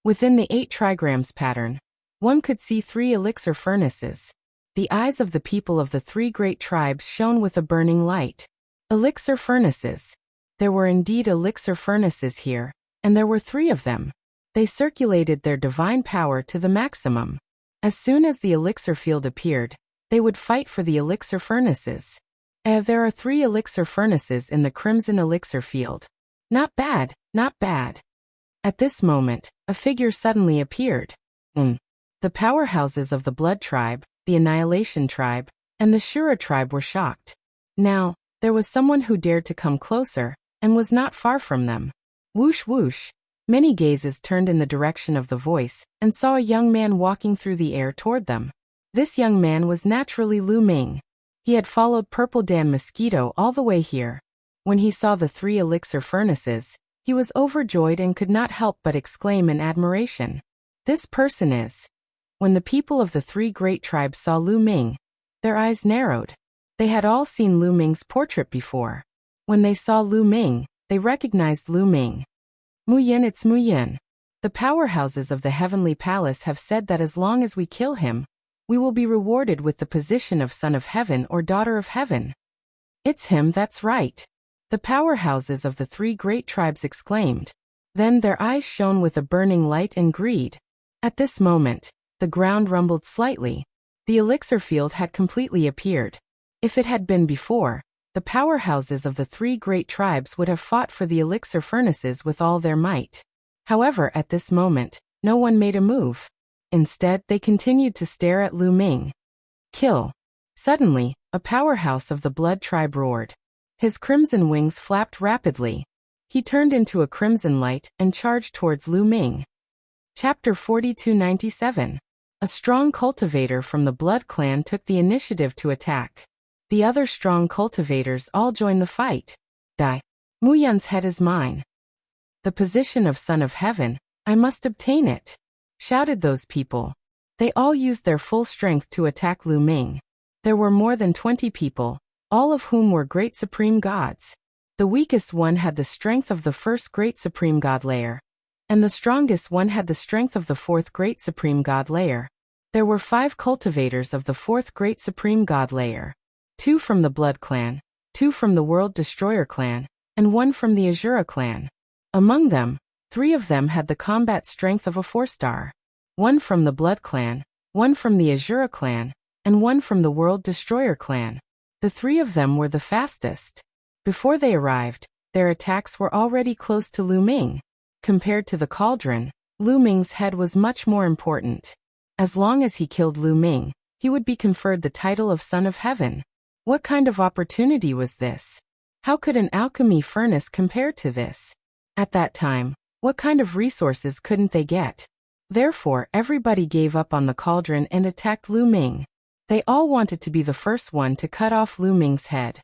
Within the 8 trigrams pattern, one could see 3 elixir furnaces. The eyes of the people of the 3 great tribes shone with a burning light. Elixir furnaces. There were indeed elixir furnaces here, and there were 3 of them. They circulated their divine power to the maximum. As soon as the elixir field appeared, they would fight for the elixir furnaces. There are 3 elixir furnaces in the crimson elixir field. Not bad, not bad. At this moment, a figure suddenly appeared. The powerhouses of the Blood tribe, the Annihilation tribe, and the Shura tribe were shocked. Now, there was someone who dared to come closer, and was not far from them. Whoosh whoosh. Many gazes turned in the direction of the voice, and saw a young man walking through the air toward them. This young man was naturally Lu Ming. He had followed Purple Dan Mosquito all the way here. When he saw the 3 elixir furnaces, he was overjoyed and could not help but exclaim in admiration. This person is. When the people of the 3 great tribes saw Lu Ming, their eyes narrowed. They had all seen Lu Ming's portrait before. When they saw Lu Ming, they recognized Lu Ming. Muyin, it's Muyin. The powerhouses of the Heavenly Palace have said that as long as we kill him, we will be rewarded with the position of Son of Heaven or Daughter of Heaven. It's him, that's right. The powerhouses of the 3 great tribes exclaimed. Then their eyes shone with a burning light and greed. At this moment, the ground rumbled slightly. The elixir field had completely appeared. If it had been before, the powerhouses of the 3 great tribes would have fought for the elixir furnaces with all their might. However, at this moment, no one made a move. Instead, they continued to stare at Lu Ming. Kill. Suddenly, a powerhouse of the Blood tribe roared. His crimson wings flapped rapidly. He turned into a crimson light and charged towards Lu Ming. Chapter 4297. A strong cultivator from the Blood clan took the initiative to attack. The other strong cultivators all joined the fight. Dai. Muyun's head is mine. The position of Son of Heaven, I must obtain it, shouted those people. They all used their full strength to attack Lu Ming. There were more than 20 people, all of whom were great supreme gods. The weakest one had the strength of the first great supreme god layer, and the strongest one had the strength of the 4th great supreme god layer. There were 5 cultivators of the 4th great supreme god layer. 2 from the Blood clan, 2 from the World Destroyer clan, and 1 from the Azura clan. Among them, 3 of them had the combat strength of a 4-star. 1 from the Blood clan, 1 from the Azura clan, and 1 from the World Destroyer clan. The 3 of them were the fastest. Before they arrived, their attacks were already close to Lu Ming. Compared to the cauldron, Lu Ming's head was much more important. As long as he killed Lu Ming, he would be conferred the title of Son of Heaven. What kind of opportunity was this? How could an alchemy furnace compare to this? At that time, what kind of resources couldn't they get? Therefore, everybody gave up on the cauldron and attacked Lu Ming. They all wanted to be the first one to cut off Lu Ming's head.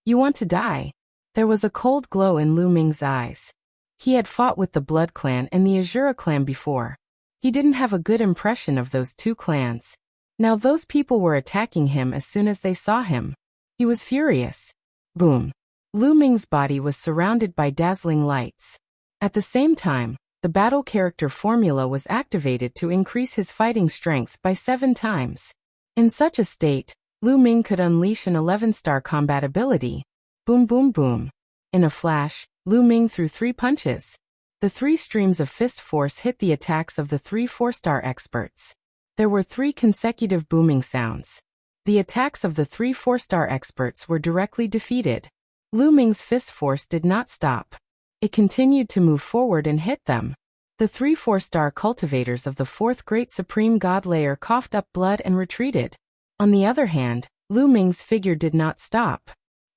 You want to die? There was a cold glow in Lu Ming's eyes. He had fought with the Blood clan and the Azura clan before. He didn't have a good impression of those 2 clans. Now those people were attacking him as soon as they saw him. He was furious. Boom. Lu Ming's body was surrounded by dazzling lights. At the same time, the battle character formula was activated to increase his fighting strength by 7 times. In such a state, Lu Ming could unleash an 11-star combat ability. Boom boom boom. In a flash, Lu Ming threw 3 punches. The 3 streams of fist force hit the attacks of the 3 4-star experts. There were 3 consecutive booming sounds. The attacks of the 3 4-star experts were directly defeated. Lu Ming's fist force did not stop. It continued to move forward and hit them. The 3 4-star cultivators of the 4th great supreme god layer coughed up blood and retreated. On the other hand, Lu Ming's figure did not stop.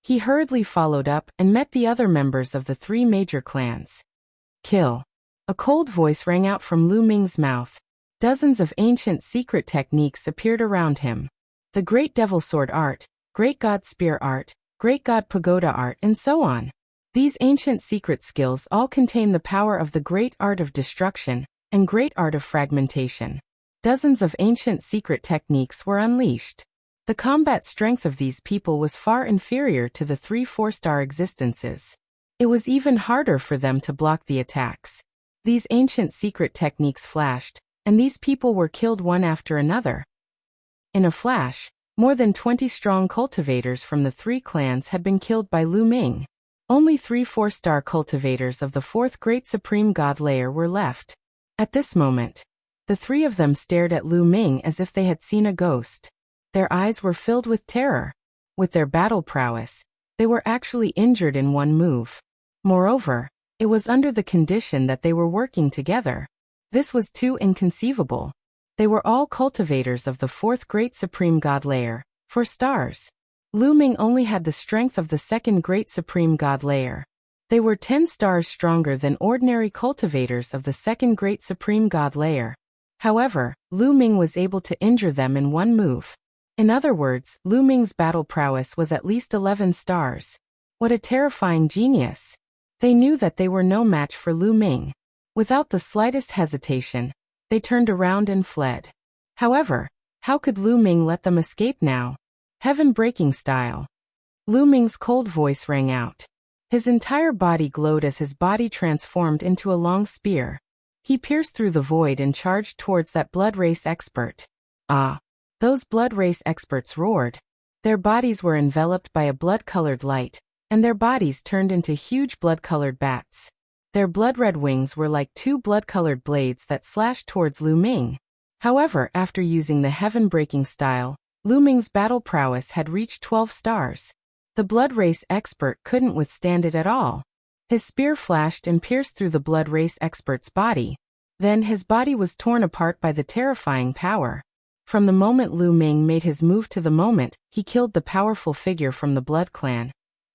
He hurriedly followed up and met the other members of the 3 major clans. Kill. A cold voice rang out from Lu Ming's mouth. Dozens of ancient secret techniques appeared around him. The Great Devil Sword art, Great God Spear art, Great God Pagoda art, and so on. These ancient secret skills all contain the power of the Great Art of Destruction and Great Art of Fragmentation. Dozens of ancient secret techniques were unleashed. The combat strength of these people was far inferior to the 3 4-star existences. It was even harder for them to block the attacks. These ancient secret techniques flashed, and these people were killed one after another. In a flash, more than 20 strong cultivators from the 3 clans had been killed by Lu Ming. Only 3 4-star cultivators of the 4th great supreme god layer were left. At this moment, The three of them stared at Lu Ming as if they had seen a ghost. Their eyes were filled with terror. With their battle prowess, they were actually injured in one move. Moreover, it was under the condition that they were working together. This was too inconceivable. They were all cultivators of the fourth great supreme god layer, 4 stars. Lu Ming only had the strength of the second great supreme god layer. They were 10 stars stronger than ordinary cultivators of the second great supreme god layer. However, Lu Ming was able to injure them in one move. In other words, Lu Ming's battle prowess was at least 11 stars. What a terrifying genius! They knew that they were no match for Lu Ming. Without the slightest hesitation, they turned around and fled. However, how could Lu Ming let them escape now? Heaven-breaking style. Lu Ming's cold voice rang out. His entire body glowed as his body transformed into a long spear. He pierced through the void and charged towards that blood race expert. Ah! Those blood race experts roared. Their bodies were enveloped by a blood-colored light, and their bodies turned into huge blood-colored bats. Their blood-red wings were like 2 blood-colored blades that slashed towards Lu Ming. However, after using the heaven-breaking style, Lu Ming's battle prowess had reached 12 stars. The blood race expert couldn't withstand it at all. His spear flashed and pierced through the blood race expert's body. Then his body was torn apart by the terrifying power. From the moment Lu Ming made his move to the moment he killed the powerful figure from the Blood Clan,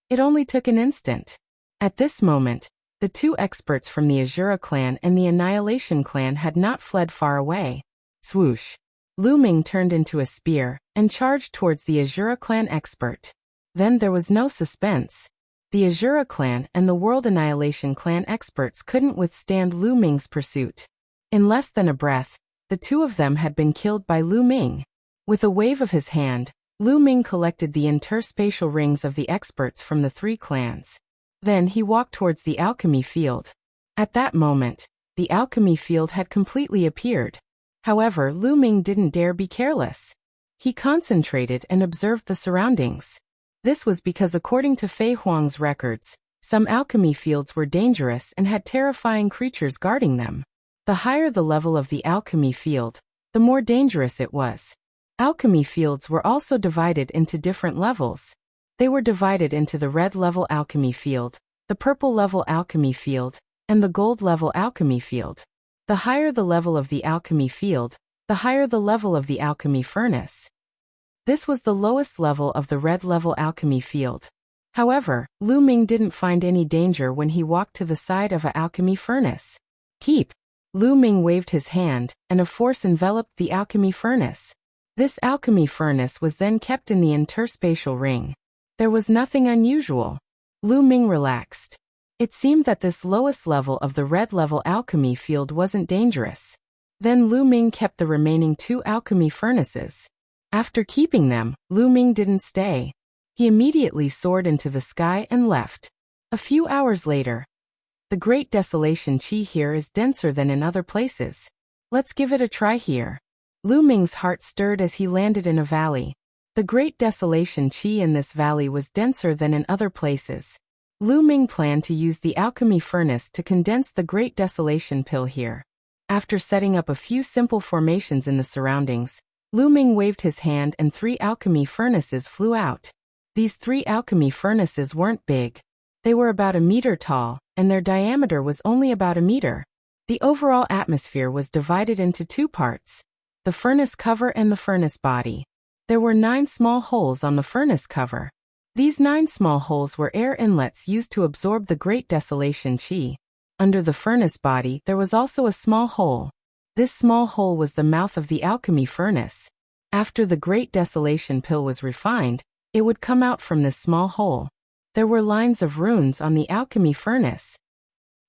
it only took an instant. At this moment, the 2 experts from the Azura clan and the Annihilation clan had not fled far away. Swoosh! Lu Ming turned into a spear and charged towards the Azura clan expert. Then there was no suspense. The Azura clan and the World Annihilation clan experts couldn't withstand Lu Ming's pursuit. In less than a breath, the 2 of them had been killed by Lu Ming. With a wave of his hand, Lu Ming collected the interspatial rings of the experts from the 3 clans. Then he walked towards the alchemy field. At that moment, the alchemy field had completely appeared. However, Lu Ming didn't dare be careless. He concentrated and observed the surroundings. This was because according to Fei Huang's records, some alchemy fields were dangerous and had terrifying creatures guarding them. The higher the level of the alchemy field, the more dangerous it was. Alchemy fields were also divided into different levels. They were divided into the red level alchemy field, the purple level alchemy field, and the gold level alchemy field. The higher the level of the alchemy field, the higher the level of the alchemy furnace. This was the lowest level of the red level alchemy field. However, Lu Ming didn't find any danger when he walked to the side of an alchemy furnace. Keep! Lu Ming waved his hand, and a force enveloped the alchemy furnace. This alchemy furnace was then kept in the interspatial ring. There was nothing unusual. Lu Ming relaxed. It seemed that this lowest level of the red level alchemy field wasn't dangerous. Then Lu Ming kept the remaining 2 alchemy furnaces. After keeping them, Lu Ming didn't stay. He immediately soared into the sky and left. A few hours later, the Great Desolation Qi here is denser than in other places. Let's give it a try here. Lu Ming's heart stirred as he landed in a valley. The Great Desolation Qi in this valley was denser than in other places. Lu Ming planned to use the alchemy furnace to condense the Great Desolation pill here. After setting up a few simple formations in the surroundings, Lu Ming waved his hand and 3 alchemy furnaces flew out. These 3 alchemy furnaces weren't big. They were about 1 meter tall, and their diameter was only about 1 meter. The overall atmosphere was divided into 2 parts: the furnace cover and the furnace body. There were 9 small holes on the furnace cover. These 9 small holes were air inlets used to absorb the Great Desolation Qi. Under the furnace body there was also a small hole. This small hole was the mouth of the alchemy furnace. After the Great Desolation pill was refined, it would come out from this small hole. There were lines of runes on the alchemy furnace.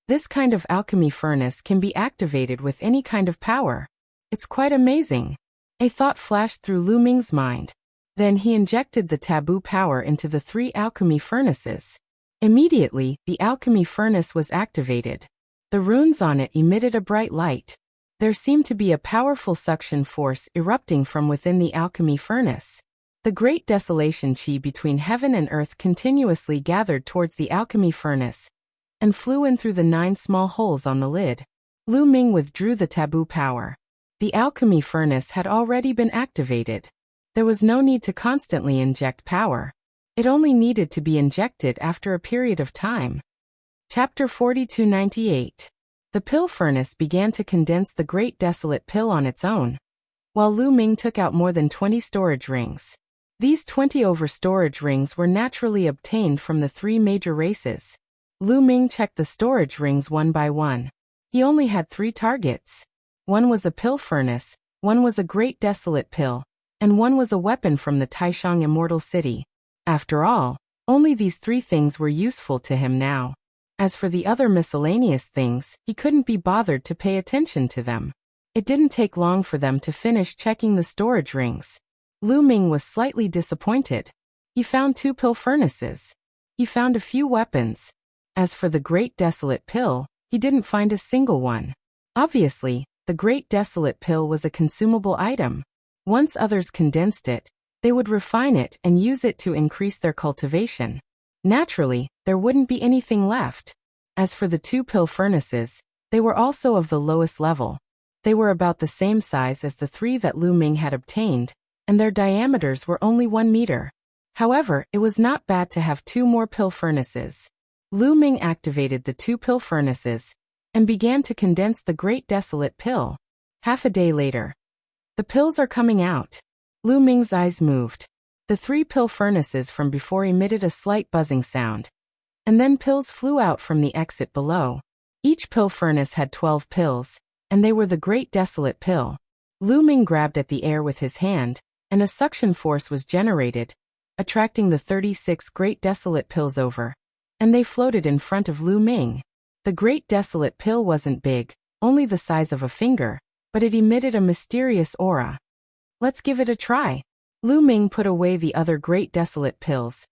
This kind of alchemy furnace can be activated with any kind of power. It's quite amazing. A thought flashed through Lu Ming's mind. Then he injected the taboo power into the 3 alchemy furnaces. Immediately, the alchemy furnace was activated. The runes on it emitted a bright light. There seemed to be a powerful suction force erupting from within the alchemy furnace. The Great Desolation Qi between heaven and earth continuously gathered towards the alchemy furnace and flew in through the 9 small holes on the lid. Lu Ming withdrew the taboo power. The alchemy furnace had already been activated. There was no need to constantly inject power. It only needed to be injected after a period of time. Chapter 4298. The pill furnace began to condense the Great Desolate Pill on its own, while Lu Ming took out more than 20 storage rings. These 20 storage rings were naturally obtained from the 3 major races. Lu Ming checked the storage rings one by one. He only had 3 targets. One was a pill furnace, one was a Great Desolate Pill, and one was a weapon from the Taishang Immortal City. After all, only these 3 things were useful to him now. As for the other miscellaneous things, he couldn't be bothered to pay attention to them. It didn't take long for them to finish checking the storage rings. Lu Ming was slightly disappointed. He found 2 pill furnaces. He found a few weapons. As for the Great Desolate Pill, he didn't find a single one. Obviously, the Great Desolate Pill was a consumable item. Once others condensed it, they would refine it and use it to increase their cultivation. Naturally, there wouldn't be anything left. As for the 2 pill furnaces, they were also of the lowest level. They were about the same size as the 3 that Lu Ming had obtained, and their diameters were only 1 meter. However, it was not bad to have 2 more pill furnaces. Lu Ming activated the 2 pill furnaces and began to condense the Great Desolate Pill. Half a day later. The pills are coming out. Lu Ming's eyes moved. The 3 pill furnaces from before emitted a slight buzzing sound. And then pills flew out from the exit below. Each pill furnace had 12 pills, and they were the Great Desolate Pill. Lu Ming grabbed at the air with his hand, and a suction force was generated, attracting the 36 Great Desolate Pills over. And they floated in front of Lu Ming. The Great Desolate Pill wasn't big, only the size of a finger, but it emitted a mysterious aura. Let's give it a try. Lu Ming put away the other Great Desolate Pills,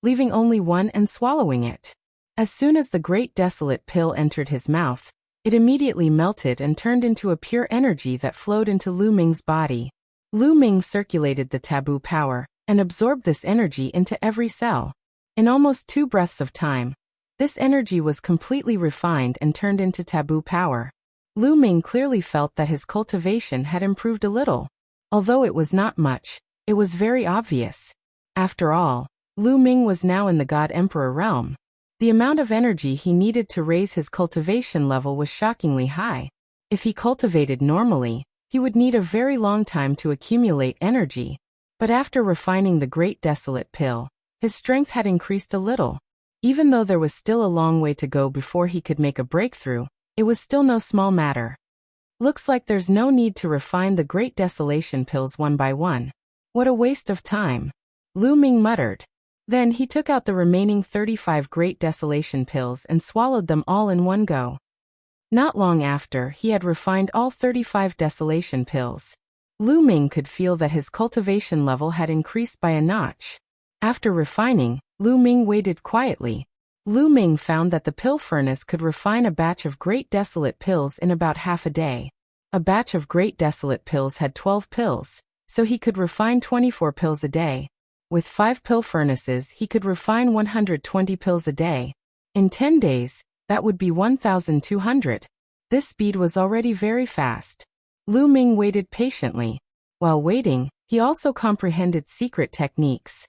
leaving only one and swallowing it. As soon as the Great Desolate Pill entered his mouth, it immediately melted and turned into a pure energy that flowed into Lu Ming's body. Lu Ming circulated the taboo power and absorbed this energy into every cell. In almost 2 breaths of time, this energy was completely refined and turned into taboo power. Lu Ming clearly felt that his cultivation had improved a little. Although it was not much, it was very obvious. After all, Lu Ming was now in the God Emperor realm. The amount of energy he needed to raise his cultivation level was shockingly high. If he cultivated normally, he would need a very long time to accumulate energy. But after refining the Great Desolate Pill, his strength had increased a little. Even though there was still a long way to go before he could make a breakthrough, it was still no small matter. Looks like there's no need to refine the Great Desolation Pills one by one. What a waste of time. Lu Ming muttered. Then he took out the remaining 35 Great Desolation Pills and swallowed them all in one go. Not long after, he had refined all 35 Desolation Pills. Lu Ming could feel that his cultivation level had increased by a notch. After refining, Lu Ming waited quietly. Lu Ming found that the pill furnace could refine a batch of Great Desolate Pills in about half a day. A batch of Great Desolate Pills had 12 pills, so he could refine 24 pills a day. With 5 pill furnaces, he could refine 120 pills a day. In 10 days, that would be 1,200. This speed was already very fast. Lu Ming waited patiently. While waiting, he also comprehended secret techniques.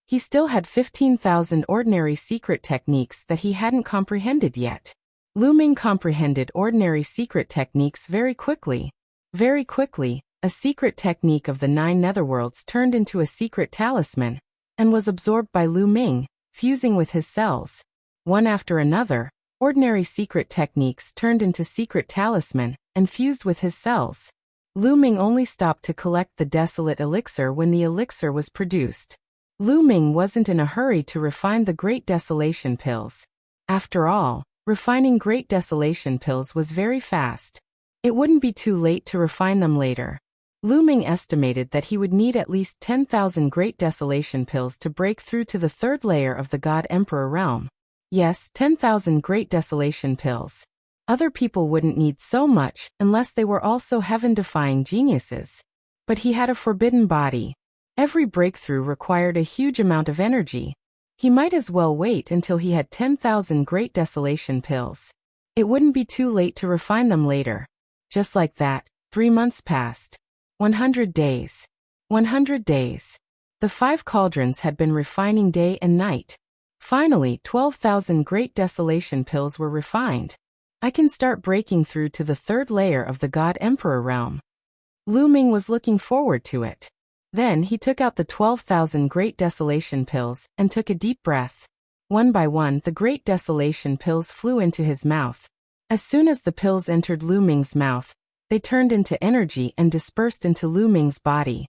He still had 15,000 ordinary secret techniques that he hadn't comprehended yet. Lu Ming comprehended ordinary secret techniques very quickly. Very quickly, a secret technique of the 9 netherworlds turned into a secret talisman, and was absorbed by Lu Ming, fusing with his cells. One after another, ordinary secret techniques turned into secret talisman, and fused with his cells. Lu Ming only stopped to collect the desolate elixir when the elixir was produced. Lu Ming wasn't in a hurry to refine the Great Desolation Pills. After all, refining Great Desolation Pills was very fast. It wouldn't be too late to refine them later. Lu Ming estimated that he would need at least 10,000 Great Desolation Pills to break through to the 3rd layer of the God Emperor realm. Yes, 10,000 Great Desolation Pills. Other people wouldn't need so much unless they were also heaven-defying geniuses. But he had a forbidden body. Every breakthrough required a huge amount of energy. He might as well wait until he had 10,000 Great Desolation Pills. It wouldn't be too late to refine them later. Just like that, 3 months passed. 100 days. 100 days. The 5 cauldrons had been refining day and night. Finally, 12,000 Great Desolation pills were refined. I can start breaking through to the 3rd layer of the God Emperor realm. Lu Ming was looking forward to it. Then he took out the 12,000 Great Desolation pills and took a deep breath. One by one, the Great Desolation pills flew into his mouth. As soon as the pills entered Lu Ming's mouth, they turned into energy and dispersed into Lu Ming's body.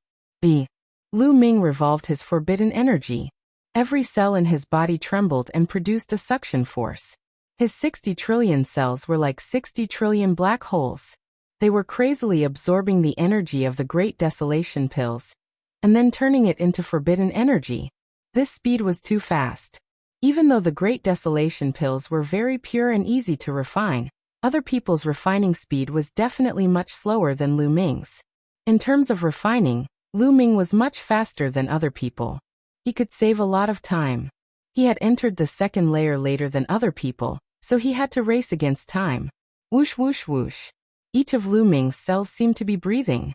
Lu Ming revolved his forbidden energy. Every cell in his body trembled and produced a suction force. His 60 trillion cells were like 60 trillion black holes. They were crazily absorbing the energy of the Great Desolation pills, and then turning it into forbidden energy. This speed was too fast. Even though the Great Desolation pills were very pure and easy to refine, other people's refining speed was definitely much slower than Lu Ming's. In terms of refining, Lu Ming was much faster than other people. He could save a lot of time. He had entered the 2nd layer later than other people, so he had to race against time. Whoosh whoosh whoosh. Each of Lu Ming's cells seemed to be breathing.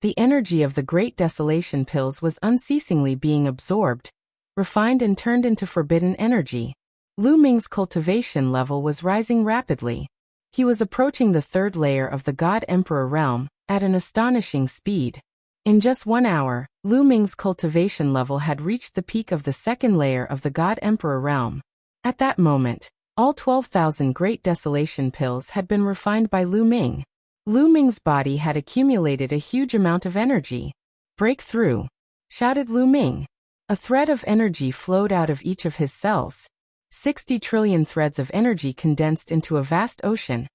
The energy of the Great Desolation pills was unceasingly being absorbed, refined and turned into forbidden energy. Lu Ming's cultivation level was rising rapidly. He was approaching the 3rd layer of the God Emperor realm at an astonishing speed. In just 1 hour, Lu Ming's cultivation level had reached the peak of the 2nd layer of the God Emperor realm. At that moment, all 12,000 Great Desolation pills had been refined by Lu Ming. Lu Ming's body had accumulated a huge amount of energy. "Break through!" shouted Lu Ming. A thread of energy flowed out of each of his cells. 60 trillion threads of energy condensed into a vast ocean,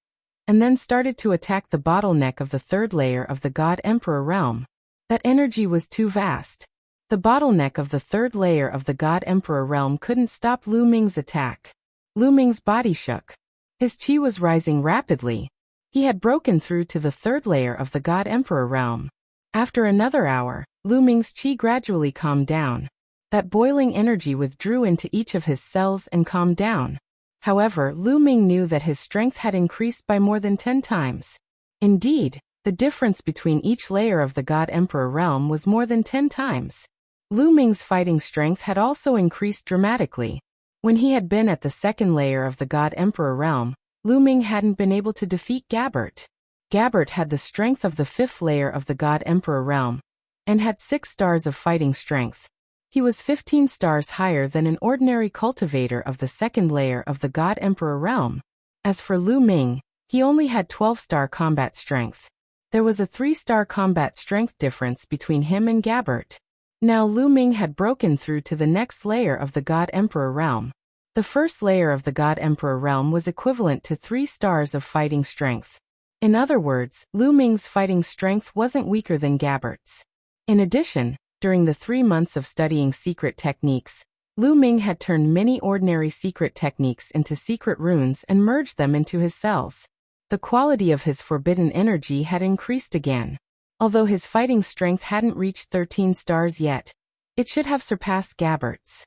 and then started to attack the bottleneck of the 3rd layer of the God Emperor realm. That energy was too vast. The bottleneck of the 3rd layer of the God Emperor realm couldn't stop Lu Ming's attack. Lu Ming's body shook. His qi was rising rapidly. He had broken through to the 3rd layer of the God Emperor realm. After another hour, Lu Ming's qi gradually calmed down. That boiling energy withdrew into each of his cells and calmed down. However, Lu Ming knew that his strength had increased by more than 10 times. Indeed, the difference between each layer of the God Emperor realm was more than 10 times. Lu Ming's fighting strength had also increased dramatically. When he had been at the 2nd layer of the God Emperor realm, Lu Ming hadn't been able to defeat Gabbert. Gabbert had the strength of the 5th layer of the God Emperor realm, and had 6 stars of fighting strength. He was 15 stars higher than an ordinary cultivator of the 2nd layer of the God Emperor realm. As for Lu Ming, he only had 12-star combat strength. There was a 3-star combat strength difference between him and Gabbert. Now Lu Ming had broken through to the next layer of the God Emperor realm. The 1st layer of the God Emperor realm was equivalent to 3 stars of fighting strength. In other words, Lu Ming's fighting strength wasn't weaker than Gabbert's. In addition, during the 3 months of studying secret techniques, Lu Ming had turned many ordinary secret techniques into secret runes and merged them into his cells. The quality of his forbidden energy had increased again. Although his fighting strength hadn't reached 13 stars yet, it should have surpassed Gabbert's.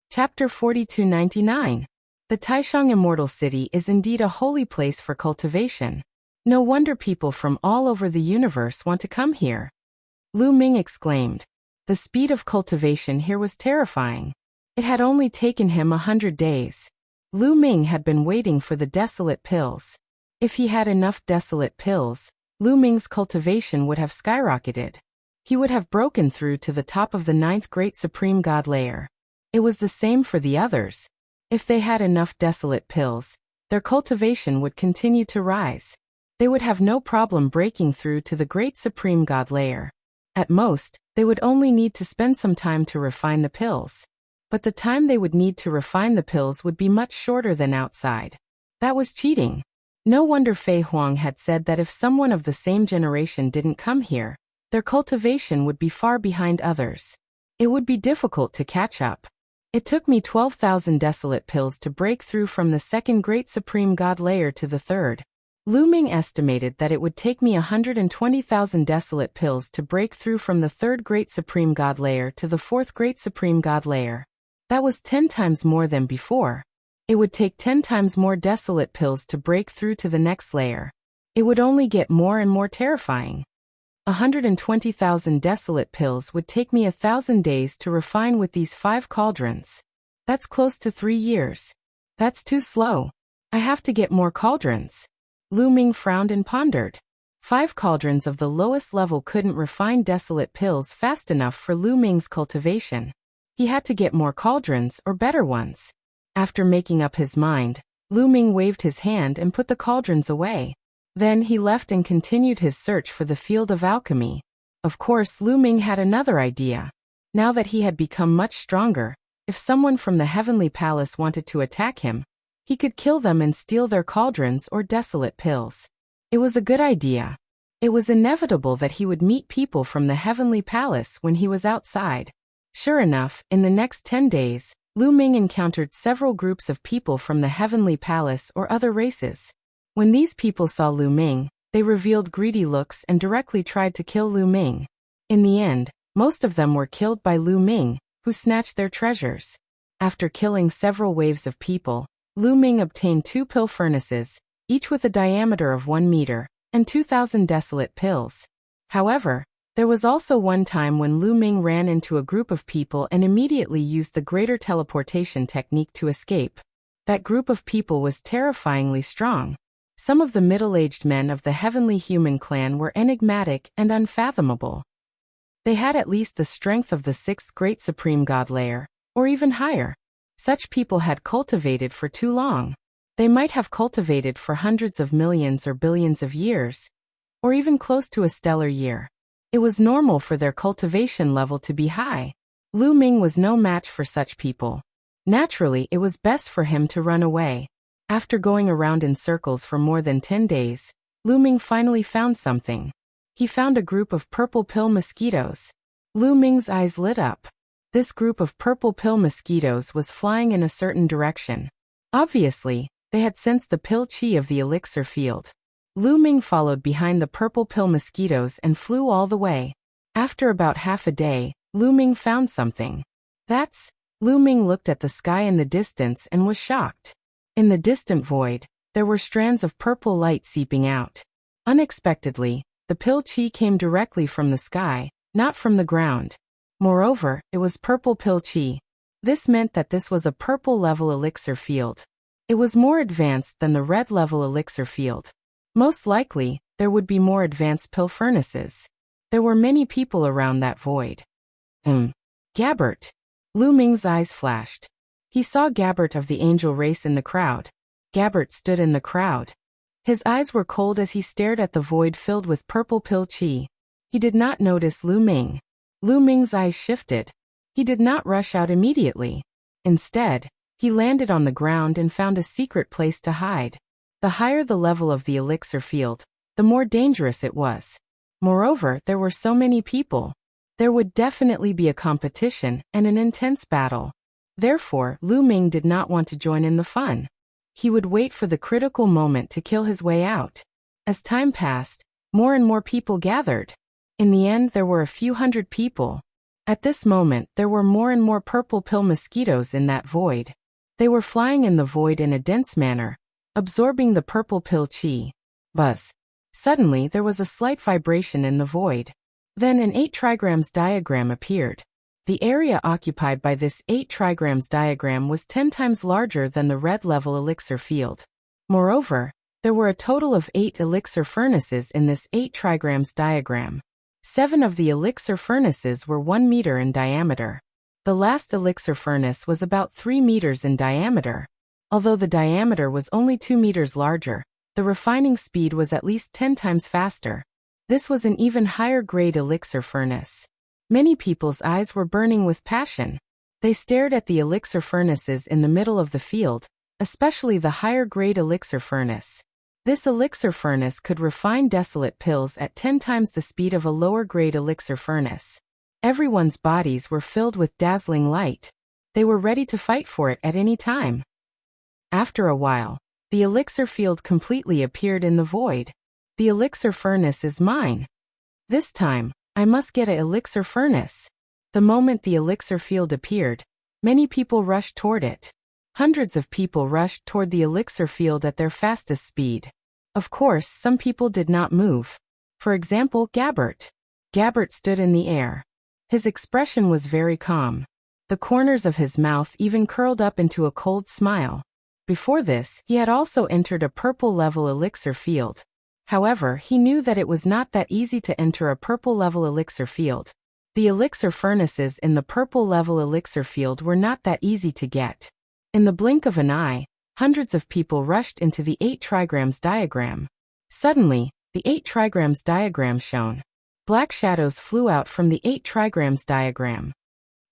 Chapter 4299. The Taishang Immortal City is indeed a holy place for cultivation. No wonder people from all over the universe want to come here. Lu Ming exclaimed. The speed of cultivation here was terrifying. It had only taken him 100 days. Lu Ming had been waiting for the desolate pills. If he had enough desolate pills, Lu Ming's cultivation would have skyrocketed. He would have broken through to the top of the 9th Great Supreme God layer. It was the same for the others. If they had enough desolate pills, their cultivation would continue to rise. They would have no problem breaking through to the Great Supreme God layer. At most, they would only need to spend some time to refine the pills. But the time they would need to refine the pills would be much shorter than outside. That was cheating. No wonder Fei Huang had said that if someone of the same generation didn't come here, their cultivation would be far behind others. It would be difficult to catch up. It took me 12,000 desolate pills to break through from the 2nd Great Supreme God layer to the 3rd. Lu Ming estimated that it would take me 120,000 desolate pills to break through from the 3rd Great Supreme God layer to the 4th Great Supreme God layer. That was 10 times more than before. It would take 10 times more desolate pills to break through to the next layer. It would only get more and more terrifying. 120,000 desolate pills would take me 1,000 days to refine with these 5 cauldrons. That's close to 3 years. That's too slow. I have to get more cauldrons. Lu Ming frowned and pondered. 5 cauldrons of the lowest level couldn't refine desolate pills fast enough for Lu Ming's cultivation. He had to get more cauldrons or better ones. After making up his mind, Lu Ming waved his hand and put the cauldrons away. Then he left and continued his search for the field of alchemy. Of course, Lu Ming had another idea. Now that he had become much stronger, if someone from the heavenly palace wanted to attack him, he could kill them and steal their cauldrons or desolate pills. It was a good idea. It was inevitable that he would meet people from the heavenly palace when he was outside. Sure enough, in the next 10 days, Lu Ming encountered several groups of people from the heavenly palace or other races. When these people saw Lu Ming, they revealed greedy looks and directly tried to kill Lu Ming. In the end, most of them were killed by Lu Ming, who snatched their treasures. After killing several waves of people, Lu Ming obtained 2 pill furnaces, each with a diameter of 1 meter, and 2,000 desolate pills. However, there was also one time when Lu Ming ran into a group of people and immediately used the greater teleportation technique to escape. That group of people was terrifyingly strong. Some of the middle-aged men of the heavenly human clan were enigmatic and unfathomable. They had at least the strength of the 6th great supreme god layer, or even higher. Such people had cultivated for too long. They might have cultivated for hundreds of millions or billions of years, or even close to a stellar year. It was normal for their cultivation level to be high. Lu Ming was no match for such people. Naturally, it was best for him to run away. After going around in circles for more than 10 days, Lu Ming finally found something. He found a group of purple pill mosquitoes. Lu Ming's eyes lit up. This group of purple pill mosquitoes was flying in a certain direction. Obviously, they had sensed the pill chi of the elixir field. Lu Ming followed behind the purple pill mosquitoes and flew all the way. After about half a day, Lu Ming found something. Lu Ming looked at the sky in the distance and was shocked. In the distant void, there were strands of purple light seeping out. Unexpectedly, the pill chi came directly from the sky, not from the ground. Moreover, it was purple pill chi. This meant that this was a purple level elixir field. It was more advanced than the red level elixir field. Most likely, there would be more advanced pill furnaces. There were many people around that void. Gabbert. Lu Ming's eyes flashed. He saw Gabbert of the angel race in the crowd. Gabbert stood in the crowd. His eyes were cold as he stared at the void filled with purple pill chi. He did not notice Lu Ming. Lu Ming's eyes shifted. He did not rush out immediately. Instead, he landed on the ground and found a secret place to hide. The higher the level of the elixir field, the more dangerous it was. Moreover, there were so many people. There would definitely be a competition and an intense battle. Therefore, Lu Ming did not want to join in the fun. He would wait for the critical moment to kill his way out. As time passed, more and more people gathered. In the end, there were a few hundred people. At this moment, there were more and more purple pill mosquitoes in that void. They were flying in the void in a dense manner, absorbing the purple pill chi. Buzz. Suddenly, there was a slight vibration in the void. Then an 8 trigrams diagram appeared. The area occupied by this 8 trigrams diagram was 10 times larger than the red level elixir field. Moreover, there were a total of 8 elixir furnaces in this 8 trigrams diagram. 7 of the elixir furnaces were 1 meter in diameter. The last elixir furnace was about 3 meters in diameter. Although the diameter was only 2 meters larger, the refining speed was at least 10 times faster. This was an even higher grade elixir furnace. Many people's eyes were burning with passion. They stared at the elixir furnaces in the middle of the field, especially the higher grade elixir furnace. This elixir furnace could refine desolate pills at 10 times the speed of a lower grade elixir furnace. Everyone's bodies were filled with dazzling light. They were ready to fight for it at any time. After a while, the elixir field completely appeared in the void. The elixir furnace is mine. This time, I must get an elixir furnace. The moment the elixir field appeared, many people rushed toward it. Hundreds of people rushed toward the elixir field at their fastest speed. Of course, some people did not move. For example, Gabbert. Gabbert stood in the air. His expression was very calm. The corners of his mouth even curled up into a cold smile. Before this, he had also entered a purple-level elixir field. However, he knew that it was not that easy to enter a purple-level elixir field. The elixir furnaces in the purple-level elixir field were not that easy to get. In the blink of an eye, hundreds of people rushed into the 8 trigrams diagram. Suddenly, the 8 trigrams diagram shone. Black shadows flew out from the 8 trigrams diagram.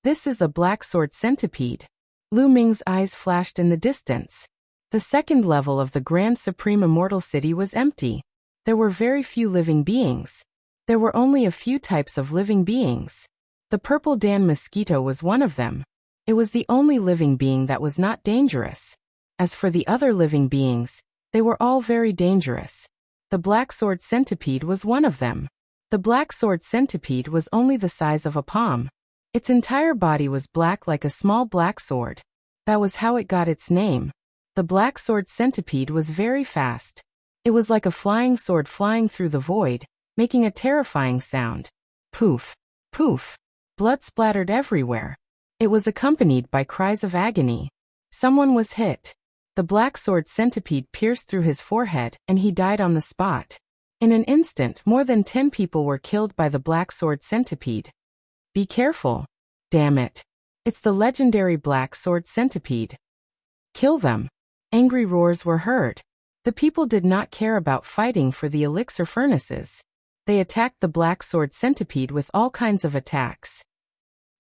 This is a black sword centipede. Lu Ming's eyes flashed in the distance. The second level of the Grand Supreme Immortal City was empty. There were very few living beings. There were only a few types of living beings. The purple Dan mosquito was one of them. It was the only living being that was not dangerous. As for the other living beings, they were all very dangerous. The black sword centipede was one of them. The black sword centipede was only the size of a palm. Its entire body was black like a small black sword. That was how it got its name. The black sword centipede was very fast. It was like a flying sword flying through the void, making a terrifying sound. Poof! Poof! Blood splattered everywhere. It was accompanied by cries of agony. Someone was hit. The black sword centipede pierced through his forehead, and he died on the spot. In an instant, more than 10 people were killed by the black sword centipede. Be careful. Damn it. It's the legendary black sword centipede. Kill them. Angry roars were heard. The people did not care about fighting for the elixir furnaces. They attacked the black sword centipede with all kinds of attacks.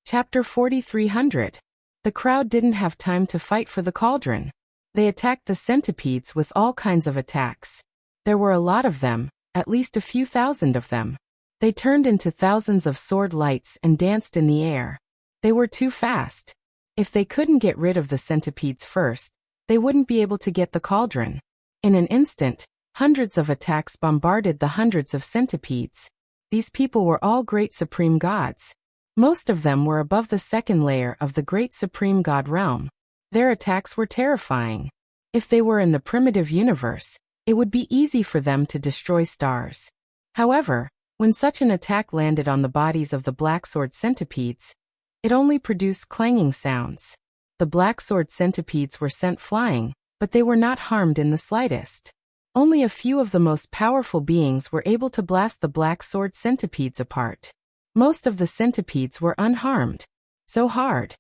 Chapter 4300. The crowd didn't have time to fight for the cauldron. They attacked the centipedes with all kinds of attacks. There were a lot of them, at least a few thousand of them. They turned into thousands of sword lights and danced in the air. They were too fast. If they couldn't get rid of the centipedes first, they wouldn't be able to get the cauldron. In an instant, hundreds of attacks bombarded the hundreds of centipedes. These people were all great supreme gods. Most of them were above the second layer of the great supreme god realm. Their attacks were terrifying. If they were in the primitive universe, it would be easy for them to destroy stars. However, when such an attack landed on the bodies of the black sword centipedes, it only produced clanging sounds. The black sword centipedes were sent flying, but they were not harmed in the slightest. Only a few of the most powerful beings were able to blast the black sword centipedes apart. Most of the centipedes were unharmed. So hard.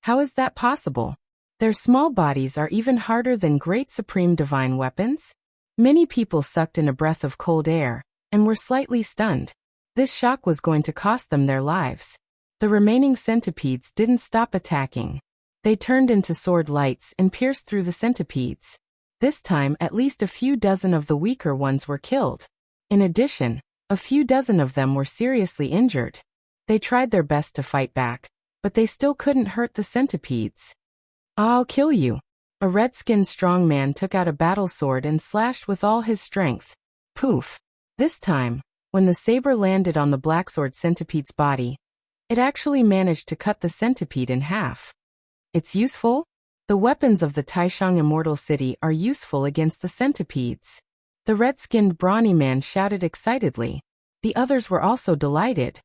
How is that possible? Their small bodies are even harder than great supreme divine weapons? Many people sucked in a breath of cold air, and were slightly stunned. This shock was going to cost them their lives. The remaining centipedes didn't stop attacking. They turned into sword lights and pierced through the centipedes. This time at least a few dozen of the weaker ones were killed. In addition, a few dozen of them were seriously injured. They tried their best to fight back, but they still couldn't hurt the centipedes. I'll kill you. A red-skinned strong man took out a battle sword and slashed with all his strength. Poof. This time, when the saber landed on the black sword centipede's body, it actually managed to cut the centipede in half. It's useful? The weapons of the Taishang Immortal City are useful against the centipedes. The red-skinned brawny man shouted excitedly. The others were also delighted.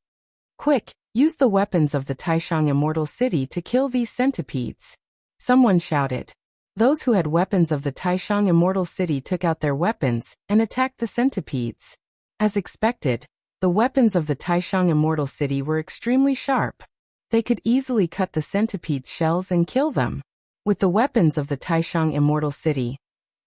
Quick, use the weapons of the Taishang Immortal City to kill these centipedes. Someone shouted. Those who had weapons of the Taishang Immortal City took out their weapons and attacked the centipedes. As expected, the weapons of the Taishang Immortal City were extremely sharp. They could easily cut the centipede's shells and kill them. With the weapons of the Taishang Immortal City,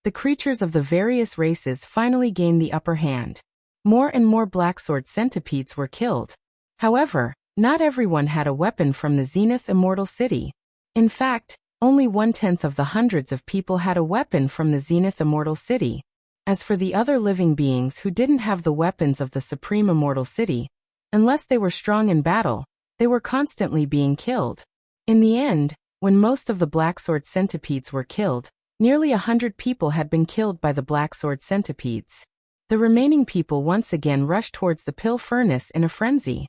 the creatures of the various races finally gained the upper hand. More and more black sword centipedes were killed. However, not everyone had a weapon from the Zenith Immortal City. In fact, only 1/10 of the hundreds of people had a weapon from the Zenith Immortal City. As for the other living beings who didn't have the weapons of the Supreme Immortal City, unless they were strong in battle, they were constantly being killed. In the end, when most of the black sword centipedes were killed, nearly 100 people had been killed by the black sword centipedes. The remaining people once again rushed towards the pill furnace in a frenzy.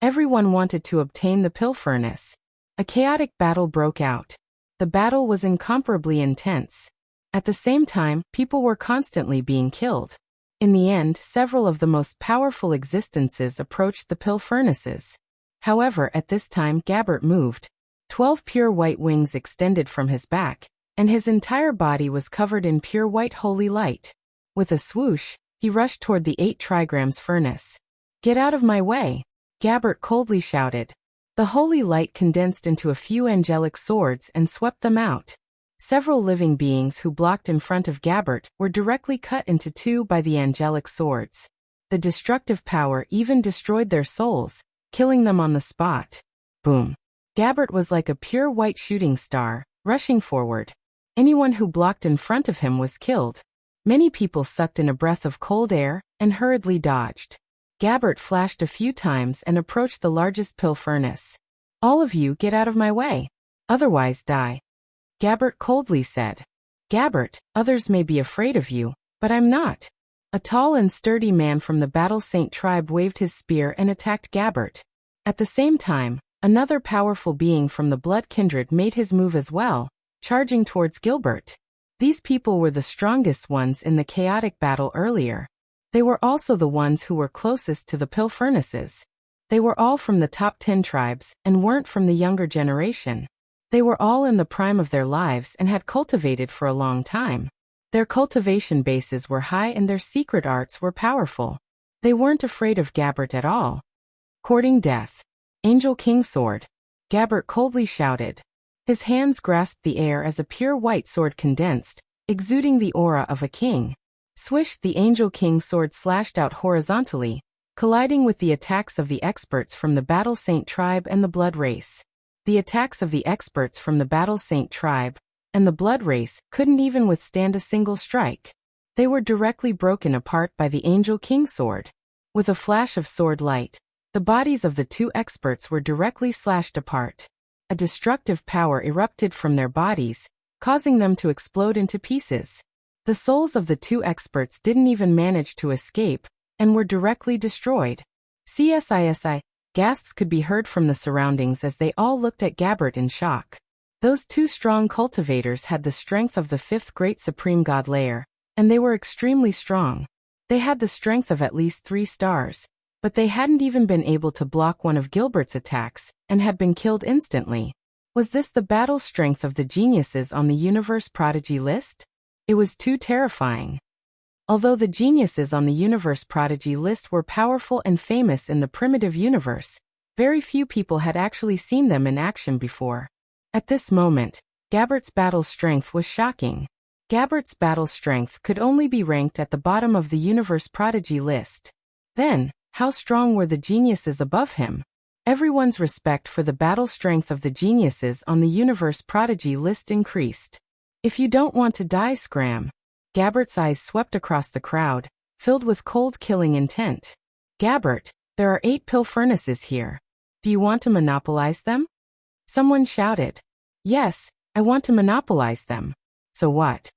Everyone wanted to obtain the pill furnace. A chaotic battle broke out. The battle was incomparably intense. At the same time, people were constantly being killed. In the end, several of the most powerful existences approached the pill furnaces. However, at this time Gabbert moved. 12 pure white wings extended from his back, and his entire body was covered in pure white holy light. With a swoosh, he rushed toward the 8 trigrams furnace. "Get out of my way!" Gabbert coldly shouted. The holy light condensed into a few angelic swords and swept them out. Several living beings who blocked in front of Gabbert were directly cut into 2 by the angelic swords. The destructive power even destroyed their souls, killing them on the spot. Boom. Gabbert was like a pure white shooting star, rushing forward. Anyone who blocked in front of him was killed. Many people sucked in a breath of cold air and hurriedly dodged. Gabbert flashed a few times and approached the largest pill furnace. "All of you get out of my way. Otherwise die," Gabbert coldly said. "Gabbert, others may be afraid of you, but I'm not." A tall and sturdy man from the Battle Saint tribe waved his spear and attacked Gabbert. At the same time, another powerful being from the Blood Kindred made his move as well, charging towards Gilbert. These people were the strongest ones in the chaotic battle earlier. They were also the ones who were closest to the pill furnaces. They were all from the top 10 tribes and weren't from the younger generation. They were all in the prime of their lives and had cultivated for a long time. Their cultivation bases were high and their secret arts were powerful. They weren't afraid of Gabbert at all. "Courting death. Angel King Sword," Gabbert coldly shouted. His hands grasped the air as a pure white sword condensed, exuding the aura of a king. Swish, the Angel King Sword slashed out horizontally, colliding with the attacks of the experts from the Battle Saint tribe and the Blood Race. The attacks of the experts from the Battle Saint tribe and the Blood Race couldn't even withstand a single strike. They were directly broken apart by the Angel King Sword. With a flash of sword light, the bodies of the 2 experts were directly slashed apart. A destructive power erupted from their bodies, causing them to explode into pieces. The souls of the 2 experts didn't even manage to escape, and were directly destroyed. CSISI, gasps could be heard from the surroundings as they all looked at Gabbert in shock. Those 2 strong cultivators had the strength of the 5th great supreme god layer, and they were extremely strong. They had the strength of at least 3 stars, but they hadn't even been able to block one of Gilbert's attacks, and had been killed instantly. Was this the battle strength of the geniuses on the Universe Prodigy list? It was too terrifying. Although the geniuses on the Universe Prodigy list were powerful and famous in the primitive universe, very few people had actually seen them in action before. At this moment, Gabbert's battle strength was shocking. Gabbert's battle strength could only be ranked at the bottom of the Universe Prodigy list. Then, how strong were the geniuses above him? Everyone's respect for the battle strength of the geniuses on the Universe Prodigy list increased. "If you don't want to die, scram." Gabbert's eyes swept across the crowd, filled with cold killing intent. "Gabbert, there are 8 pill furnaces here. Do you want to monopolize them?" Someone shouted. "Yes, I want to monopolize them." "So what?"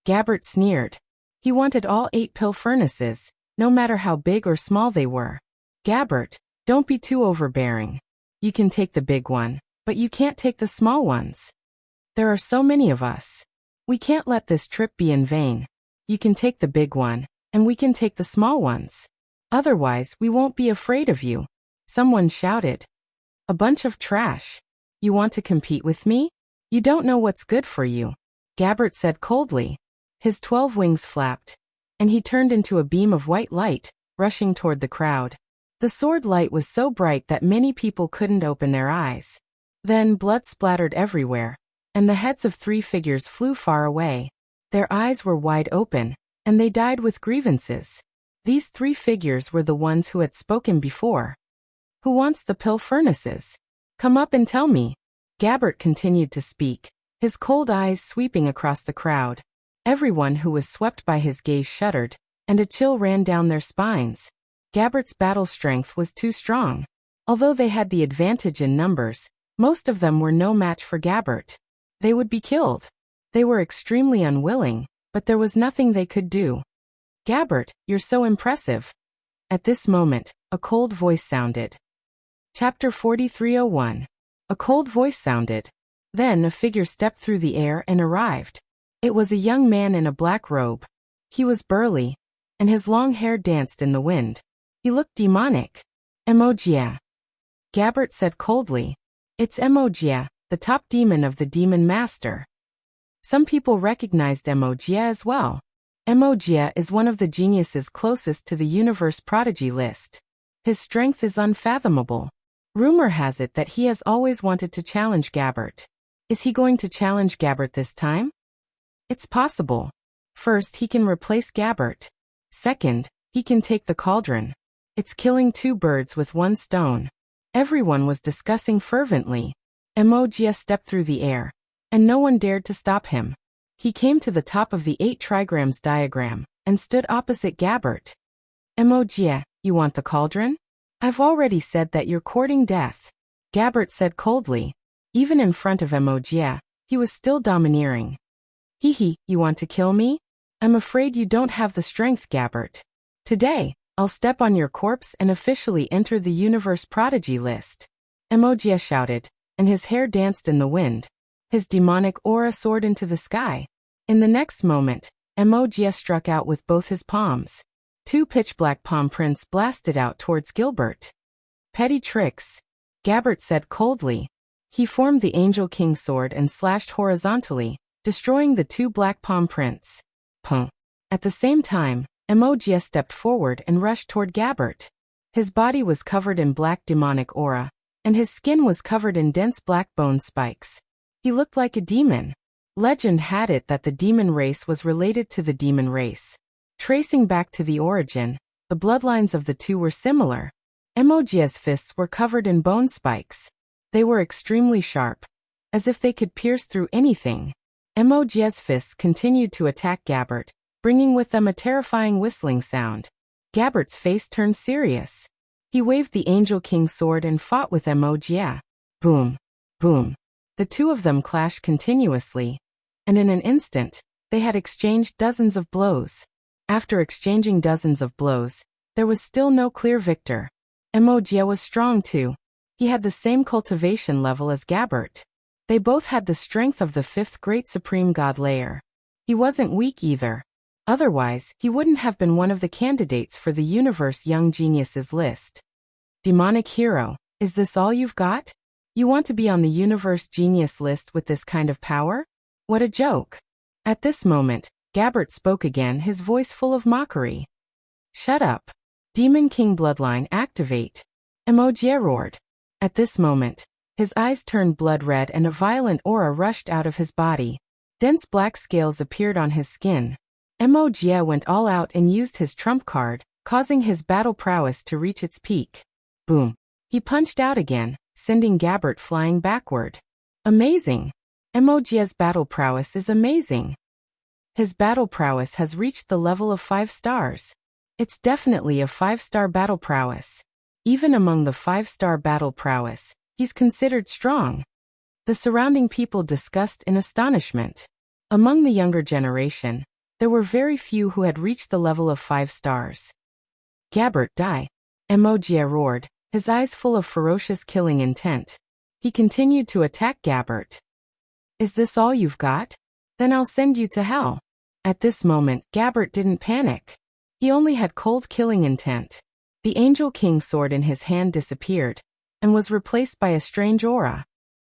Gabbert sneered. He wanted all 8 pill furnaces, no matter how big or small they were. "Gabbert, don't be too overbearing. You can take the big one, but you can't take the small ones. There are so many of us. We can't let this trip be in vain. You can take the big one, and we can take the small ones. Otherwise, we won't be afraid of you." Someone shouted. "A bunch of trash. You want to compete with me? You don't know what's good for you," Gabbert said coldly. His 12 wings flapped, and he turned into a beam of white light, rushing toward the crowd. The sword light was so bright that many people couldn't open their eyes. Then blood splattered everywhere, and the heads of 3 figures flew far away. Their eyes were wide open, and they died with grievances. These 3 figures were the ones who had spoken before. "Who wants the pill furnaces? Come up and tell me." Gabbert continued to speak, his cold eyes sweeping across the crowd. Everyone who was swept by his gaze shuddered, and a chill ran down their spines. Gabbert's battle strength was too strong. Although they had the advantage in numbers, most of them were no match for Gabbert. They would be killed. They were extremely unwilling, but there was nothing they could do. "Gabbert, you're so impressive." At this moment, a cold voice sounded. Chapter 4301. A cold voice sounded. Then a figure stepped through the air and arrived. It was a young man in a black robe. He was burly, and his long hair danced in the wind. He looked demonic. Emogia. Gabbert said coldly. It's Emogia, the top demon of the demon master. Some people recognized Emogia as well. Emogia is one of the geniuses closest to the universe prodigy list. His strength is unfathomable. Rumor has it that he has always wanted to challenge Gabbert. Is he going to challenge Gabbert this time? It's possible. First, he can replace Gabbert. Second, he can take the cauldron. It's killing two birds with one stone. Everyone was discussing fervently. Emogia stepped through the air, and no one dared to stop him. He came to the top of the 8 trigrams diagram, and stood opposite Gabbert. Emogia, you want the cauldron? I've already said that you're courting death. Gabbert said coldly. Even in front of Emogia, he was still domineering. Hee, you want to kill me? I'm afraid you don't have the strength, Gabbert. Today, I'll step on your corpse and officially enter the universe prodigy list. Emogia shouted, and his hair danced in the wind. His demonic aura soared into the sky. In the next moment, Emogia struck out with both his palms. 2 pitch-black palm prints blasted out towards Gilbert. Petty tricks, Gabbert said coldly. He formed the Angel King sword and slashed horizontally, destroying the 2 black palm prints. Pum. At the same time, Emogia stepped forward and rushed toward Gabbert. His body was covered in black demonic aura, and his skin was covered in dense black bone spikes. He looked like a demon. Legend had it that the demon race was related to the demon race. Tracing back to the origin, the bloodlines of the two were similar. Emogia's fists were covered in bone spikes. They were extremely sharp, as if they could pierce through anything. Emogia's fists continued to attack Gabbert, bringing with them a terrifying whistling sound. Gabbert's face turned serious. He waved the Angel King sword and fought with Emogia. Boom, boom. The two of them clashed continuously, and in an instant, they had exchanged dozens of blows. After exchanging dozens of blows, there was still no clear victor. Emogia was strong too. He had the same cultivation level as Gabbert. They both had the strength of the 5th great supreme god layer. He wasn't weak either. Otherwise, he wouldn't have been one of the candidates for the Universe Young Geniuses list. Demonic hero, is this all you've got? You want to be on the Universe Genius list with this kind of power? What a joke. At this moment, Gabbert spoke again, his voice full of mockery. Shut up. Demon King bloodline activate. Emogia roared. At this moment, his eyes turned blood red and a violent aura rushed out of his body. Dense black scales appeared on his skin. Emogia went all out and used his trump card, causing his battle prowess to reach its peak. Boom. He punched out again, sending Gabbert flying backward. Amazing. Emogia's battle prowess is amazing. His battle prowess has reached the level of 5 stars. It's definitely a 5-star battle prowess. Even among the 5-star battle prowess, he's considered strong. The surrounding people discussed in astonishment. Among the younger generation, there were very few who had reached the level of 5 stars. Gabbert, die. Emogia roared, his eyes full of ferocious killing intent. He continued to attack Gabbert. Is this all you've got? Then I'll send you to hell. At this moment, Gabbert didn't panic. He only had cold killing intent. The Angel King sword in his hand disappeared, and was replaced by a strange aura.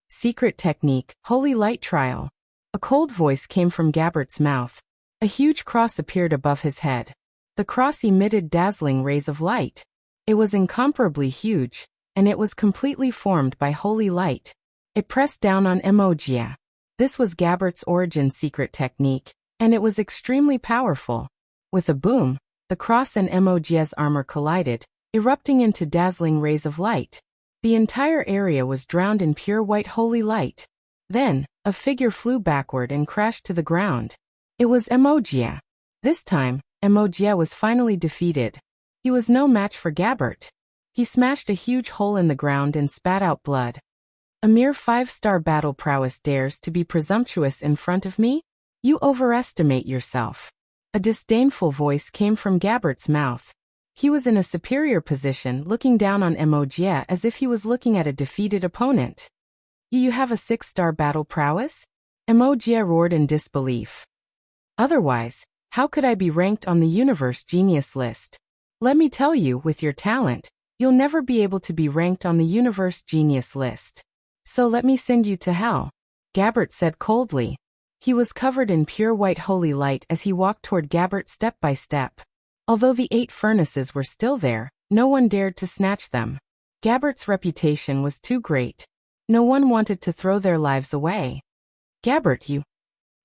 Secret technique, Holy Light Trial. A cold voice came from Gabbert's mouth. A huge cross appeared above his head. The cross emitted dazzling rays of light. It was incomparably huge, and it was completely formed by holy light. It pressed down on Emogia. This was Gabbert's origin secret technique, and it was extremely powerful. With a boom, the cross and Emogia's armor collided, erupting into dazzling rays of light. The entire area was drowned in pure white holy light. Then, a figure flew backward and crashed to the ground. It was Emogia. This time, Emogia was finally defeated. He was no match for Gabbert. He smashed a huge hole in the ground and spat out blood. A mere 5-star battle prowess dares to be presumptuous in front of me? You overestimate yourself. A disdainful voice came from Gabbert's mouth. He was in a superior position, looking down on Emogia as if he was looking at a defeated opponent. You have a 6-star battle prowess? Emogia roared in disbelief. Otherwise, how could I be ranked on the universe genius list? Let me tell you, with your talent, you'll never be able to be ranked on the universe genius list. So let me send you to hell, Gabbert said coldly. He was covered in pure white holy light as he walked toward Gabbert step by step. Although the 8 furnaces were still there, no one dared to snatch them. Gabbert's reputation was too great. No one wanted to throw their lives away. Gabbert, you...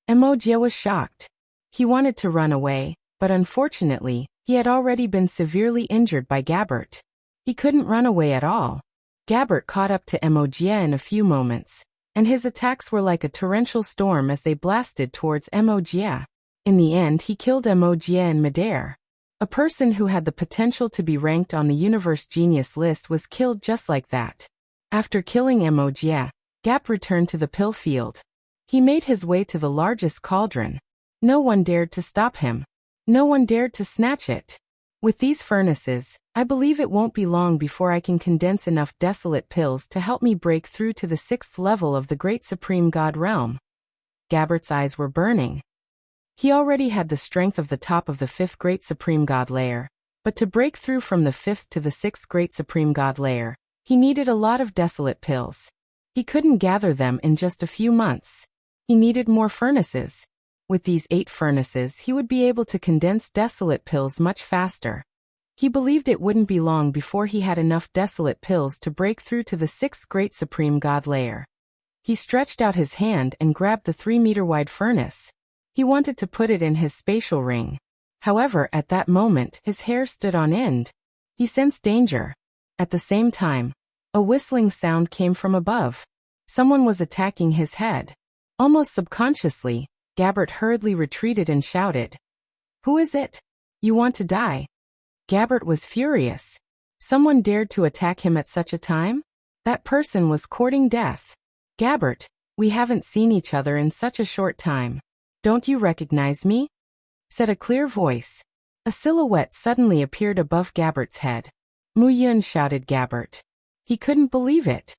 Emoji was shocked. He wanted to run away, but unfortunately, he had already been severely injured by Gabbert. He couldn't run away at all. Gabbert caught up to Emoji in a few moments, and his attacks were like a torrential storm as they blasted towards Emoji. In the end, he killed Emoji in midair. A person who had the potential to be ranked on the universe genius list was killed just like that. After killing Emoji, Gap returned to the pill field. He made his way to the largest cauldron. No one dared to stop him. No one dared to snatch it. With these furnaces, I believe it won't be long before I can condense enough desolate pills to help me break through to the 6th level of the Great Supreme God realm. Gabbert's eyes were burning. He already had the strength of the top of the 5th Great Supreme God layer, but to break through from the 5th to the 6th Great Supreme God layer, he needed a lot of desolate pills. He couldn't gather them in just a few months. He needed more furnaces. With these 8 furnaces, he would be able to condense desolate pills much faster. He believed it wouldn't be long before he had enough desolate pills to break through to the 6th Great Supreme God layer. He stretched out his hand and grabbed the 3-meter-wide furnace. He wanted to put it in his spatial ring. However, at that moment, his hair stood on end. He sensed danger. At the same time, a whistling sound came from above. Someone was attacking his head. Almost subconsciously, Gabbert hurriedly retreated and shouted, "Who is it? You want to die?" Gabbert was furious. Someone dared to attack him at such a time? That person was courting death. "Gabbert, we haven't seen each other in such a short time. Don't you recognize me?" said a clear voice. A silhouette suddenly appeared above Gabbert's head. "Mu Yun," shouted Gabbert. He couldn't believe it.